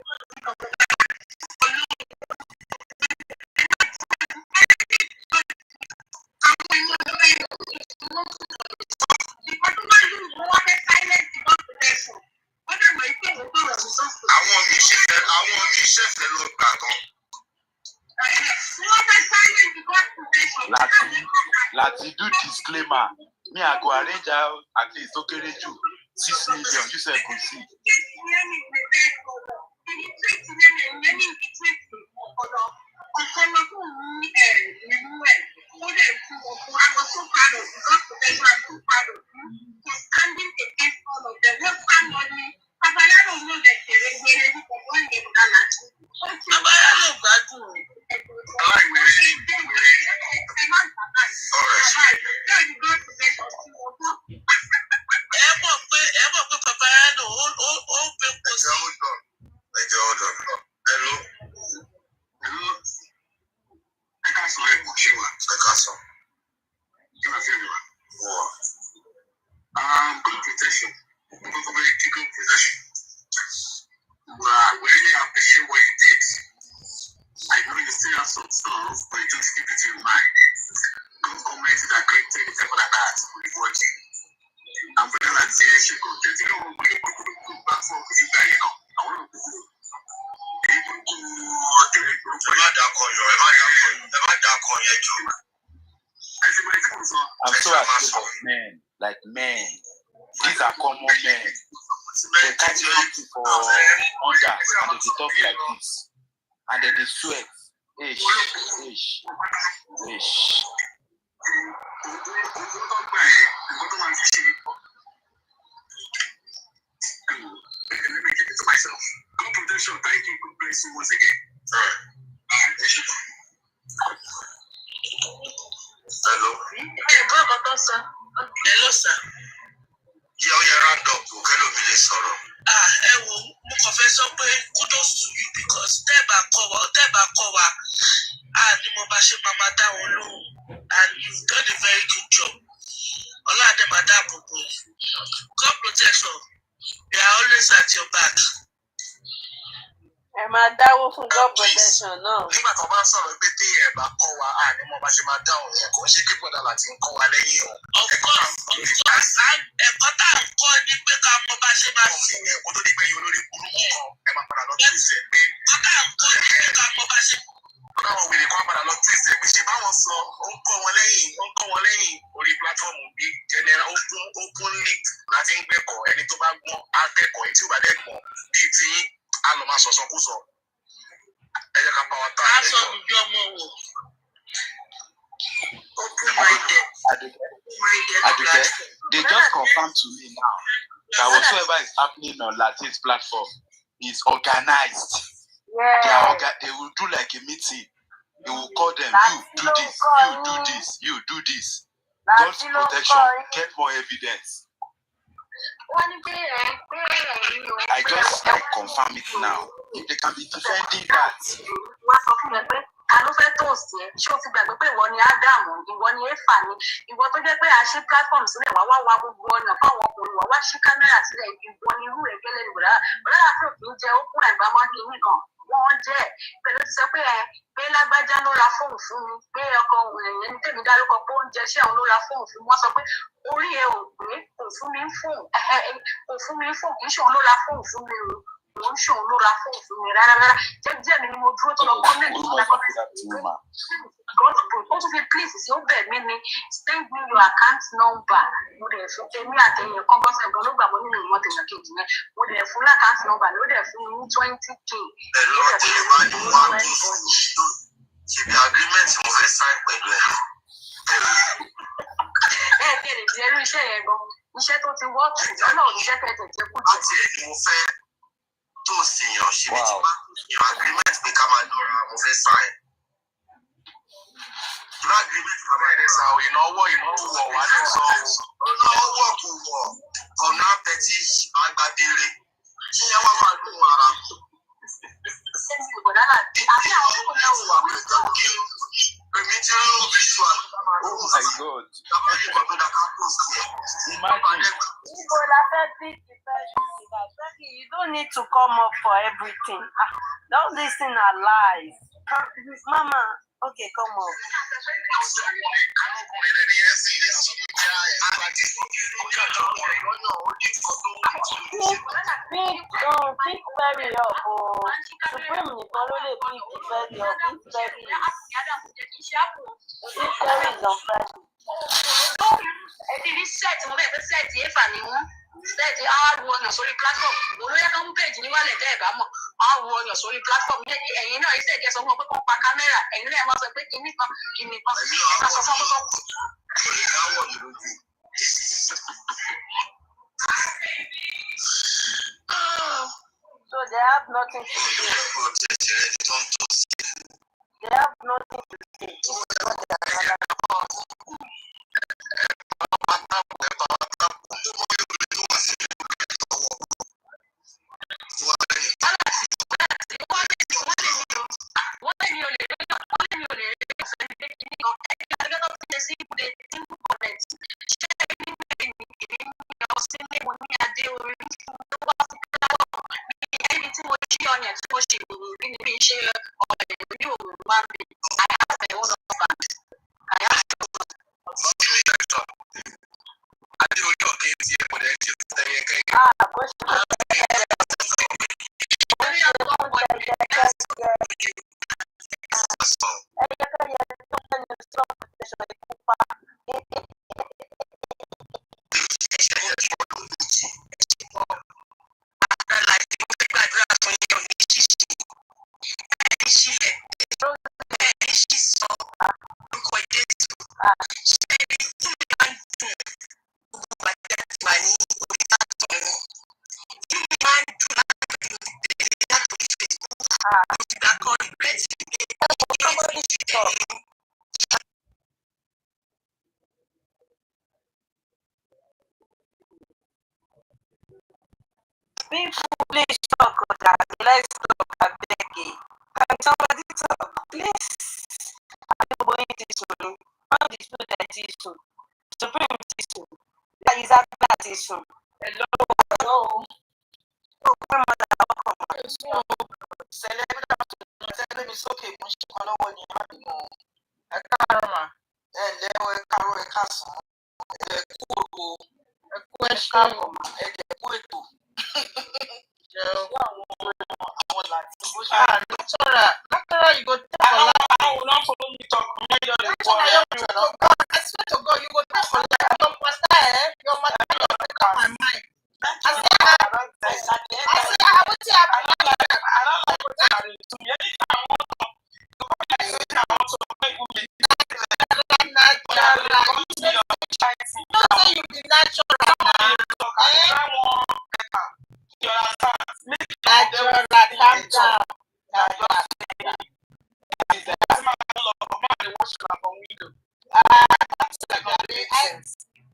àwọn míì ṣẹ̀fẹ̀ lọ gbà gan.
Láti do disclaimer, me I go arrange out at least okay you 6 million, you said go see. I'm so ashamed of men, like men. These are common men. They carry something for hunger and they talk like this. And then they sweat. Ish. Thank you. God bless you once again.
Hello.
Hello, sir.
Yeah, we are round up. Hello, Billy Soro.
Mo kàn fẹ́ sọ pé kudos to you because tẹ́ bá kọ́ wa, ni mo bá ṣe máa dá wọn lóhùn and you've done a very good job. Ọlọ́run máa dáàbò bò yín. God protection, we are always at your back.
Ẹ máa dáwó fún God protection náà.
Nígbà tó bá ń sọ̀rọ̀ pé tí ẹ bá kọ́ wa, ni mo bá ṣe máa dáhùn yẹn, kò ń ṣe kí gbọ́dọ̀ láti ń kọ́ wa lẹ́yìn o.
Ẹ̀kọ́ tá à ń kọ́ ni pé ká mọ bá ṣe máa ṣe.
Kó tó di pé yín olórí burúkú kan, ẹ máa padà lọ tún ìṣẹ́ pé.
Ẹ̀kọ́ tá à ń kọ́ ni pé ká mọ bá ṣe.
Báwọn wèrè kan padà lọ tún ìṣẹ́ pé ṣe báwọn sọ, ó ń kọ́ wọn lẹ́yìn orí pílátífọ̀mù bíi general open league láti ń gbẹ̀kọ̀ ẹni tó bá gbọ́n akẹ́kọ̀ọ́ ẹni tí ó bá dẹ̀ gbọ́n bíi ti á lọ máa sọ̀sọ́ kú sọ. Ẹ jẹ́ ká pa wọn tá.
Aṣọ mi bí ọmọ wò.
Aduke, they just confirmed to me now that whatsoever is happening on Latin's platform is organized.
Yeah.
They will do like a meeting. They will call them, you do this, you do this. God's protection, get more evidence. I just confirm it now. If they can be defending that.
Ta ló fẹ́ tòsí ẹ ṣé o ti gbàgbé pé ìwọ ni Ádámù ìwọ ni Éfà ni ìwọ tó jẹ́ pé a ṣí platform sílẹ̀ wá wá gbogbo ọ̀nà fáwọn ọkùnrin wá ṣí kámẹ́rà sílẹ̀ ìwọ ni irú rẹ̀ gẹ́lẹ́ ni bọ̀dá àti òfin jẹ́ ó kún ẹ̀gbá mọ́ kínní kan wọ́n jẹ́ pẹ̀lú ti sọ pé lágbájá ló ra fóònù fún mi pé ọkọ ẹ̀yẹn ní tèmi dárúkọ pé oúnjẹ ṣé òun ló ra fóònù fún mi wọ́n sọ pé orí ẹ ò gbé kò fún mi fóònù kì í ṣe òun ló ra fóònù fún mi o. Ó ń ṣòun ló ra fóònù fún mi rárá jẹ́jẹ́ mi ni mo dúró tó lọ gọ́ọ̀mẹ̀ntì tó lọ ó tún fi please sí ó bẹ̀ mí ni send me your account number mo dẹ̀ fún èmi àtẹ̀yìn kan bọ́sẹ̀ gan ló gbà mọ́ nínú ìmọ̀ tẹ̀yìn kejì yẹn mo dẹ̀ fún account number ló dẹ̀ fún mi ní 20k.
Ẹ̀rọ ọ̀tí ìbá ni wọ́n á tó ṣèbí agreement mo fẹ́ sign pẹ̀lú ẹ̀.
Kí ẹ lè jẹ́ irú iṣẹ́ yẹn gan iṣẹ́ tó ti wọ́ Ọlọ́run jẹ́ kẹ́tẹ̀ jẹ́ kú jẹ́.
Láti ẹ̀ ni mo fẹ́ tó ṣèyàn ṣe bí tí bá ṣèyàn agreement pé ká máa lọ́ra mo fẹ́ sign. Agreement bàbá ẹ̀ sá o ìnáwó wọ̀ wá lẹ̀ sọ o. Ìnáwó kò wọ̀ ọ̀nà àpẹtí agbadere. Ṣé ẹ wá máa lù wọn ara? Èmi ti rí o visual.
Oh my God. Imagine.
You don't need to come up for everything. All these things are lies. Mama, okay, come up. Pick very up. Supreme nìkan ló lè pick very up. Pick very is on Friday.
Ẹbí ní sẹ́ẹ̀tì mo bẹ̀rẹ̀ pé sẹ́ẹ̀tì éfà ni wọ́n sẹ́ẹ̀tì àárò ọyàn sórí platform olóyè tó ń péjì níwálẹ̀ tẹ́ ẹ̀ bá mọ̀ àárò ọyàn sórí platform ẹ̀yin náà iṣẹ́ ìjẹ́ sọ fún ọ pé kó pa kámẹ́rà ẹ̀yin náà máa sọ pé kíní kan ká sọ fún ọ.
So they have nothing to say. They have nothing to say. This is what they are People, please talk. Let's talk. I beg you. Can somebody talk, please? I'm going to soon. I'm the student issue. Supreme issue. That is a class issue. Hello. Oh, grandmother, welcome.
Celebrity sókè kún ṣe kan lọ́wọ́ ni má bínú. Ẹ káàárọ̀ mà. Ẹ ǹlẹ́ o, ẹ káàárọ̀ ẹ káàsán. Ẹ kú ògo. Ẹ kú ẹ̀ṣẹ̀ ẹ jẹ̀ kú ètò. Àwọn làtí bó ṣe. Natural you go take for life. I will not follow me talk. I swear to God, you go take for life. Your matter, my mind. I say, I would say, I don't like what I do. Anytime I want to, you be natural. Natural,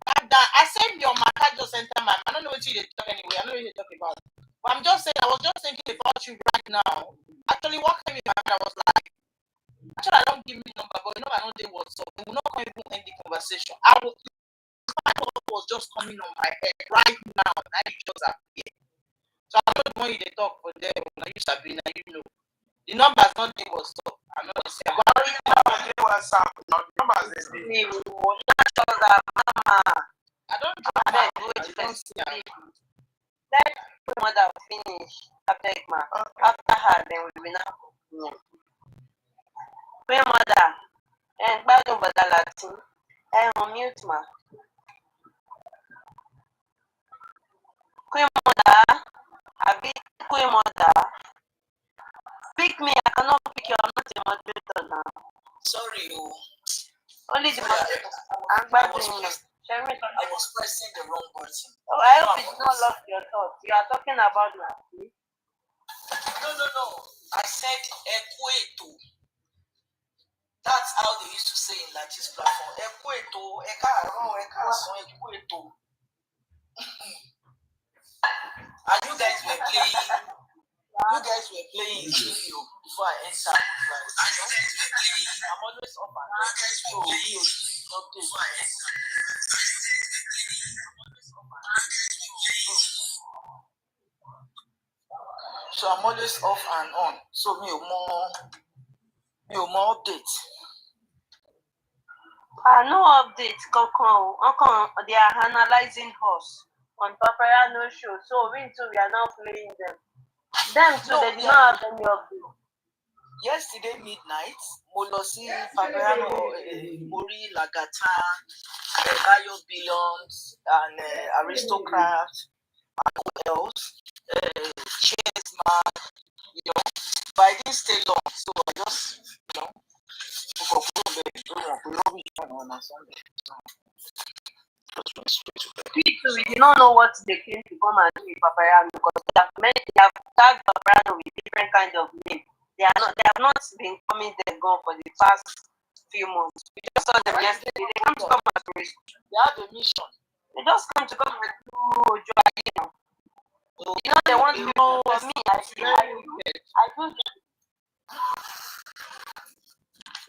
calm down. I said your matter just enter my mind. I don't know what you talk anyway. I don't know what you're talking about. But I'm just saying, I was just thinking about you right now. Actually, what came in my mind, I was like, actually, I don't give me number, but you know, I don't know what's up. We will not even end the conversation. My thought was just coming on my head right now. Now you just appear. So I don't know you they talk for them. Now you Sabrina, you know. The numbers not they was up. I'm not saying. But what's up? The numbers is I don't
let mother finish. I beg ma. After her, then we will now. Queen mother, and Bado Badalati, and mute ma. Queen mother, I be Queen mother. Pick me, I cannot pick you, I'm not a moderator now.
Sorry,
Only the moderator. I'm back to you.
I was pressing the wrong button.
Oh, I hope it's not lost your thoughts. You are talking about Lati.
No. I said Equato. That's how they used to say in Lati's platform. Equato, Equato. And you guys were playing in video before I entered. I'm always up and down. So I'm always off and on. So me more updates.
No updates, Coco. They are analyzing us on Papayano show. So we too, we are now playing them. Them too, they did not have any updates.
Yesterday midnight, Molosi, Papayano, Mori, Lagata, Bayo Billions, and Aristocrat, and who else? Chessman, but I didn't stay long, so I just,
We did not know what they came to come and do with Papayano because they have tagged Papayano with different kind of names. They have not been coming and gone for the past few months. We just saw them yesterday. They come to come and do.
They have a mission.
They just come to come and do Ojo. They want to know me. I do.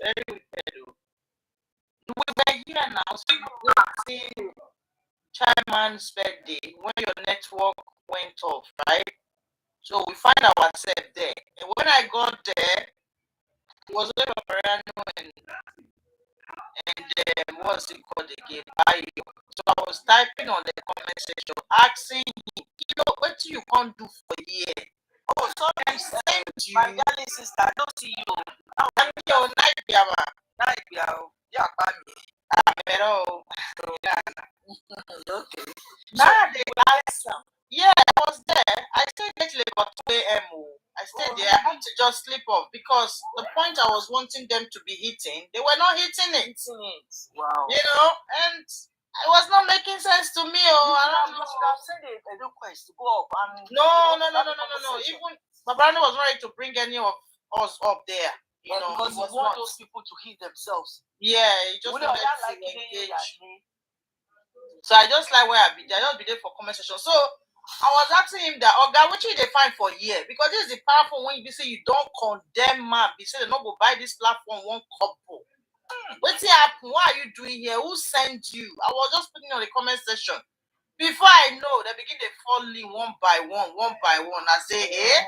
Very wicked. We were here now, so you see Chairman's birthday when your network went off, right? So we find ourselves there. And when I got there, it was over Mariano and what's it called again? Bayo. So I was typing on the comment section, asking him, what do you can't do for a year? Oh, sorry, send you. My darling sister, I don't see you. I'm your night, Biama. Night, Biama. Yeah, pero okay. Now they asked them. Yeah, I was there. I stayed late about 2 a.m. I stayed there. I had to just sleep off because the point I was wanting them to be hitting, they were not hitting it. Wow. And it was not making sense to me. I should have sent a request to go up. No. Even Babrani was not ready to bring any of us up there. Because he wants those people to hit themselves. Yeah, he just wanted to engage. So I just like where I just be there for conversation. So I was asking him that, God, what should they find for a year? Because this is the platform when you say you don't condemn man, you say they not go buy this platform one couple. What's happened? What are you doing here? Who sent you? I was just putting on the comment section. Before I know, they begin to fall in one by one. I say, hey,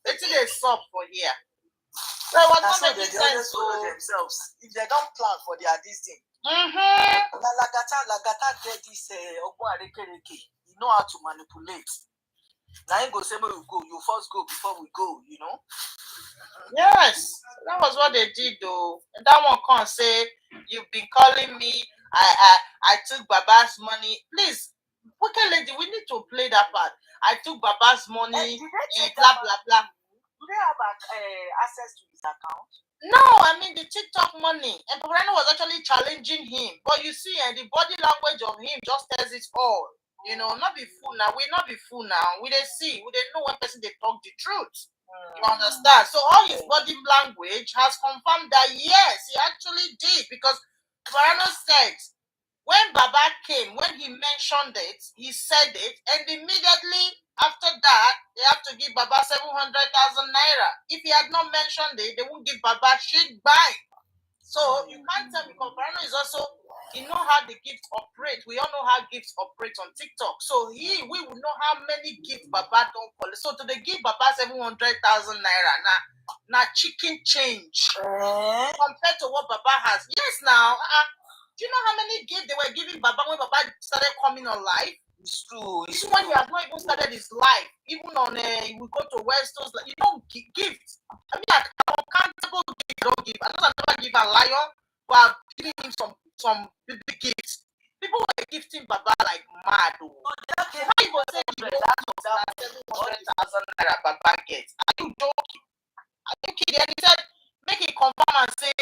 let's see they sub for here. So it was not making sense to themselves. If they don't plan for their this thing. Lagata get this you know how to manipulate. Now you go say we go, you first go before we go, Yes, that was what they did though. And that one can't say you've been calling me. I took Baba's money. Please, okay, lady, we need to play that part. I took Baba's money and blah blah blah. Do they have access to his account? No, I mean the TikTok money. And Paparano was actually challenging him. But you see, the body language of him just tells it all. Not be fool now. We not be fool now. We they see. We they know one person they talk the truth. You understand? So all his body language has confirmed that yes, he actually did. Because Paparano said when Baba came, when he mentioned it, he said it, and immediately after that, they have to give Baba 700,000 naira. If he had not mentioned it, they won't give Baba shit back. So you can't tell me, because Barano is also, he know how the gifts operate. We all know how gifts operate on TikTok. So we will know how many gifts Baba don't collect. So to they give Baba 700,000 naira now chicken change compared to what Baba has. Yes, now. Do you know how many gifts they were giving Baba when Baba started coming on live? It's true. It's when he has not even started his life. Even on we go to Westos, you don't give gifts. I mean, uncountable gifts you don't give. I know I never give a lion, but I've given him some big gifts. People were gifting Baba like mad. How you gonna say the 700,000 naira Baba gets? Are you joking? Are you kidding? And he said, make it confirm and say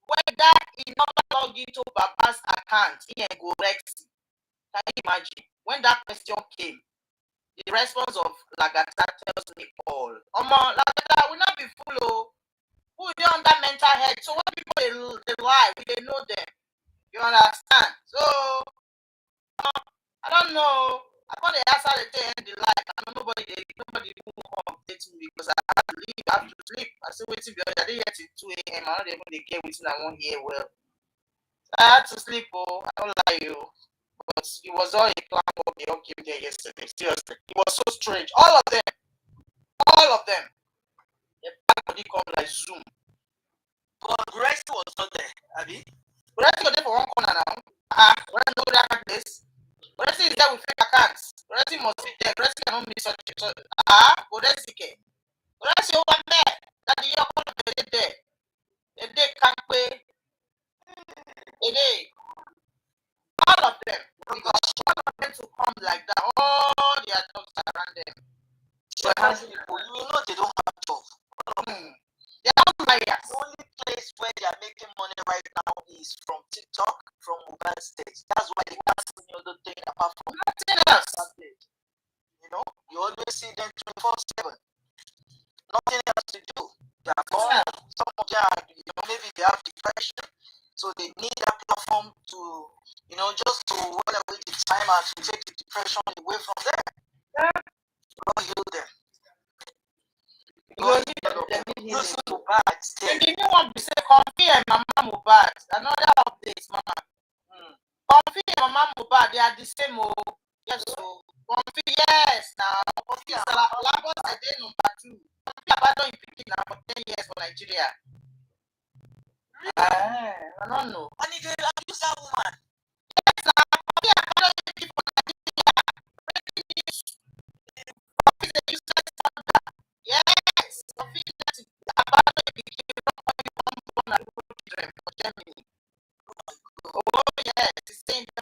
whether he never log into Baba's account, he ain't go Rex.
imagine when that question came, the response of Lagata tells me all. Lagata will not be full. Who is under mental health? So when people they lie, we they know them. You understand? So I don't know. I got the answer to end the life. I know nobody will update me because I have to leave. I have to sleep. I still waiting because I didn't get to 2 a.m. I don't even they care waiting I won't hear well. I had to sleep, I don't lie you. But it was all a plan what they all came there yesterday. Seriously. It was so strange. All of them. The body come like Zoom.
But Resty was not there, Abby.
Resty was there for one corner now. When I know that place. Resty is there with fake accounts. Resty must be there. Resty cannot miss such a Resty can. Resty over there. That the year of the day. The day can't pay. The day. All of them. Because all of them to come like that. All the adults around them.
So you know they don't have job.
They are not liars.
The only place where they are making money right now is from TikTok, from mobile stage. That's why they can't do any other thing apart from
nothing else.
You know, you always see them 24/7. Nothing else to do. They are gone. Some of them are, maybe they have depression, so they need that platform to, just to whatever the time out to take the depression away from them. God heal them. Listen to bad.
And the new one be say, Comfy and Mama Mohbad. Another update, Mama. Comfy and Mama Mohbad, they are the same. Yes, so Comfy, yes. Now, Comfy is Lagos today number 2. Comfy abandoned picking now for 10 years for Nigeria. I don't know.
And if they abuse that woman.
Yes, now Comfy abandoned picking for Nigeria. Comfy is a useless founder. Yes, Comfy is abandoned picking for Germany. Oh yes, it's saying you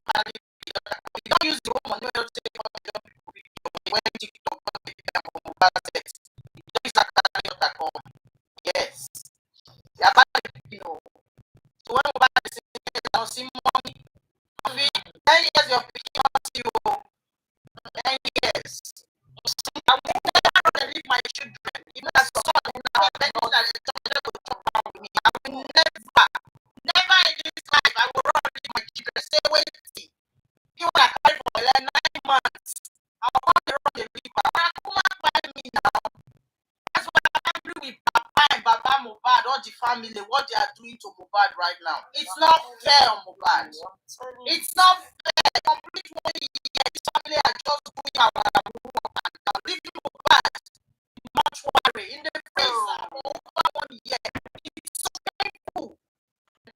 don't use the whole money to take for the job when TikTok yes. The abandoned so when Mohbad is saying see money, 10 years you're picking up you 10 years. I will never leave my children. Even as a son, I will never in this life I will run leave my children. Stay waiting. Even I carry for 9 months. I want to run the river. Come on, buy me now. That's why I'm angry with Papa and Baba Mohbad, all the family, what they are doing to Mohbad right now. It's not fair on Mohbad. It's not fair. Complete 1 year. This family are just doing our work. Leaving Mohbad much worry in the face of over 1 year. It's so painful. The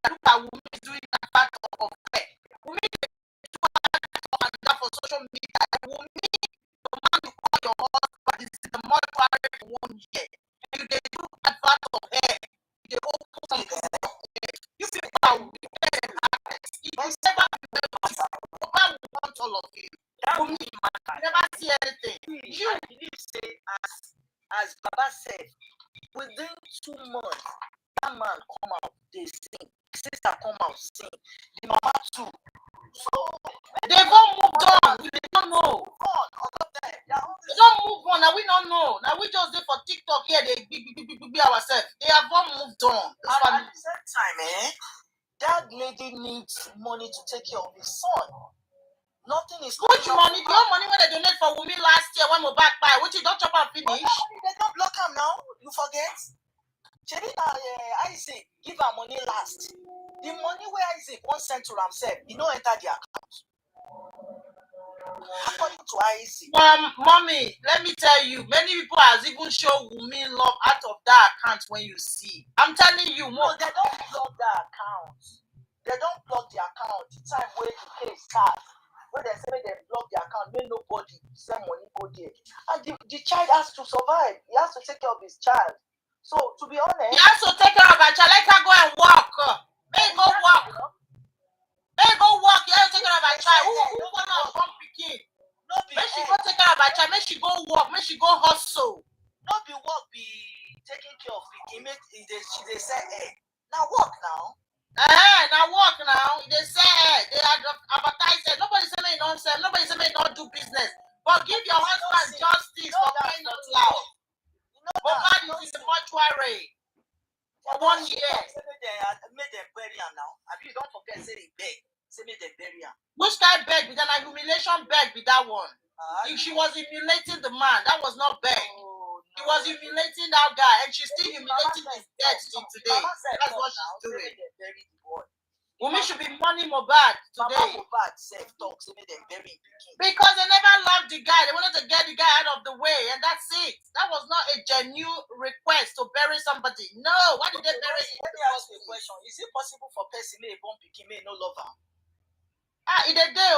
look at women doing that part of her. Women do that for social media. Women, the man you call your husband is in the mortuary for 1 year. And they do that part of her. They open some you people are wicked and heartless. It will never be well. Nobody will want all of you. That will mean never see anything.
You believe say as Baba said, within 2 months, that man come out, they sing. Sister come out, sing. The mama too. So
they've all moved on. We don't know.
They
don't move on. Now we don't know. Now we just do for TikTok here. They be ourselves. They have all moved on.
At the same time, that lady needs money to take care of his son. Nothing is
which money? The whole money when they donate for women last year when we back by, which you don't chop and finish.
They don't block him now. You forget? Isaac give her money last. The money where Isaac wants sent to himself, he don't enter the account. According to Isaac.
Mommy, let me tell you, many people has even shown women love out of that account when you see. I'm telling you,
no, they don't block the account. They don't block the account. The time where the case starts. When they say they block the account, when nobody send money go there. And the child has to survive. He has to take care of his child. So to be honest,
he has to take care of her child. Let her go and walk. May go walk. May go walk. He has to take care of her child. Who gonna come picking? May she go take care of her child. May she go walk. May she go hustle.
Not be work be taking care of picking. They say, hey, now walk now.
Now work now. They say they advertise it. Nobody say me don't sell. Nobody say me don't do business. But give your husband justice for crying out loud. Mohbad is in the mortuary for 1 year.
Make them bury him now. I mean, don't forget say he beg. Say make them bury him.
Which kind beg? With an humiliation beg with that one. If she was humiliating the man, that was not beg. He was humiliating that guy, and she's still humiliating his death till today. That's what she's doing. Women should be mourning Mohbad today. Because they never loved the guy. They wanted to get the guy out of the way, and that's it. That was not a genuine request to bury somebody. No, why did they bury him?
Let me ask you a question. Is it possible for person may born pikin may no love am?
In a day,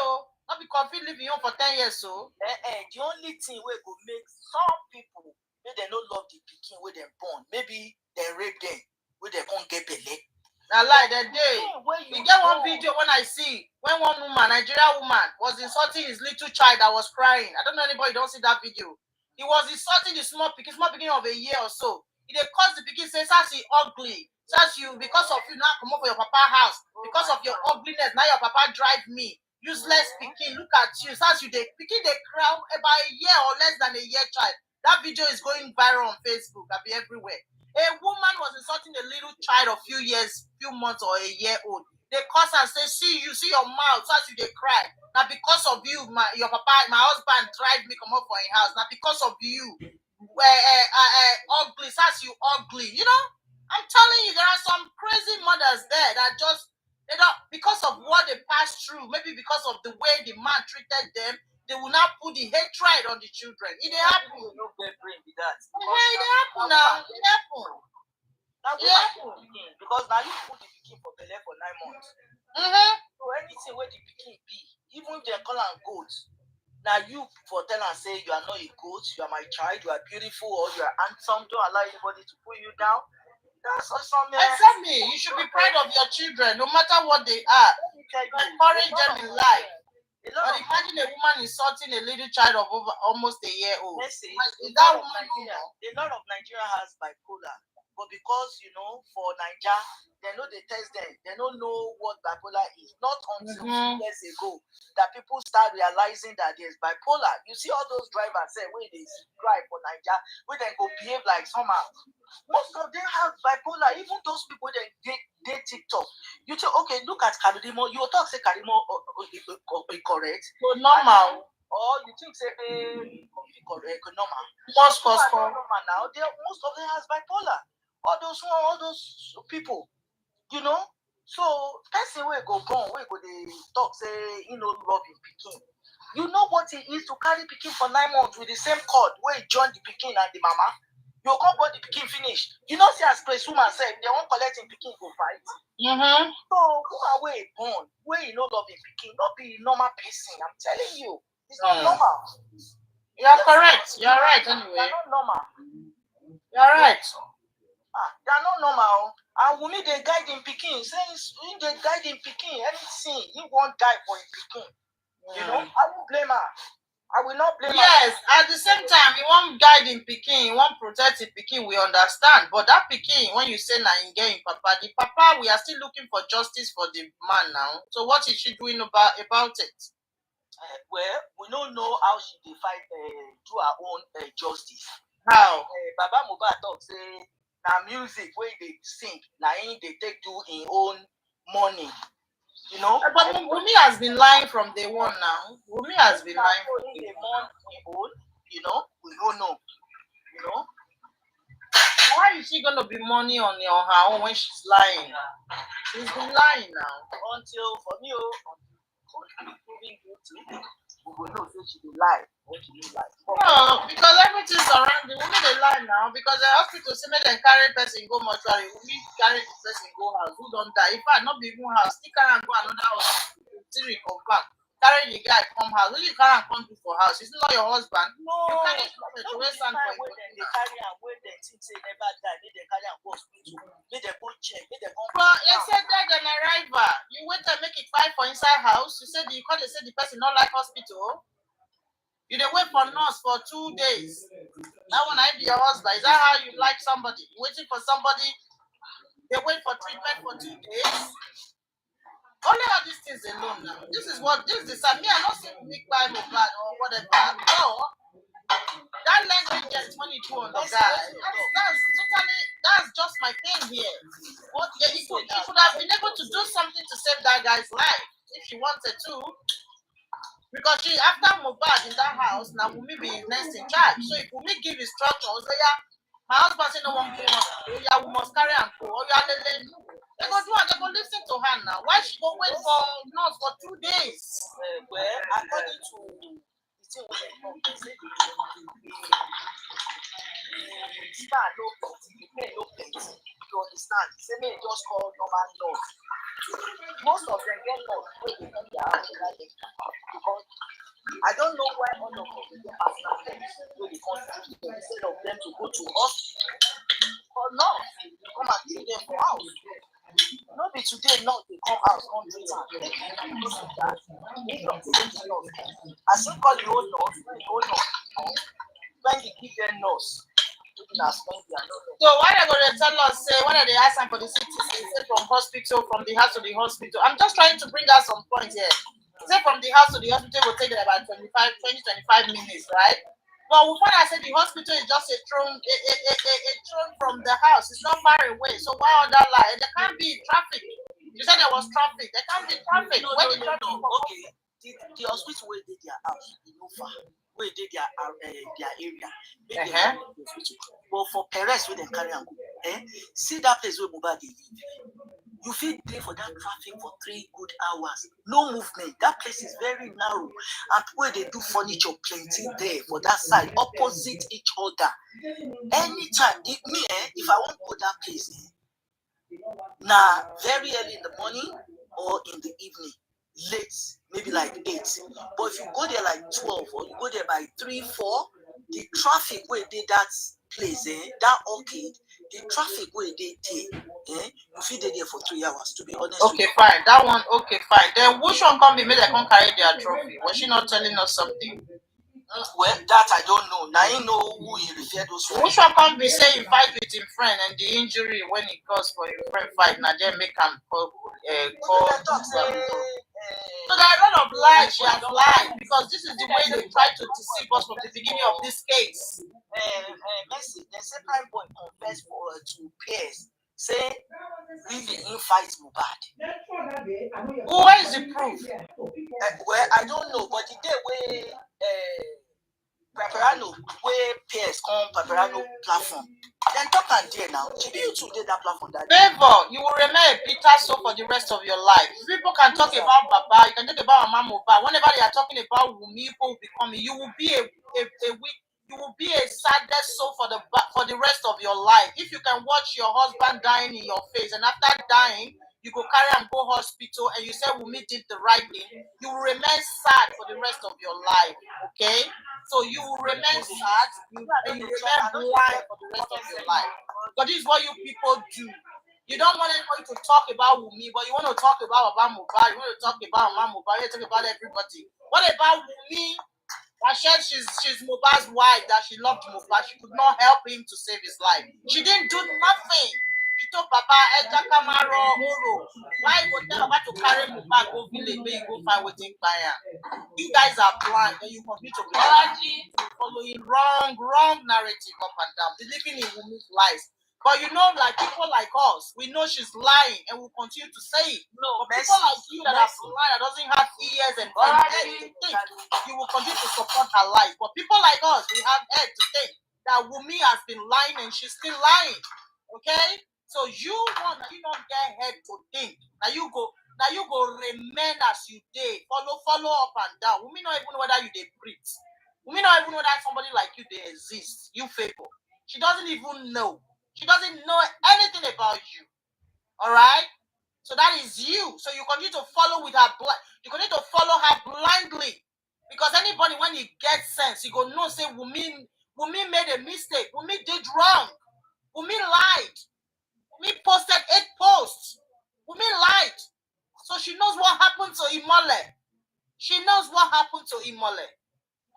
not because we live in home for 10 years, so.
The only thing we go make some people they don't love the pikin where they born. Maybe they rape them, where they can't get belly.
I like that day. You get one video when I see when one woman, Nigerian woman, was insulting his little child that was crying. I don't know anybody don't see that video. He was insulting the small beginning of a year or so. He caused the pikin says as he ugly. Says you because of you now come up for your papa house. Because of your ugliness, now your papa drive me. Useless pikin, look at you. Says you they pikin they cry about a year or less than a year child. That video is going viral on Facebook. I'll be everywhere. A woman was insulting a little child of few months or a year old. They curse and say, see your mouth, so as you they cry. Now because of you, your papa, my husband drive me come up for a house. Now because of you, ugly, so as you ugly. You know, I'm telling you, there are some crazy mothers there that just, because of what they passed through, maybe because of the way the man treated them, they will not put the hatred on the children. It happen.
No brain with that.
It happen now. It happen.
Because now you put the pikin for belly for 9 months. So anything where the pikin be, even if they call am goat, now you for tell and say you are not a goat, you are my child, you are beautiful, or you are handsome. Don't allow anybody to put you down. That's awesome.
Except me, you should be proud of your children, no matter what they are. Encourage them in life. But imagine a woman insulting a little child of almost a year old.
A lot of Nigeria has bipolar, but because for Nigeria, they know they test them, they don't know what bipolar is. Not until 2 years ago that people start realizing that there's bipolar. You see all those drivers say when they drive for Nigeria, where they go behave like somehow. Most of them have bipolar. Even those people that they TikTok. You say, okay, look at Karimo. You talk say Karimo correct.
So normal.
Or you think say correct normal.
Most
now. Most of them has bipolar. All those people, So person where go born, where go they talk say love him pikin. You know what it is to carry pikin for 9 months with the same cord where he join the pikin and the mama. You can't go the pikin finish. You know, see as place woman said they won't collect him pikin go fight. So who are we born? Where you love him pikin, not be normal person. I'm telling you, it's not normal.
You are correct. You are right. Anyway,
they're not normal.
You are right.
They are not normal. And we need they guide him pikin. Since we they guide him pikin, anything he won't die for him pikin. I won't blame her. I will not blame her.
Yes, at the same time, you won't guide him pikin, you won't protect him pikin, we understand. But that pikin, when you say na him get him papa, the papa, we are still looking for justice for the man now. So what is she doing about it?
Well, we don't know how she dey fight do her own justice.
How?
Baba Mohbad talk say na music where they sing, na him they take do in own money.
But Wunmi has been lying from day one now. Wunmi has been lying from day one.
We don't know.
Why is she gonna be money on her own when she's lying? She's been lying now.
Until for me, proving guilty, we will know if she will lie or she will lie.
No, because everything's around the Wunmi they lie now. Because the hospital say make them carry person go mortuary. Wunmi carry the person go house. Who don't die? In fact, not be even house. Still carry and go another house. Still confirm. Carry the guy come house. Who you carry and come to for house? It's not your husband.
No.
You carry the way stand for it.
They carry and when they think say never die, they carry and go hospital. Make them go check. Make them go.
But you said that an arrival. You wait and make it 5 for inside house. You said you can't say the person not like hospital. You dey wait for nurse for 2 days. That one I be your husband. Is that how you like somebody? Waiting for somebody They wait for treatment for 2 days. Only all these things alone now. This is me. I don't say me buy Mohbad or whatever. No. That language is when you do on the guy. That's just my thing here. What he could have been able to do something to save that guy's life if she wanted to. Because after Mohbad in that house, now Wunmi be next in charge. So if Wunmi give instructions, say, yeah, my husband say no one go, yeah, we must carry and go. They go do and they go listen to her now. Why she go wait for nurse for 2 days?
Well, according to the thing we know, they say star no plenty, the pay no plenty. You understand? Say me just call normal nurse. Most of them get nurse wey dey come their house because I don't know why all of them dey personal things wey dey come to them instead of them to go to hospital or nurse come and treat them for house. No be today nurse dey come house come treat am. No be that. If you treat the nurse, I still call the old nurse, when you give them nurse.
So why they going to tell us, say, when they ask them for the citizen, say from hospital, from the house to the hospital? I'm just trying to bring out some points here. Say from the house to the hospital will take about 25 minutes, right? But we find out say the hospital is just a throne from the house. It's not far away. So why on that line? There can't be traffic. You said there was traffic. There can't be traffic.
No. Okay. The hospital where they their house, you know far. Where they their area. But for Perez where they carry and go, see that place where Mohbad dey live. You feel pay for that traffic for 3 good hours. No movement. That place is very narrow. And where they do furniture plenty there for that side, opposite each other. Anytime, if I want to go that place, now very early in the morning or in the evening, late, maybe like 8. But if you go there like 12 or you go there by 3, 4, the traffic where they that place, that arcade, the traffic where they take, you feel they there for 3 hours, to be honest.
Okay, fine. That one, okay, fine. Then which one come be made they come carry their trophy? Was she not telling us something?
Well, that I don't know. Now you know who he referred those friends.
Which one can't be saying fight with his friend and the injury when he caused for your friend fight? Now then make him call. So there are a lot of lies she has lied because this is the way they try to deceive us from the beginning of this case.
Messi, the second boy confessed to peers, say really in fight Mohbad.
Where is the proof?
Well, I don't know, but the day where Paparano, where peers come Paparano platform, then talk and there now. Maybe you two did that platform that day.
Favor, you will remain a bitter soul for the rest of your life. People can talk about Baba, you can talk about Mama Mohbad. Whenever they are talking about Wunmi, people will be coming. You will be you will be a saddest soul for the rest of your life. If you can watch your husband dying in your face, and after dying, you go carry and go hospital, and you say Wunmi did the right thing, you will remain sad for the rest of your life. Okay? So you will remain sad and you remain blind for the rest of your life. But this is what you people do. You don't want anybody to talk about Wunmi, but you want to talk about Mohbad. You want to talk about Mama Mohbad. You want to talk about everybody. What about Wunmi? That said she's Mohbad's wife, that she loved Mohbad. She could not help him to save his life. She didn't do nothing. She told Papa, why you go tell Papa to carry Mohbad go village where you go find waiting fire? You guys are blind and you continue to be following wrong narrative up and down, believing in Wunmi's lies. But you know, like people like us, we know she's lying and we'll continue to say it. No, but people like you that are blind, that doesn't have ears and head to think, you will continue to support her lies. But people like us, we have head to think that Wunmi has been lying and she's still lying. Okay? So you don't get head to think. Now you go remain as you did. Follow up and down. Wunmi not even know whether you dey breathe. Wunmi not even know that somebody like you they exist. You people. She doesn't even know. She doesn't know anything about you. Alright? So that is you. So you continue to follow with her you continue to follow her blindly. Because anybody when he gets sense, he go know say Wunmi made a mistake. Wunmi did wrong. Wunmi lied. Wunmi posted 8 posts. Wunmi lied. So she knows what happened to Imole. She knows what happened to Imole.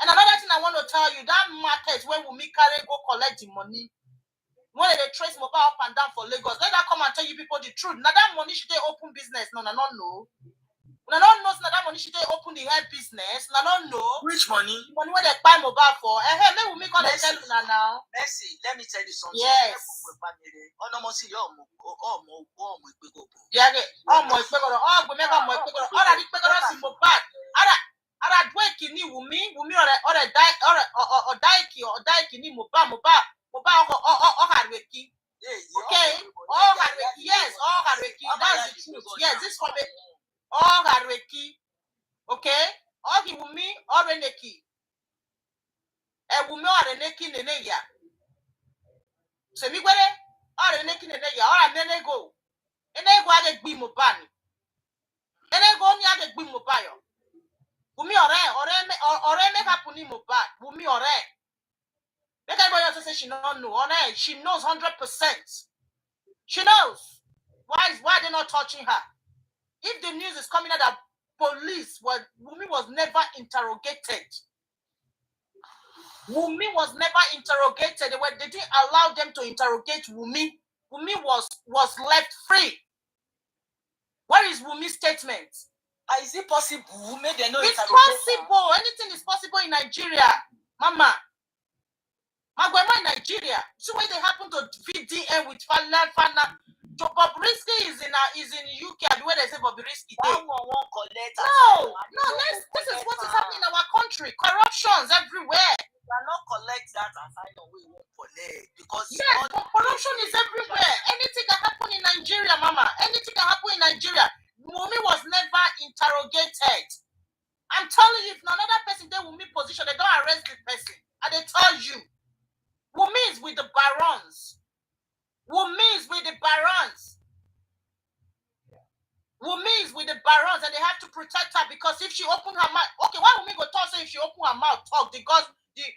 And another thing I want to tell you, that market where Wunmi carry go collect the money, When they trace mobile up and down for Lagos, let that come and tell you people the truth. Now that money should they open business? No. No, that money should they open the head business? No.
Which money?
Money where they buy mobile for. Hey, maybe we make all the tell you now.
Messi, let me tell you something.
Yes. Yeah, oh my God, oh we make my God, all that make us in mobile. Ara dwe kini wumi ore dai kini mobile o harweki. Okay, all harweki, yes, all harweki. That's the truth. Yes, this for me. All harweki. Okay, all ki wumi ore neki. Wumi ore neki nene ya. Se mi gwere ore neki nene ya, ora nene go. Ene go age gbi mobile. Ene go ni age gbi mobile. Wumi ore make happen in mobile. Wumi ore. Make everybody else say she don't know. She knows 100%. She knows. Why are they not touching her? If the news is coming out that Wumi was never interrogated. Wumi was never interrogated. They didn't allow them to interrogate Wumi. Wumi was left free. Where is Wumi's statement?
Is it possible?
It's possible. Anything is possible in Nigeria, Mama. Magwema in Nigeria. See when they happen to VDM with Fana. Bobrisky is in UK. And where they say Bobrisky? No. This is what is happening in our country. Corruptions everywhere.
You cannot collect that and find a way won't collect because
yes, but corruption is everywhere. Anything can happen in Nigeria, Mama. Anything can happen in Nigeria. Wumi was never interrogated. I'm telling you, if another person they will be position, they don't arrest the person. And they tell you, Wumi is with the barons. Wumi is with the barons. Wumi is with the barons, and they have to protect her because if she open her mouth, okay, why Wumi go talk? Say if she open her mouth, talk because the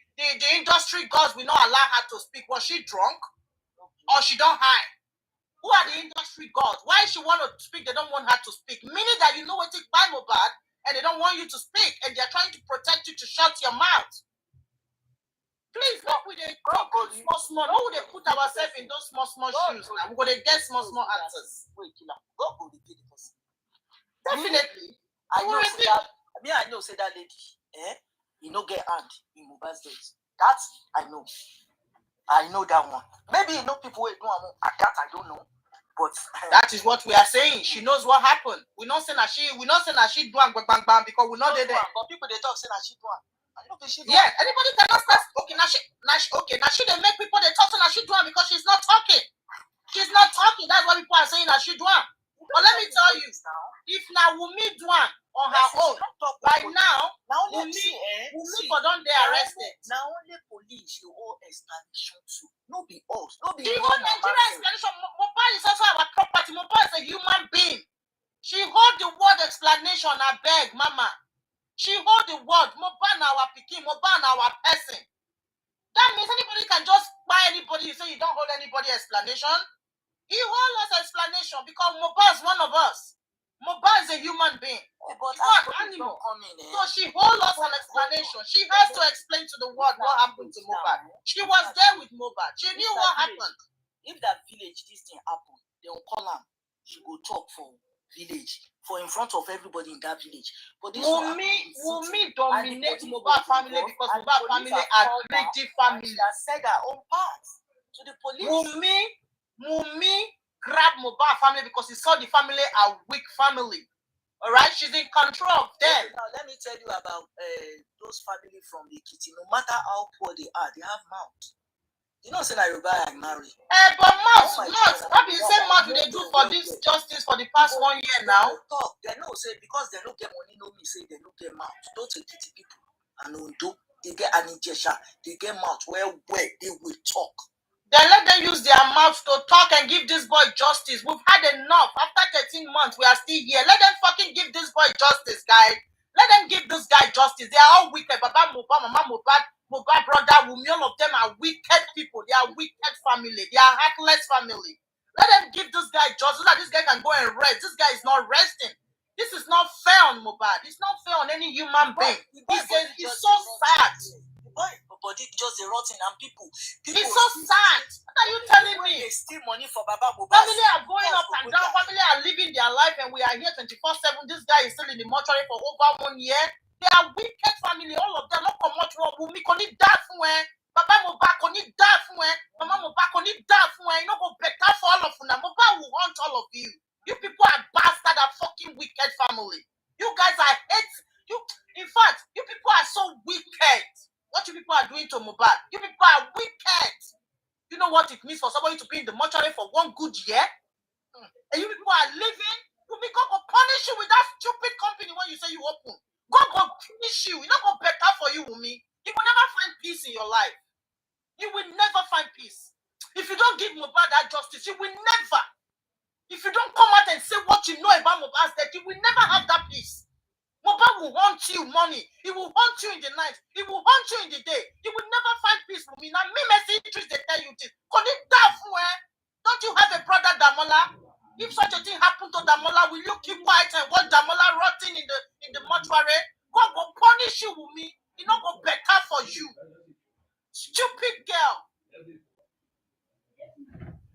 industry gods will not allow her to speak. Was she drunk, or she don't hide? Who are the industry gods? Why she want to speak? They don't want her to speak. Meaning that you know what it's Bible bad, and they don't want you to speak, and they're trying to protect you to shut your mouth. Please, what would they small? How would they put ourselves in those small shoes? Now we're gonna get small answers. Definitely.
I know say that lady, you know get hand in Mohbad's days. That I know. I know that one. Maybe you know people who know that I don't know. But
that is what we are saying. She knows what happened. We not saying that she do bang because we know they there.
But people they talk say that she do.
Yeah, anybody cannot start. Okay, now she they make people they talk to that she do because she's not talking. She's not talking. That's what people are saying that she do. But let me tell you, if now Wumi do on her own, by now Wumi for don't they arrested.
Now only police you owe explanation to. No be us. No be
the whole Nigeria explanation. Mohbad is also our property. Mohbad is a human being. She hold the word explanation. I beg, Mama. She hold the word. Mohbad our pikin. Mohbad our person. That means anybody can just buy anybody. You say you don't hold anybody explanation. He hold us explanation because Mohbad is one of us. Mohbad is a human being.
But
not an animal. So she hold us an explanation. She has to explain to the world what happened to Mohbad. She was there with Mohbad. She knew what happened.
If that village this thing happened, they will call her. She go talk for village, for in front of everybody in that village. But this
Wumi dominate Mohbad family because Mohbad family are greedy family.
That said her own part to the police.
Wumi grabbed Mohbad family because he saw the family a weak family. All right, she's in control of them.
Now let me tell you about those family from the kitchen. No matter how poor they are, they have mouth. You know, say Yoruba and marry.
But mouth. What be the same mouth they do for this justice for the past 1 year now?
They know say because they don't get money, no me say they don't get mouth. Don't take kitty people and undo. They get an injection. They get mouth where they will talk.
Then let them use their mouth to talk and give this boy justice. We've had enough. After 13 months, we are still here. Let them fucking give this boy justice, guys. Let them give this guy justice. They are all wicked. Baba Mohbad, Mama Mohbad brother, Wumi, all of them are wicked people. They are wicked family. They are heartless family. Let them give this guy justice so that this guy can go and rest. This guy is not resting. This is not fair on Mohbad. It's not fair on any human being. It's so sad.
The body just rotting and people.
It's so sad. What are you telling me?
They steal money for Baba Mohbad.
Family are going up and down. Family are living their life, and we are here 24/7. This guy is still in the mortuary for over 1 year. They are wicked family. All of them not come much wrong. We can need that for when Baba Mohbad can need that for when Mama Mohbad can need that for when. You know go better for all of them. Mohbad will want all of you. You people are bastard and fucking wicked family. You guys are hate. You, in fact, you people are so wicked. What you people are doing to Mohbad? You people are wicked. You know what it means for somebody to be in the mortuary for 1 good year? And you people are living? You be God will punish you with that stupid company when you say you open. God will punish you. It's not going better for you, Wumi. You will never find peace in your life. You will never find peace. If you don't give Mohbad that justice, you will never. If you don't come out and say what you know about Mohbad's death, you will never have that peace. Mohbad will haunt you money. He will haunt you in the night. He will haunt you in the day. You will never find peace for me. Now, me messages they tell you this. Don't you have a brother Damola? If such a thing happened to Damola, will you keep quiet and watch Damola rotting in the mortuary? God will punish you with me. It's not going better for you. Stupid girl.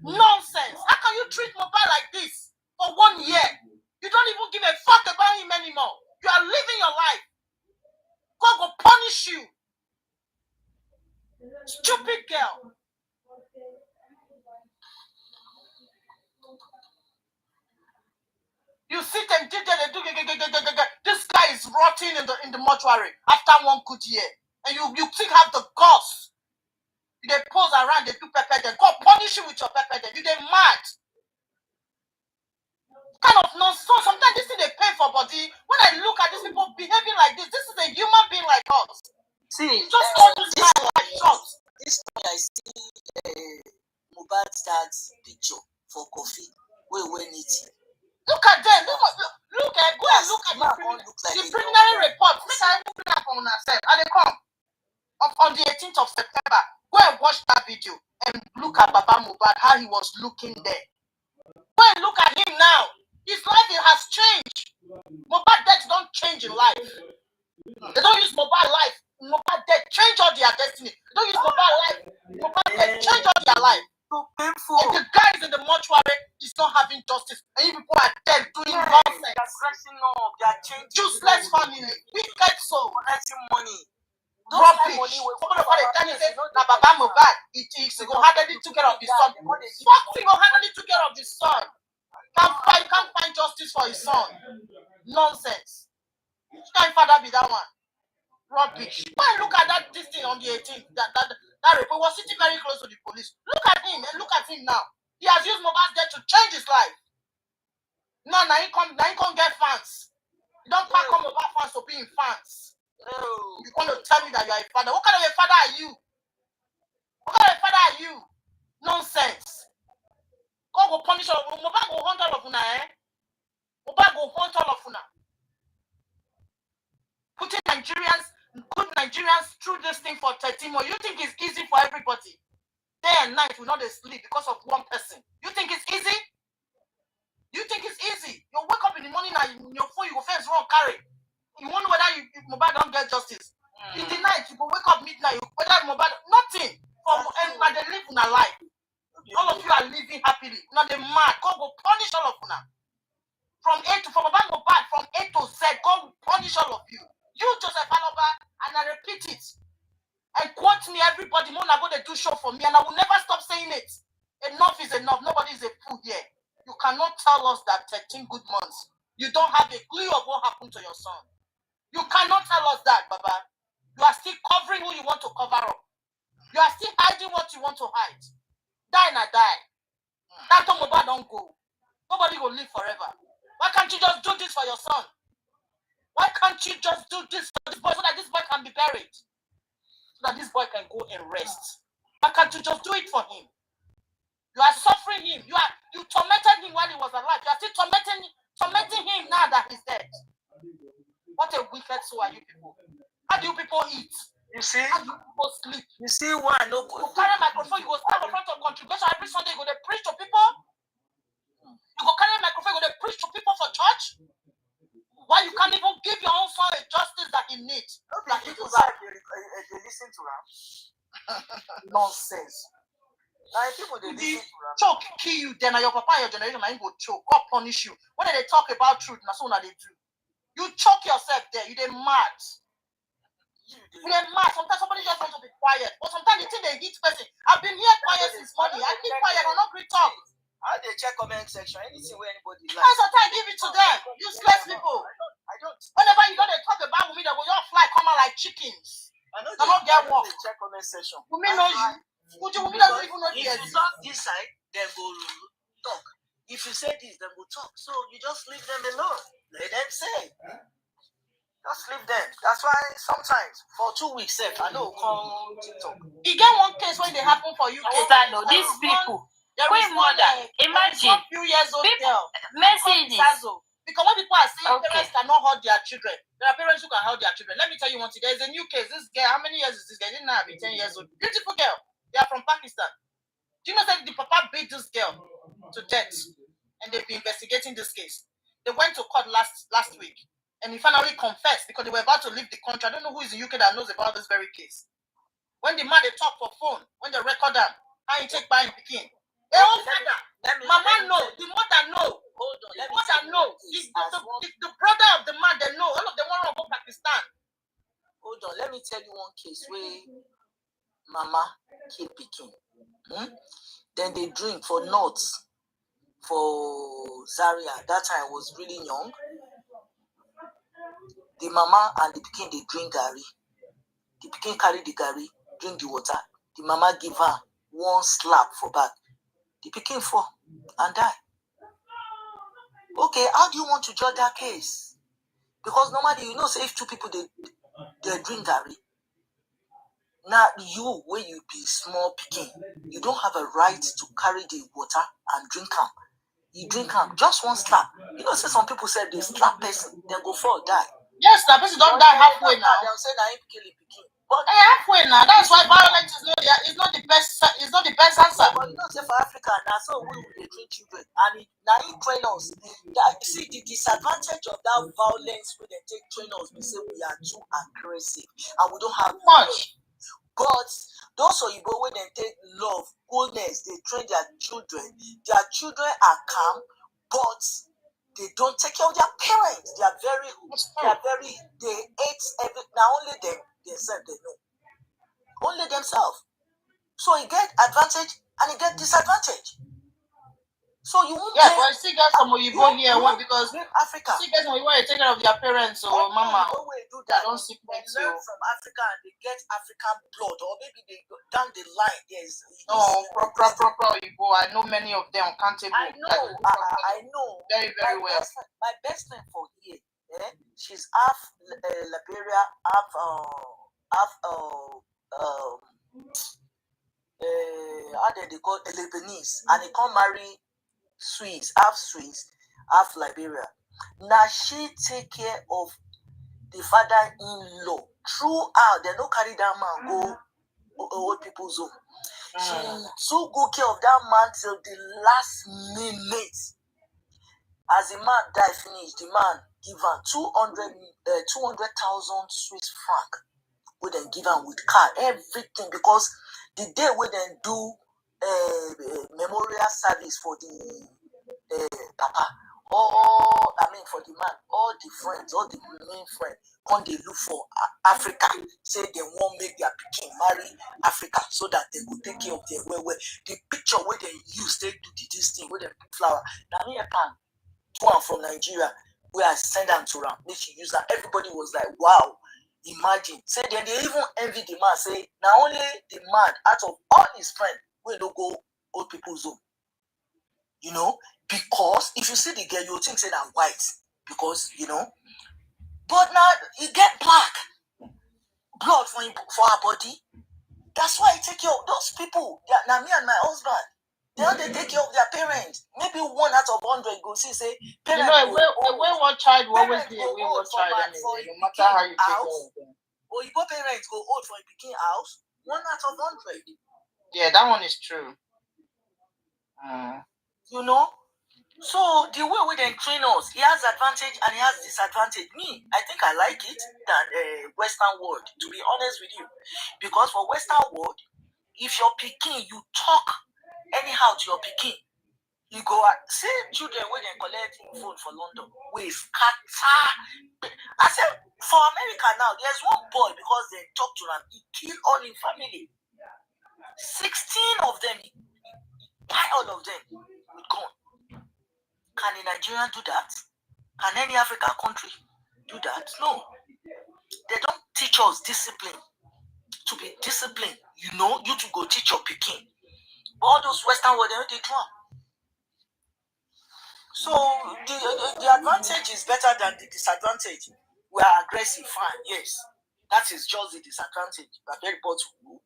Nonsense. How can you treat Mohbad like this for 1 year? You don't even give a fuck about him anymore. You are living your life. God will punish you. Stupid girl. You sit and do this guy is rotting in the mortuary after 1 good year. And you still have the guts. They pose around, they do pepper them. God punish you with your pepper them. You they mad. Kind of nonsense. Sometimes this thing they pay for body. When I look at these people behaving like this is a human being like us.
See,
Just all this guy like shots.
This time I see Mohbad's dad's picture for coffee. When it's
look at them. Look at go and look at the preliminary report. Make I bring up on ourselves. And they come on the 18th of September. Go and watch that video and look at Baba Mohbad, how he was looking there. Go and look at him now. His life has changed. Mohbad death don't change in life. They don't use Mohbad life. Mohbad death change all their destiny. They don't use Mohbad life. Mohbad death change all their life.
So painful.
And the guys in the mortuary is not having justice. And you people are dead doing nonsense.
They are stressing up. They are changing.
Useless family. Wicked soul.
Collecting money.
Rubbish. Somebody for the time say, "Na Baba Mohbad, he go handle it took care of his son." Fuck, he go handle it took care of his son. Can't find justice for his son. Nonsense. Which kind of father be that one? Rubbish. Why look at that this thing on the 18th? That report was sitting very close to the police. Look at him and look at him now. He has used Mohbad's death to change his life. Now he can't get fans. You don't pack on Mohbad fans to be in fans. You want to tell me that you are a father? What kind of a father are you? What kind of a father are you? Nonsense. God will punish all of you. Mohbad will hunt all of you now, eh? Mohbad will hunt all of you now. Putting good Nigerians through this thing for 13 more. You think it's easy for everybody? Day and night will not sleep because of one person. You think it's easy? You think it's easy? You wake up in the morning and your phone, you go first run carry. You wonder whether Mohbad don't get justice. In the night, you go wake up midnight, whether Mohbad, nothing. And they live in a life. All of you are living happily. Now they mad. God will punish all of you now. From Mohbad, from A to Z, God will punish all of you. You, Joseph Aloba, and I repeat it. And quote me, everybody. Mona go to do show for me, and I will never stop saying it. Enough is enough. Nobody is a fool here. You cannot tell us that 13 good months. You don't have a clue of what happened to your son. You cannot tell us that, Baba. You are still covering who you want to cover up. You are still hiding what you want to hide. Die na die. That time Mohbad don't go. Nobody will live forever. Why can't you just do this for your son? Why can't you just do this for this boy so that this boy can be buried? So that this boy can go and rest. Why can't you just do it for him? You are suffering him. You tormented him while he was alive. You are still tormenting him now that he's dead. What a wicked soul are you people? How do you people eat?
You see?
How do you people sleep?
You see why? No.
You carry a microphone, you go stand in front of congregation every Sunday, you go to preach to people. You go carry a microphone, you go to preach to people for church. Why you can't even give your own son a justice that he needs? Like
people say they listen to them.
Nonsense.
Now people they listen to them.
Choke kill you, then your papa and your generation and go choke. God punish you. When they talk about truth, that's what they do. You choke yourself there. You they mad. You they mad. Sometimes somebody just wants to be quiet, but sometimes they think they hit person. I've been here quiet since morning. I keep quiet. I'm not great talk.
How they check comment section? Anything where anybody like.
That's what I give it to them. Useless people.
I don't.
Whenever you don't talk about me, they will just fly, come out like chickens. I don't get work.
Check comment section.
Women know you. Women doesn't even know
if
you.
You talk this side, then go talk. If you say this, then go talk. So you just leave them alone. Let them say. Just leave them. That's why sometimes for 2 weeks, I know come TikTok.
You get one case when they happen for UK.
These people. Queen mother, imagine.
Few years old girl.
Mercedes.
Because when people are saying parents cannot hold their children, there are parents who can hold their children. Let me tell you one thing. There is a new case. This girl, how many years is this girl? Didn't have 10 years old. Beautiful girl. They are from Pakistan. Do you know that the papa beat this girl to death? And they've been investigating this case. They went to court last week. And he finally confessed because they were about to leave the country. I don't know who is in UK that knows about this very case. When the man they talk for phone, when they record them, how you take by him picking. Mama know, the mother know.
Hold on,
the mother know. The brother of the man they know. All of them want to go Pakistan.
Hold on, let me tell you one case where mama keep picking. Then they drink for nuts for Zaria. That time I was really young. The mama and the pikin they drink gari. The pikin carry the gari, drink the water. The mama give her one slap for back. The pikin fall and die. Okay, how do you want to judge that case? Because normally, say if two people they drink gari. Now you, where you be small pikin, you don't have a right to carry the water and drink them. You drink them, just one slap. Say some people say they slap person, then go fall, die.
Yes, that person don't die halfway now.
They'll say that him kill the pikin.
But halfway now, that's why violence is not the best. It's not the best answer.
But say for Africa now, so we treat children, and now he train us. See the disadvantage of that violence when they take train us. We say we are too aggressive, and we don't have much. But those Oyibo when they take love, coolness, they train their children. Their children are calm, but they don't take care of their parents. They hate every. Now only themselves they know. Only themselves. So you get advantage and you get disadvantage. So you won't.
Yeah, but still get some Oyibo here because
Africa.
Still get some Oyibo take care of their parents or mama.
Do that.
Don't sick
they learn from Africa and they get African blood, or maybe they go down the line. There's
proper Oyibo. I know many of them countable.
I know
very well.
My best friend for here, she's half Liberia, half how they call Lebanese, and he can't marry Swiss, half Liberia. Now she take care of the father-in-law throughout. They don't carry that man go old people's home. She took good care of that man till the last minute. As the man died, finish, the man give her 200,000 Swiss franc. We then give her with car, everything, because the day we then do memorial service for the papa, for the man, all the friends, all the main friends, come they look for Africa, say they won't make their pikin marry Africa so that they will take care of their where the picture where they use, they do this thing, where they put flower. Now me a pan, one from Nigeria, where I send them to make she use that. Everybody was like, wow. Imagine. Say then they even envy the man. Say now only the man out of all his friends will not go old people's home. Because if you see the girl, you think say that white. Because but now he get black blood for our body. That's why I take care of those people. Now me and my husband, they take care of their parents. Maybe 1 out of 100 go see say parents.
One child will always be a wayward child anyway, no matter how you take care of them.
Oyibo parents go old for a pikin house, 1 out of 100.
Yeah, that one is true.
So the way we then train us, he has advantage and he has disadvantage. Me, I think I like it than Western world, to be honest with you. Because for Western world, if you're picking, you talk anyhow to your picking. You go see children when they collect phone for London. We scatter. I said for America now, there's one boy because they talk to him, he killed all in family. 16 of them, he buy all of them with gun. Can a Nigerian do that? Can any African country do that? No. They don't teach us discipline. To be disciplined, you know, you to go teach your picking. All those Western world, they do. So the advantage is better than the disadvantage. We are aggressive, fine, yes. That is just the disadvantage. But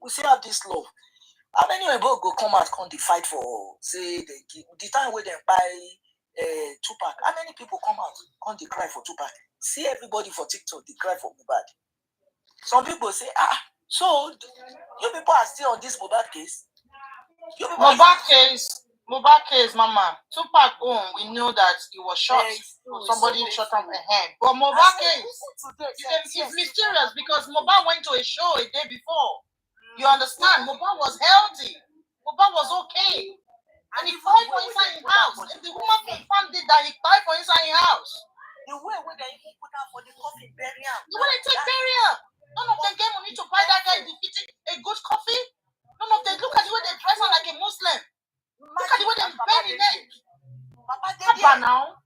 we still have this love. How many people go come out, come fight for, say, the time where they buy Tupac? How many people come out, come they cry for Tupac? See everybody for TikTok, they cry for Mohbad. Some people say, so you people are still on this Mohbad case?
Mohbad case, Mama. Tupac we know that he was shot. Somebody shot him in the head. But Mohbad case is mysterious because Mohbad went to a show a day before. You understand? Mohbad was healthy. Mohbad was okay. And he died for inside his house. And the woman confirmed it that he died for inside his house.
The way they even put out for the coffee burial.
The way they take burial. None of them gave money to buy that guy a good coffee. None of them. Look at the way they dress him like a Muslim. Look at the way they bury them. Papa now.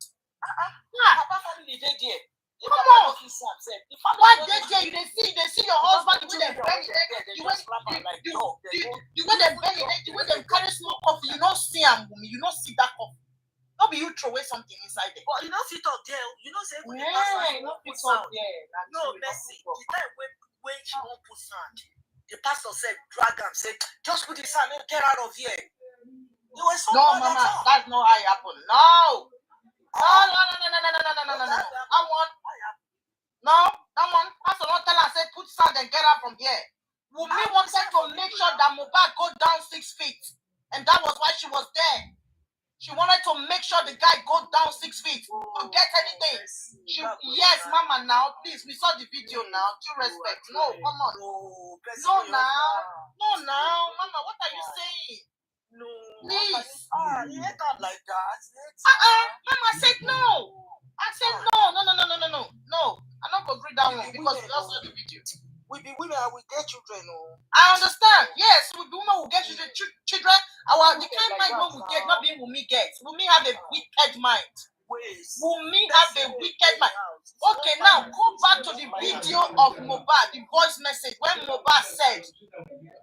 Papa family did there.
Come on. Why they there? You see your husband the way they bury them. The way they bury them. The way they carry small coffee. You don't see him, you don't see that coffee. Not be you throw away something inside there.
But you don't sit up there. You don't say
when you not put up there.
No, Messi. The time when she won't put sand, the pastor said, drag him, said, just put the sand, get out of here. You were so
no, Mama, that's not how it happened. No. No. That one. Pastor not tell her, say, put sand and get out from here. Wunmi wanted to make sure that Mohbad go down 6 feet. And that was why she was there. She wanted to make sure the guy go down 6 feet to get anything. Yes, Mama, now, please, we saw the video now. Due respect. No, come on. No, now. Mama, what are you saying?
No.
Please.
You ain't not like that.
Mama said no. I said no. I'm not going to read that one because we also saw the video.
We be women and we get children.
I understand. Yes, we be women who get children. The kind of mind we get, not being Wunmi gets. Wunmi have a wicked mind. Wunmi have a wicked mind. Okay, now go back to the video of Mohbad, the voice message when Mohbad said,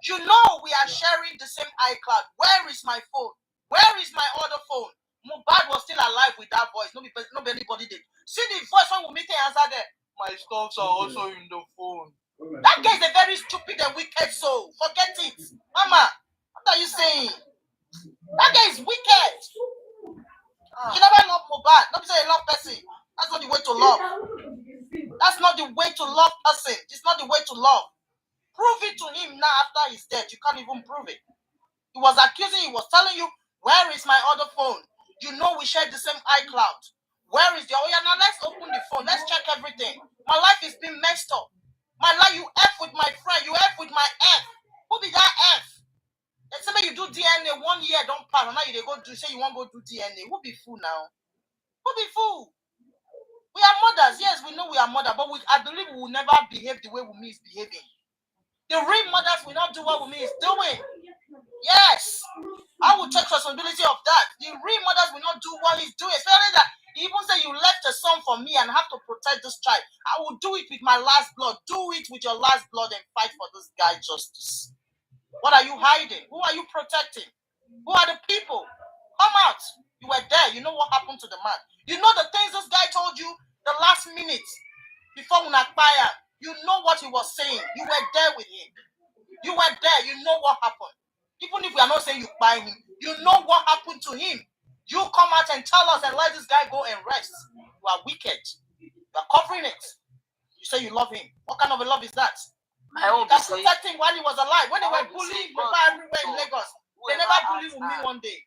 you know we are sharing the same iCloud. Where is my phone? Where is my other phone? Mohbad was still alive with that voice. Nobody did. See the voice when Wunmi answered there. My stuffs are also in the phone. That guy is a very stupid and wicked soul. Forget it. Mama, what are you saying? That guy is wicked. You never love Mohbad. Don't say you love person. That's not the way to love. That's not the way to love person. It's not the way to love. Prove it to him now after he's dead. You can't even prove it. He was accusing, he was telling you, where is my other phone? You know we share the same iCloud. Where is the... Oh yeah, now let's open the phone. Let's check everything. My life is being messed up. My life, you F with my friend. You F with my F. Who be that F? Let's say you do DNA 1 year, don't pass. Now you go do, say you want to go do DNA. Who be fool now? Who be fool? We are mothers. Yes, we know we are mothers. But I believe we will never behave the way Wunmi is behaving. The real mothers will not do what Wunmi is doing. Yes. I will take responsibility of that. The real mothers will not do what he's doing. Especially that he even say you left a son for me and have to protect this child. I will do it with my last blood. Do it with your last blood and fight for this guy justice. What are you hiding? Who are you protecting? Who are the people? Come out. You were there. You know what happened to the man. You know the things this guy told you the last minute before Unakbaya. You know what he was saying. You were there with him. You were there. You know what happened. Even if we are not saying you buy him, you know what happened to him. You come out and tell us and let this guy go and rest. You are wicked. You are covering it. You say you love him. What kind of a love is that? That's protecting while he was alive. When they were bullying people everywhere in Lagos, they never bullied me one day.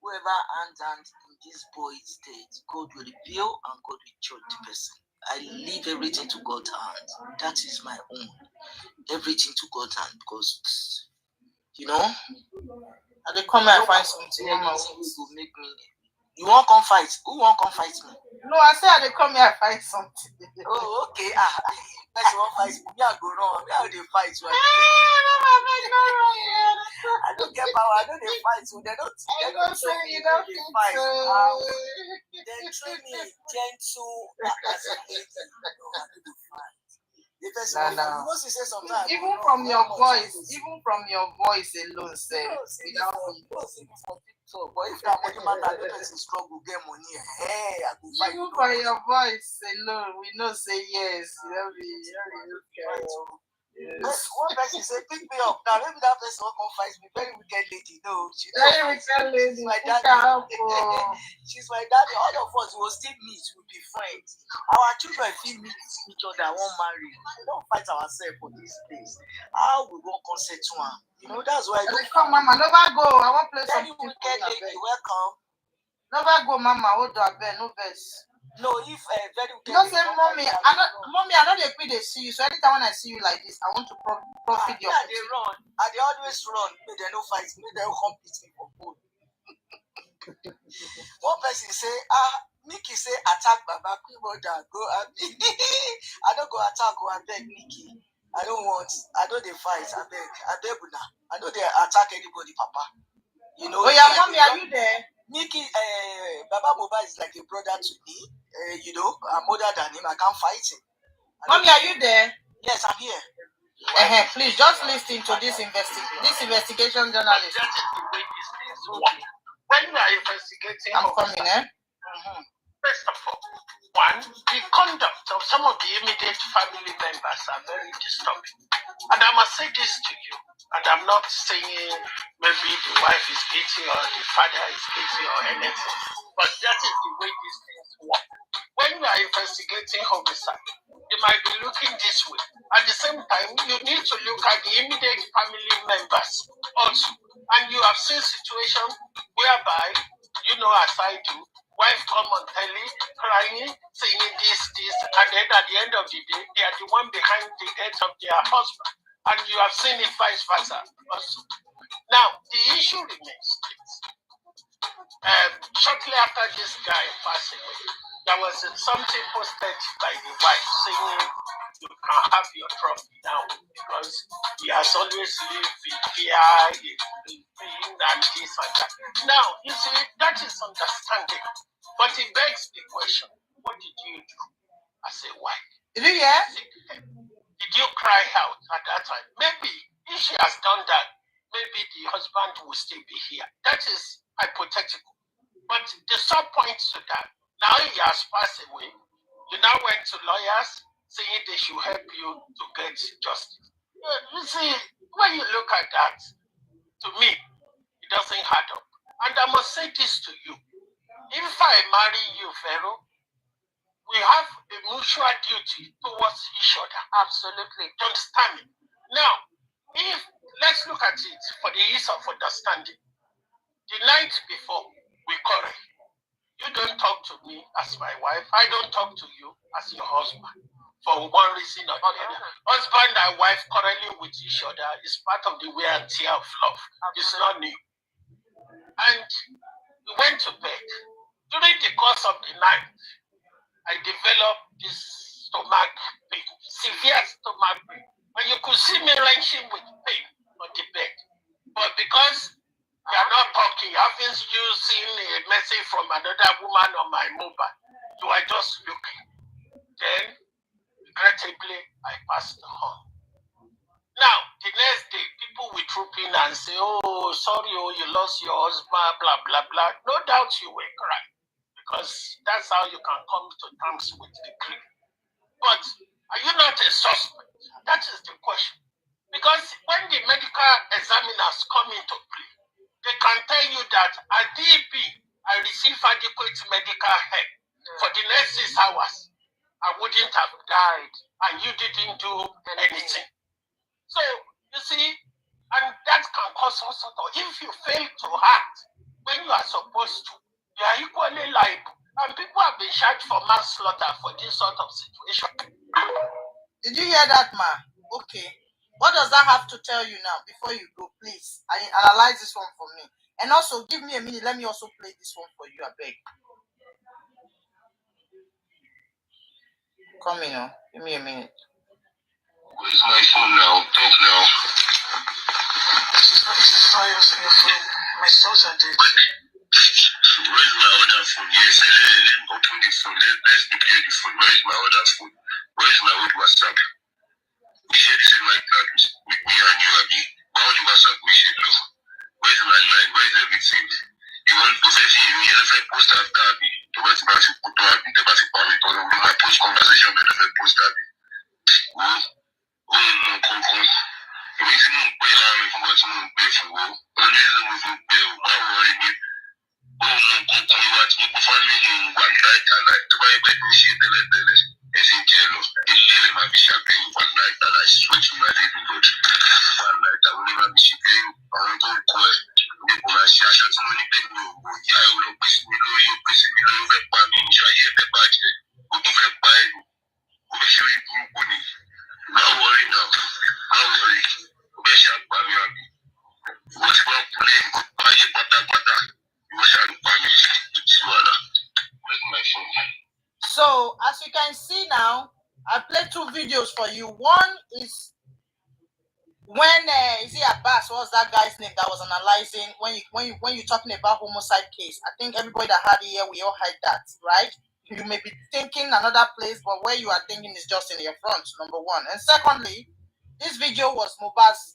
whoever hands in this boy's death, God will reveal and God will judge the person. I leave everything to God's hands. That is my own. Everything to God's hand because, you know,
And they come and find something.
Will make me. You won't come fight. Who won't come fight me?
No, I said they come here and find something.
Oh, okay. Person won't fight me. I go wrong. How they fight? So I don't get power. I know they fight. So they don't. They don't say you don't fight. They train me gentle as a lady. No, I do the fight.
No.
Because you say sometimes.
Even from your voice alone, say without
but if that money matter, the person struggle get money. Hey, I go fight.
Even for your voice alone, we know say yes.
Yes. One person say, pick me up. Now maybe that person will come fight me. Very wicked lady. No, she
very wicked lady.
My daddy. She's my daddy. All of us will still meet. We'll be friends. Our children feel meet each other. Won't marry. We don't fight ourselves for this place. How we won't consent to her? You know that's why.
Come, Mama. Never go. I want to play
Very
something.
wicked lady. Welcome.
Never go, Mama. Hold on, Ben. No best.
No, if very
you don't say, mommy, I know they pay they see you. So anytime when I see you like this, I want to profit your.
Yeah, they run. And they always run. May they no fight. May they no compete me for food. One person say, Mickey say attack Baba Quimoda. Go I don't go attack. Go and beg Mickey. I don't they fight. I beg Una. I know they attack anybody, Papa. You know.
Oh yeah, mommy, are you there?
Mickey, Baba Boba is like a brother to me. You know, I'm older than him. I can't fight him.
Mommy, are you there?
Yes, I'm here.
Please just listen to this investigation journalist.
That is the way these things work. When you are investigating,
I'm coming,
First of all, one, the conduct of some of the immediate family members are very disturbing. And I must say this to you, and I'm not saying maybe the wife is guilty or the father is guilty or anything, but that is the way these things work. When you are investigating homicide, you might be looking this way. At the same time, you need to look at the immediate family members also. And you have seen situations whereby, you know, as I do, wife come on telly, crying, saying this, and then at the end of the day, they are the one behind the death of their husband. And you have seen it vice versa also. Now, the issue remains this. Shortly after this guy passed away, there was something posted by the wife saying, you can have your trophy now because he has always lived in fear, and this and that. Now, you see, that is understanding. But it begs the question, what did you do as a wife?
Did you hear?
Did you cry out at that time? Maybe if she has done that, maybe the husband will still be here. That is hypothetical. But the sub point to that, now he has passed away. You now went to lawyers saying they should help you to get justice. You see, when you look at that, to me, it doesn't add up. And I must say this to you. If I marry you, Pharaoh, we have a mutual duty towards each other. Absolutely. Do you understand me? Now, let's look at it for the ease of understanding. The night before we quarrel, you don't talk to me as my wife. I don't talk to you as your husband. For one reason or the other. Husband and wife quarreling with each other is part of the wear and tear of love. It's not new. And we went to bed. During the course of the night, I developed this stomach pain, severe stomach pain. And you could see me wrenching with pain on the bed. But because we are not talking, haven't you seen a message from another woman on my mobile? You are just looking. Then, regrettably, I passed on. Now, the next day, people will troop in and say, oh, sorry, you lost your husband, blah, blah, blah. No doubt you will cry. Because that's how you can come to terms with the grief. But are you not a suspect? That is the question. Because when the medical examiners come into play, they can tell you that at DEP, I received adequate medical help. For the next 6 hours, I wouldn't have died, and you didn't do anything. So, you see, and that can cause all sorts of, if you fail to act, when you are supposed to, you are equally liable. And people have been charged for manslaughter for this sort of situation.
Did you hear that, ma? Okay. What does that have to tell you now? Before you go, please, analyze this one for me. And also, give me a minute. Let me also play this one for you, I beg. Come in, give me a minute.
Where's my phone now? Talk now.
My sons are dead.
Where's my other phone? Yes, let me open the phone. Let's declare the phone. Where is my other phone? Where is my old WhatsApp? We share the same iCloud with me and you, Abi. Why only WhatsApp we share love? Where is my line? Where is everything? You want to say you have a post after Abi? To what you have to put on Abi? To what you have to do my post conversation with the post Abi? Oh, no, come. Èmi tí mò ń pè láàrin fún wa tí mò ń pè fún wo, ó ní ìlú mo fi ń pè ó, má wọrí mi. Ó mọ kankan ìwà tí gbogbo fámìlì ń wà láìtàláì tó bá yẹ pé kí n ṣe tẹ́lẹ̀tẹ́lẹ̀ ẹ sì ń jẹ lọ. Ilé rẹ̀ máa fi ṣàgbéyìn wà láìtàláì straight to my living room. Wà láìtàláì ó máa fi ṣe pé àwọn tó ń kọ ẹ̀ ní kò máa ṣe aṣọ tí mo ní pé mi ò wò ìyá ẹ̀ ó lọ pè sí mi lórí ó pè sí mi lórí ó fẹ́ pa mí ìṣàyẹ̀ ẹ̀ fẹ́ bàjẹ́ ó tún fẹ́ pa ẹ̀ ó fẹ́ ṣe orí burúkú ni. Má wọrí náà, má wọrí. Bẹ́ẹ̀ ṣàgbárí àbí. Wọ́n ti wá kulé ìgbà ayé pátápátá. Wọ́n ṣàlùpá mi sí wàhálà. Where's my phone?
So, as you can see now, I played 2 videos for you. One is when is it Abbas? What was that guy's name that was analyzing when you're talking about homicide case? I think everybody that had it here, we all heard that, right? You may be thinking another place, but where you are thinking is just in your front, number one. And secondly, this video was Mohbad's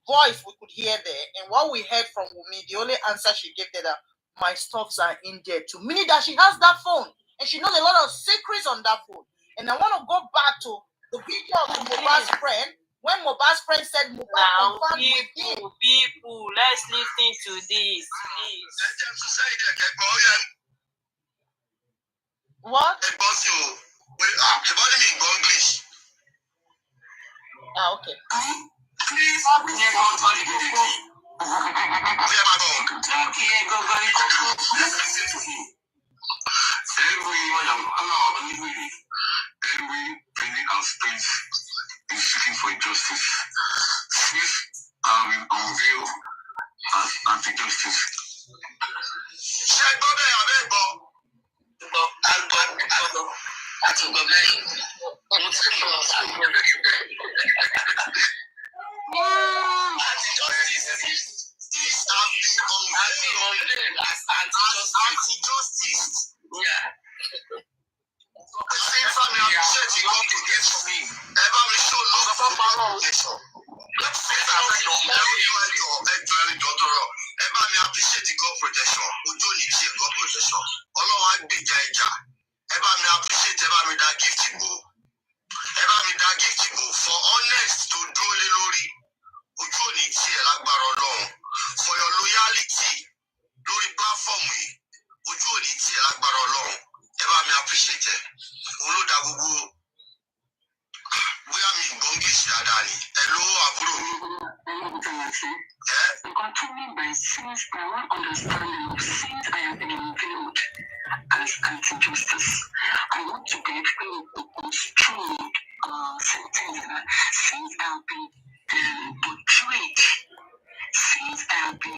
voice we could hear there, and what we heard from Wumi, the only answer she gave there that my stuffs are in there too, meaning that she has that phone and she knows a lot of secrets on that phone. And I want to go back to the video of Mohbad's friend when Mohbad's friend said Mohbad confirmed with him.
People, let's listen to this, please.
What? Okay.
Every aspect is seeking for justice. Faith will unveil as anti-justice. Anti-justice. Yeah. Same family appreciate you want to get from me. Ever we show love for protection. Let's say that ever me appreciate the God protection. Ojo ni ti God protection. Ọlọ́run á gbèjà ìjà. Ever me appreciate ever me that gift go. Ever me that gift go for honest to dúró lé lórí. Ojo ni ti ẹ lágbára Ọlọ́run. For your loyalty lórí platform yìí. Ojo ni ti ẹ lágbára Ọlọ́run. Ever me appreciate it. Olódà gbogbo bóyá mi gbọ́ English dáadáa ni. Hello àbúrò.
Continue by since my own understanding of since I have been revealed as anti-justice. I want to get a construed sentence since I have been portrayed, since I have been